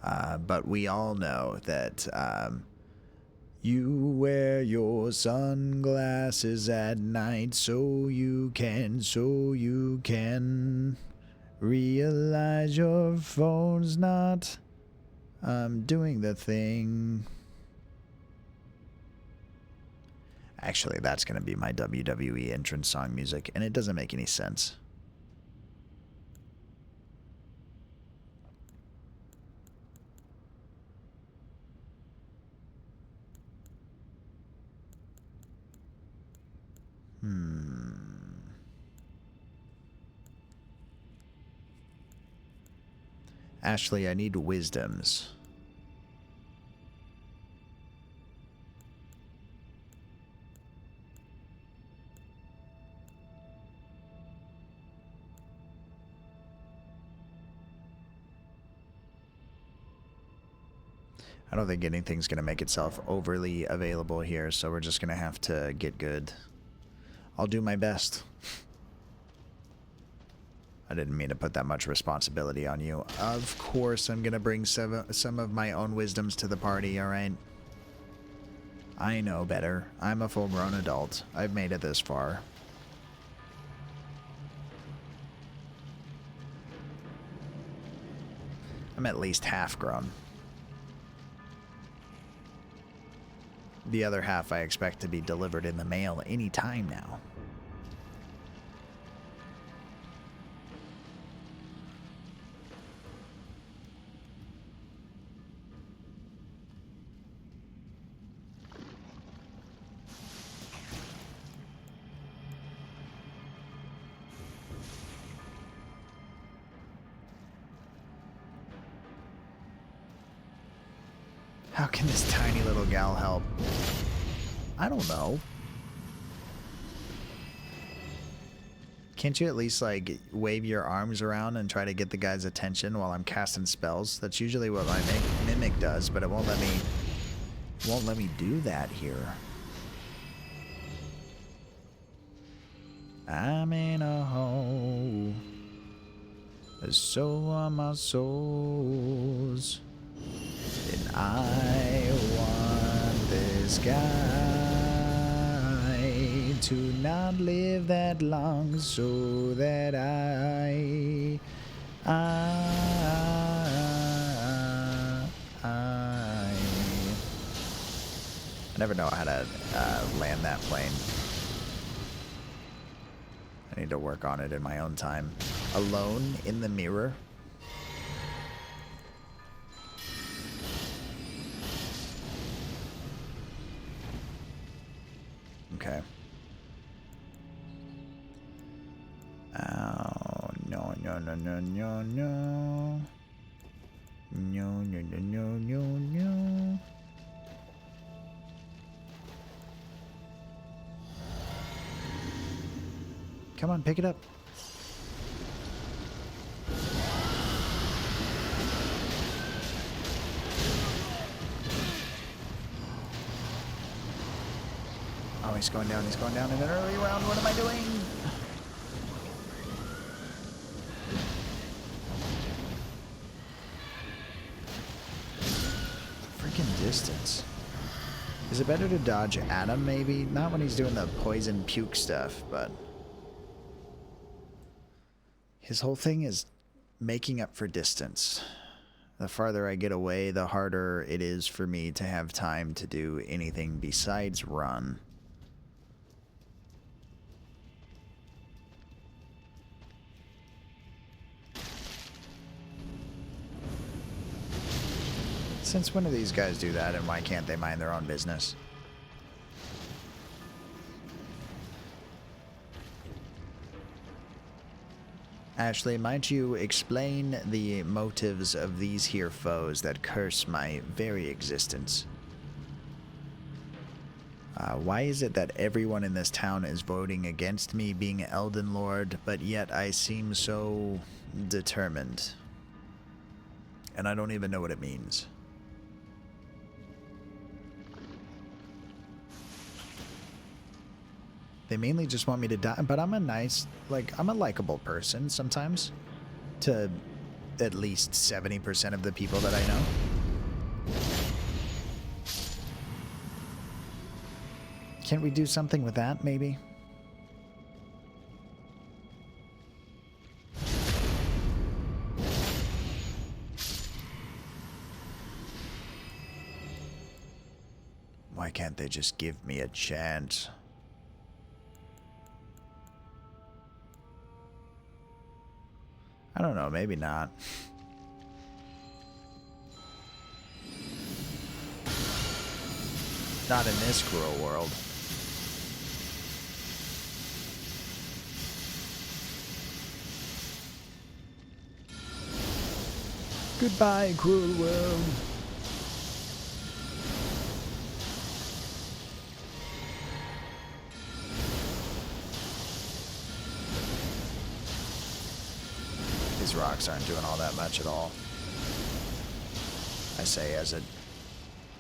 But we all know that you wear your sunglasses at night so you can realize your phone's not doing the thing. Actually, that's going to be my WWE entrance song music, and it doesn't make any sense. Ashley, I need wisdoms. I don't think anything's going to make itself overly available here, so we're just going to have to get good. I'll do my best. I didn't mean to put that much responsibility on you. Of course, I'm going to bring some of my own wisdoms to the party, alright? I know better. I'm a full-grown adult. I've made it this far. I'm at least half-grown. The other half I expect to be delivered in the mail any time now. How can this tiny little gal help? I don't know. Can't you at least, like, wave your arms around and try to get the guy's attention while I'm casting spells? That's usually what my mimic does, but it won't let me do that here. I'm in a hole. So are my souls. And I want this guy to not live that long so that I never know how to land that plane. I need to work on it in my own time. Alone in the mirror. Okay. Oh, no, no, no, no, no, no. No, no, no, no, no, no. Come on, pick it up. Oh, he's going down in an early round. What am I doing? Freaking distance. Is it better to dodge Adam, maybe? Not when he's doing the poison puke stuff, but... his whole thing is making up for distance. The farther I get away, the harder it is for me to have time to do anything besides run. Since when do these guys do that, and why can't they mind their own business? Ashley, might you explain the motives of these here foes that curse my very existence? Why is it that everyone in this town is voting against me being Elden Lord, but yet I seem so determined? And I don't even know what it means. They mainly just want me to die, but I'm a nice, like, I'm a likable person sometimes. To at least 70% of the people that I know. Can't we do something with that, maybe? Why can't they just give me a chance? I don't know, maybe not. Not in this cruel world. Goodbye, cruel world. These rocks aren't doing all that much at all. I say as it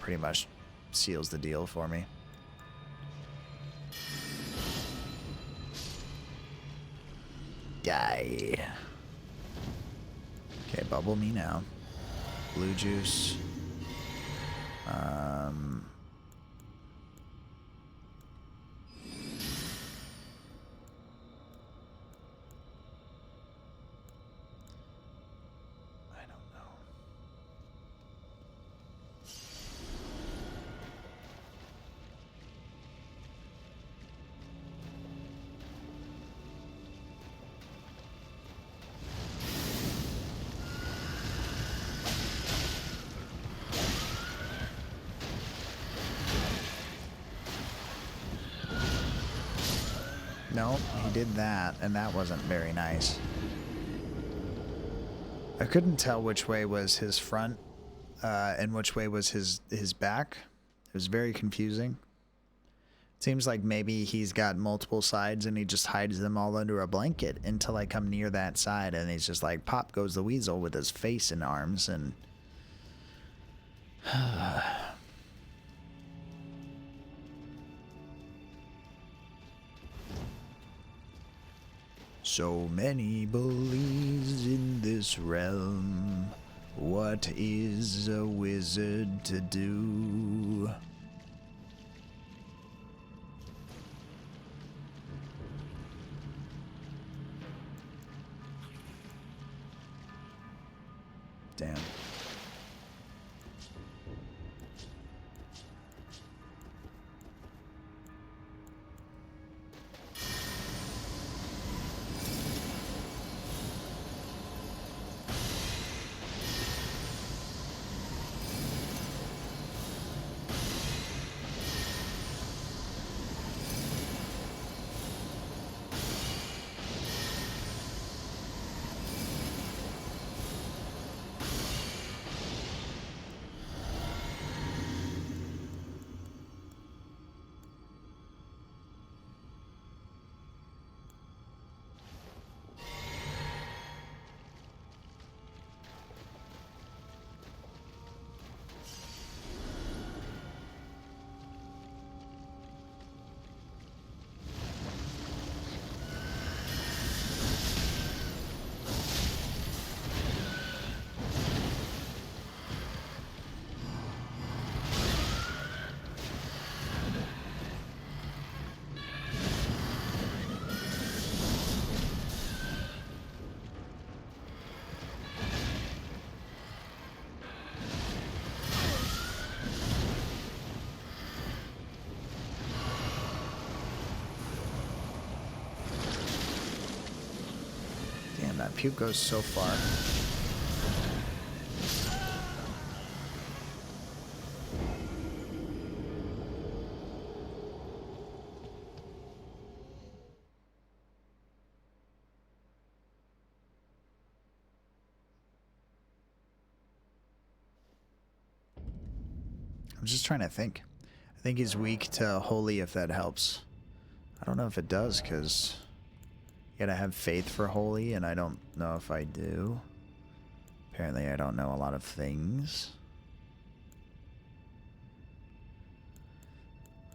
pretty much seals the deal for me. Guy. Okay, bubble me now. Blue juice. No, he did that, and that wasn't very nice. I couldn't tell which way was his front and which way was his back. It was very confusing. It seems like maybe he's got multiple sides and he just hides them all under a blanket until I come near that side, and he's just like, pop goes the weasel with his face and arms, and... So many bullies in this realm. What is a wizard to do? Damn. That puke goes so far. I'm just trying to think. I think he's weak to holy, if that helps. I don't know if it does, because you gotta have faith for holy, and I don't know if I do. Apparently I don't know a lot of things.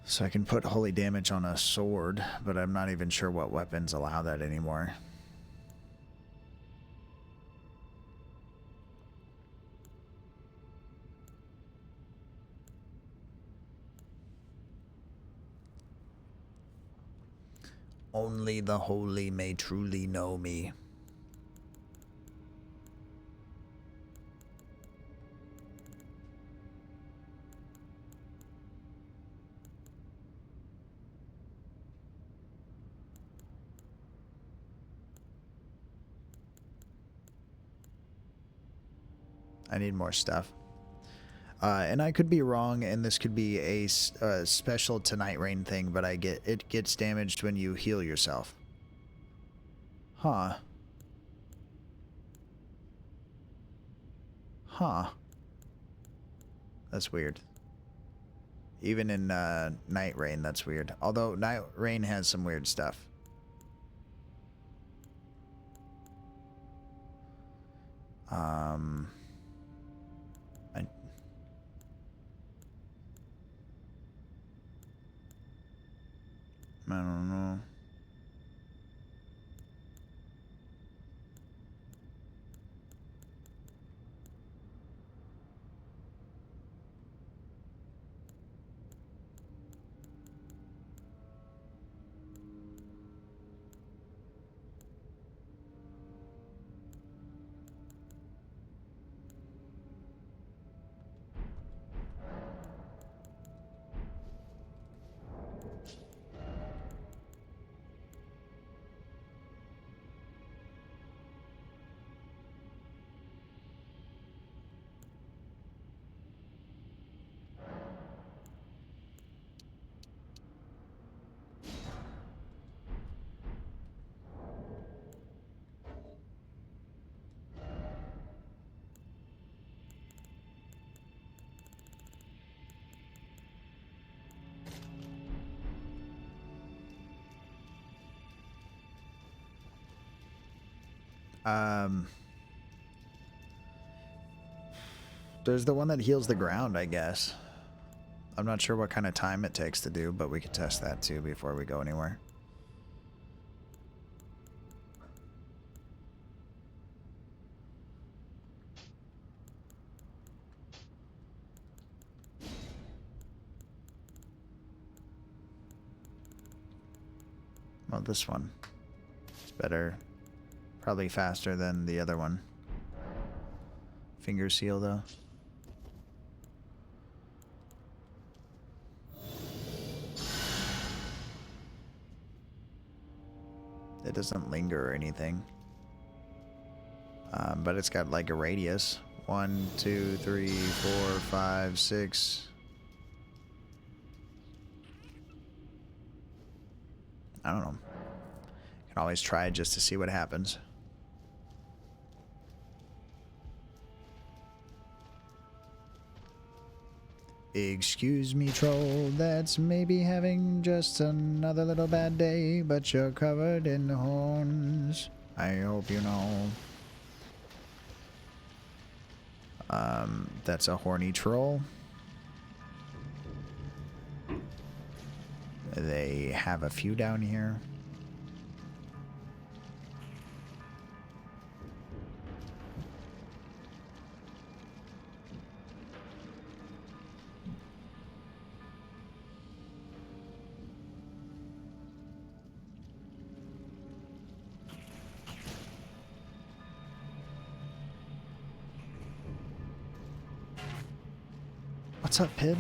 So I can put holy damage on a sword, but I'm not even sure what weapons allow that anymore. Only the holy may truly know me. I need more stuff. And I could be wrong, and this could be a special Tonight Rain thing, but it gets damaged when you heal yourself. Huh. Huh. That's weird. Even in Night Rain, that's weird. Although Night Rain has some weird stuff. I don't know. There's the one that heals the ground, I guess. I'm not sure what kind of time it takes to do, but we could test that too before we go anywhere. Well, this one. It's better. Probably faster than the other one. Finger seal, though. It doesn't linger or anything. But it's got like a radius. 1, 2, 3, 4, 5, 6. I don't know. Can always try just to see what happens. Excuse me, troll, that's maybe having just another little bad day, but you're covered in horns. I hope you know. That's a horny troll. They have a few down here. What's up, Pid?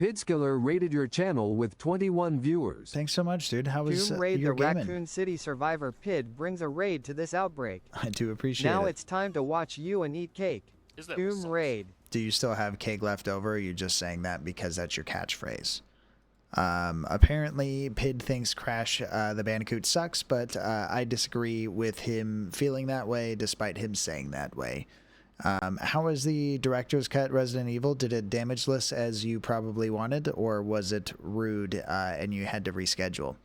Pidskiller rated your channel with 21 viewers. Thanks so much, dude. How was Doom Raid, your the gaming? Raccoon City survivor Pid brings a raid to this outbreak. I do appreciate it. Now it's time to watch you and eat cake. Doom Raid. Do you still have cake left over, or are you just saying that because that's your catchphrase? Apparently, Pid thinks Crash the Bandicoot sucks, but I disagree with him feeling that way, despite him saying that way. How was the director's cut Resident Evil? Did it damageless as you probably wanted, or was it rude and you had to reschedule?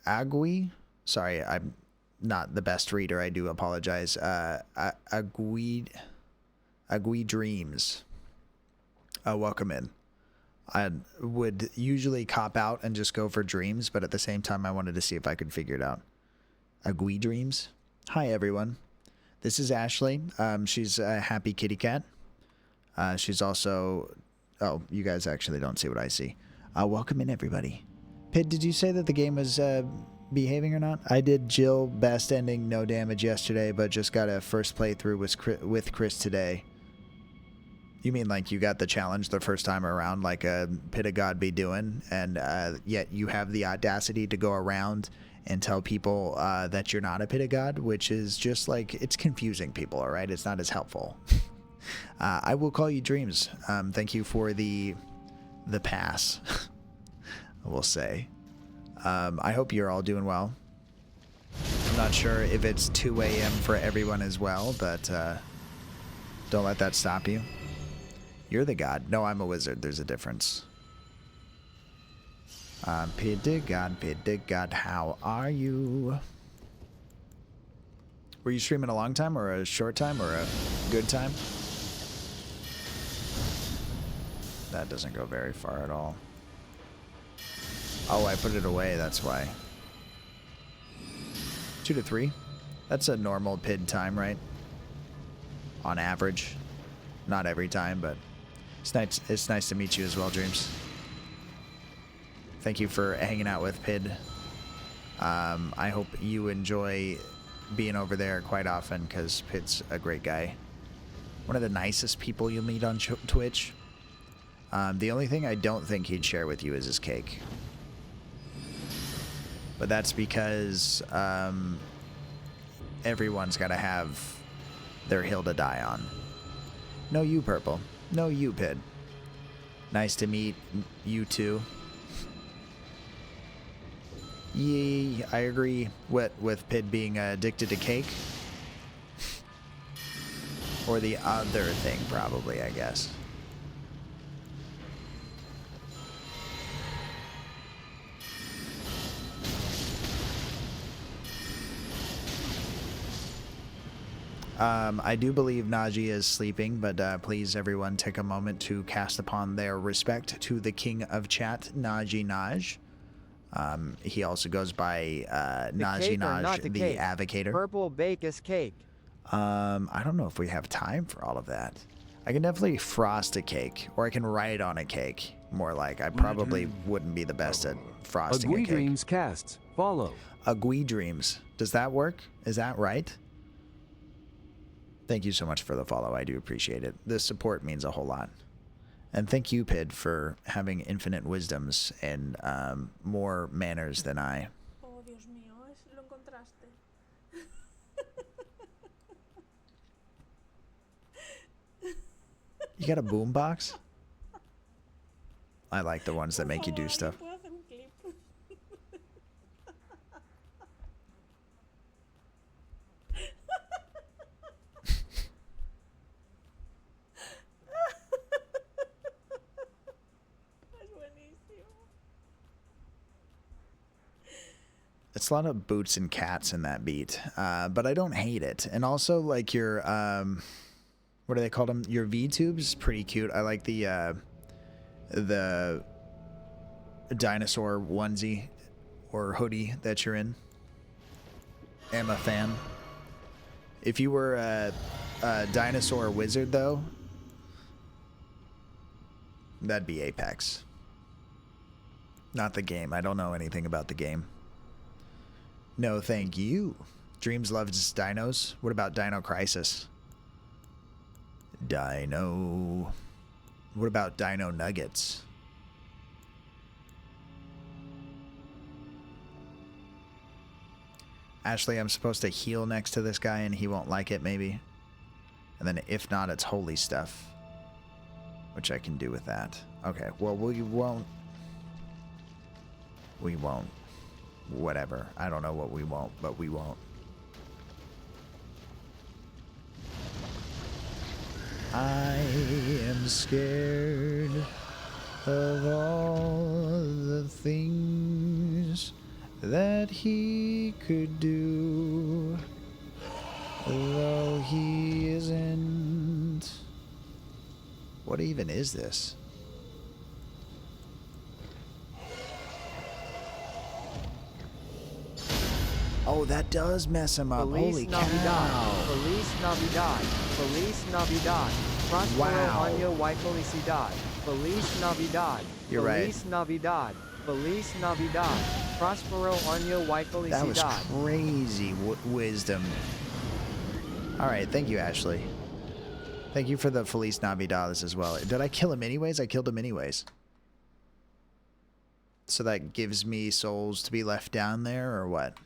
Agui? Sorry, I'm not the best reader. I do apologize. Agui Dreams. Welcome in. I would usually cop out and just go for Dreams, but at the same time, I wanted to see if I could figure it out. Agui Dreams? Hi, everyone. This is Ashley. She's a happy kitty cat. She's also... Oh, you guys actually don't see what I see. Welcome in, everybody. Pid, did you say that the game was behaving or not? I did Jill best ending, no damage yesterday, but just got a first playthrough with Chris today. You mean like you got the challenge the first time around like a Pit of God be doing, and yet you have the audacity to go around and tell people that you're not a Pit of God, which is just like, it's confusing people, all right? It's not as helpful. I will call you Dreams. Thank you for the pass, I will say. I hope you're all doing well. I'm not sure if it's 2 a.m. for everyone as well, but don't let that stop you. You're the god. No, I'm a wizard. There's a difference. Pid de God, how are you? Were you streaming a long time or a short time or a good time? That doesn't go very far at all. Oh, I put it away, that's why. 2 to 3. That's a normal PID time, right? On average. Not every time, but it's nice to meet you as well, Dreams. Thank you for hanging out with PID. I hope you enjoy being over there quite often, because PID's a great guy. One of the nicest people you'll meet on Twitch. The only thing I don't think he'd share with you is his cake. But that's because everyone's got to have their hill to die on. No, you, Purple. No, you, Pid. Nice to meet you too. Yee, I agree with Pid being addicted to cake. Or the other thing, probably, I guess. I do believe Najee is sleeping, but please, everyone, take a moment to cast upon their respect to the king of chat, Najee Naj. He also goes by Najee Naj, the Avocator. Purple Bacus cake. I don't know if we have time for all of that. I can definitely frost a cake, or I can write on a cake. More like, I probably wouldn't be the best at frosting a cake. Dreams casts. Follow. Agui Dreams. Does that work? Is that right? Thank you so much for the follow. I do appreciate it. The support means a whole lot. And thank you, Pid, for having infinite wisdoms and more manners than I. Oh, Dios mío, lo encontraste. You got a boombox? I like the ones that make you do stuff. It's a lot of boots and cats in that beat, but I don't hate it. And also, like, your, what do they call them? Your V-tubes, pretty cute. I like the dinosaur onesie or hoodie that you're in. I'm a fan. If you were a dinosaur wizard, though, that'd be Apex. Not the game. I don't know anything about the game. No, thank you. Dreams loves dinos. What about Dino Crisis? Dino. What about Dino Nuggets? Ashley, I'm supposed to heal next to this guy and he won't like it, maybe. And then if not, it's holy stuff. Which I can do with that. Okay, well, we won't. We won't. Whatever. I don't know what we won't, but we won't. I am scared of all the things that he could do, though he isn't. What even is this? Oh, that does mess him up. Feliz Holy Navidad. cow. Feliz Navidad. Feliz Navidad. Prospero Wow. año y felicidad. Feliz Navidad. You're right. Feliz Navidad. Feliz Navidad. Prospero año y felicidad. That was crazy wisdom. All right, thank you, Ashley. Thank you for the Feliz Navidades as well. Did I kill him anyways? I killed him anyways. So that gives me souls to be left down there, or what?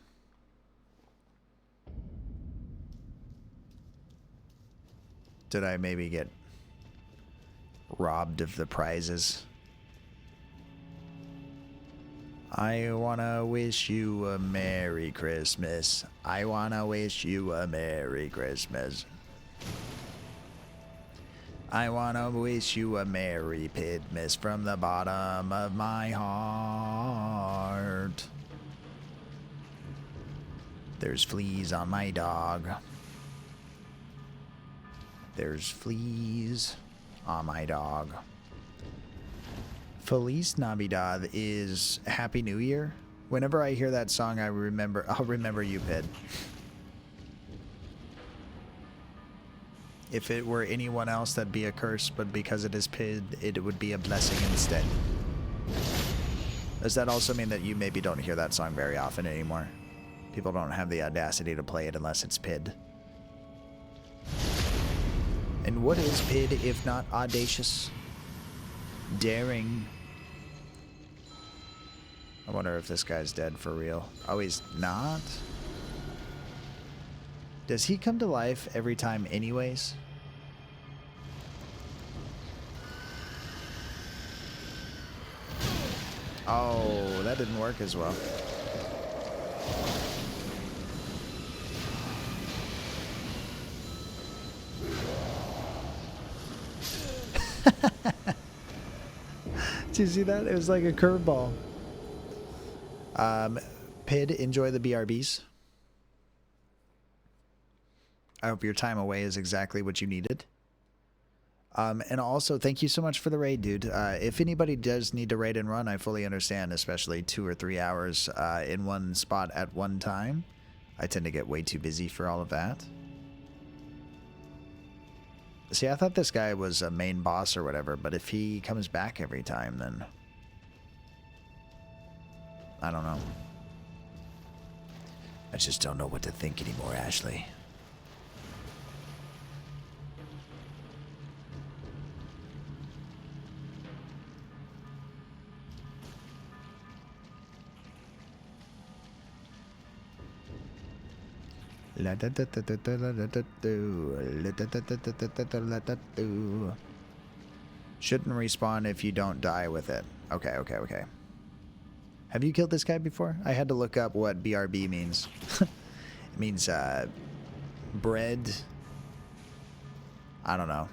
Did I maybe get robbed of the prizes? I wanna wish you a Merry Christmas. I wanna wish you a Merry Christmas. I wanna wish you a Merry Pidmas from the bottom of my heart. There's fleas on my dog. There's fleas on my dog. Feliz Navidad is Happy New Year. Whenever I hear that song, I'll remember you, Pid. If it were anyone else, that'd be a curse, but because it is Pid, it would be a blessing instead. Does that also mean that you maybe don't hear that song very often anymore? People don't have the audacity to play it unless it's Pid. And what is Pid if not audacious? Daring. I wonder if this guy's dead for real. Oh, he's not? Does he come to life every time anyways? Oh, that didn't work as well. Did you see that? It was like a curveball. Pid, enjoy the BRBs. I hope your time away is exactly what you needed. And also, thank you so much for the raid, dude. If anybody does need to raid and run, I fully understand, especially 2 or 3 hours in one spot at one time. I tend to get way too busy for all of that. See, I thought this guy was a main boss or whatever, but if he comes back every time, then I don't know. I just don't know what to think anymore, Ashley. Shouldn't respawn if you don't die with it. Okay. Have you killed this guy before? I had to look up what BRB means. It means bread. I don't know.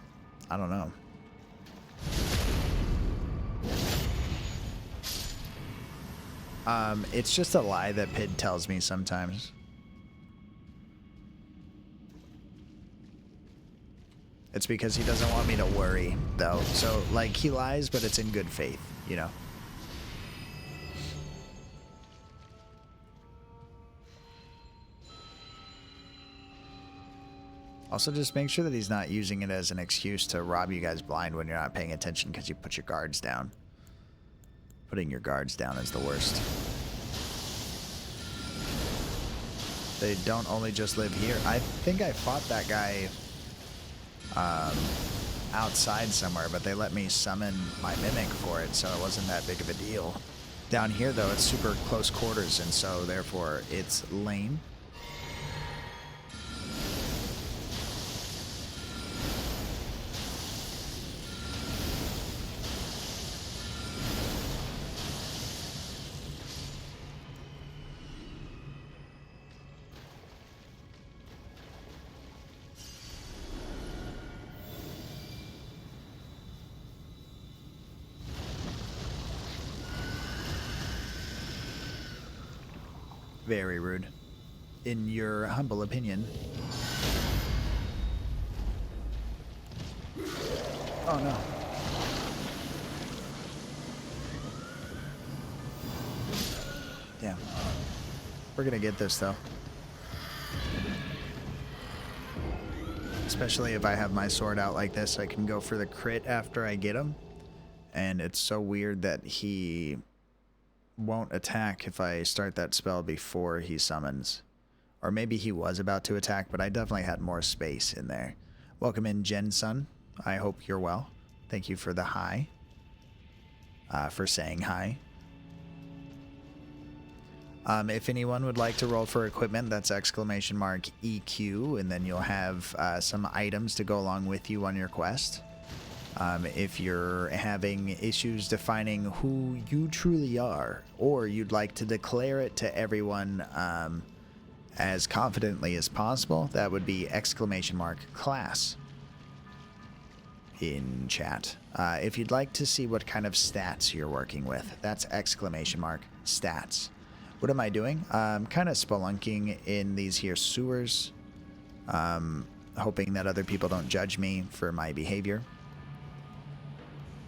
It's just a lie that Pid tells me sometimes. It's because he doesn't want me to worry, though. So, like, he lies, but it's in good faith, you know? Also, just make sure that he's not using it as an excuse to rob you guys blind when you're not paying attention because you put your guards down. Putting your guards down is the worst. They don't only just live here. I think I fought that guy outside somewhere, but they let me summon my mimic for it, so it wasn't that big of a deal. Down here, though, it's super close quarters, and so therefore it's lame. Very rude, in your humble opinion. Oh no. Damn. We're gonna get this though. Especially if I have my sword out like this, I can go for the crit after I get him. And it's so weird that he won't attack if I start that spell before he summons. Or maybe he was about to attack, but I definitely had more space in there. Welcome in, Jen Sun. I hope you're well. Thank you for the hi. For saying hi. If anyone would like to roll for equipment, that's exclamation mark EQ, and then you'll have some items to go along with you on your quest. If you're having issues defining who you truly are, or you'd like to declare it to everyone as confidently as possible, that would be exclamation mark class in chat. If you'd like to see what kind of stats you're working with, that's exclamation mark stats. What am I doing? I'm kind of spelunking in these here sewers, hoping that other people don't judge me for my behavior.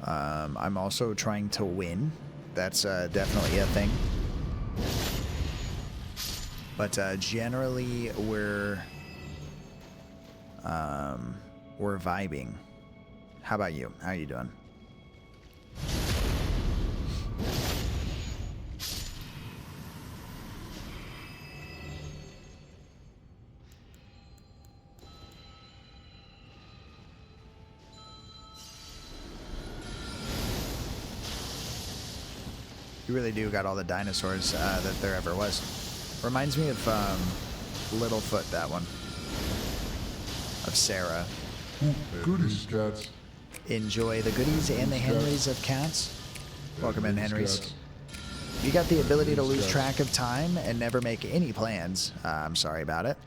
I'm also trying to win. That's definitely a thing. But generally, we're vibing. How about you? How are you doing? You really do got all the dinosaurs that there ever was. Reminds me of Littlefoot, that one. Of Sarah. Goodies, cats. Enjoy the goodies and the Henrys of cats. Welcome in, Henrys. You got the ability to lose track of time and never make any plans. I'm sorry about it.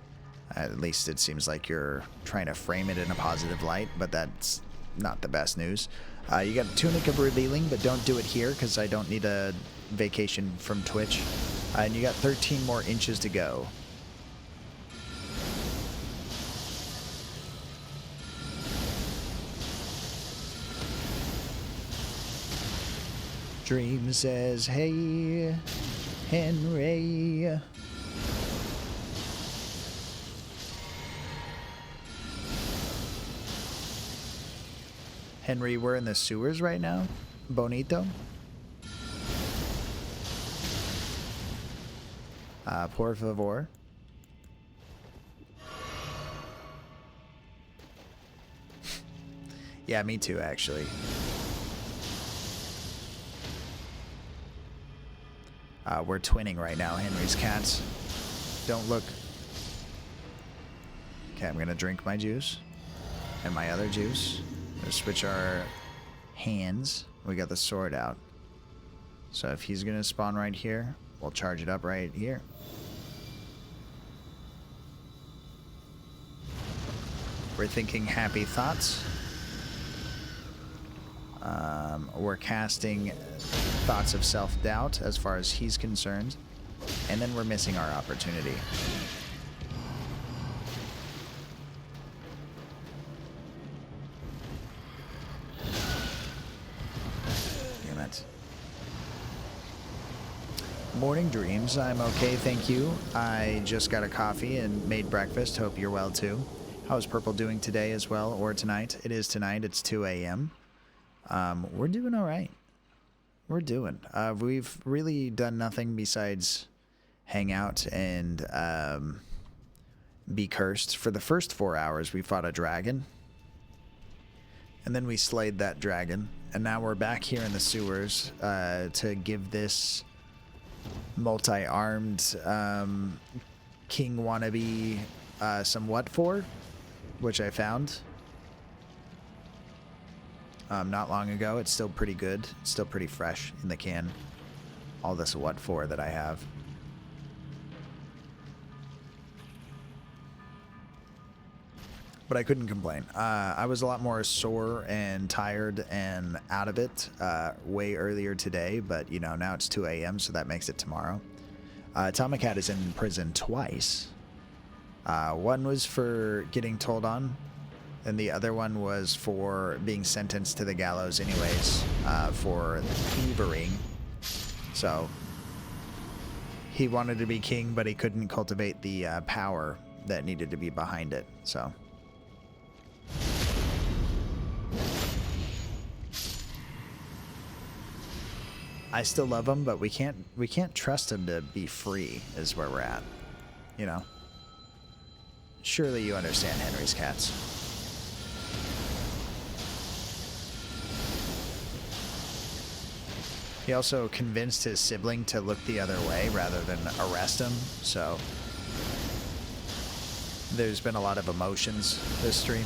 At least it seems like you're trying to frame it in a positive light, but that's not the best news. You got Tunic of Revealing, but don't do it here because I don't need a vacation from Twitch. And you got 13 more inches to go. Dream says, hey, Henry. Henry, we're in the sewers right now. Bonito. Por favor. Yeah, me too, actually. We're twinning right now, Henry's cats. Don't look. Okay, I'm gonna drink my juice. And my other juice. We'll switch our hands. We got the sword out. So if he's gonna spawn right here, we'll charge it up right here. We're thinking happy thoughts. We're casting thoughts of self-doubt as far as he's concerned. And then we're missing our opportunity. Damn it. Morning dreams. I'm okay, thank you. I just got a coffee and made breakfast. Hope you're well too. How's Purple doing today as well, or tonight? It is tonight. It's 2 a.m. We're doing all right. We're doing. We've really done nothing besides hang out and be cursed. For the first 4 hours, we fought a dragon. And then we slayed that dragon. And now we're back here in the sewers to give this multi-armed king wannabe some what for, which I found not long ago. It's still pretty good. It's still pretty fresh in the can. All this what for that I have. But I couldn't complain. I was a lot more sore and tired and out of it way earlier today, but you know, now it's 2 a.m., so that makes it tomorrow. Tomacat is in prison twice. One was for getting told on, and the other one was for being sentenced to the gallows anyways, for thieving. So he wanted to be king, but he couldn't cultivate the power that needed to be behind it. So I still love him, but we can't trust him to be free. Is where we're at. You know. Surely you understand Henry's cats. He also convinced his sibling to look the other way rather than arrest him, so there's been a lot of emotions this stream.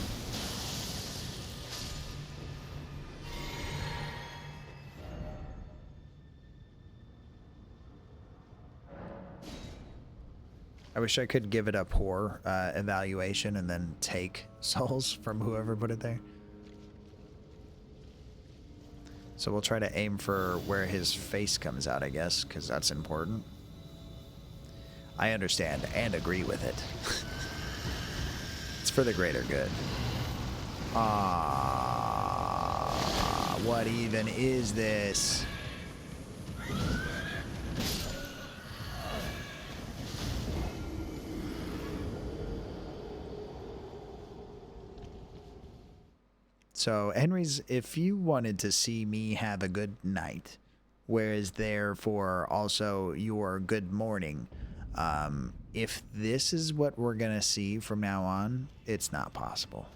I wish I could give it a poor evaluation and then take souls from whoever put it there. So we'll try to aim for where his face comes out, I guess, because that's important. I understand and agree with it. It's for the greater good. Ah, what even is this? So, Henry's, if you wanted to see me have a good night, whereas therefore also your good morning, if this is what we're going to see from now on, it's not possible.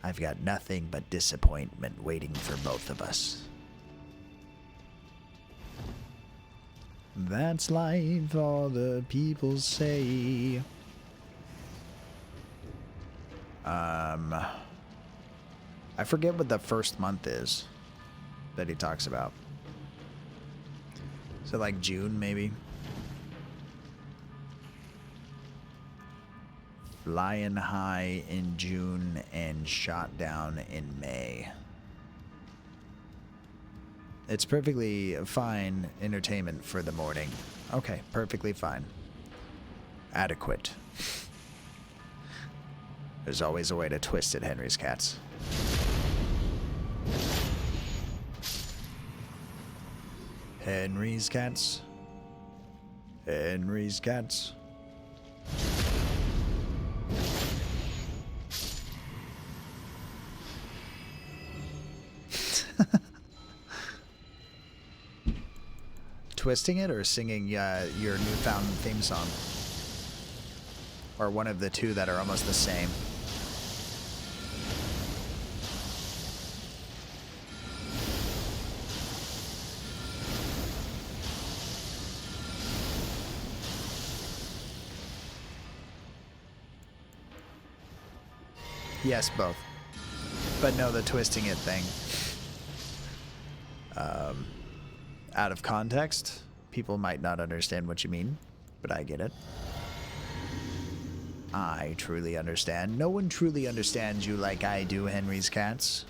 I've got nothing but disappointment waiting for both of us. That's life, all the people say. I forget what the first month is that he talks about. So like June, maybe? Flying high in June and shot down in May. It's perfectly fine entertainment for the morning. Okay, perfectly fine. Adequate. There's always a way to twist it, Henry's cats. Henry's cats. Henry's cats. Twisting it or singing your newfound theme song? Or one of the two that are almost the same? Yes, both. But no, the twisting it thing. Out of context, people might not understand what you mean, but I get it. I truly understand. No one truly understands you like I do, Henry's cats.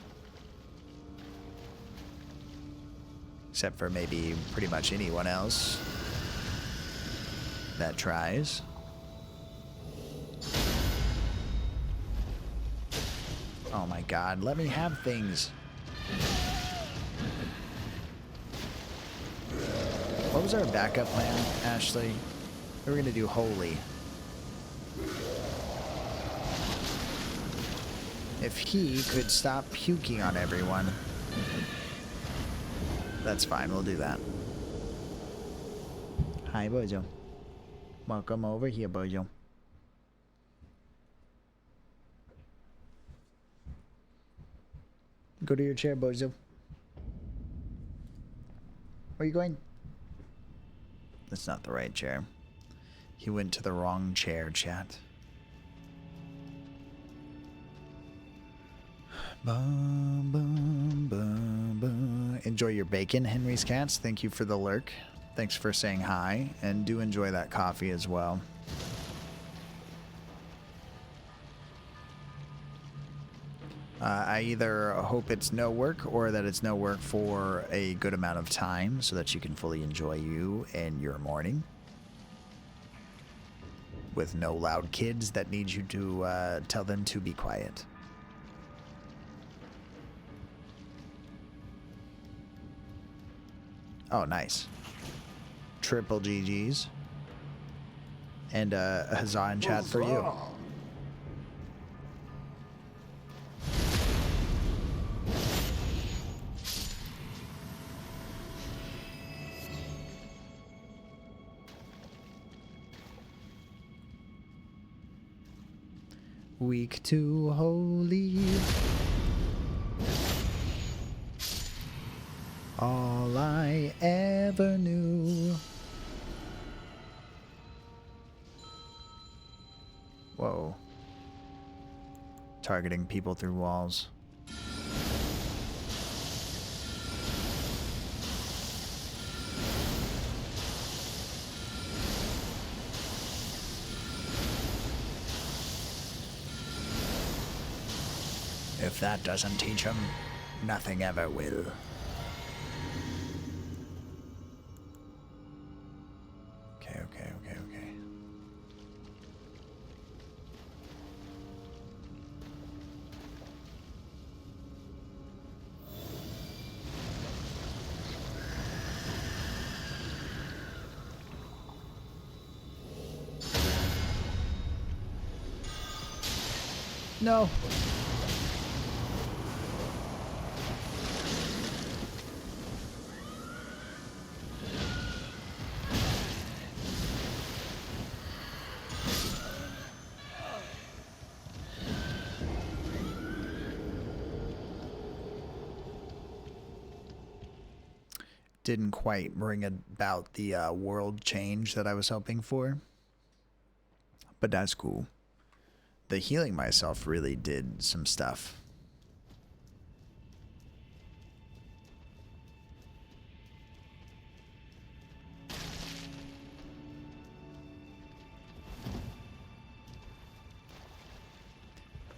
Except for maybe pretty much anyone else that tries. Oh my god, let me have things. What was our backup plan, Ashley? We were gonna do holy. If he could stop puking on everyone. That's fine, we'll do that. Hi, Bojo. Welcome over here, Bojo. Go to your chair, Bozo. Where are you going? That's not the right chair. He went to the wrong chair, chat. Bum, bum, bum, bum. Enjoy your bacon, Henry's cats. Thank you for the lurk. Thanks for saying hi, and do enjoy that coffee as well. I either hope it's no work or that it's no work for a good amount of time so that you can fully enjoy you and your morning. With no loud kids that need you to tell them to be quiet. Oh, nice. Triple GGs. And a huzzah in chat for you. Weak to holy. All I ever knew. Whoa. Targeting people through walls. If that doesn't teach him, nothing ever will. Okay. No. Didn't quite bring about the world change that I was hoping for. But that's cool. The healing myself really did some stuff.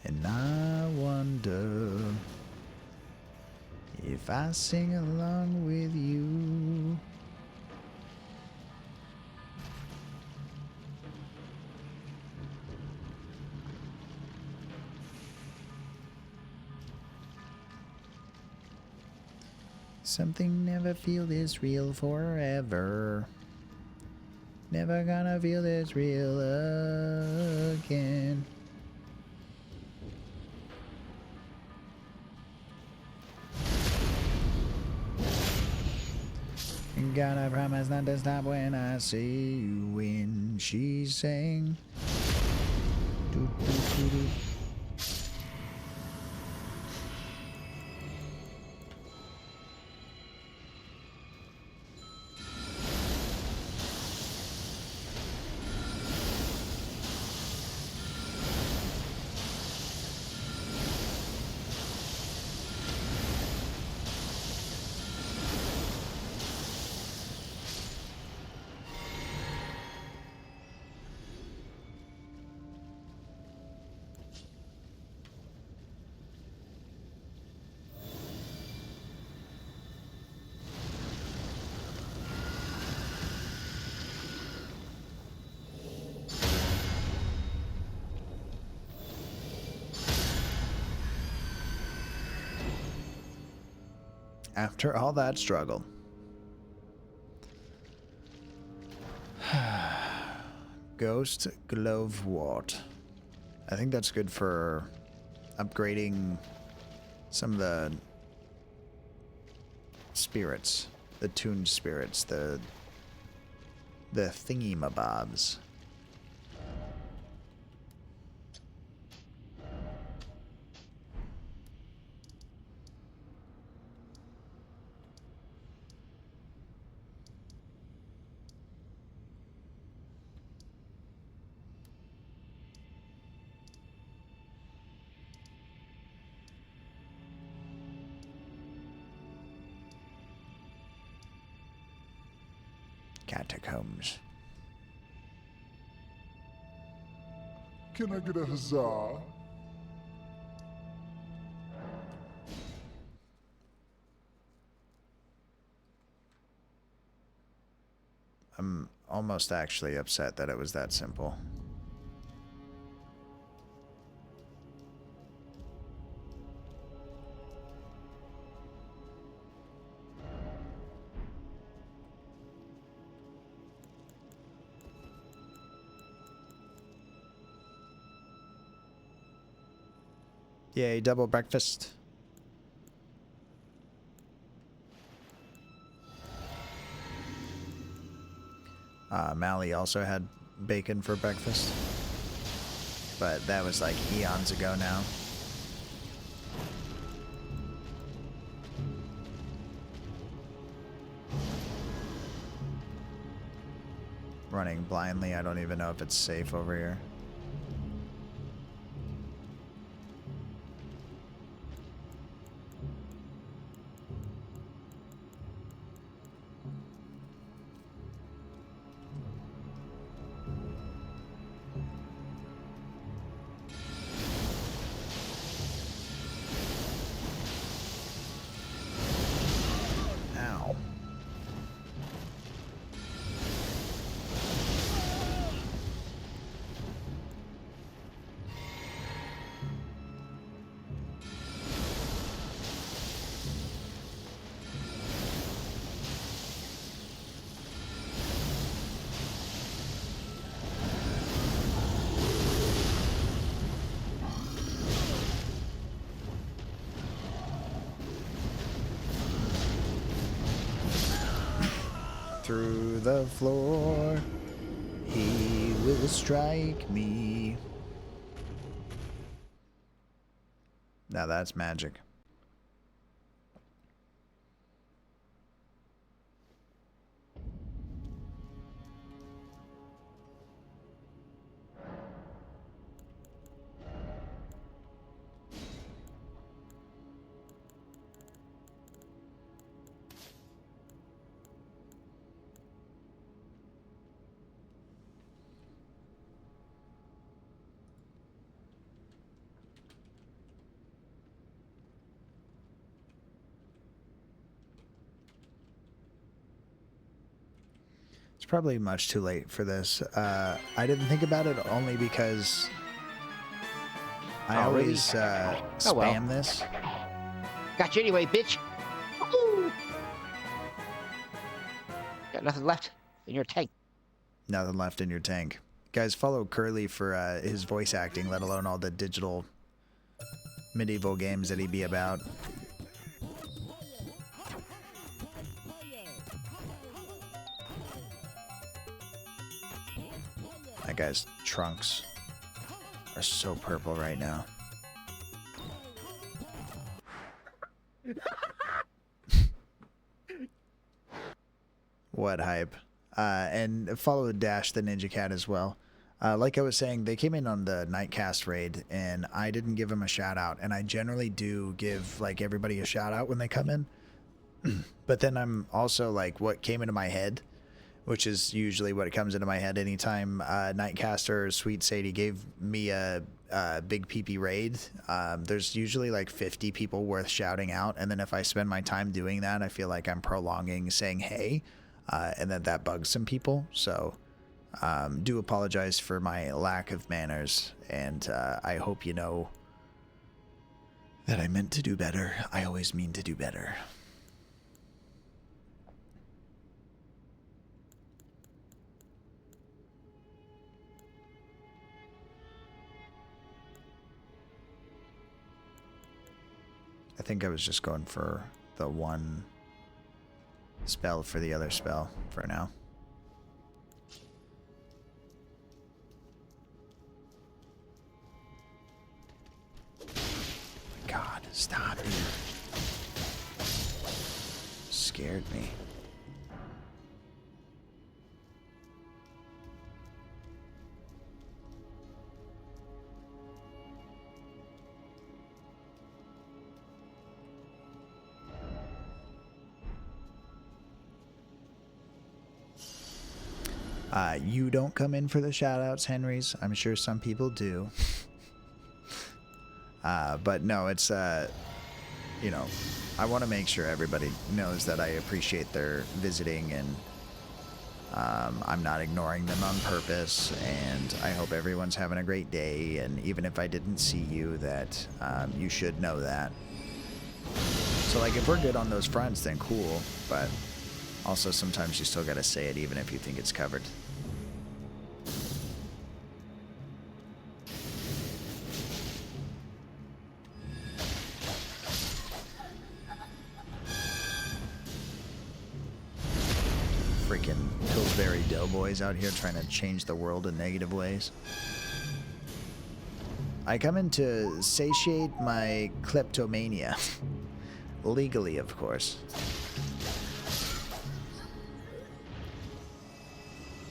And I wonder if I sing along with you. Something never feel this real forever. Never gonna feel this real again. Gotta promise not to stop when I see you when she sang. Doo, doo, doo, doo. After all that struggle. Ghost Glovewort. I think that's good for upgrading some of the spirits, the tuned spirits, the thingy-mabobs. Catacombs. Can I get a huzzah? I'm almost actually upset that it was that simple. Yay, double breakfast. Mally also had bacon for breakfast. but that was like eons ago now. Running blindly, I don't even know if it's safe over here. Ow. Through the floor, he will strike me. Now that's magic. It's probably much too late for this. I didn't think about it only because I always spam this. Got you anyway, bitch. Woo! Got nothing left in your tank. Nothing left in your tank. Guys, follow Curly for his voice acting, let alone all the digital medieval games that he be about. That guy's trunks are so purple right now. What hype. And follow Dash the Ninja Cat as well. Like I was saying, they came in on the Nightcast raid, and I didn't give them a shout out. And I generally do give like everybody a shout out when they come in. But then I'm also like, what came into my head, which is usually what comes into my head anytime Nightcaster or Sweet Sadie gave me a big PP raid. There's usually like 50 people worth shouting out, and then if I spend my time doing that, I feel like I'm prolonging saying hey, and then that bugs some people. So do apologize for my lack of manners, and I hope you know that I meant to do better. I always mean to do better. I think I was just going for the one spell for the other spell for now. God, stop it. Scared me. You don't come in for the shoutouts, Henrys. I'm sure some people do. But no, it's, you know, I want to make sure everybody knows that I appreciate their visiting, and I'm not ignoring them on purpose, and I hope everyone's having a great day, and even if I didn't see you, that you should know that. So, like, if we're good on those fronts, then cool, but also sometimes you still gotta say it even if you think it's covered. Freaking Pillsbury Doughboys out here trying to change the world in negative ways. I come in to satiate my kleptomania. Legally, of course.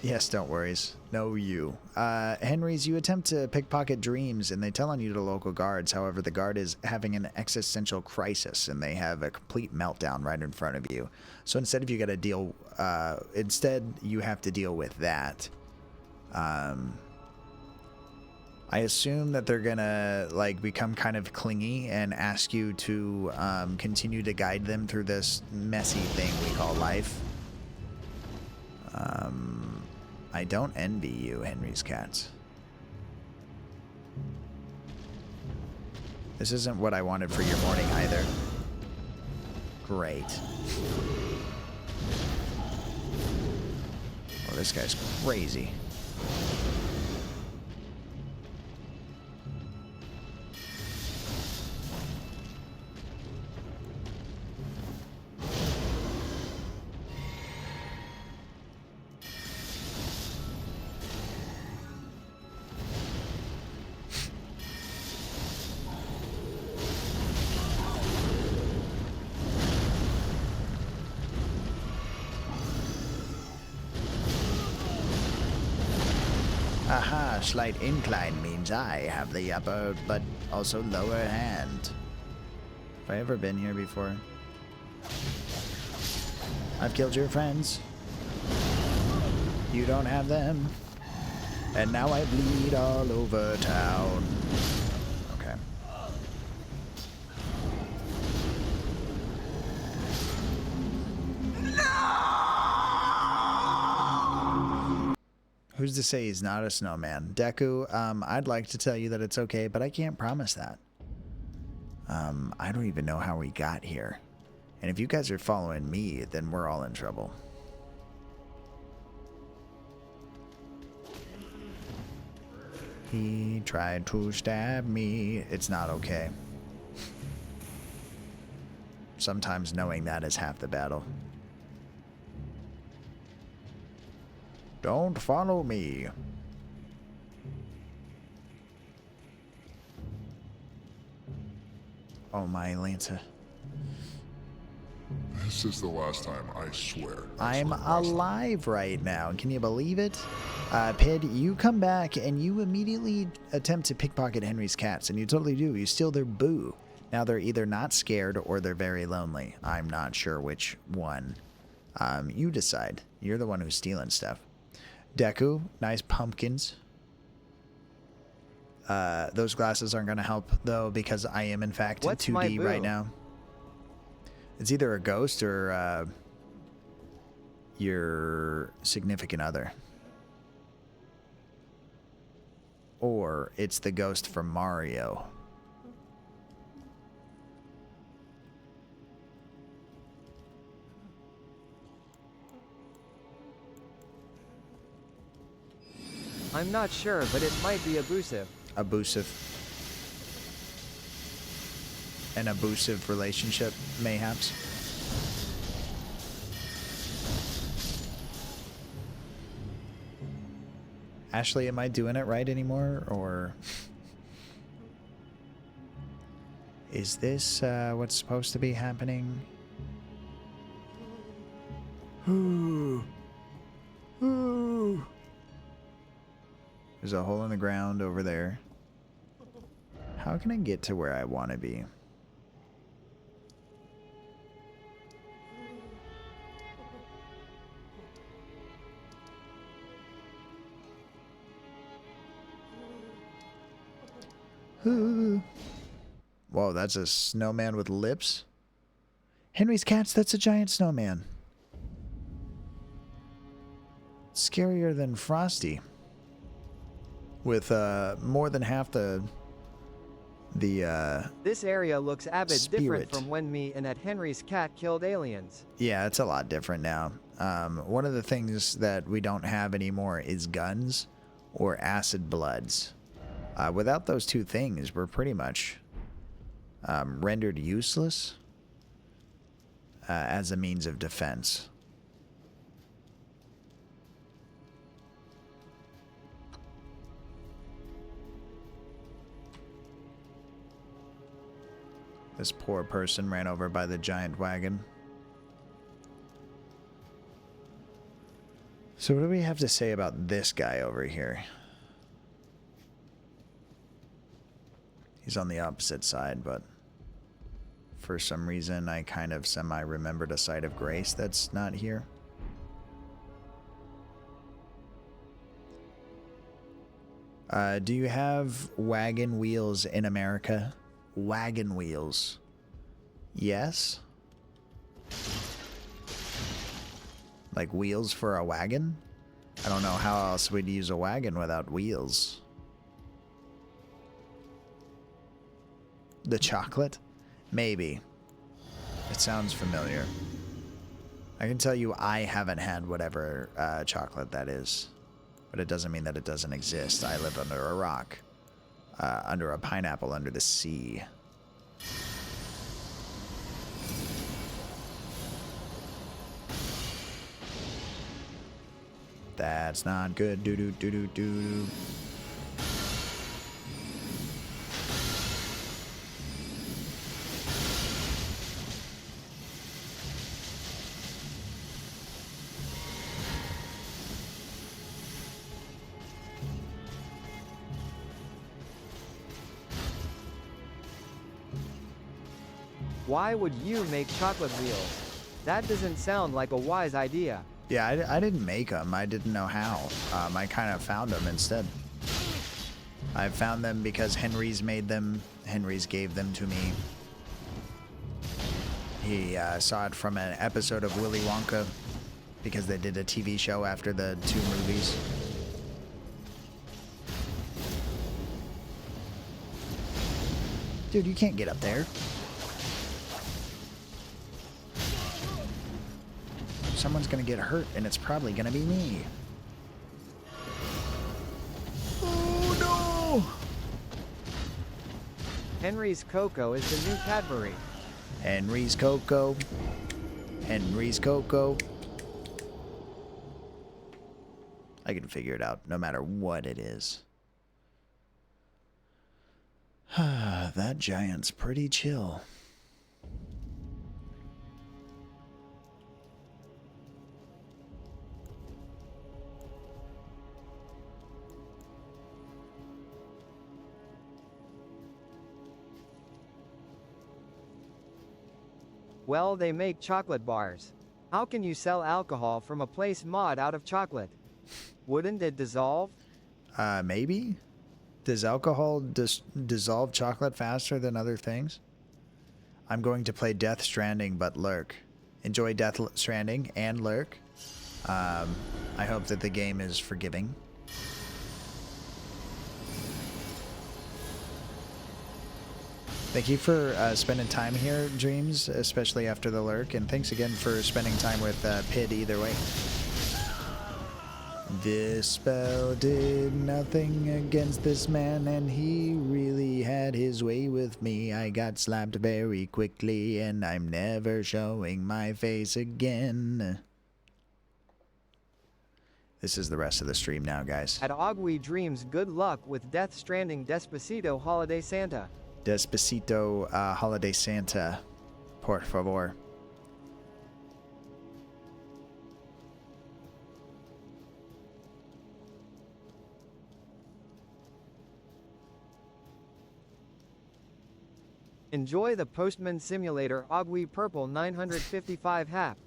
Yes, don't worries. No, you. Henry's, you attempt to pickpocket dreams, and they tell on you to local guards. However, the guard is having an existential crisis, and they have a complete meltdown right in front of you. So instead, you have to deal with that. I assume that they're gonna like become kind of clingy and ask you to continue to guide them through this messy thing we call life. I don't envy you, Henry's cats. This isn't what I wanted for your morning either. Great. Oh, this guy's crazy. Aha, slight incline means I have the upper, but also lower hand. Have I ever been here before? I've killed your friends. You don't have them. And now I bleed all over town. Okay. Who's to say he's not a snowman? Deku, I'd like to tell you that it's okay, but I can't promise that. I don't even know how we got here. And if you guys are following me, then we're all in trouble. He tried to stab me. It's not okay. Sometimes knowing that is half the battle. Don't follow me. Oh my, Lancer. This is the last time, I swear. I'm alive right now. Can you believe it? Pid, you come back and you immediately attempt to pickpocket Henry's cats, and you totally do. You steal their boo. Now they're either not scared or they're very lonely. I'm not sure which one. You decide. You're the one who's stealing stuff. Deku, nice pumpkins. Those glasses aren't going to help, though, because I am, in fact, in 2D right now. It's either a ghost or your significant other. Or it's the ghost from Mario. I'm not sure, but it might be abusive. Abusive. An abusive relationship, mayhaps. Ashley, am I doing it right anymore, or is this what's supposed to be happening? There's a hole in the ground over there. How can I get to where I want to be? Whoa, that's a snowman with lips? Henry's cats, that's a giant snowman. Scarier than Frosty. With more than half the This area looks a bit different from when me and Henry's cat killed aliens. Yeah, it's a lot different now. One of the things that we don't have anymore is guns or acid bloods. Without those two things, we're pretty much rendered useless as a means of defense. This poor person ran over by the giant wagon. So what do we have to say about this guy over here? He's on the opposite side, but for some reason I kind of semi-remembered a site of grace that's not here. Do you have wagon wheels in America? Wagon wheels. Yes? Like wheels for a wagon? I don't know how else we'd use a wagon without wheels. The chocolate? Maybe. It sounds familiar. I can tell you I haven't had whatever chocolate that is. But it doesn't mean that it doesn't exist. I live under a rock. Under a pineapple under the sea. That's not good. Do do do do do. Why would you make chocolate wheels? That doesn't sound like a wise idea. Yeah, I didn't make them. I didn't know how. I kind of found them instead. I found them because Henry's made them. Henry's gave them to me. He saw it from an episode of Willy Wonka because they did a TV show after the 2 movies. Dude, you can't get up there. Someone's gonna get hurt, and it's probably gonna be me. Oh no! Henry's Cocoa is the new Cadbury. Henry's Cocoa. Henry's Cocoa. I can figure it out, no matter what it is. That giant's pretty chill. Well, they make chocolate bars. How can you sell alcohol from a place made out of chocolate? Wouldn't it dissolve? Maybe? Does alcohol dissolve chocolate faster than other things? I'm going to play Death Stranding, but lurk. Enjoy Death Stranding and lurk. I hope that the game is forgiving. Thank you for spending time here, Dreams, especially after the lurk, and thanks again for spending time with Pid either way. This spell did nothing against this man, and he really had his way with me. I got slapped very quickly, and I'm never showing my face again. This is the rest of the stream now, guys. At Agui Dreams, good luck with Death Stranding Despacito Holiday Santa. Despacito Holiday Santa, por favor. Enjoy the Postman Simulator Agui Purple 955 Hap.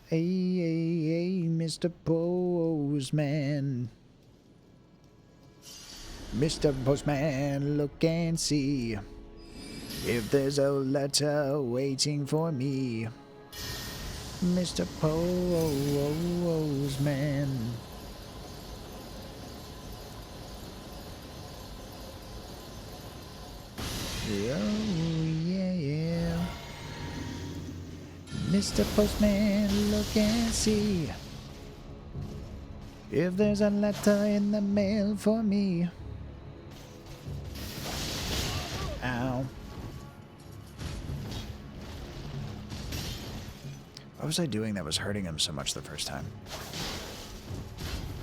Hey, hey, hey, Mr. Postman. Mr. Postman, look and see if there's a letter waiting for me. Mr. Postman. Oh, yeah. Mr. Postman, look and see if there's a letter in the mail for me. Ow. What was I doing that was hurting him so much the first time?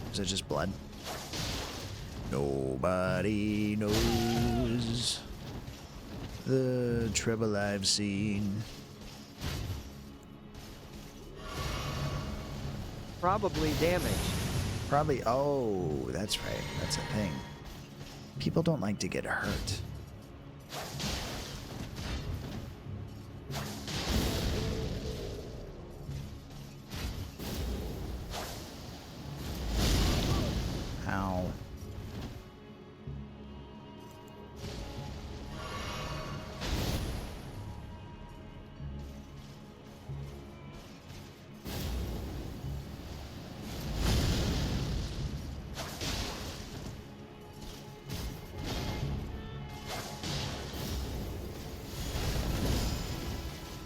Was it just blood? Nobody knows. The trouble I've seen. Probably damaged. Probably. Oh, that's right. That's a thing. People don't like to get hurt. Ow.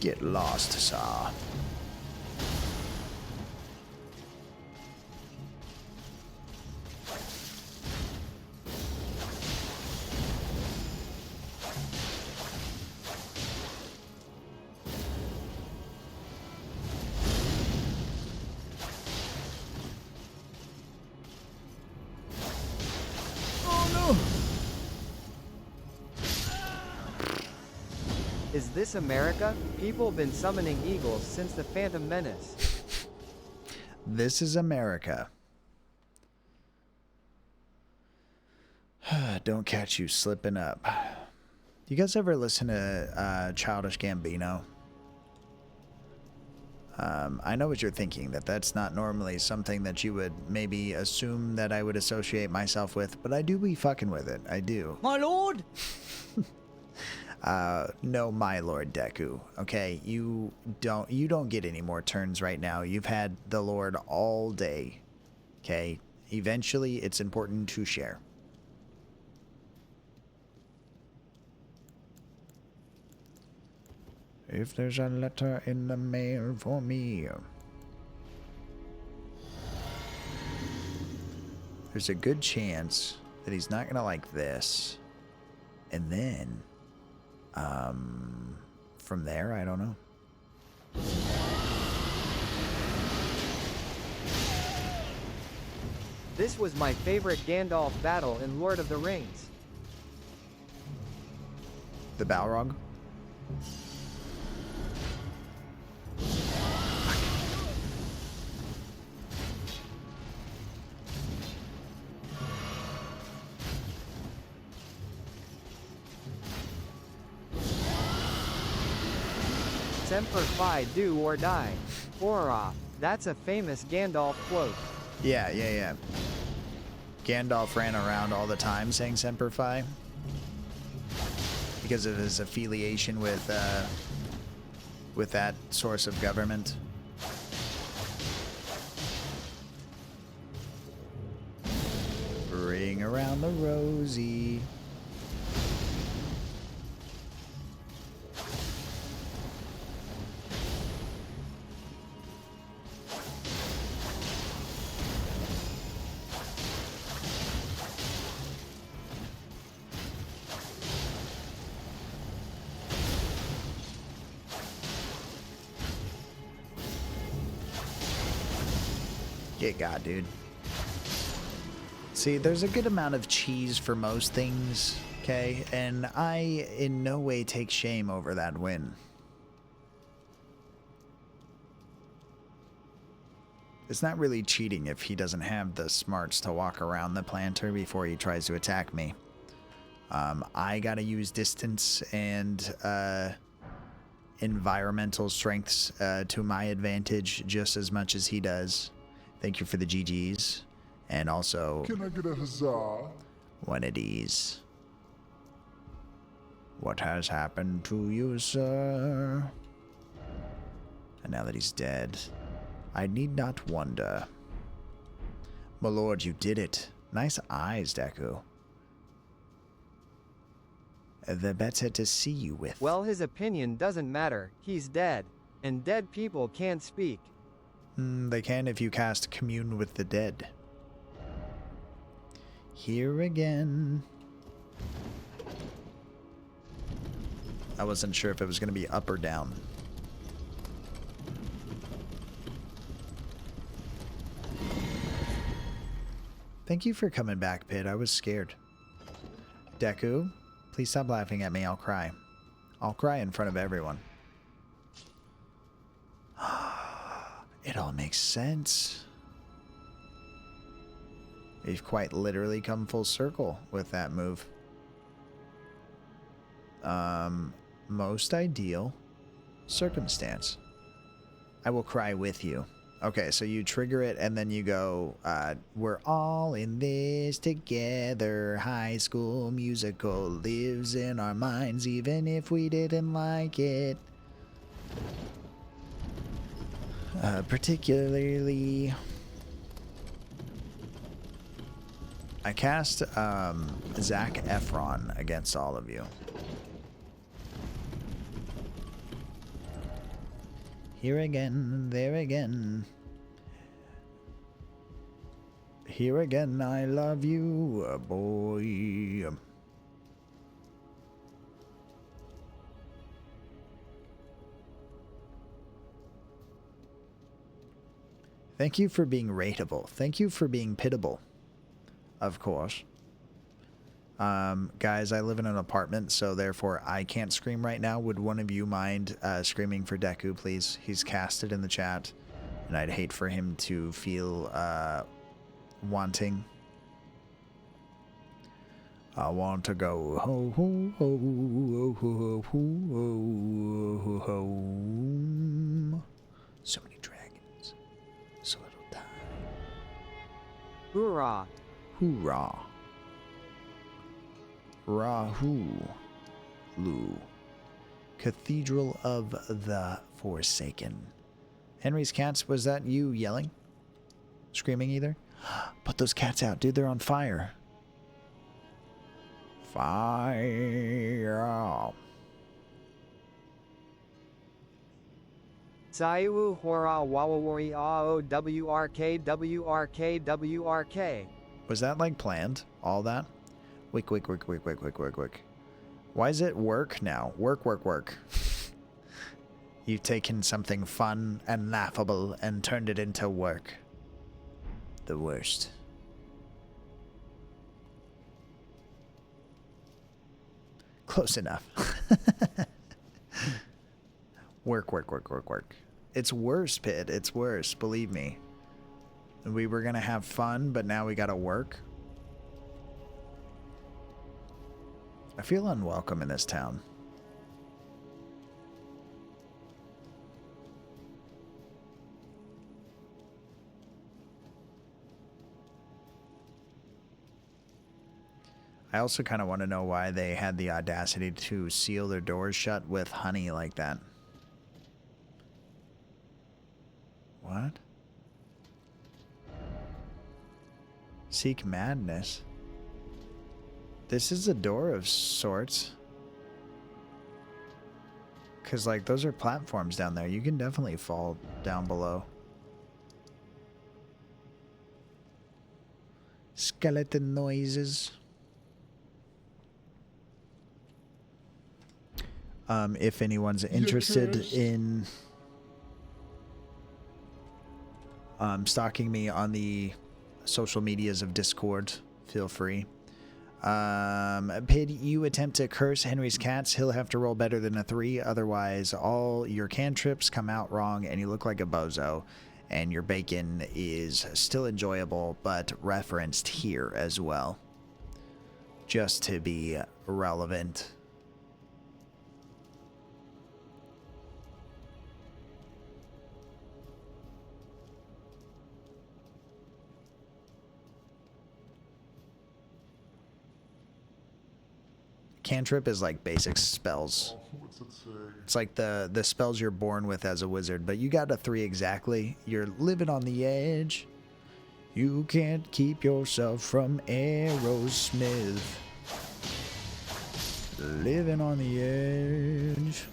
Get lost, Saw. Is this America? People been summoning eagles since the Phantom Menace. This is America. Don't catch you slipping up. You guys ever listen to Childish Gambino? I know what you're thinking, that that's not normally something that you would maybe assume that I would associate myself with, but I do be fucking with it. I do. My lord? No, my lord Deku. Okay, you don't get any more turns right now. You've had the lord all day. Okay, eventually it's important to share. If there's a letter in the mail for me. There's a good chance that he's not gonna like this. And then from there, I don't know. This was my favorite Gandalf battle in Lord of the Rings. The Balrog? Semper Fi, do or die. Oroth. That's a famous Gandalf quote. Yeah. Gandalf ran around all the time saying Semper Fi because of his affiliation with that source of government. Bring around the rosy. Get got, dude. See, there's a good amount of cheese for most things, okay? And I in no way take shame over that win. It's not really cheating if he doesn't have the smarts to walk around the planter before he tries to attack me. I gotta use distance and environmental strengths to my advantage just as much as he does. Thank you for the GGs. And also, Can I get a huzzah? one of these. What has happened to you, sir? And now that he's dead, I need not wonder. My lord, you did it. Nice eyes, Deku. The better to see you with. Well, his opinion doesn't matter. He's dead. And dead people can't speak. They can if you cast Commune with the Dead. Here again. I wasn't sure if it was going to be up or down. Thank you for coming back, Pit. I was scared. Deku, please stop laughing at me. I'll cry. I'll cry in front of everyone. It all makes sense. We've quite literally come full circle with that move. Most ideal circumstance. I will cry with you. Okay, so you trigger it and then you go, we're all in this together. High School Musical lives in our minds even if we didn't like it. Particularly... I cast Zac Efron against all of you. Here again, there again. Here again, I love you, boy. Thank you for being rateable. Thank you for being pitiable. Of course. Guys, I live in an apartment, so therefore I can't scream right now. Would one of you mind screaming for Deku, please? He's casted in the chat, and I'd hate for him to feel wanting. I want to go ho ho ho ho ho ho ho home. So many dragons, so little time. Hoorah! Hoorah! Rahu Lu, Cathedral of the Forsaken. Henry's cats, was that you yelling? Screaming either? Put those cats out, dude, they're on fire. Fire. Sayu Hora Wawawari Ao WRK WRK WRK. Was that like planned? All that? Wick. Why is it work now? Work. You've taken something fun and laughable and turned it into work. The worst. Close enough. Work. It's worse, Pit. It's worse, believe me. We were gonna have fun, but now we gotta work. I feel unwelcome in this town. I also kind of want to know why they had the audacity to seal their doors shut with honey like that. What? Seek madness. This is a door of sorts. Because, like, those are platforms down there. You can definitely fall down below. Skeleton noises. If anyone's interested in stalking me on the social medias of Discord, feel free. Pid, you attempt to curse Henry's cats, he'll have to roll better than a 3, otherwise all your cantrips come out wrong and you look like a bozo, and your bacon is still enjoyable but referenced here as well, just to be relevant. Cantrip is like basic spells. What's it say? It's like the spells you're born with as a wizard, but you got a 3 exactly. You're living on the edge. You can't keep yourself from Aerosmith. Living on the edge.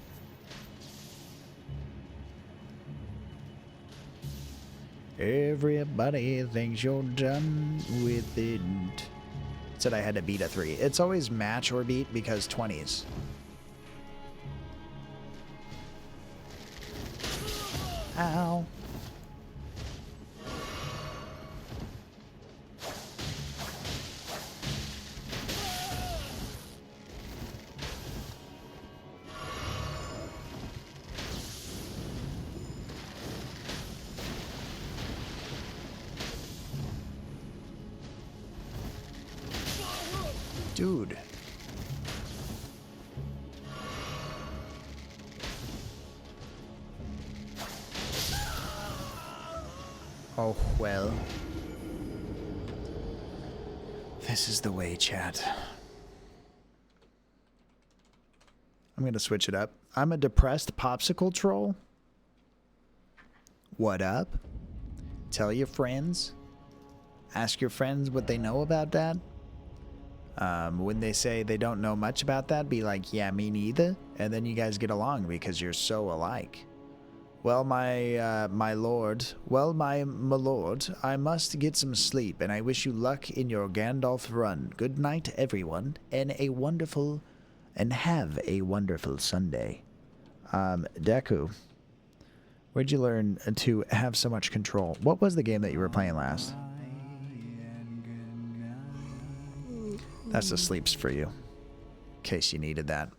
Everybody thinks you're done with it. Said I had to beat a 3. It's always match or beat because 20s. Ow. Dude. Oh, well. This is the way, chat. I'm going to switch it up. I'm a depressed popsicle troll. What up? Tell your friends. Ask your friends what they know about that. When they say they don't know much about that, be like, yeah, me neither. And then you guys get along because you're so alike. Well, my lord, my lord, I must get some sleep, and I wish you luck in your Gandalf run. Good night, everyone, and have a wonderful Sunday. Deku, where'd you learn to have so much control? What was the game that you were playing last? That's the sleeps for you, in case you needed that.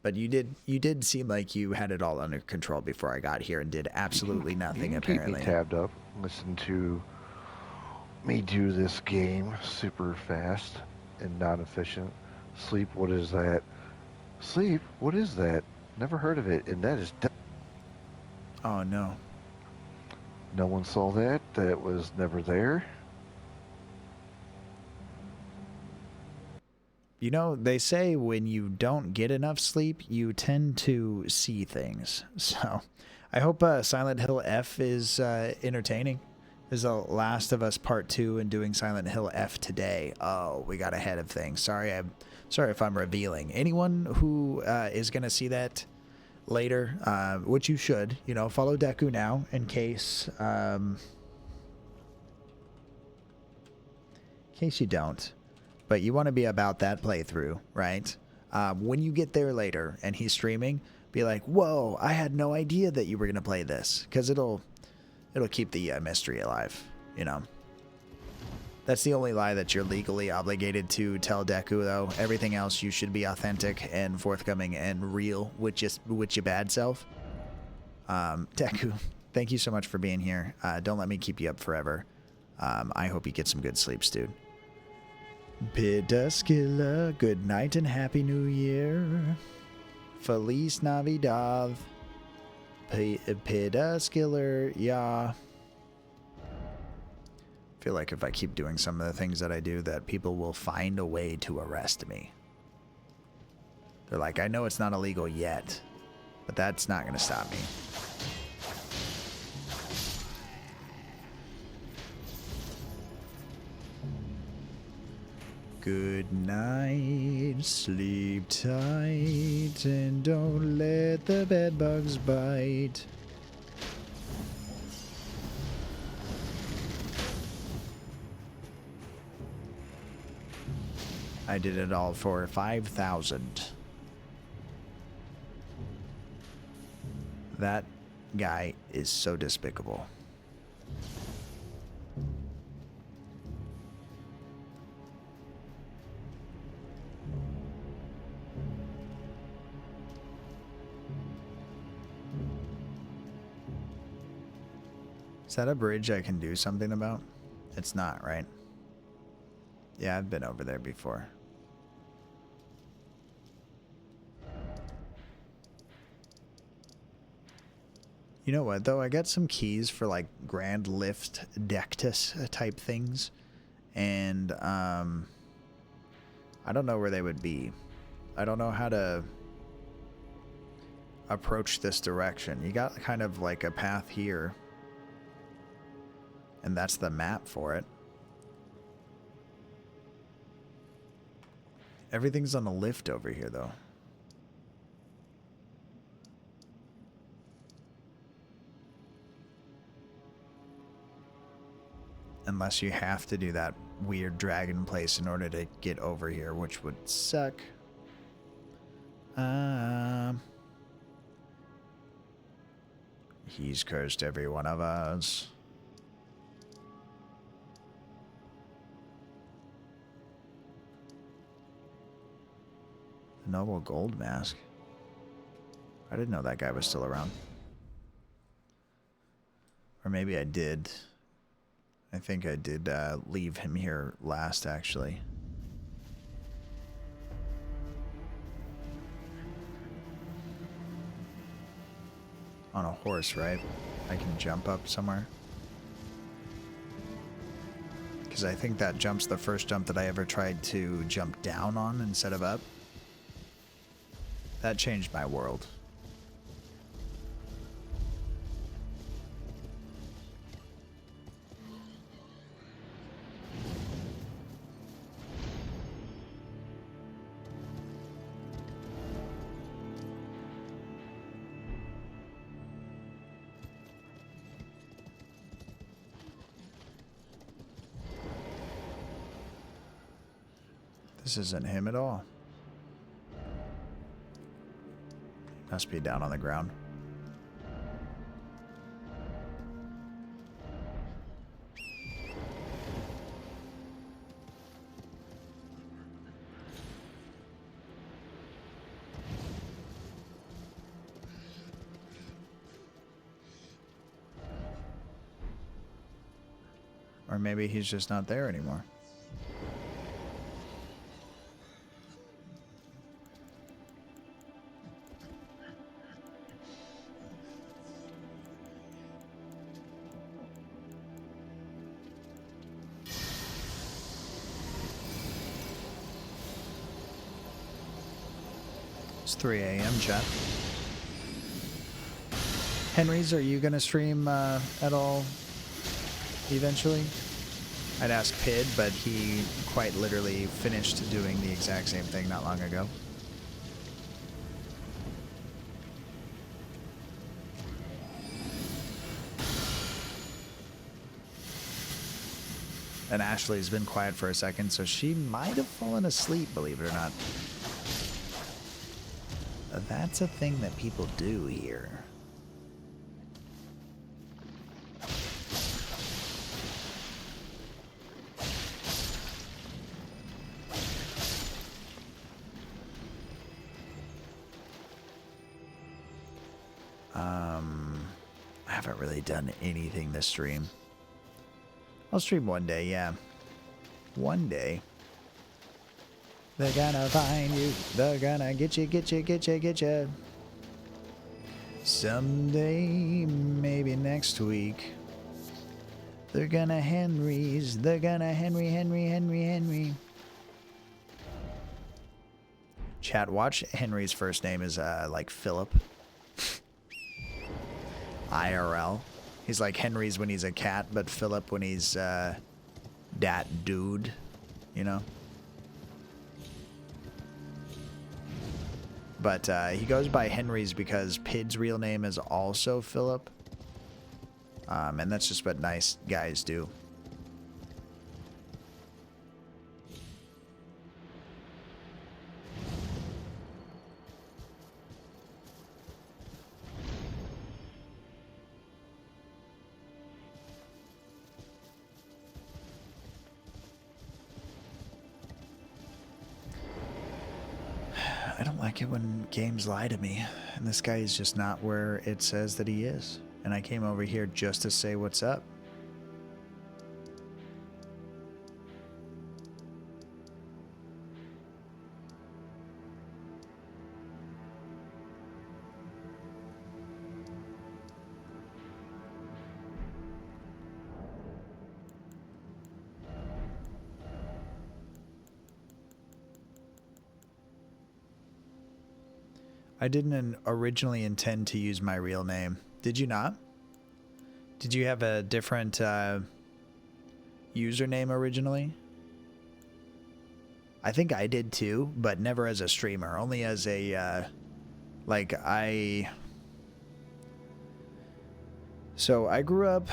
But you did seem like you had it all under control before I got here and did absolutely nothing, apparently. Keep me tabbed up. Listen to me do this game super fast and non-efficient. Sleep, what is that? Sleep, what is that? Never heard of it, and that is... Oh, no. No one saw that. That was never there. You know, they say when you don't get enough sleep, you tend to see things. So I hope Silent Hill F is entertaining. This is The Last of Us Part 2 and doing Silent Hill F today. Oh, we got ahead of things. Sorry if I'm revealing. Anyone who is going to see that later, which you should, follow Deku now in case you don't. But you want to be about that playthrough, right? When you get there later and he's streaming, be like, whoa, I had no idea that you were going to play this. Because it'll keep the mystery alive, That's the only lie that you're legally obligated to tell Deku, though. Everything else, you should be authentic and forthcoming and real with your bad self. Deku, thank you so much for being here. Don't let me keep you up forever. I hope you get some good sleeps, dude. Peduscula, good night and happy new year. Feliz Navidad. Peduscular, yeah. I feel like if I keep doing some of the things that I do, that people will find a way to arrest me. They're like, I know it's not illegal yet, but that's not going to stop me. Good night, sleep tight, and don't let the bed bugs bite. I did it all for 5,000. That guy is so despicable. Is that a bridge I can do something about? It's not, right? Yeah, I've been over there before. You know what, though? I got some keys for, like, Grand Lift Dectus type things. And, I don't know where they would be. I don't know how to approach this direction. You got kind of like a path here. And that's the map for it. Everything's on a lift over here, though. Unless you have to do that weird dragon place in order to get over here, which would suck. He's cursed every one of us. Noble gold mask. I didn't know that guy was still around. Or maybe I did. I think I did leave him here last, actually. on a horse, right? I can jump up somewhere. Because I think that jump's the first jump that I ever tried to jump down on instead of up. That changed my world. This isn't him at all. Must be down on the ground. Or maybe he's just not there anymore. It's 3 a.m. chat. Henry's, are you gonna stream at all eventually? I'd ask Pid, but he quite literally finished doing the exact same thing not long ago. And Ashley's been quiet for a second, so she might have fallen asleep, believe it or not. That's a thing that people do here. I haven't really done anything this stream. I'll stream one day, yeah. One day. They're gonna find you. They're gonna get you, get you, get you, get you. Someday, maybe next week. They're gonna Henry's. They're gonna Henry. Chat, watch Henry's first name is like Philip. IRL. He's like Henry's when he's a cat, but Philip when he's that dude, you know? But he goes by Henry's because Pid's real name is also Philip. And that's just what nice guys do. I don't like it when games lie to me, and this guy is just not where it says that he is. And I came over here just to say what's up. I didn't originally intend to use my real name. Did you not? Did you have a different username originally? I think I did too, but never as a streamer. Only as a, So I grew up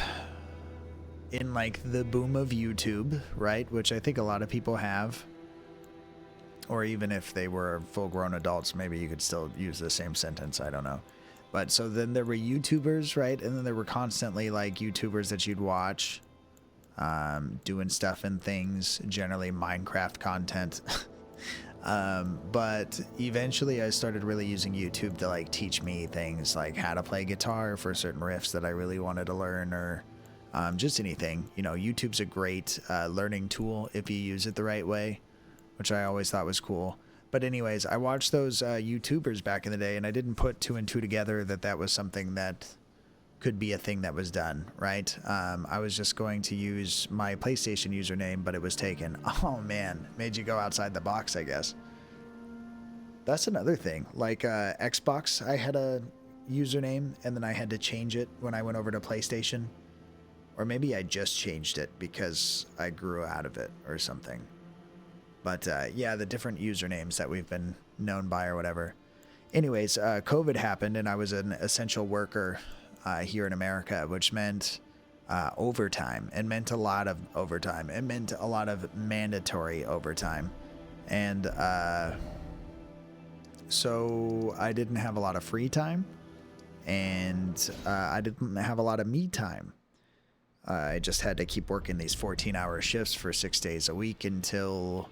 in like the boom of YouTube, right? Which I think a lot of people have. Or even if they were full-grown adults, maybe you could still use the same sentence. I don't know. But so then there were YouTubers, right? And then there were constantly like YouTubers that you'd watch doing stuff and things, generally Minecraft content. But eventually I started really using YouTube to like teach me things like how to play guitar for certain riffs that I really wanted to learn, or just anything. You know, YouTube's a great learning tool if you use it the right way, which I always thought was cool. But anyways, I watched those YouTubers back in the day, and I didn't put two and two together that that was something that could be a thing that was done, right? I was just going to use my PlayStation username, but it was taken. Oh man, made you go outside the box, I guess. That's another thing. Like Xbox, I had a username, and then I had to change it when I went over to PlayStation. Or maybe I just changed it because I grew out of it or something. But yeah, the different usernames that we've been known by or whatever. Anyways, COVID happened, and I was an essential worker here in America, which meant overtime. It meant a lot of overtime. It meant a lot of mandatory overtime. And so I didn't have a lot of free time, and I didn't have a lot of me time. I just had to keep working these 14-hour shifts for 6 days a week until,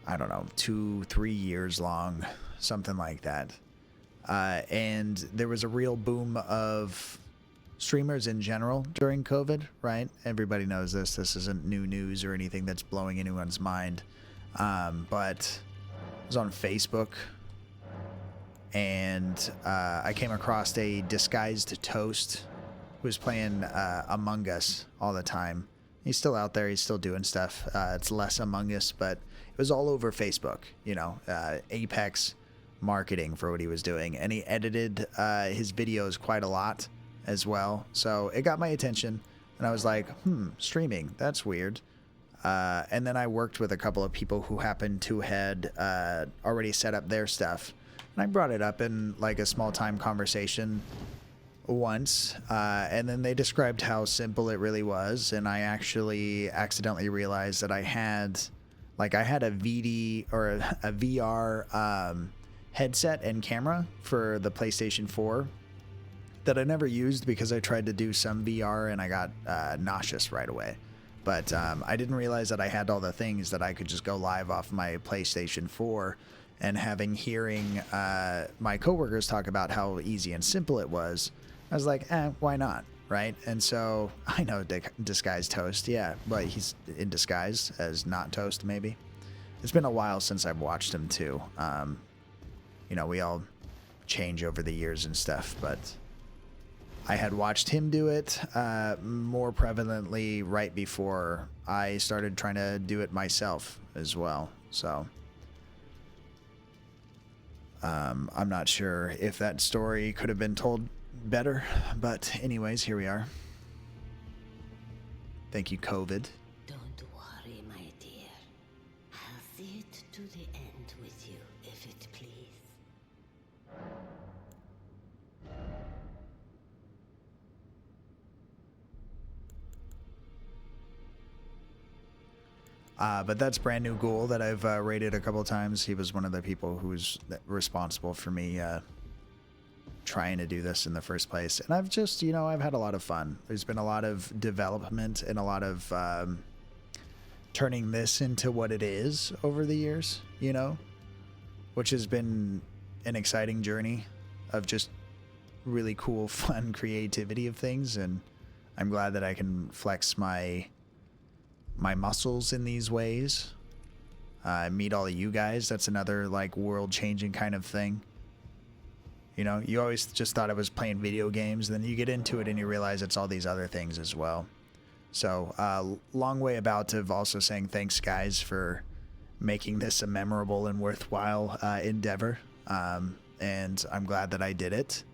I don't know, 2-3 years long, something like that. And there was a real boom of streamers in general during COVID, right? Everybody knows this. This isn't new news or anything that's blowing anyone's mind. But I was on Facebook, and I came across a disguised toast who was playing Among Us all the time. He's still out there. He's still doing stuff. It's less Among Us, but it was all over Facebook, you know, Apex marketing for what he was doing. And he edited his videos quite a lot as well. So it got my attention, and I was like, streaming, that's weird. And then I worked with a couple of people who happened to had already set up their stuff. And I brought it up in like a small time conversation once, and then they described how simple it really was, and I actually accidentally realized that I had a VD or a VR headset and camera for the PlayStation 4 that I never used because I tried to do some VR and I got nauseous right away. But I didn't realize that I had all the things that I could just go live off my PlayStation 4. And hearing my coworkers talk about how easy and simple it was, I was like, why not, right? And so I know disguised toast, yeah, but he's in disguise as not toast, maybe. It's been a while since I've watched him too. You know, we all change over the years and stuff, but I had watched him do it more prevalently right before I started trying to do it myself as well. So I'm not sure if that story could have been told better, but anyways, here we are. Thank you, COVID. Don't worry, my dear. I'll see it to the end with you, if it please. But that's Brand New Ghoul that I've rated a couple times. He was one of the people who's responsible for me trying to do this in the first place. And I've just, you know, I've had a lot of fun. There's been a lot of development and a lot of turning this into what it is over the years, you know, which has been an exciting journey of just really cool, fun creativity of things. And I'm glad that I can flex my muscles in these ways. Meet all of you guys. That's another like world changing kind of thing. You know, you always just thought I was playing video games, then you get into it and you realize it's all these other things as well. So long way about of also saying thanks guys for making this a memorable and worthwhile endeavor. And I'm glad that I did it.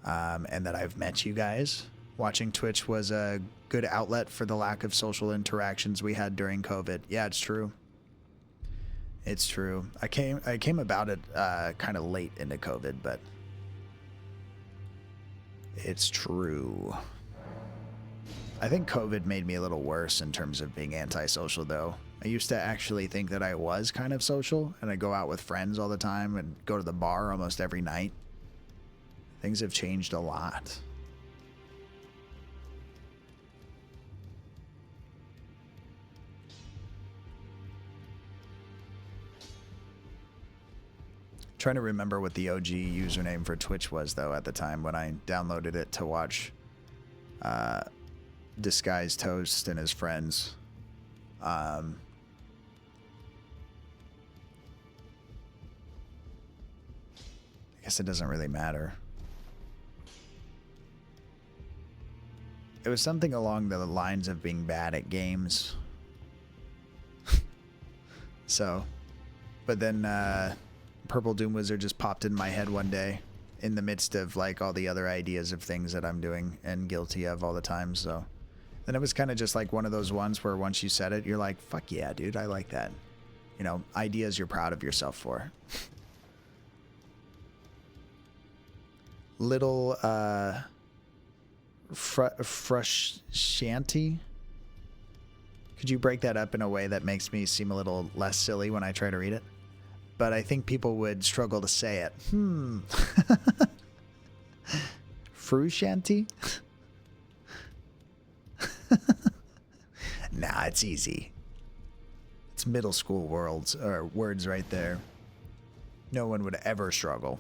And that I've met you guys. Watching Twitch was a good outlet for the lack of social interactions we had during COVID. Yeah, it's true. It's true. I came about it kind of late into COVID, but it's true. I think COVID made me a little worse in terms of being antisocial, though. I used to actually think that I was kind of social, and I go out with friends all the time and go to the bar almost every night. Things have changed a lot. Trying to remember what the OG username for Twitch was, though, at the time when I downloaded it to watch Disguised Toast and his friends. guess it doesn't really matter. It was something along the lines of being bad at games. So, but then Purple Doom Wizard just popped in my head one day in the midst of like all the other ideas of things that I'm doing and guilty of all the time. So then it was kind of just like one of those ones where once you said it, you're like, fuck yeah, dude, I like that. You know, ideas you're proud of yourself for. Little frusciante. Could you break that up in a way that makes me seem a little less silly when I try to read it? But I think people would struggle to say it. Frusciante? Nah, it's easy. It's middle school words right there. No one would ever struggle.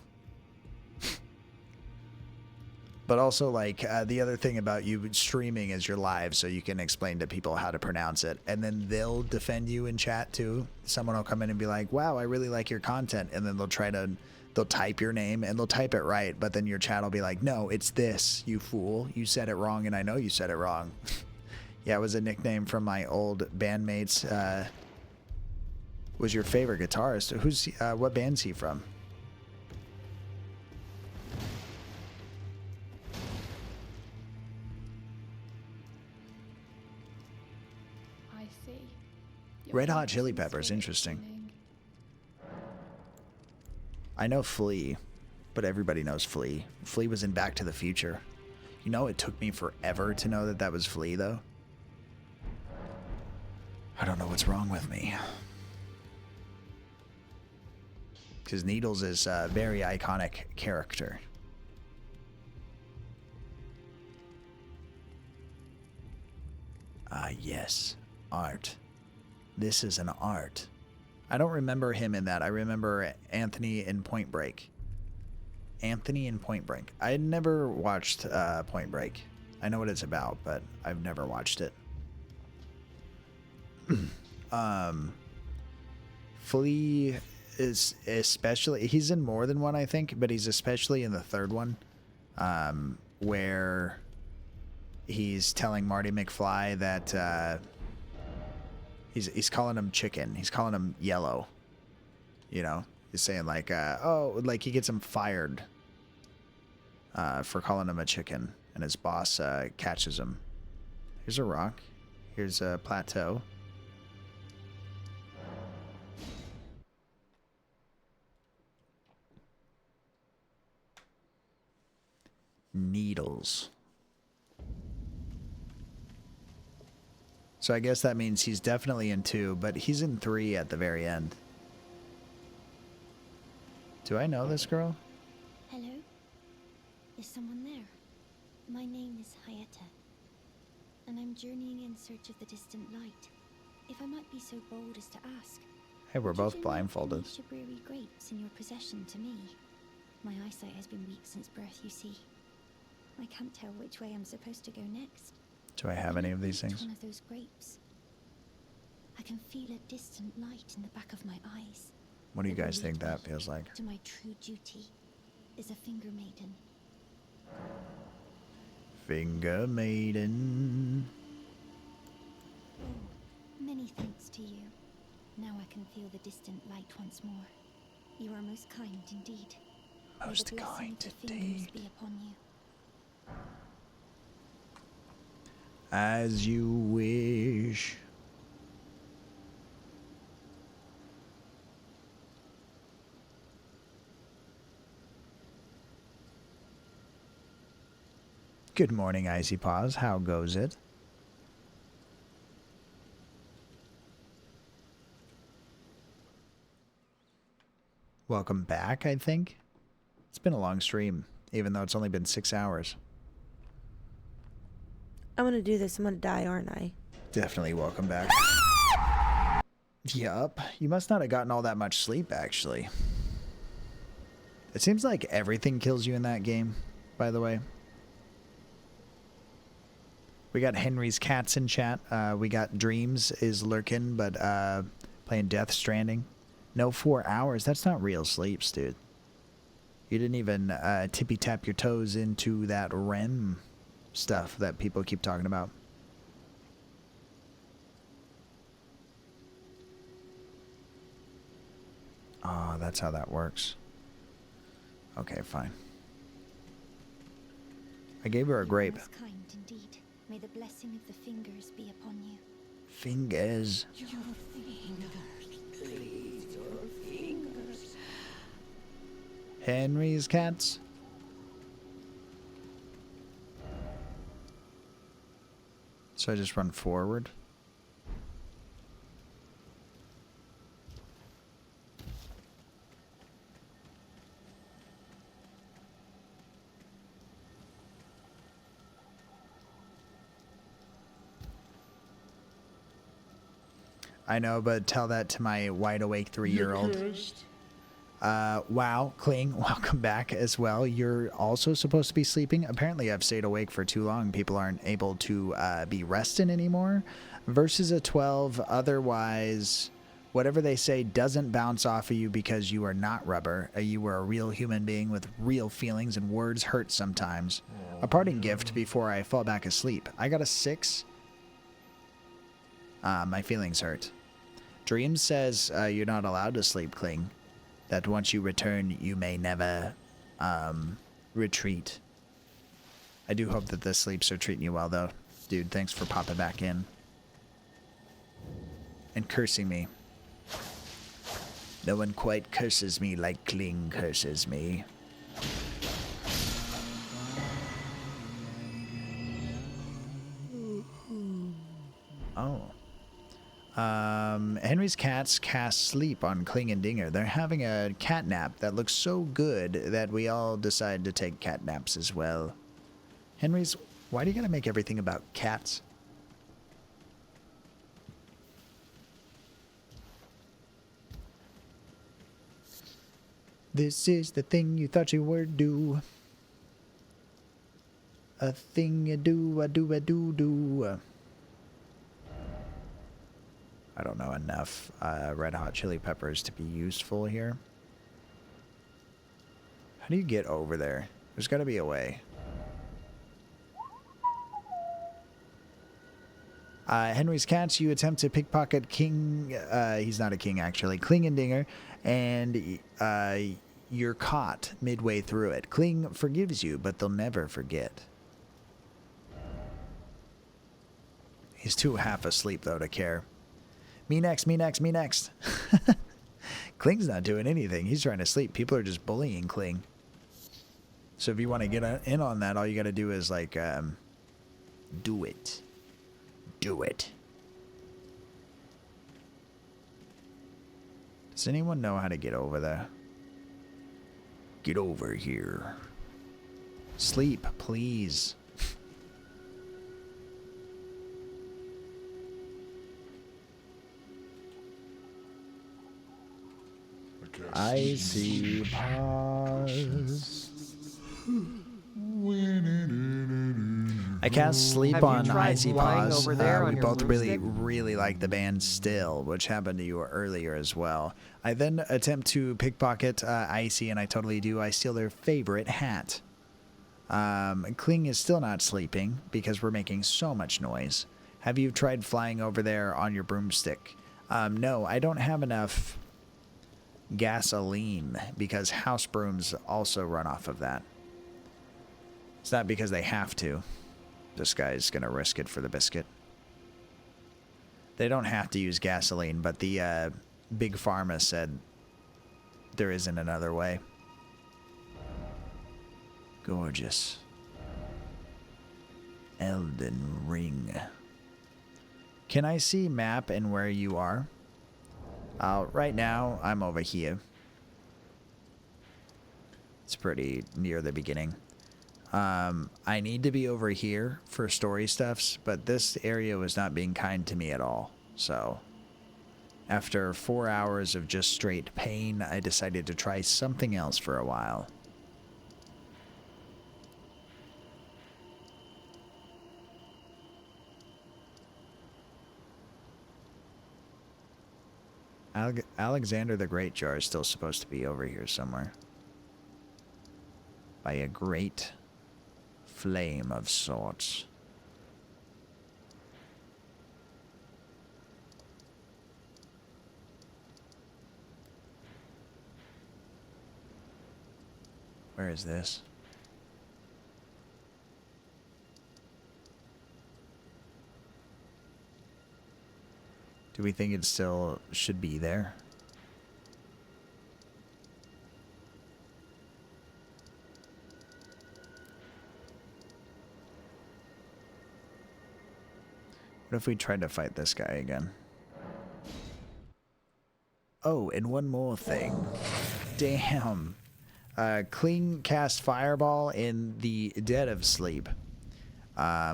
But also, like, the other thing about you streaming is you're live, so you can explain to people how to pronounce it. And then they'll defend you in chat, too. Someone will come in and be like, wow, I really like your content. And then they'll type your name, and they'll type it right. But then your chat will be like, no, it's this, you fool. You said it wrong, and I know you said it wrong. Yeah, it was a nickname from my old bandmates. Was your favorite guitarist? What band's he from? Red Hot Chili Peppers, interesting. I know Flea, but everybody knows Flea. Flea was in Back to the Future. You know, it took me forever to know that that was Flea, though. I don't know what's wrong with me. Because Needles is a very iconic character. Ah, yes. Art. This is an art. I don't remember him in that. I remember Anthony in Point Break. Anthony in Point Break. I had never watched Point Break. I know what it's about, but I've never watched it. Flea is especially... He's in more than one, I think, but he's especially in the third one, where he's telling Marty McFly that... He's calling him chicken. He's calling him yellow. You know, he's saying like, oh, like he gets him fired for calling him a chicken, and his boss catches him. Here's a rock. Here's a plateau. Needles. So I guess that means he's definitely in 2, but he's in 3 at the very end. Do I know this girl? Hello? Is someone there? My name is Hayata, and I'm journeying in search of the distant light. If I might be so bold as to ask. Hey, we're both blindfolded. Shibuya grapes in your possession to me. My eyesight has been weak since birth, you see. I can't tell which way I'm supposed to go next. Do I have any of these things? One of those grapes. I can feel a distant light in the back of my eyes. What do you guys think that feels like? To my true duty is a finger maiden. Finger maiden. Many thanks to you. Now I can feel the distant light once more. You are most kind indeed. Most kind indeed. Be upon you. As you wish. Good morning, Icy Paws. How goes it? Welcome back, I think. It's been a long stream, even though it's only been 6 hours. I'm gonna do this. I'm gonna die, aren't I? Definitely welcome back. Yup. You must not have gotten all that much sleep, actually. It seems like everything kills you in that game, by the way. We got Henry's Cats in chat. We got Dreams is lurking, but playing Death Stranding. No 4 hours. That's not real sleeps, dude. You didn't even tippy tap your toes into that REM stuff that people keep talking about. Oh, that's how that works. Okay, fine. I gave her a grape. You are most kind indeed. May the blessing of the fingers be upon you. Fingers. Your fingers, please, your fingers. Henry's cats. So I just run forward. I know, but tell that to my wide awake 3-year-old. Wow, Kling, welcome back as well. You're also supposed to be sleeping. Apparently I've stayed awake for too long. People aren't able to be resting anymore. Versus a 12, otherwise, whatever they say doesn't bounce off of you because you are not rubber. You are a real human being with real feelings, and words hurt sometimes. A parting gift before I fall back asleep. I got a 6. My feelings hurt. Dream says you're not allowed to sleep, Kling. That once you return, you may never retreat. I do hope that the sleeps are treating you well, though. Dude, thanks for popping back in. And cursing me. No one quite curses me like Kling curses me. Oh. Henry's cats cast sleep on Kling and Dinger. They're having a cat nap that looks so good that we all decide to take cat naps as well. Henry's, why do you gotta make everything about cats? This is the thing you thought you were do. A thing you do, a do, a do, do. I don't know enough Red Hot Chili Peppers to be useful here. How do you get over there? There's got to be a way. Henry's cats, you attempt to pickpocket King. He's not a king, actually. Kling and Dinger. And you're caught midway through it. Kling forgives you, but they'll never forget. He's too half asleep, though, to care. Me next, me next, me next. Kling's not doing anything. He's trying to sleep. People are just bullying Kling. So if you want to get in on that, all you got to do is, like, do it. Do it. Does anyone know how to get over there? Get over here. Sleep, please. Icy paws. I cast Sleep on Icy Paws. We both really like the band Still, which happened to you earlier as well. I then attempt to pickpocket Icy, and I totally do. I steal their favorite hat. Kling is still not sleeping because we're making so much noise. Have you tried flying over there on your broomstick? No, I don't have enough gasoline because house brooms also run off of that. It's not because they have to. This guy's gonna risk it for the biscuit. They don't have to use gasoline, but the Big Pharma said there isn't another way. Gorgeous. Elden Ring. Can I see map and where you are? Right now, I'm over here. It's pretty near the beginning. I need to be over here for story stuffs, but this area was not being kind to me at all. So, after 4 hours of just straight pain, I decided to try something else for a while. Alexander the Great Jar is still supposed to be over here somewhere. by a great flame of sorts. Where is this? Do we think it still should be there? What if we tried to fight this guy again? Oh, and one more thing. Damn. Clean cast fireball in the dead of sleep,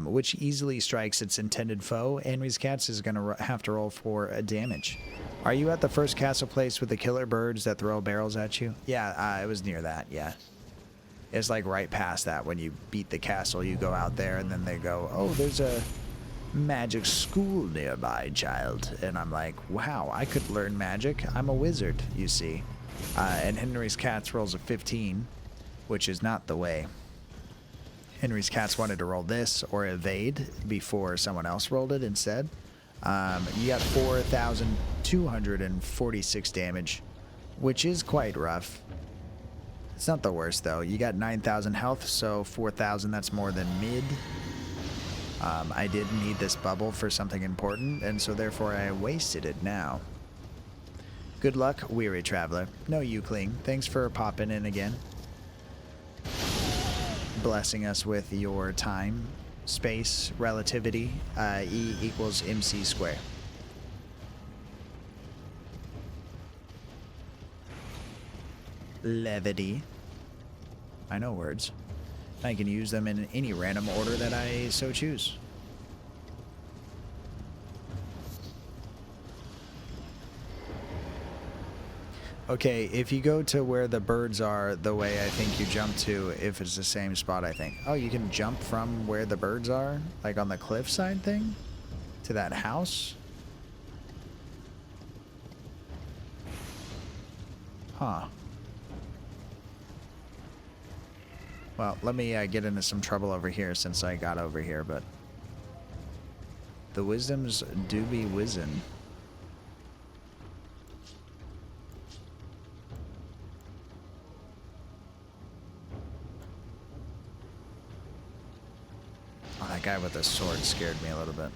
which easily strikes its intended foe. Henry's Cats is going to have to roll for a damage. Are you at the first castle place with the killer birds that throw barrels at you? Yeah, it was near that, yeah. It's like right past that. When you beat the castle, you go out there and then they go, oh, there's a magic school nearby, child. And I'm like, wow, I could learn magic. I'm a wizard, you see. And Henry's Cats rolls a 15, which is not the way. Henry's Cats wanted to roll this or evade before someone else rolled it instead. You got 4,246 damage, which is quite rough. It's not the worst, though. You got 9,000 health, so 4,000, that's more than mid. I did need this bubble for something important, and so therefore I wasted it now. Good luck, weary traveler. No Eucling. Thanks for popping in again. Blessing us with your time, space, relativity. E equals MC square. Levity. I know words. I can use them in any random order that I so choose. Okay, if you go to where the birds are, the way I think you jump to, if it's the same spot, I think. Oh, you can jump from where the birds are? Like on the cliffside thing? To that house? Huh. Well, let me get into some trouble over here since I got over here, but... the wisdoms do be whizzin'. Oh, that guy with the sword scared me a little bit.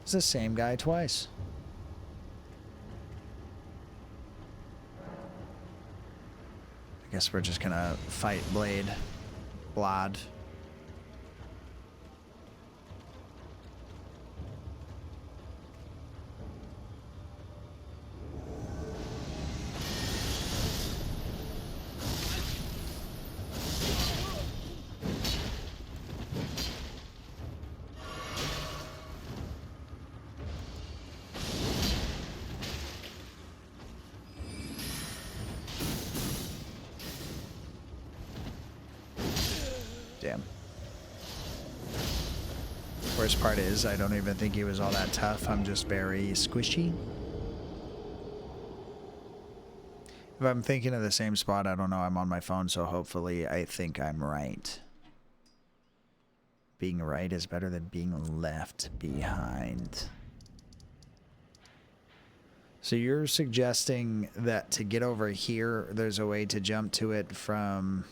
It's the same guy twice. I guess we're just gonna fight Blade. Blad. Damn. Worst part is, I don't even think he was all that tough. I'm just very squishy. If I'm thinking of the same spot, I don't know. I'm on my phone, so hopefully I think I'm right. Being right is better than being left behind. So you're suggesting that to get over here, there's a way to jump to it from...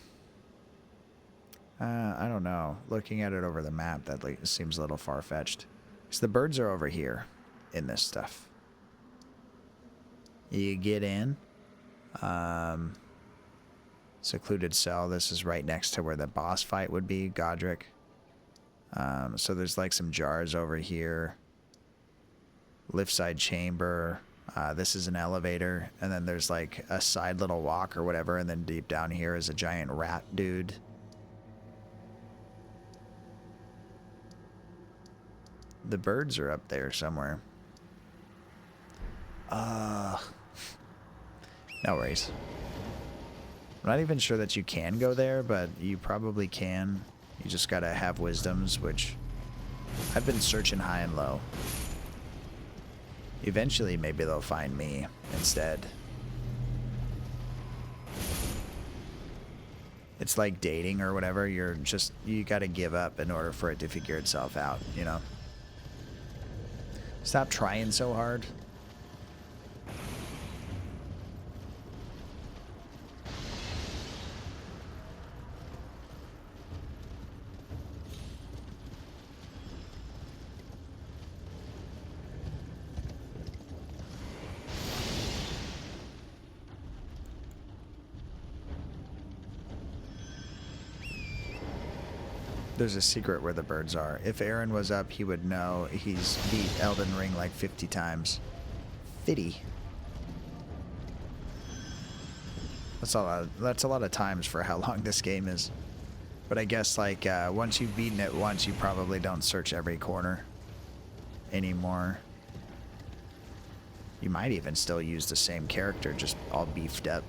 I don't know. Looking at it over the map, that seems a little far-fetched. Because the birds are over here in this stuff. You get in. Secluded cell. This is right next to where the boss fight would be, Godric. So there's like some jars over here. Lift side chamber. This is an elevator. And then there's like a side little walk or whatever. And then deep down here is a giant rat dude. The birds are up there somewhere. No worries. I'm not even sure that you can go there, but you probably can. You just gotta have wisdoms, which I've been searching high and low. Eventually, maybe they'll find me instead. It's like dating or whatever. You got to give up in order for it to figure itself out, you know? Stop trying so hard. There's a secret where the birds are. If Aaron was up, he would know he's beat Elden Ring like 50 times. 50. That's a lot of times for how long this game is. But I guess like once you've beaten it once, you probably don't search every corner anymore. You might even still use the same character, just all beefed up.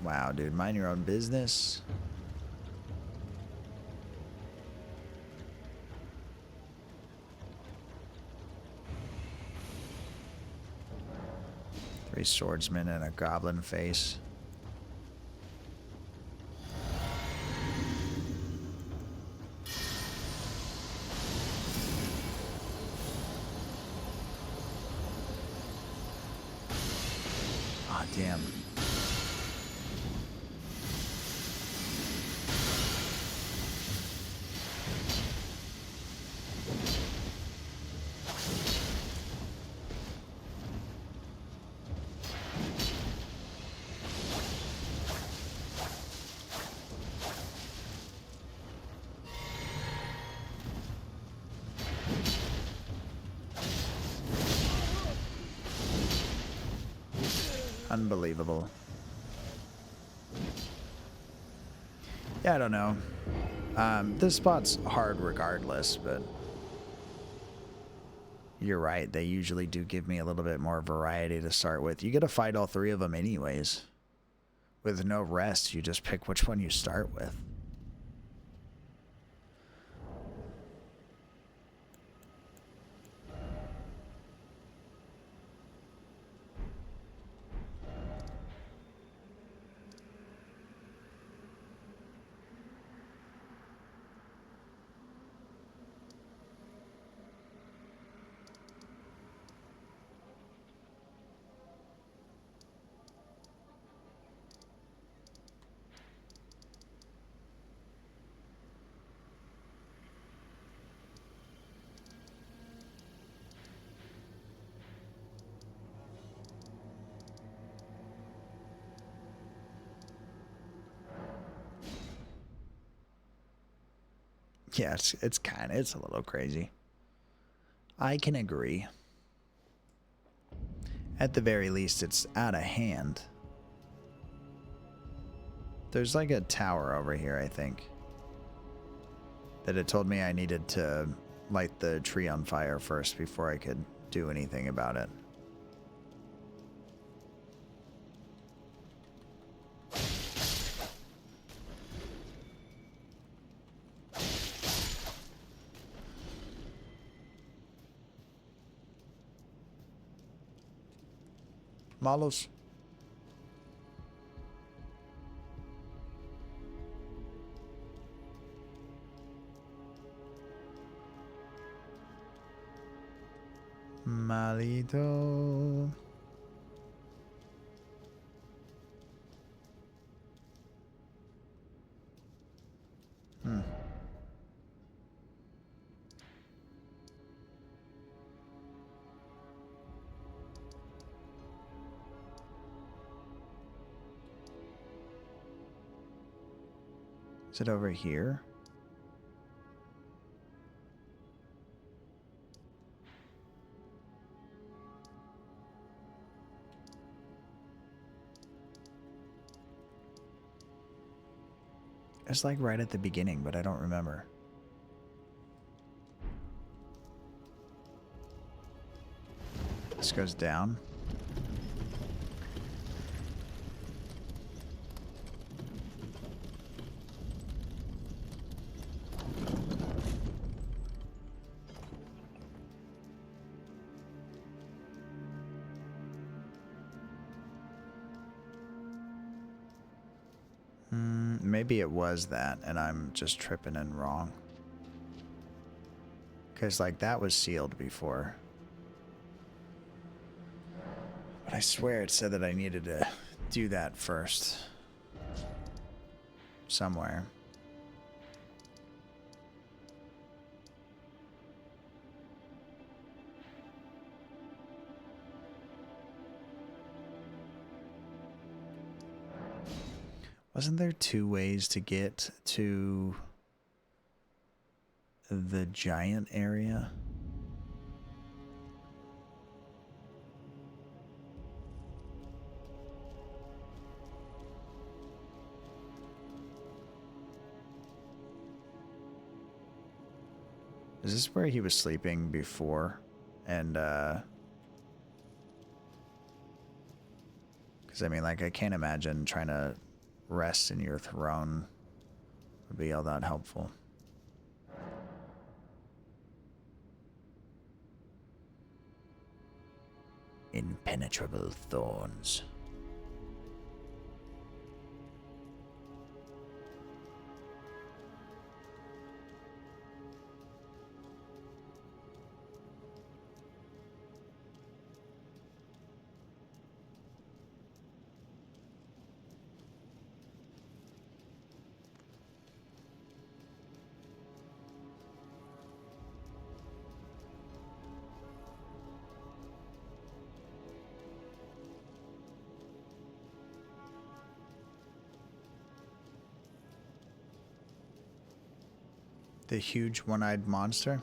Wow, dude, mind your own business. Three swordsmen and a goblin face. Ah, damn. Unbelievable. Yeah, I don't know. This spot's hard regardless, but you're right. They usually do give me a little bit more variety to start with. You get to fight all three of them anyways. With no rest, you just pick which one you start with. Yeah, it's a little crazy. I can agree. At the very least, it's out of hand. There's like a tower over here, I think, that it told me I needed to light the tree on fire first before I could do anything about it. Malos. Malito. Is it over here? It's like right at the beginning, but I don't remember. This goes down. maybe it was that, and I'm just tripping and wrong. Because, like, that was sealed before. But I swear it said that I needed to do that first. Somewhere. Wasn't there 2 ways to get to the giant area? Is this where he was sleeping before? And, because I mean, like, I can't imagine trying to rest in your throne would be all that helpful. Impenetrable thorns. The huge one-eyed monster?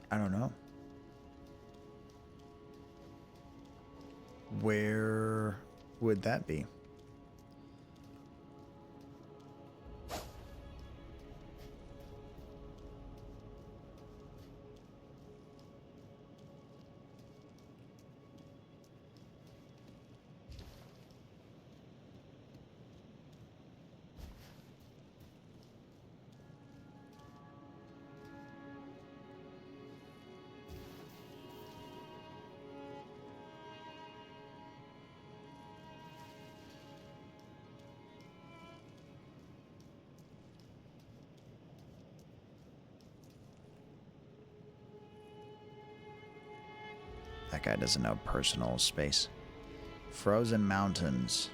I don't know. Where would that be? That guy doesn't know personal space. Frozen mountains.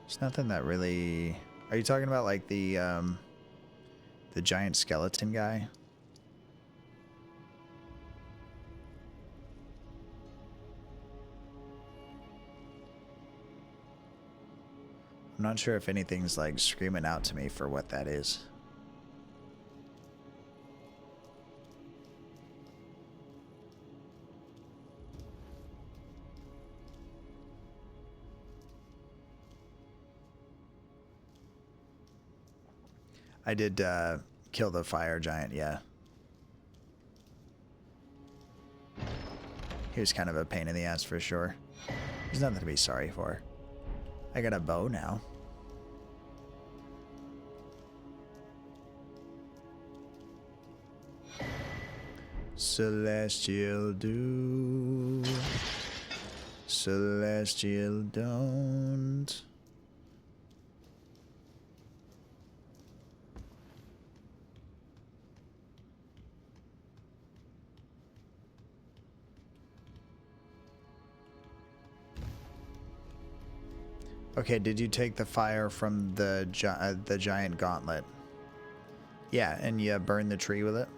There's nothing that really... Are you talking about like the giant skeleton guy? I'm not sure if anything's like screaming out to me for what that is. I did kill the fire giant, yeah. He was kind of a pain in the ass for sure. There's nothing to be sorry for. I got a bow now. Celestial do. Celestial don't. Okay, did you take the fire from the giant gauntlet? Yeah, and you burned the tree with it?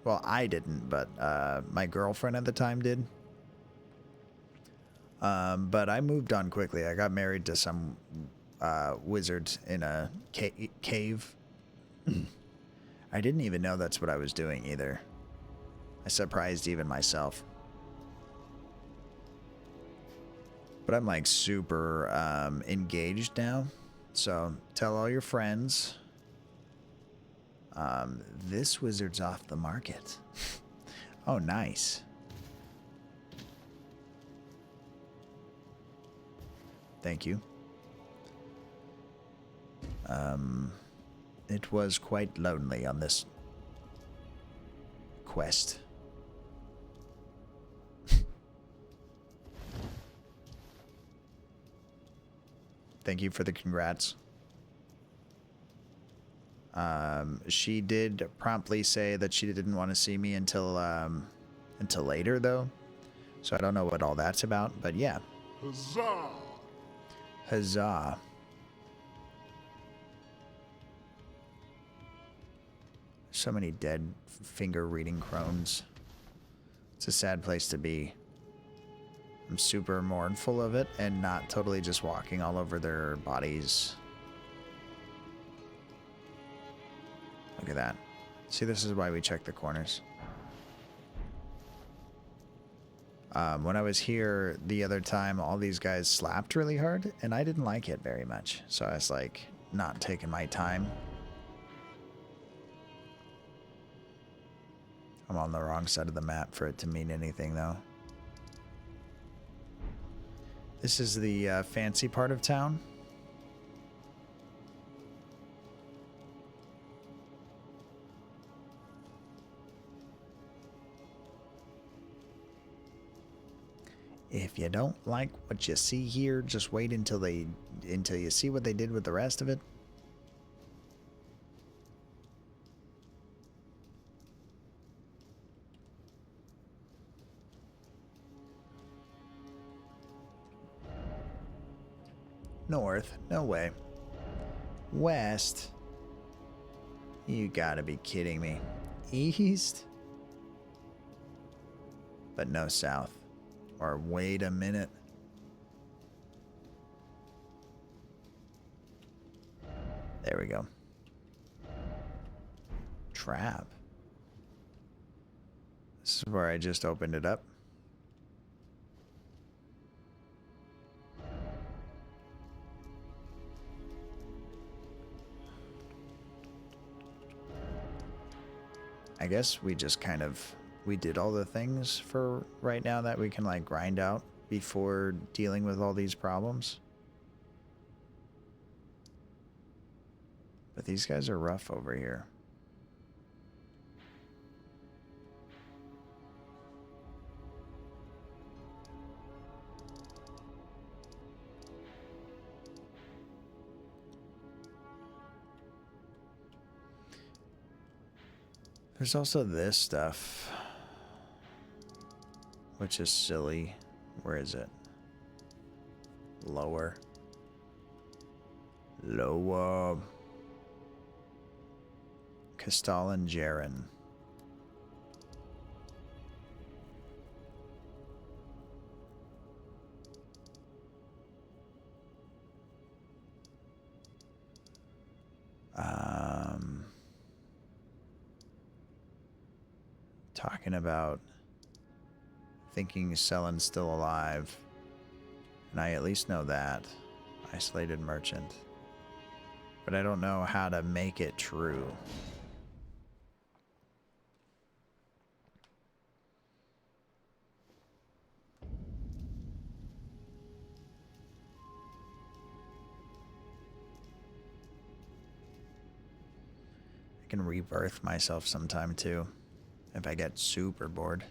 Well, I didn't, but my girlfriend at the time did. But I moved on quickly. I got married to some wizard in a cave. I didn't even know that's what I was doing either. I surprised even myself. But I'm like super engaged now. So tell all your friends. This wizard's off the market. Oh, nice. Thank you. It was quite lonely on this quest. Thank you for the congrats. She did promptly say that she didn't want to see me until later, though. So I don't know what all that's about, but yeah. Huzzah! Huzzah. So many dead finger-reading crones. It's a sad place to be. I'm super mournful of it and not totally just walking all over their bodies. Look at that. See, this is why we check the corners. When I was here the other time, all these guys slapped really hard, and I didn't like it very much. So I was like, not taking my time. I'm on the wrong side of the map for it to mean anything, though. This is the fancy part of town. If you don't like what you see here, just wait until you see what they did with the rest of it. North? No way. West? You gotta be kidding me. East? But no south. Or wait a minute. There we go. Trap. This is where I just opened it up. I guess we just kind of, we did all the things for right now that we can like grind out before dealing with all these problems. But these guys are rough over here. There's also this stuff, which is silly. Where is it? Lower. Lower. Castal and Jaren. Talking about thinking Sellen's still alive. And I at least know that. Isolated merchant. But I don't know how to make it true. I can rebirth myself sometime too, if I get super bored.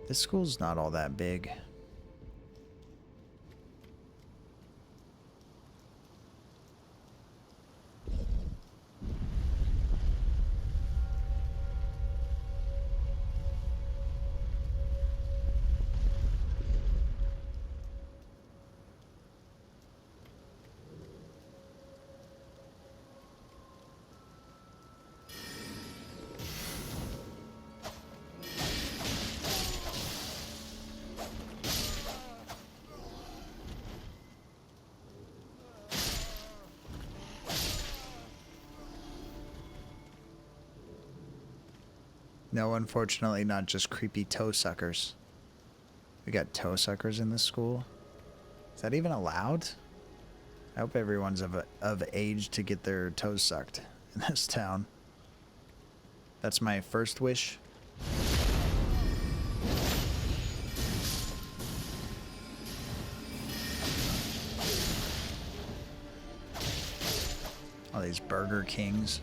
This school's not all that big. No, unfortunately, not just creepy toe suckers. We got toe suckers in this school. Is that even allowed? I hope everyone's of age to get their toes sucked in this town. That's my first wish. All these Burger Kings.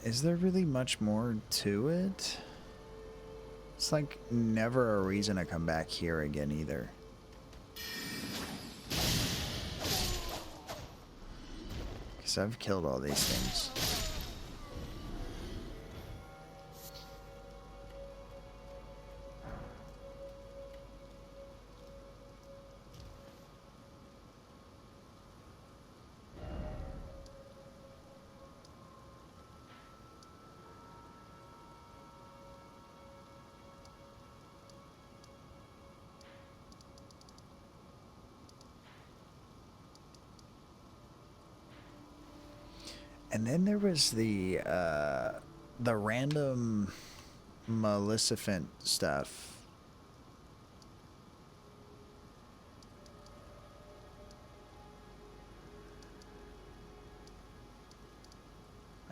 Is there really much more to it? It's like never a reason to come back here again either. Because I've killed all these things. And then there was the random Maleficent stuff.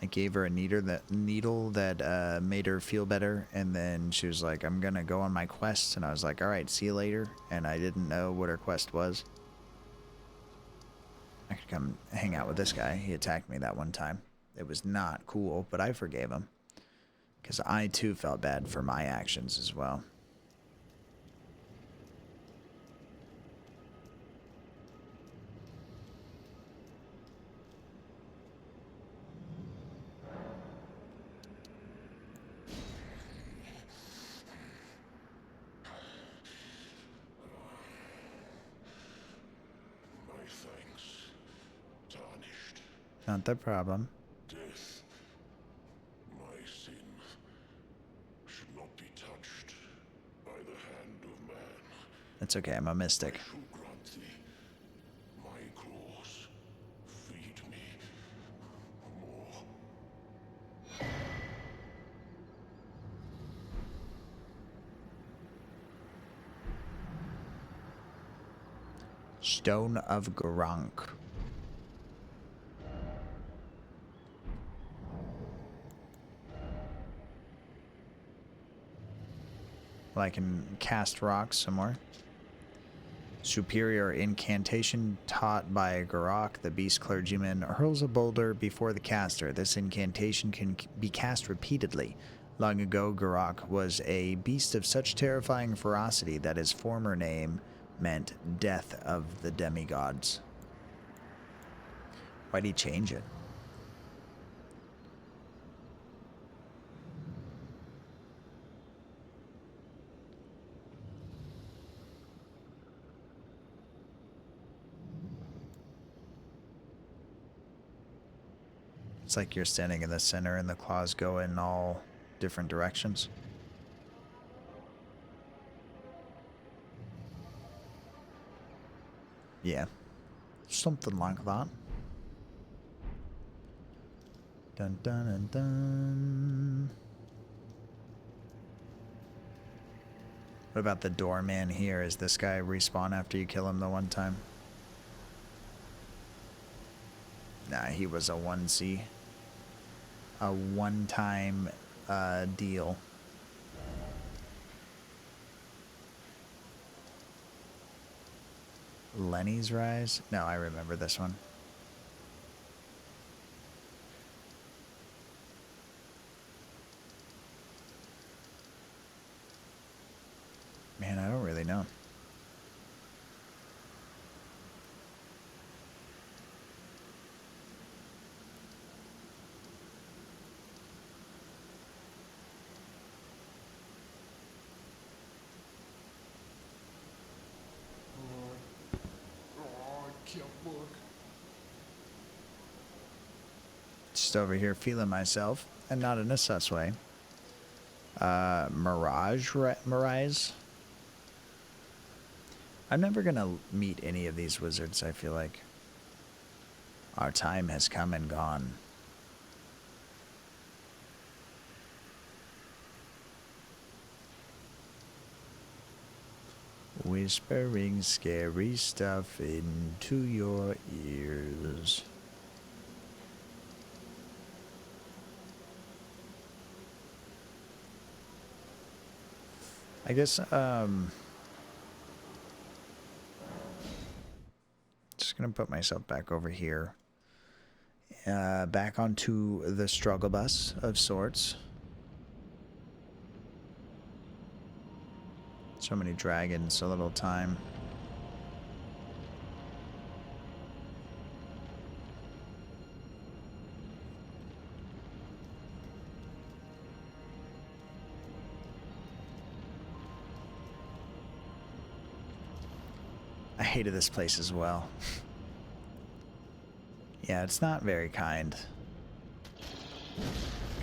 I gave her a needle that made her feel better, and then she was like, I'm gonna go on my quest, and I was like, alright, see you later, and I didn't know what her quest was. I could come hang out with this guy. He attacked me that one time. It was not cool, but I forgave him. Because I too felt bad for my actions as well. My thanks, tarnished. Not the problem. Death, my sin, should not be touched by the hand of man. It's okay, I'm a mystic. I shall grant thee my claws. Feed me more. Stone of Gronk. Well, I can cast rocks some more. Superior incantation taught by Garok, the beast clergyman, hurls a boulder before the caster. This incantation can be cast repeatedly. Long ago, Garok was a beast of such terrifying ferocity that his former name meant death of the demigods. Why'd he change it? It's like you're standing in the center and the claws go in all different directions. Yeah, something like that. Dun dun dun dun. What about the doorman here? Is this guy respawn after you kill him the one time? Nah, he was a 1C. A one-time deal. Lenny's Rise? No, I remember this one. Man, I don't really know. Just over here feeling myself, and not in a sus way. Mirage? I'm never gonna meet any of these wizards, I feel like. Our time has come and gone. Whispering scary stuff into your ears. I guess, just gonna put myself back over here. Back onto the struggle bus of sorts. So many dragons, so little time. I hated this place as well. Yeah, it's not very kind.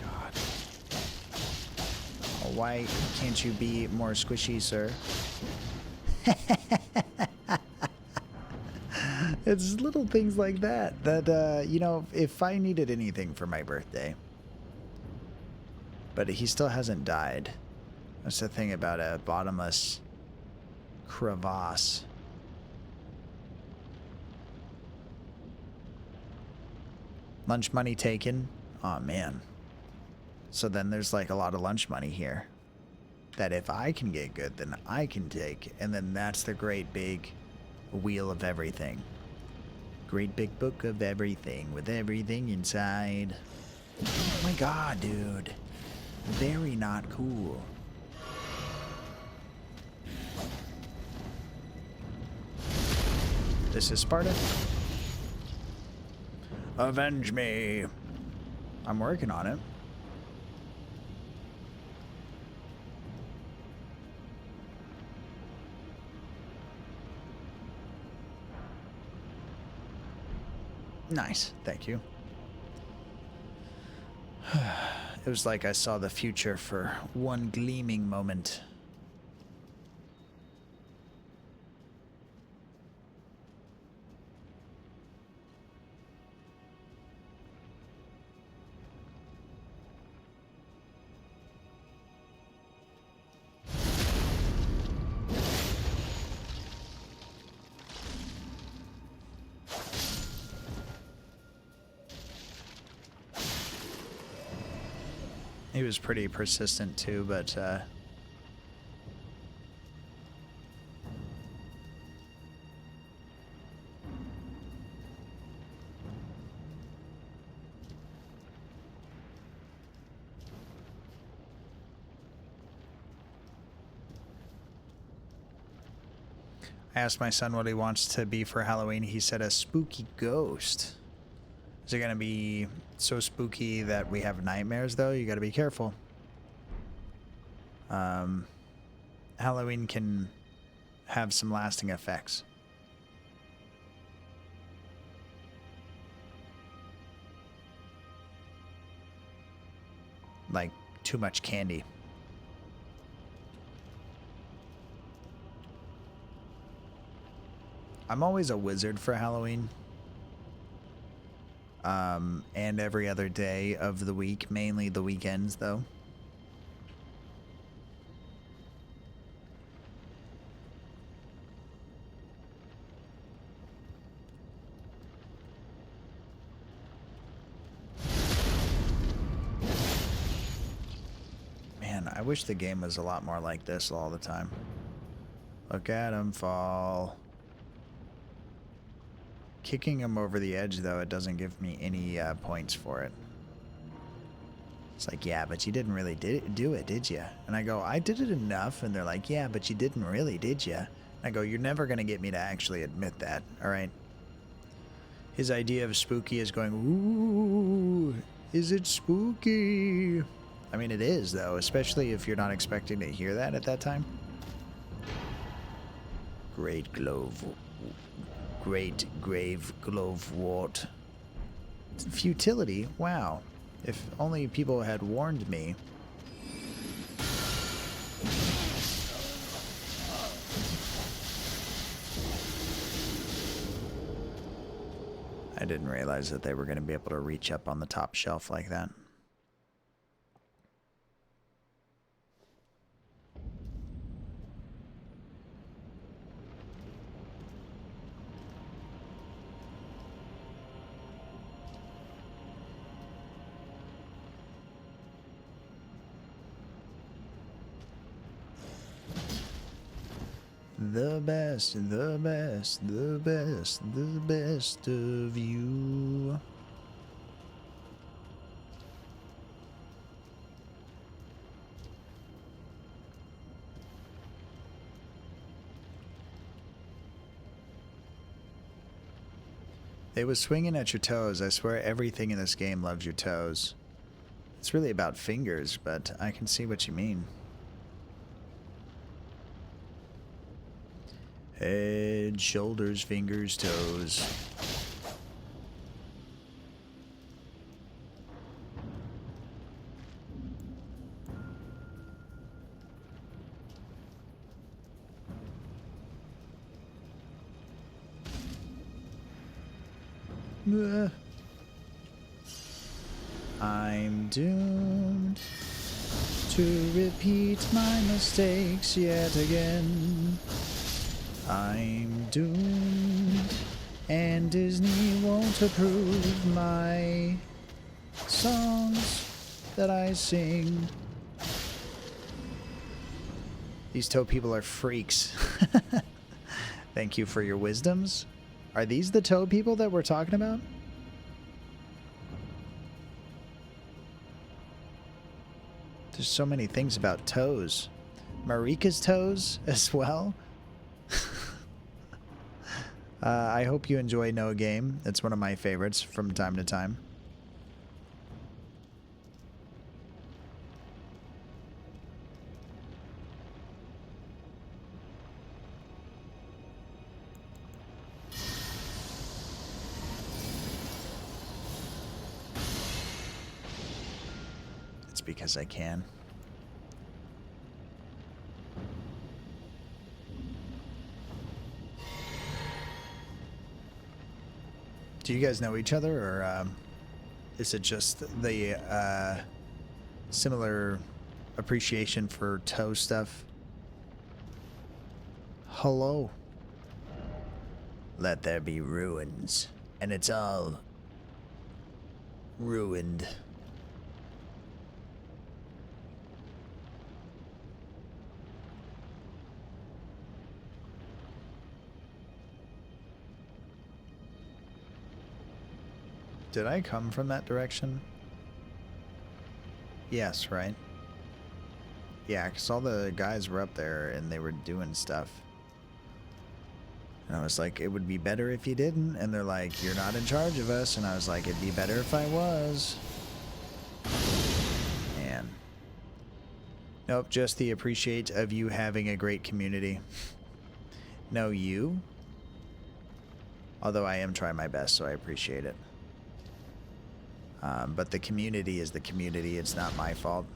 God. Oh, why can't you be more squishy, sir? It's little things like that that, you know, if I needed anything for my birthday. But he still hasn't died. That's the thing about a bottomless crevasse. Lunch money taken. Oh, man. So then there's like a lot of lunch money here. That if I can get good, then I can take. And then that's the great big wheel of everything. Great big book of everything with everything inside. Oh my god, dude. Very not cool. This is Sparta. Avenge me. I'm working on it. Nice, thank you. It was like I saw the future for one gleaming moment. He was pretty persistent too, but I asked my son what he wants to be for Halloween. He said a spooky ghost. Is it going to be so spooky that we have nightmares, though? You got to be careful. Halloween can have some lasting effects. Like too much candy. I'm always a wizard for Halloween. And every other day of the week, mainly the weekends, though. Man, I wish the game was a lot more like this all the time. Look at him fall. Kicking him over the edge, though, it doesn't give me any points for it. It's like, yeah, but you didn't really do it, did you? And I go, I did it enough. And they're like, yeah, but you didn't really, did you? And I go, you're never going to get me to actually admit that, all right? His idea of spooky is going, ooh, is it spooky? I mean, it is, though, especially if you're not expecting to hear that at that time. Great glove. Great grave glovewort. Futility? Wow. If only people had warned me. I didn't realize that they were going to be able to reach up on the top shelf like that. The best, the best, the best, the best of you. They was swinging at your toes. I swear everything in this game loves your toes. It's really about fingers, but I can see what you mean. Head, shoulders, fingers, toes. I'm doomed to repeat my mistakes yet again. I'm doomed, and Disney won't approve my songs that I sing. These toe people are freaks. Thank you for your wisdoms. Are these the toe people that we're talking about? There's so many things about toes. Marika's toes as well. I hope you enjoy No Game. It's one of my favorites from time to time. It's because I can. Do you guys know each other, or is it just the similar appreciation for toe stuff? Hello. Let there be ruins, and it's all ruined. Did I come from that direction? Yes, right? Yeah, because all the guys were up there and they were doing stuff. And I was like, it would be better if you didn't. And they're like, you're not in charge of us. And I was like, it'd be better if I was. Man. Nope, just the appreciate of you having a great community. No, you? Although I am trying my best, so I appreciate it. But the community is the community. It's not my fault.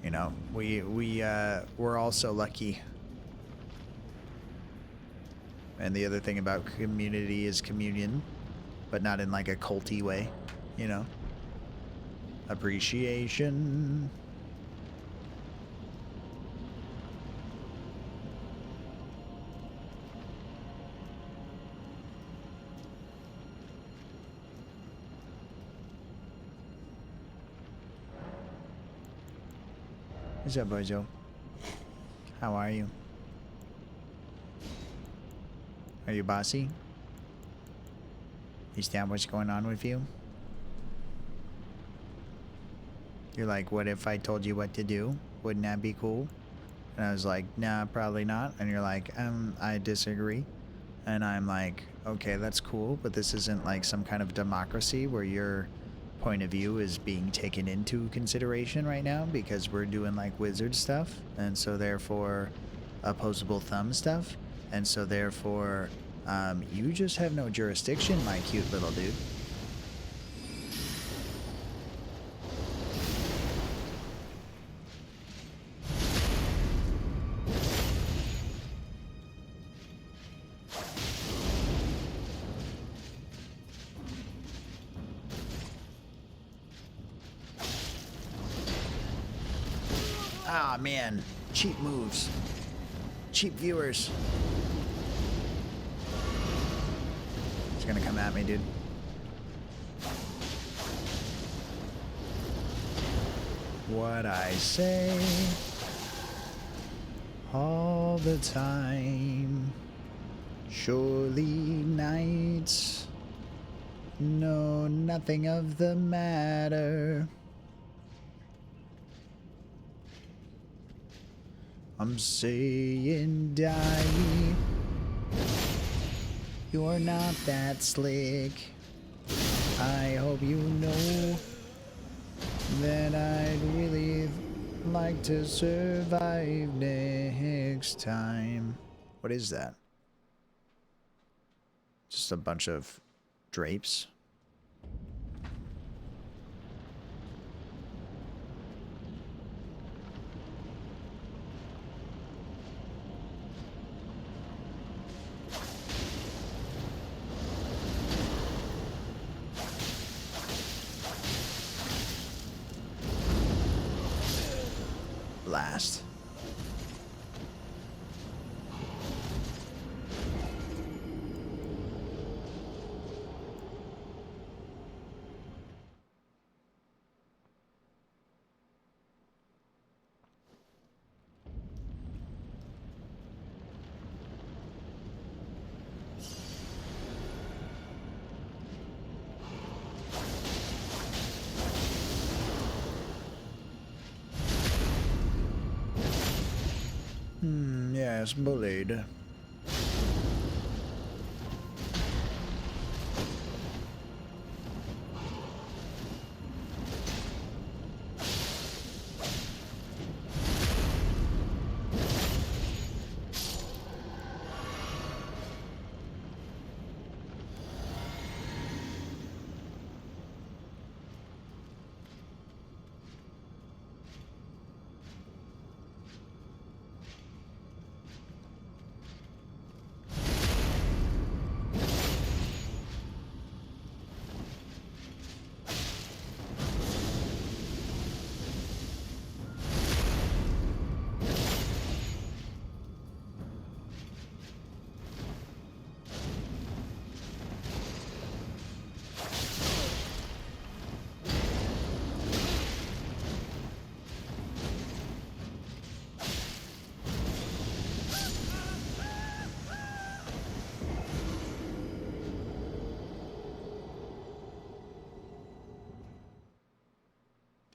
You know, we're all so lucky. And the other thing about community is communion, but not in like a culty way, you know. Appreciation. What's up, Bozo? How are you? Are you bossy? Is that what's going on with you? You're like, what if I told you what to do? Wouldn't that be cool? And I was like, nah, probably not. And you're like, I disagree. And I'm like, okay, that's cool, but this isn't like some kind of democracy where your point of view is being taken into consideration right now because we're doing like wizard stuff, and so therefore opposable thumb stuff, and so therefore You just have no jurisdiction, my cute little dude. Ah, man. Cheap moves. Cheap viewers. He's gonna come at me, dude. What I say all the time. Surely nights know nothing of the matter. I'm saying die. You're not that slick. I hope you know that I'd really like to survive next time. What is that? Just a bunch of drapes. Blast. Yes, bullied.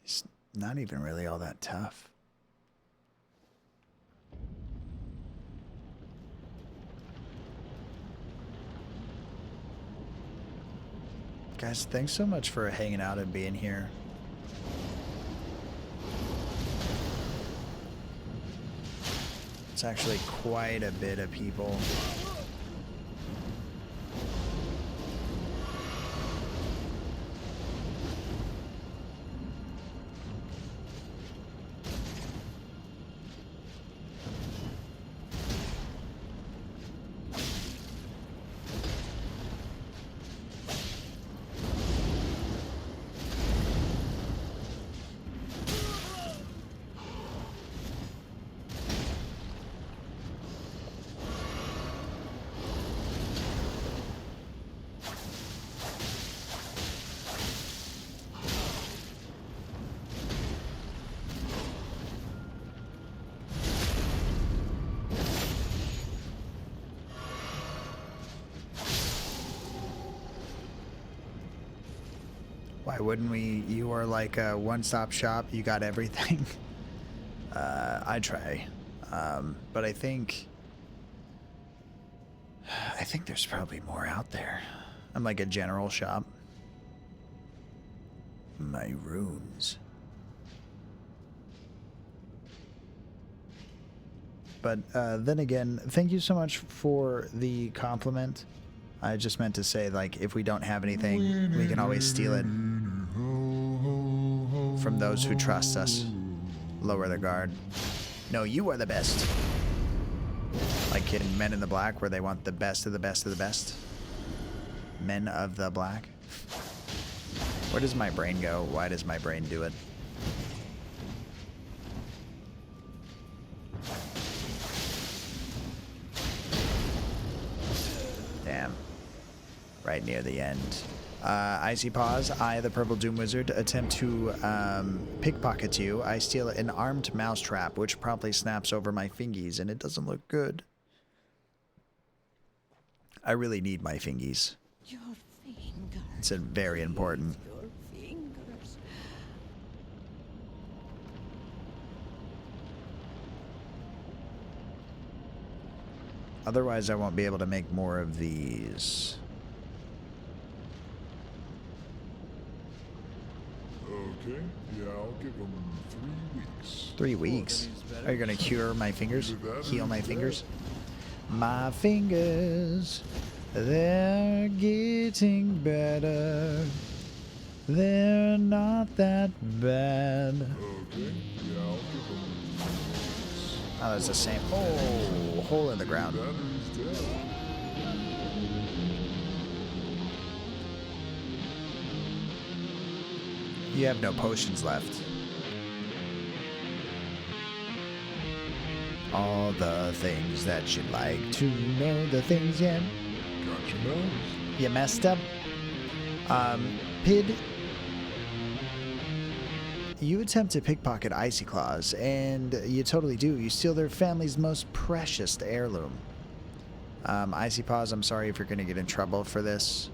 He's not even really all that tough. Guys, thanks so much for hanging out and being here. It's actually quite a bit of people. Why wouldn't we? You are like a one-stop shop. You got everything. I try. But I think there's probably more out there. I'm like a general shop. My runes. But then again, thank you so much for the compliment. I just meant to say, like, if we don't have anything, we can always steal it from those who trust us. Lower their guard. No, you are the best. Like in Men in the Black, where they want the best of the best of the best. Men of the Black. Where does my brain go? Why does my brain do it? Damn. Right near the end. Icy Paws, I, the Purple Doom Wizard, attempt to pickpocket you. I steal an armed mousetrap, which promptly snaps over my fingies, and it doesn't look good. I really need my fingies. Your fingers. It's very important. Your fingers. Otherwise, I won't be able to make more of these. Okay, yeah, I'll give them 3 weeks. 3 weeks? Are you going to cure my fingers? Heal my fingers? My fingers, they're getting better. They're not that bad. Okay, yeah, I'll give them 3 weeks. Oh, that's the same. Oh, hole in the ground. Battery's dead. You have no potions left. All the things that you'd like to know, the things you... Got your nose. You messed up. Pid, you attempt to pickpocket Icy Claws, and you totally do. You steal their family's most precious heirloom. Icy Paws, I'm sorry if you're going to get in trouble for this.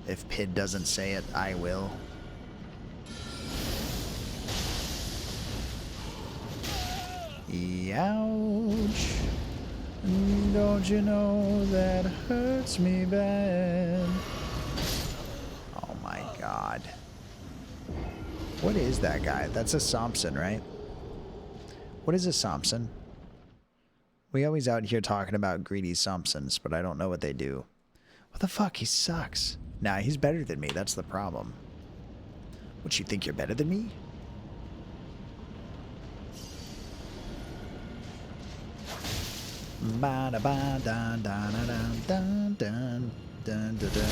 If Pid doesn't say it, I will. Ouch. Don't you know that hurts me bad? Oh my god. What is that guy? That's a Thompson, right? What is a Thompson? We always out here talking about greedy Thompsons, but I don't know what they do. What the fuck? He sucks. Nah, he's better than me. That's the problem. What, you think you're better than me? Ba da ba da da da da da da da da.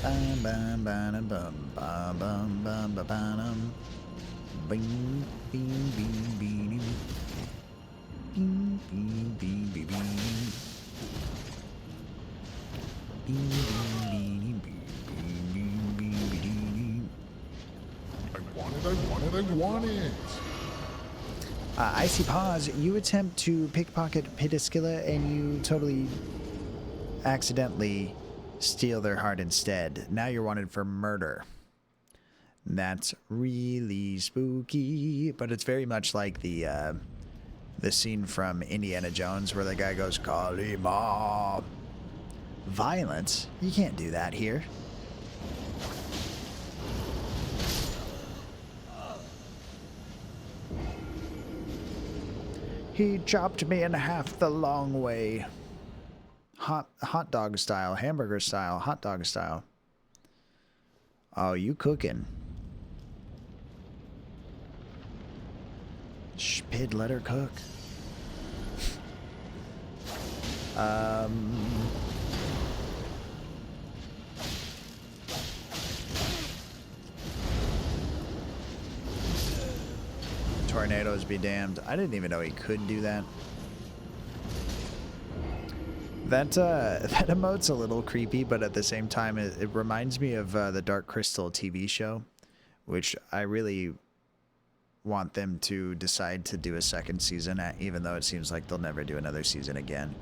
Bam bam bam bam bam bam bam bam bam. Bing bing bing bing. Bing bing bing bing bing. Bing bing bing bing bing. I want it, I want it, I want it. Icy Paws, you attempt to pickpocket Pitaskilla and you totally accidentally steal their heart instead. Now you're wanted for murder. That's really spooky, but it's very much like the scene from Indiana Jones where the guy goes, Kalima. Violence? You can't do that here. He chopped me in half the long way. Hot dog style, hamburger style, hot dog style. Oh, you cooking. Pid, let her cook. Tornadoes be damned. I didn't even know he could do that. That emote's a little creepy, but at the same time, it reminds me of the Dark Crystal TV show, which I really want them to decide to do a second season, even though it seems like they'll never do another season again.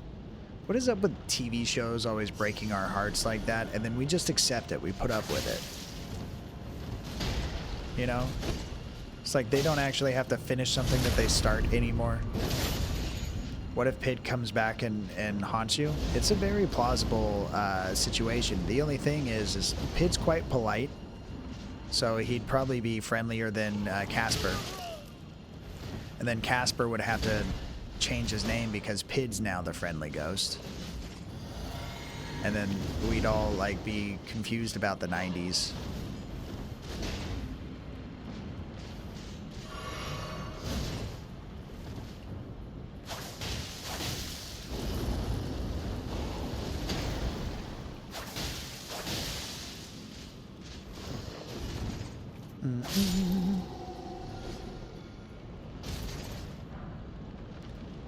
What is up with TV shows always breaking our hearts like that, and then we just accept it, we put up with it? You know? It's like they don't actually have to finish something that they start anymore. What if Pid comes back and haunts you? It's a very plausible situation. The only thing is Pid's quite polite, so he'd probably be friendlier than Casper. And then Casper would have to change his name because Pid's now the friendly ghost. And then we'd all like be confused about the 90s.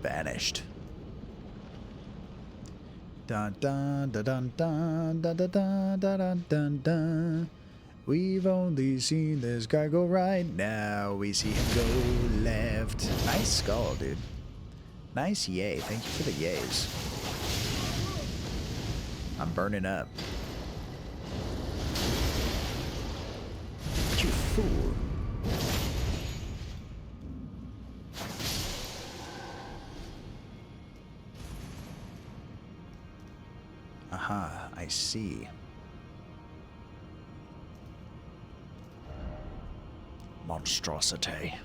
Vanished. Dun dun dun dun dun dun dun dun dun dun dun. We've only seen this guy go right, now we see him go left. Nice skull, dude. Nice yay. Thank you for the yays. I'm burning up. You fool. Aha, I see. Monstrosity.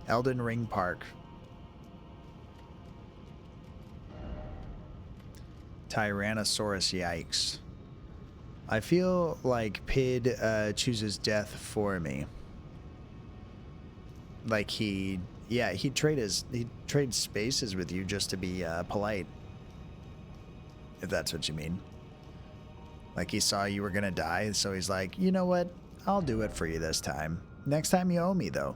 Elden Ring Park. Tyrannosaurus, yikes. I feel like Pid chooses death for me. Like he'd trade spaces with you just to be polite. If that's what you mean. Like he saw you were gonna die, so he's like, you know what? I'll do it for you this time. Next time you owe me, though.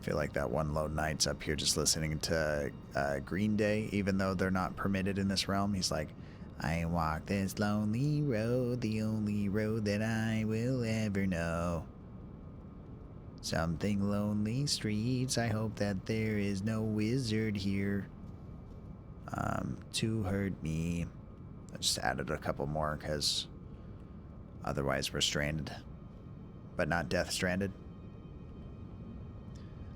I feel like that one lone knight's up here just listening to Green Day, even though they're not permitted in this realm. He's like, I walk this lonely road, the only road that I will ever know. Something lonely streets, I hope that there is no wizard here to hurt me. I just added a couple more because otherwise we're stranded, but not death stranded.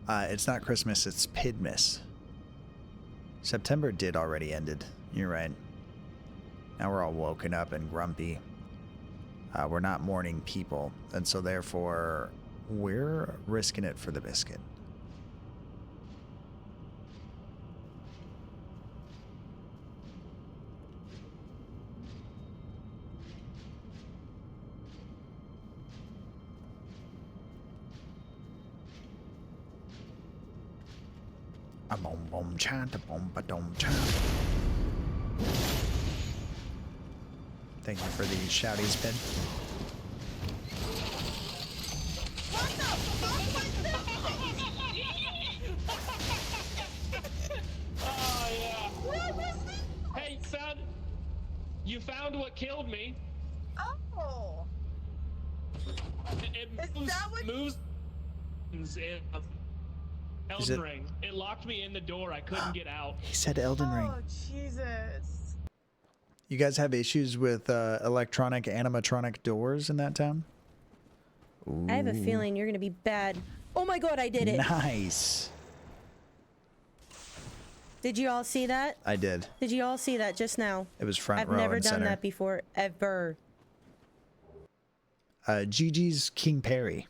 It's not Christmas, it's Pidmas. September did already ended. You're right. Now we're all woken up and grumpy. We're not morning people, and so therefore we're risking it for the biscuit. A boom boom chant, a boom ba dum chant. Thank you for the shouty spin. Oh yeah. Hey, you found what killed me. Oh. It moves in Elden Ring. It locked me in the door. I couldn't get out. He said Elden Ring. Oh, Jesus. You guys have issues with electronic animatronic doors in that town? Ooh. I have a feeling you're gonna be bad. Oh my god, I did it. Nice. Did you all see that? I did. Did you all see that just now? It was front I've row never and done center. that before, ever. Gigi's King Perry.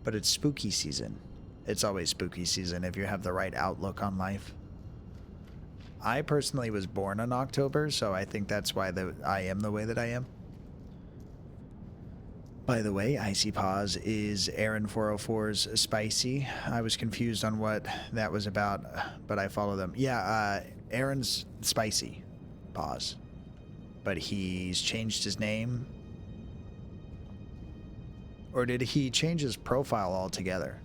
But it's spooky season. It's always spooky season if you have the right outlook on life. I personally was born in October, so I think that's why I am the way that I am. By the way, Icy Paws is Aaron 404's Spicy. I was confused on what that was about, but I follow them. Yeah, Aaron's Spicy Paws. But he's changed his name. Or did he change his profile altogether?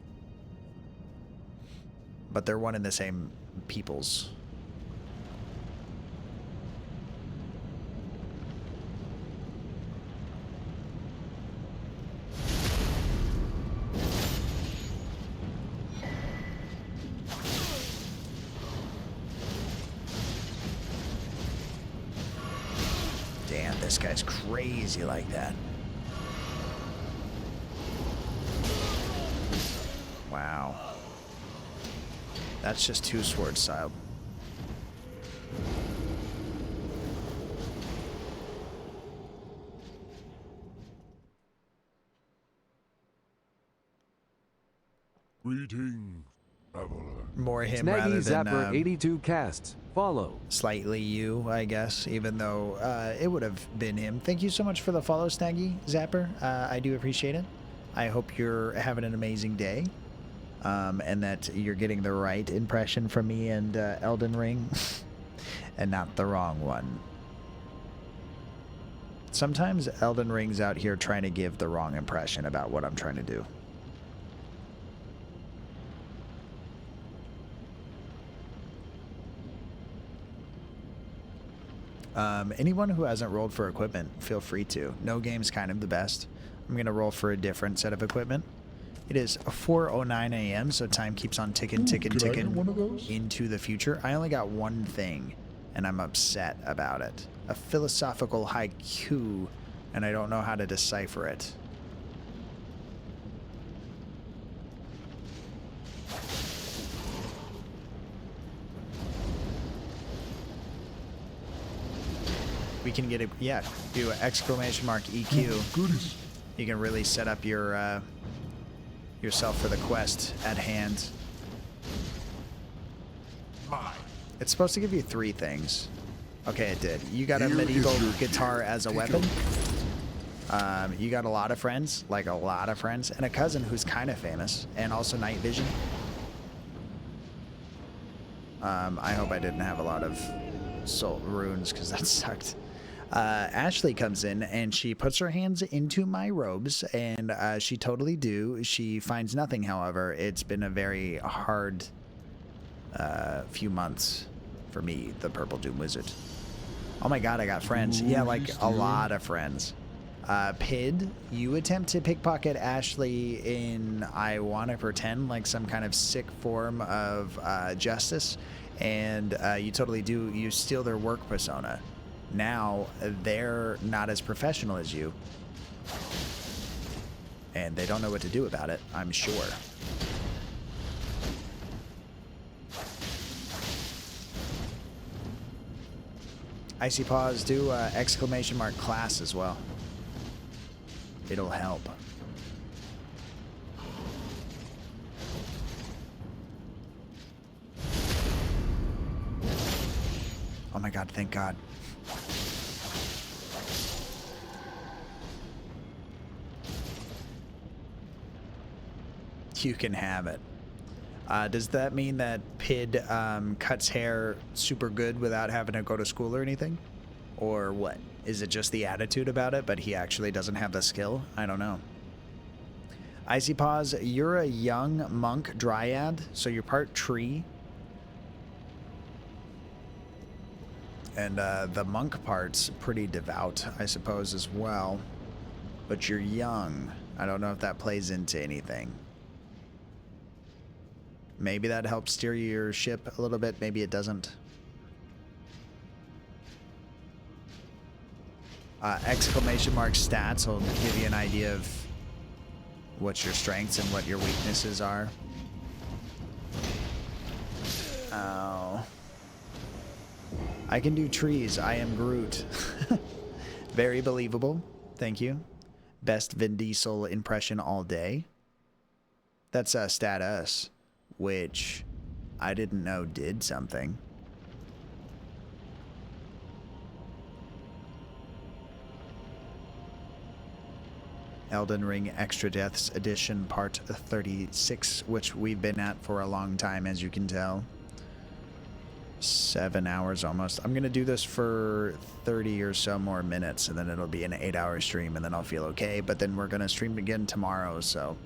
But they're one and the same peoples. Damn, this guy's crazy like that. Wow. That's just two sword style. Greetings, traveler. More him Snaggy rather than Zapper 82 casts. Follow. slightly you, I guess, even though it would have been him. Thank you so much for the follow, Snaggy Zapper. I do appreciate it. I hope you're having an amazing day, and that you're getting the right impression from me and Elden Ring, and not the wrong one. Sometimes Elden Ring's out here trying to give the wrong impression about what I'm trying to do. Anyone who hasn't rolled for equipment, feel free to. No game's kind of the best. I'm going to roll for a different set of equipment. It is 4:09 a.m., so time keeps on ticking into the future. I only got one thing, and I'm upset about it. A philosophical haiku, and I don't know how to decipher it. We can get it, yeah, do exclamation mark EQ. You can really set up your yourself for the quest at hand. It's supposed to give you 3 things. Okay, it did. You got a medieval guitar as a weapon. You got a lot of friends, like a lot of friends, and a cousin who's kind of famous, and also night vision. I hope I didn't have a lot of soul runes, because that sucked. Ashley comes in and she puts her hands into my robes, and she totally do. She finds nothing, however. It's been a very hard few months for me, the Purple Doom Wizard. Oh my god, I got friends. Yeah, like a lot of friends. Pid, you attempt to pickpocket Ashley in, I want to pretend, like some kind of sick form of justice, and you totally do. You steal their work persona. Now they're not as professional as you, and they don't know what to do about it, I'm sure. Icy Paws, do exclamation mark class as well. It'll help. Oh my god, thank god. You can have it. Does that mean that Pid cuts hair super good without having to go to school or anything? Or what? Is it just the attitude about it, but he actually doesn't have the skill? I don't know. Icy Paws, you're a young monk dryad, so you're part tree. And the monk part's pretty devout, I suppose, as well. But you're young. I don't know if that plays into anything. Maybe that helps steer your ship a little bit. Maybe it doesn't. Exclamation mark stats will give you an idea of what your strengths and what your weaknesses are. Oh. I can do trees. I am Groot. Very believable. Thank you. Best Vin Diesel impression all day. That's status, which I didn't know did something. Elden Ring Extra Deaths Edition Part 36, which we've been at for a long time, as you can tell. 7 hours almost. I'm going to do this for 30 or so more minutes, and then it'll be an 8-hour stream, and then I'll feel okay. But then we're going to stream again tomorrow, so...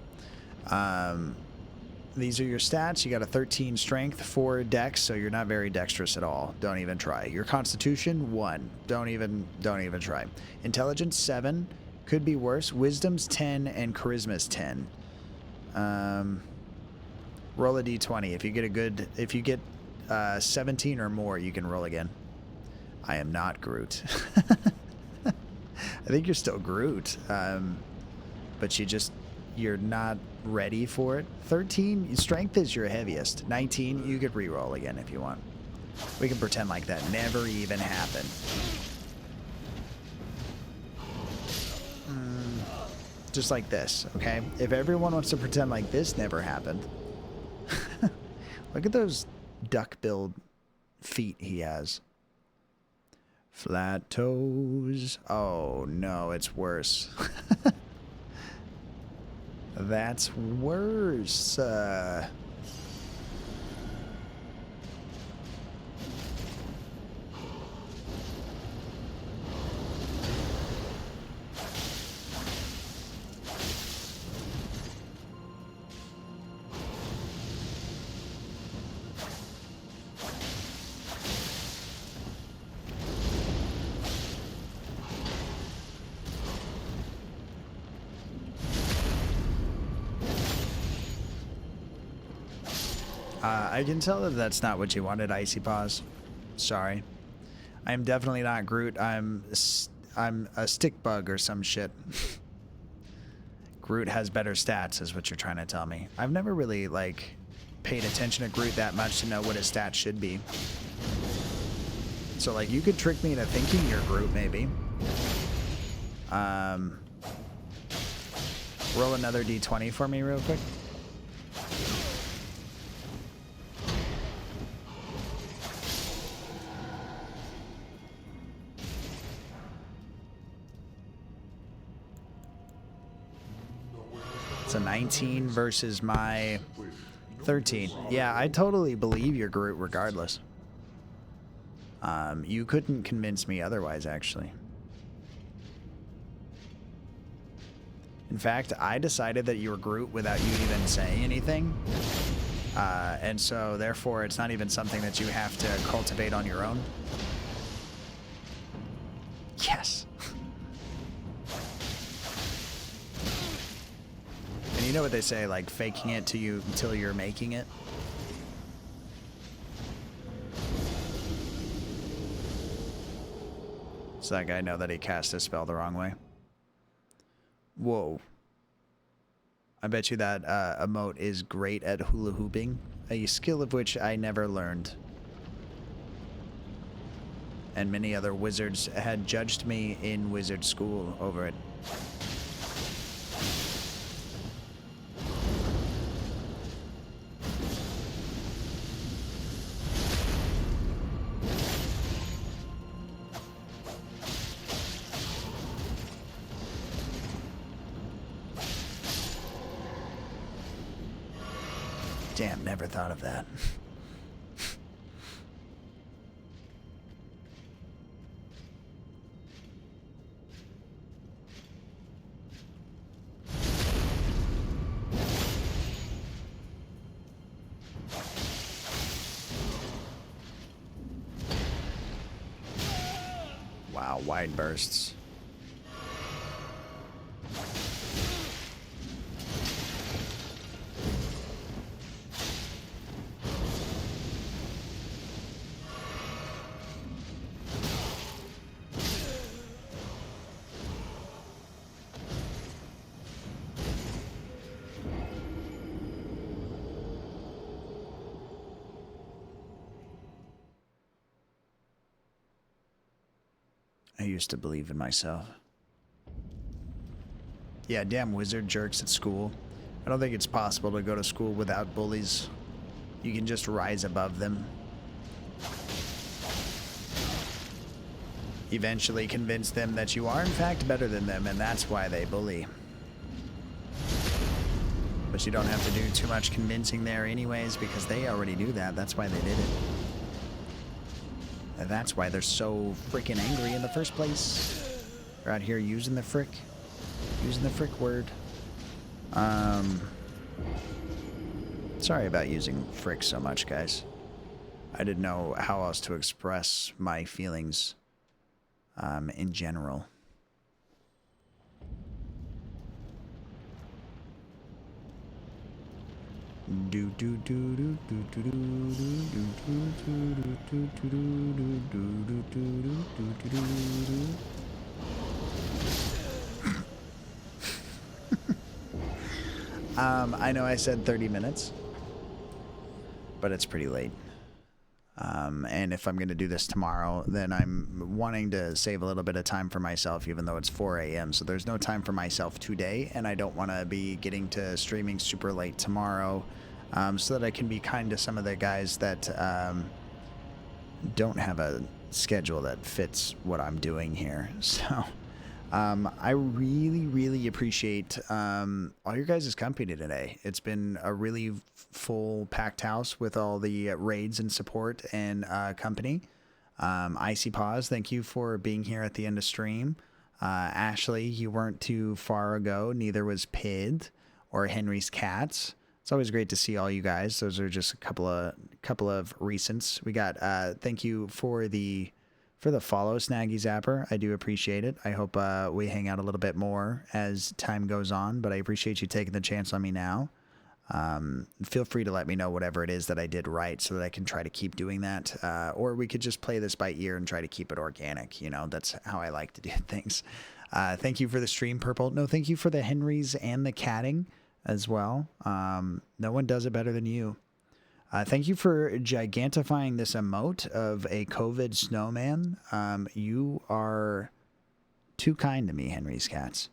these are your stats. You got a 13 strength, 4 dex, so you're not very dexterous at all. Don't even try. Your constitution, 1. Don't even try. Intelligence, 7. Could be worse. Wisdom's 10 and charisma's 10. Roll a d20. If you get 17 or more, you can roll again. I am not Groot. I think you're still Groot. But you're not ready for it. 13, strength is your heaviest. 19, you could re-roll again if you want. We can pretend like that never even happened. Just like this, okay? If everyone wants to pretend like this never happened, Look at those duck-billed feet he has. Flat toes. Oh no, it's worse. That's worse. I can tell that that's not what you wanted, Icy Paws. Sorry. I'm definitely not Groot. I'm a stick bug or some shit. Groot has better stats is what you're trying to tell me. I've never really, like, paid attention to Groot that much to know what his stats should be. So, like, you could trick me into thinking you're Groot, maybe. Roll another d20 for me real quick. It's a 19 versus my 13. Yeah, I totally believe you're Groot regardless. You couldn't convince me otherwise, actually. In fact, I decided that you were Groot without you even saying anything. And so, therefore, it's not even something that you have to cultivate on your own. Yes. And you know what they say, like, faking it to you until you're making it? So that guy know that he cast his spell the wrong way. Whoa. I bet you that emote is great at hula hooping, a skill of which I never learned. And many other wizards had judged me in wizard school over it. Damn, never thought of that. Wow, wide bursts. I used to believe in myself. Yeah, damn wizard jerks at school. I don't think it's possible to go to school without bullies. You can just rise above them. Eventually convince them that you are in fact better than them, and that's why they bully. But you don't have to do too much convincing there anyways, because they already knew that. That's why they did it. And that's why they're so freaking angry in the first place. They're out here using the frick word. Sorry about using frick so much, guys. I didn't know how else to express my feelings in general. I know I said 30 minutes, but it's pretty late. And if I'm going to do this tomorrow, then I'm wanting to save a little bit of time for myself, even though it's 4 a.m. So there's no time for myself today, and I don't want to be getting to streaming super late tomorrow. so that I can be kind to some of the guys that don't have a schedule that fits what I'm doing here. So I really, really appreciate all your guys' company today. It's been a really full, packed house with all the raids and support and company. Icy Paws, thank you for being here at the end of stream. Ashley, you weren't too far ago. Neither was Pid or Henry's Cats. It's always great to see all you guys. Those are just a couple of recents. We got thank you for the follow, Snaggy Zapper. I do appreciate it. I hope we hang out a little bit more as time goes on, but I appreciate you taking the chance on me now. Feel free to let me know whatever it is that I did right so that I can try to keep doing that. Or we could just play this by ear and try to keep it organic. You know, that's how I like to do things. Thank you for the stream, Purple. No, thank you for the Henrys and the catting as well. No one does it better than you. Thank you for gigantifying this emote of a COVID snowman. You are too kind to me, Henry's Cats.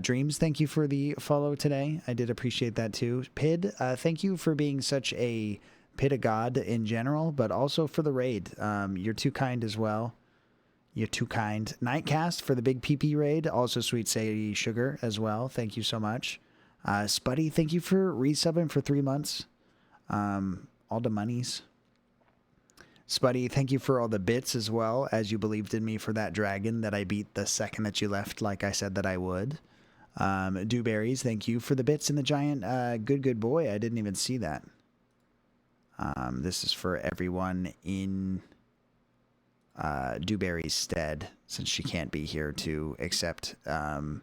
Dreams, thank you for the follow today. I did appreciate that too. Pid, thank you for being such a pit of God in general, but also for the raid. You're too kind as well. You're too kind. Nightcast for the big PP raid. Also Sweet Sadie Sugar as well. Thank you so much. Spuddy, thank you for resubbing for 3 months. All the monies. Spuddy, thank you for all the bits as well, as you believed in me for that dragon that I beat the second that you left, like I said that I would. Dewberries, thank you for the bits in the giant good boy. I didn't even see that. This is for everyone in Dewberry's stead, since she can't be here to accept the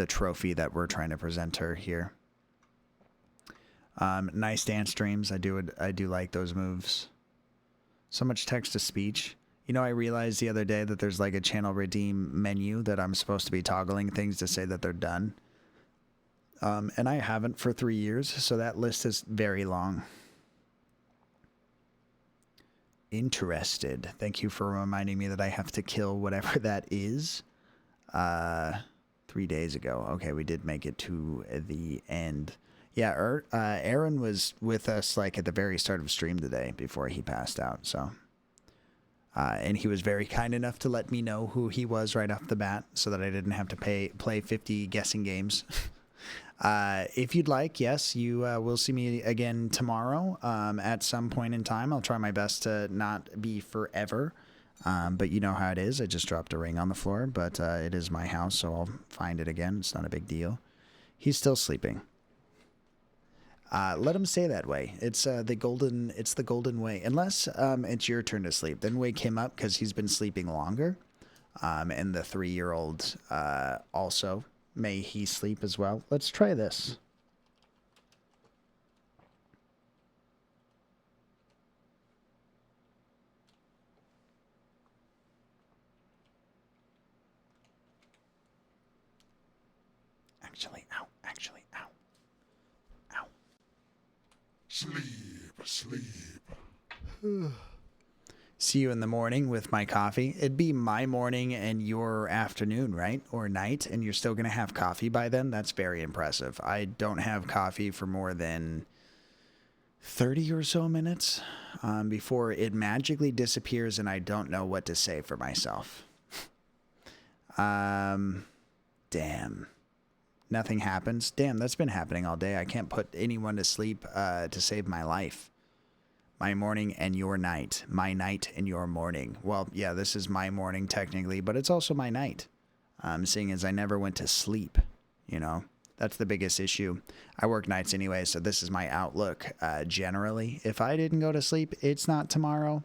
trophy that we're trying to present her here. Nice dance streams. I do like those moves. So much text to speech. You know, I realized the other day that there's like a channel redeem menu that I'm supposed to be toggling things to say that they're done. And I haven't for 3 years, so that list is very long. Interested. Thank you for reminding me that I have to kill whatever that is. 3 days ago. Okay, we did make it to the end. Yeah, Aaron was with us like at the very start of stream today before he passed out. So, and he was very kind enough to let me know who he was right off the bat, so that I didn't have to play 50 guessing games. If you'd like, yes, you will see me again tomorrow at some point in time. I'll try my best to not be forever, but you know how it is. I just dropped a ring on the floor, but it is my house, so I'll find it again. It's not a big deal. He's still sleeping. Let him stay that way. It's the golden way. Unless it's your turn to sleep, then wake him up because he's been sleeping longer. And the 3-year-old also, may he sleep as well. Let's try this. Actually, ow. Sleep. See you in the morning with my coffee. It'd be my morning and your afternoon, right? Or night, and you're still going to have coffee by then? That's very impressive. I don't have coffee for more than 30 or so minutes before it magically disappears and I don't know what to say for myself. Damn. Nothing happens. Damn, that's been happening all day. I can't put anyone to sleep to save my life. My morning and your night. My night and your morning. Well, yeah, this is my morning technically, but it's also my night. Seeing as I never went to sleep, you know. That's the biggest issue. I work nights anyway, so this is my outlook generally. If I didn't go to sleep, it's not tomorrow.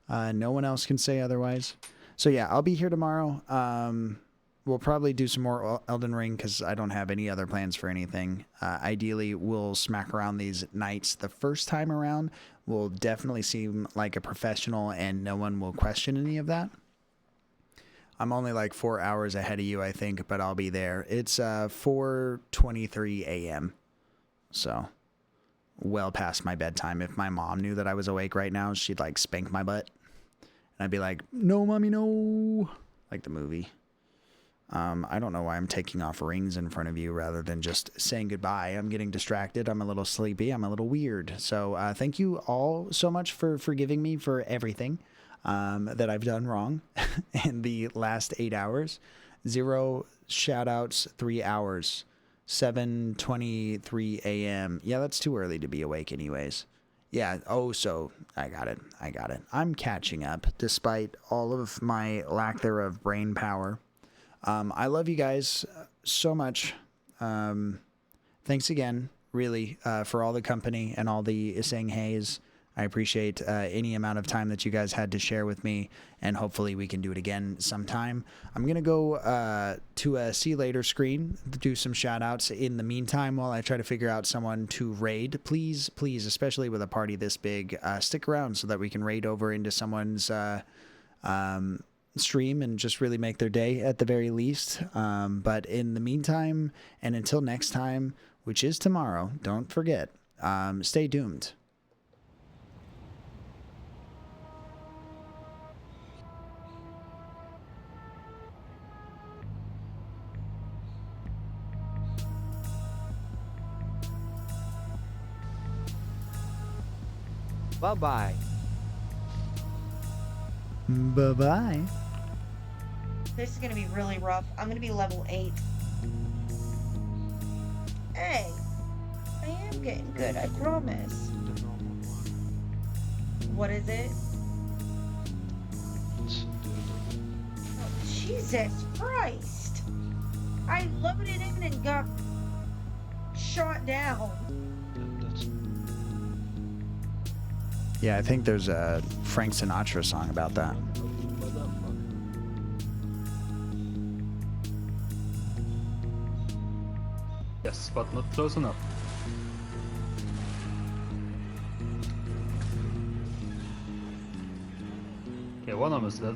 No one else can say otherwise. So yeah, I'll be here tomorrow. We'll probably do some more Elden Ring because I don't have any other plans for anything. Ideally, we'll smack around these nights the first time around. We'll definitely seem like a professional and no one will question any of that. I'm only like 4 hours ahead of you, I think, but I'll be there. It's 4:23 a.m. So well past my bedtime. If my mom knew that I was awake right now, she'd like spank my butt. And I'd be like, no, mommy, no. Like the movie. I don't know why I'm taking off rings in front of you rather than just saying goodbye. I'm getting distracted. I'm a little sleepy. I'm a little weird. So thank you all so much for forgiving me for everything that I've done wrong in the last 8 hours. 0 shout outs, 3 hours, 7:23 a.m. Yeah, that's too early to be awake anyways. Yeah, so I got it. I'm catching up despite all of my lack thereof brain power. I love you guys so much. Thanks again, really, for all the company and all the saying heys. I appreciate any amount of time that you guys had to share with me, and hopefully we can do it again sometime. I'm going to go to a see you later screen, do some shout outs in the meantime while I try to figure out someone to raid. Please, especially with a party this big, stick around so that we can raid over into someone's stream and just really make their day at the very least. But in the meantime, and until next time, which is tomorrow, don't forget, stay doomed. Bye-bye. Bye-bye. This is gonna be really rough. I'm gonna be level 8. Hey, I am getting good, I promise. What is it? Oh, Jesus Christ! I loaded in and got shot down. Yeah, I think there's a Frank Sinatra song about that. Yes, but not close enough. Okay, one of them is dead.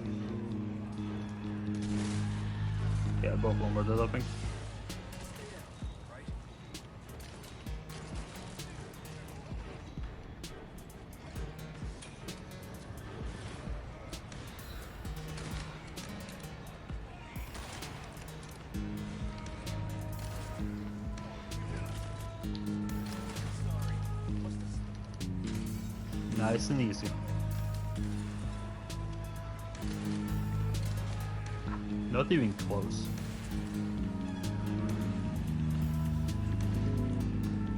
Yeah, both of them were dead, I think. Nice and easy. Not even close.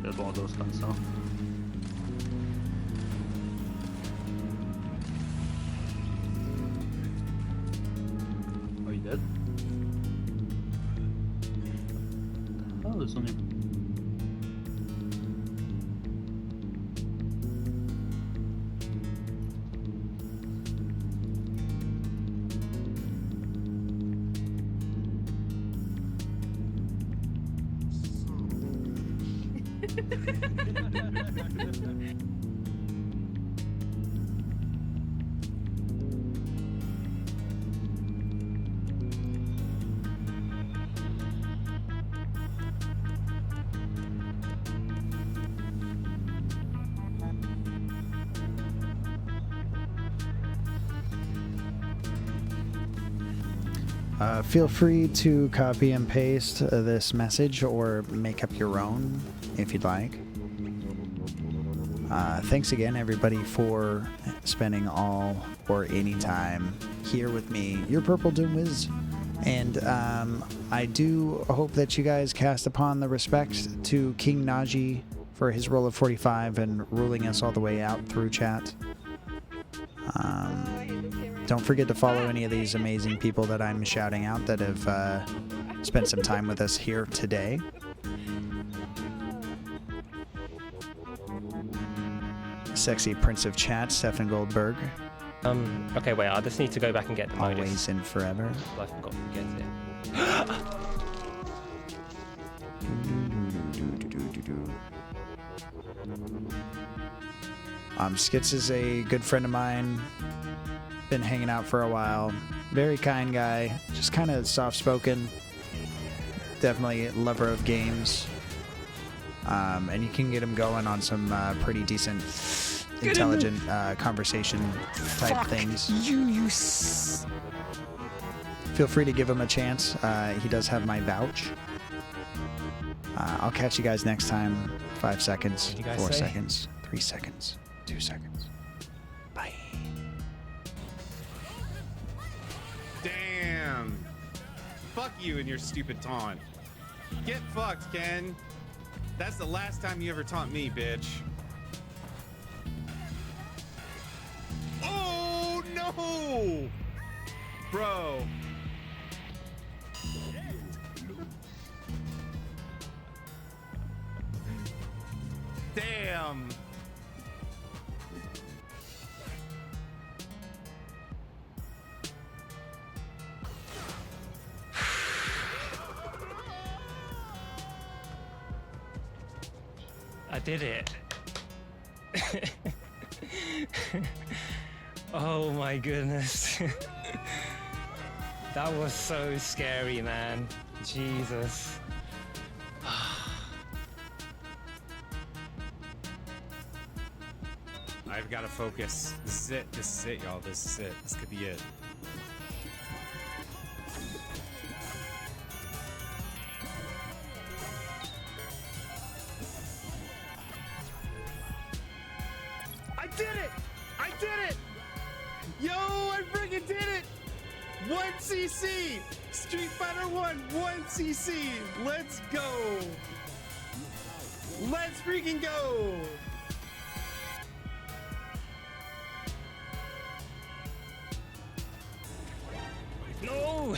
There's one of those guns now. Are you dead? Oh, there's only... Feel free to copy and paste this message or make up your own if you'd like. Thanks again, everybody, for spending all or any time here with me, your Purple Doom Wiz. And I do hope that you guys cast upon the respect to King Naji for his roll of 45 and ruling us all the way out through chat. Don't forget to follow any of these amazing people that I'm shouting out that have spent some time with us here today. Sexy Prince of Chat, Stefan Goldberg. Okay, wait, I just need to go back and get the modus. Always and forever. I forgot to get it. Skits is a good friend of mine. Been hanging out for a while. Very kind guy. Just kind of soft-spoken. Definitely lover of games. And you can get him going on some pretty decent, intelligent conversation type things. feel free to give him a chance. He does have my vouch. I'll catch you guys next time. 5 seconds, 4 seconds, 3 seconds, 2 seconds. Bye. Damn. Fuck you and your stupid taunt. Get fucked, Ken. That's the last time you ever taunt me, bitch. Oh, no! Bro. Damn. I did it. Oh my goodness. That was so scary, man. Jesus. I've got to focus. This is it. This is it, y'all. This is it. This could be it. I did it! I did it! Yo, I freaking did it! 1cc! Street Fighter 1, 1cc! Let's go! Let's freaking go! No!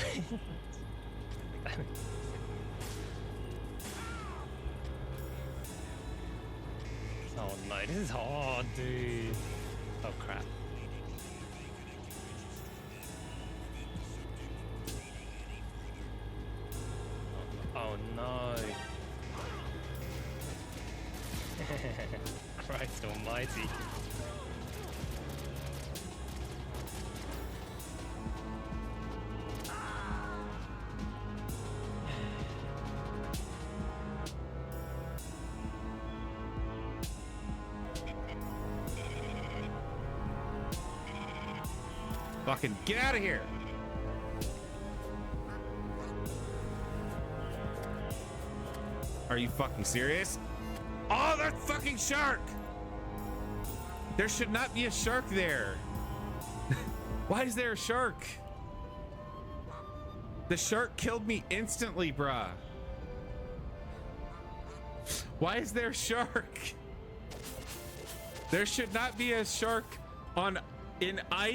Oh no, this is hard, dude. Oh crap. Oh no. Christ almighty. Fucking get out of here! Are you fucking serious? Oh, that fucking shark! There should not be a shark there. Why is there a shark? The shark killed me instantly, bruh. Why is there a shark? There should not be a shark in ice.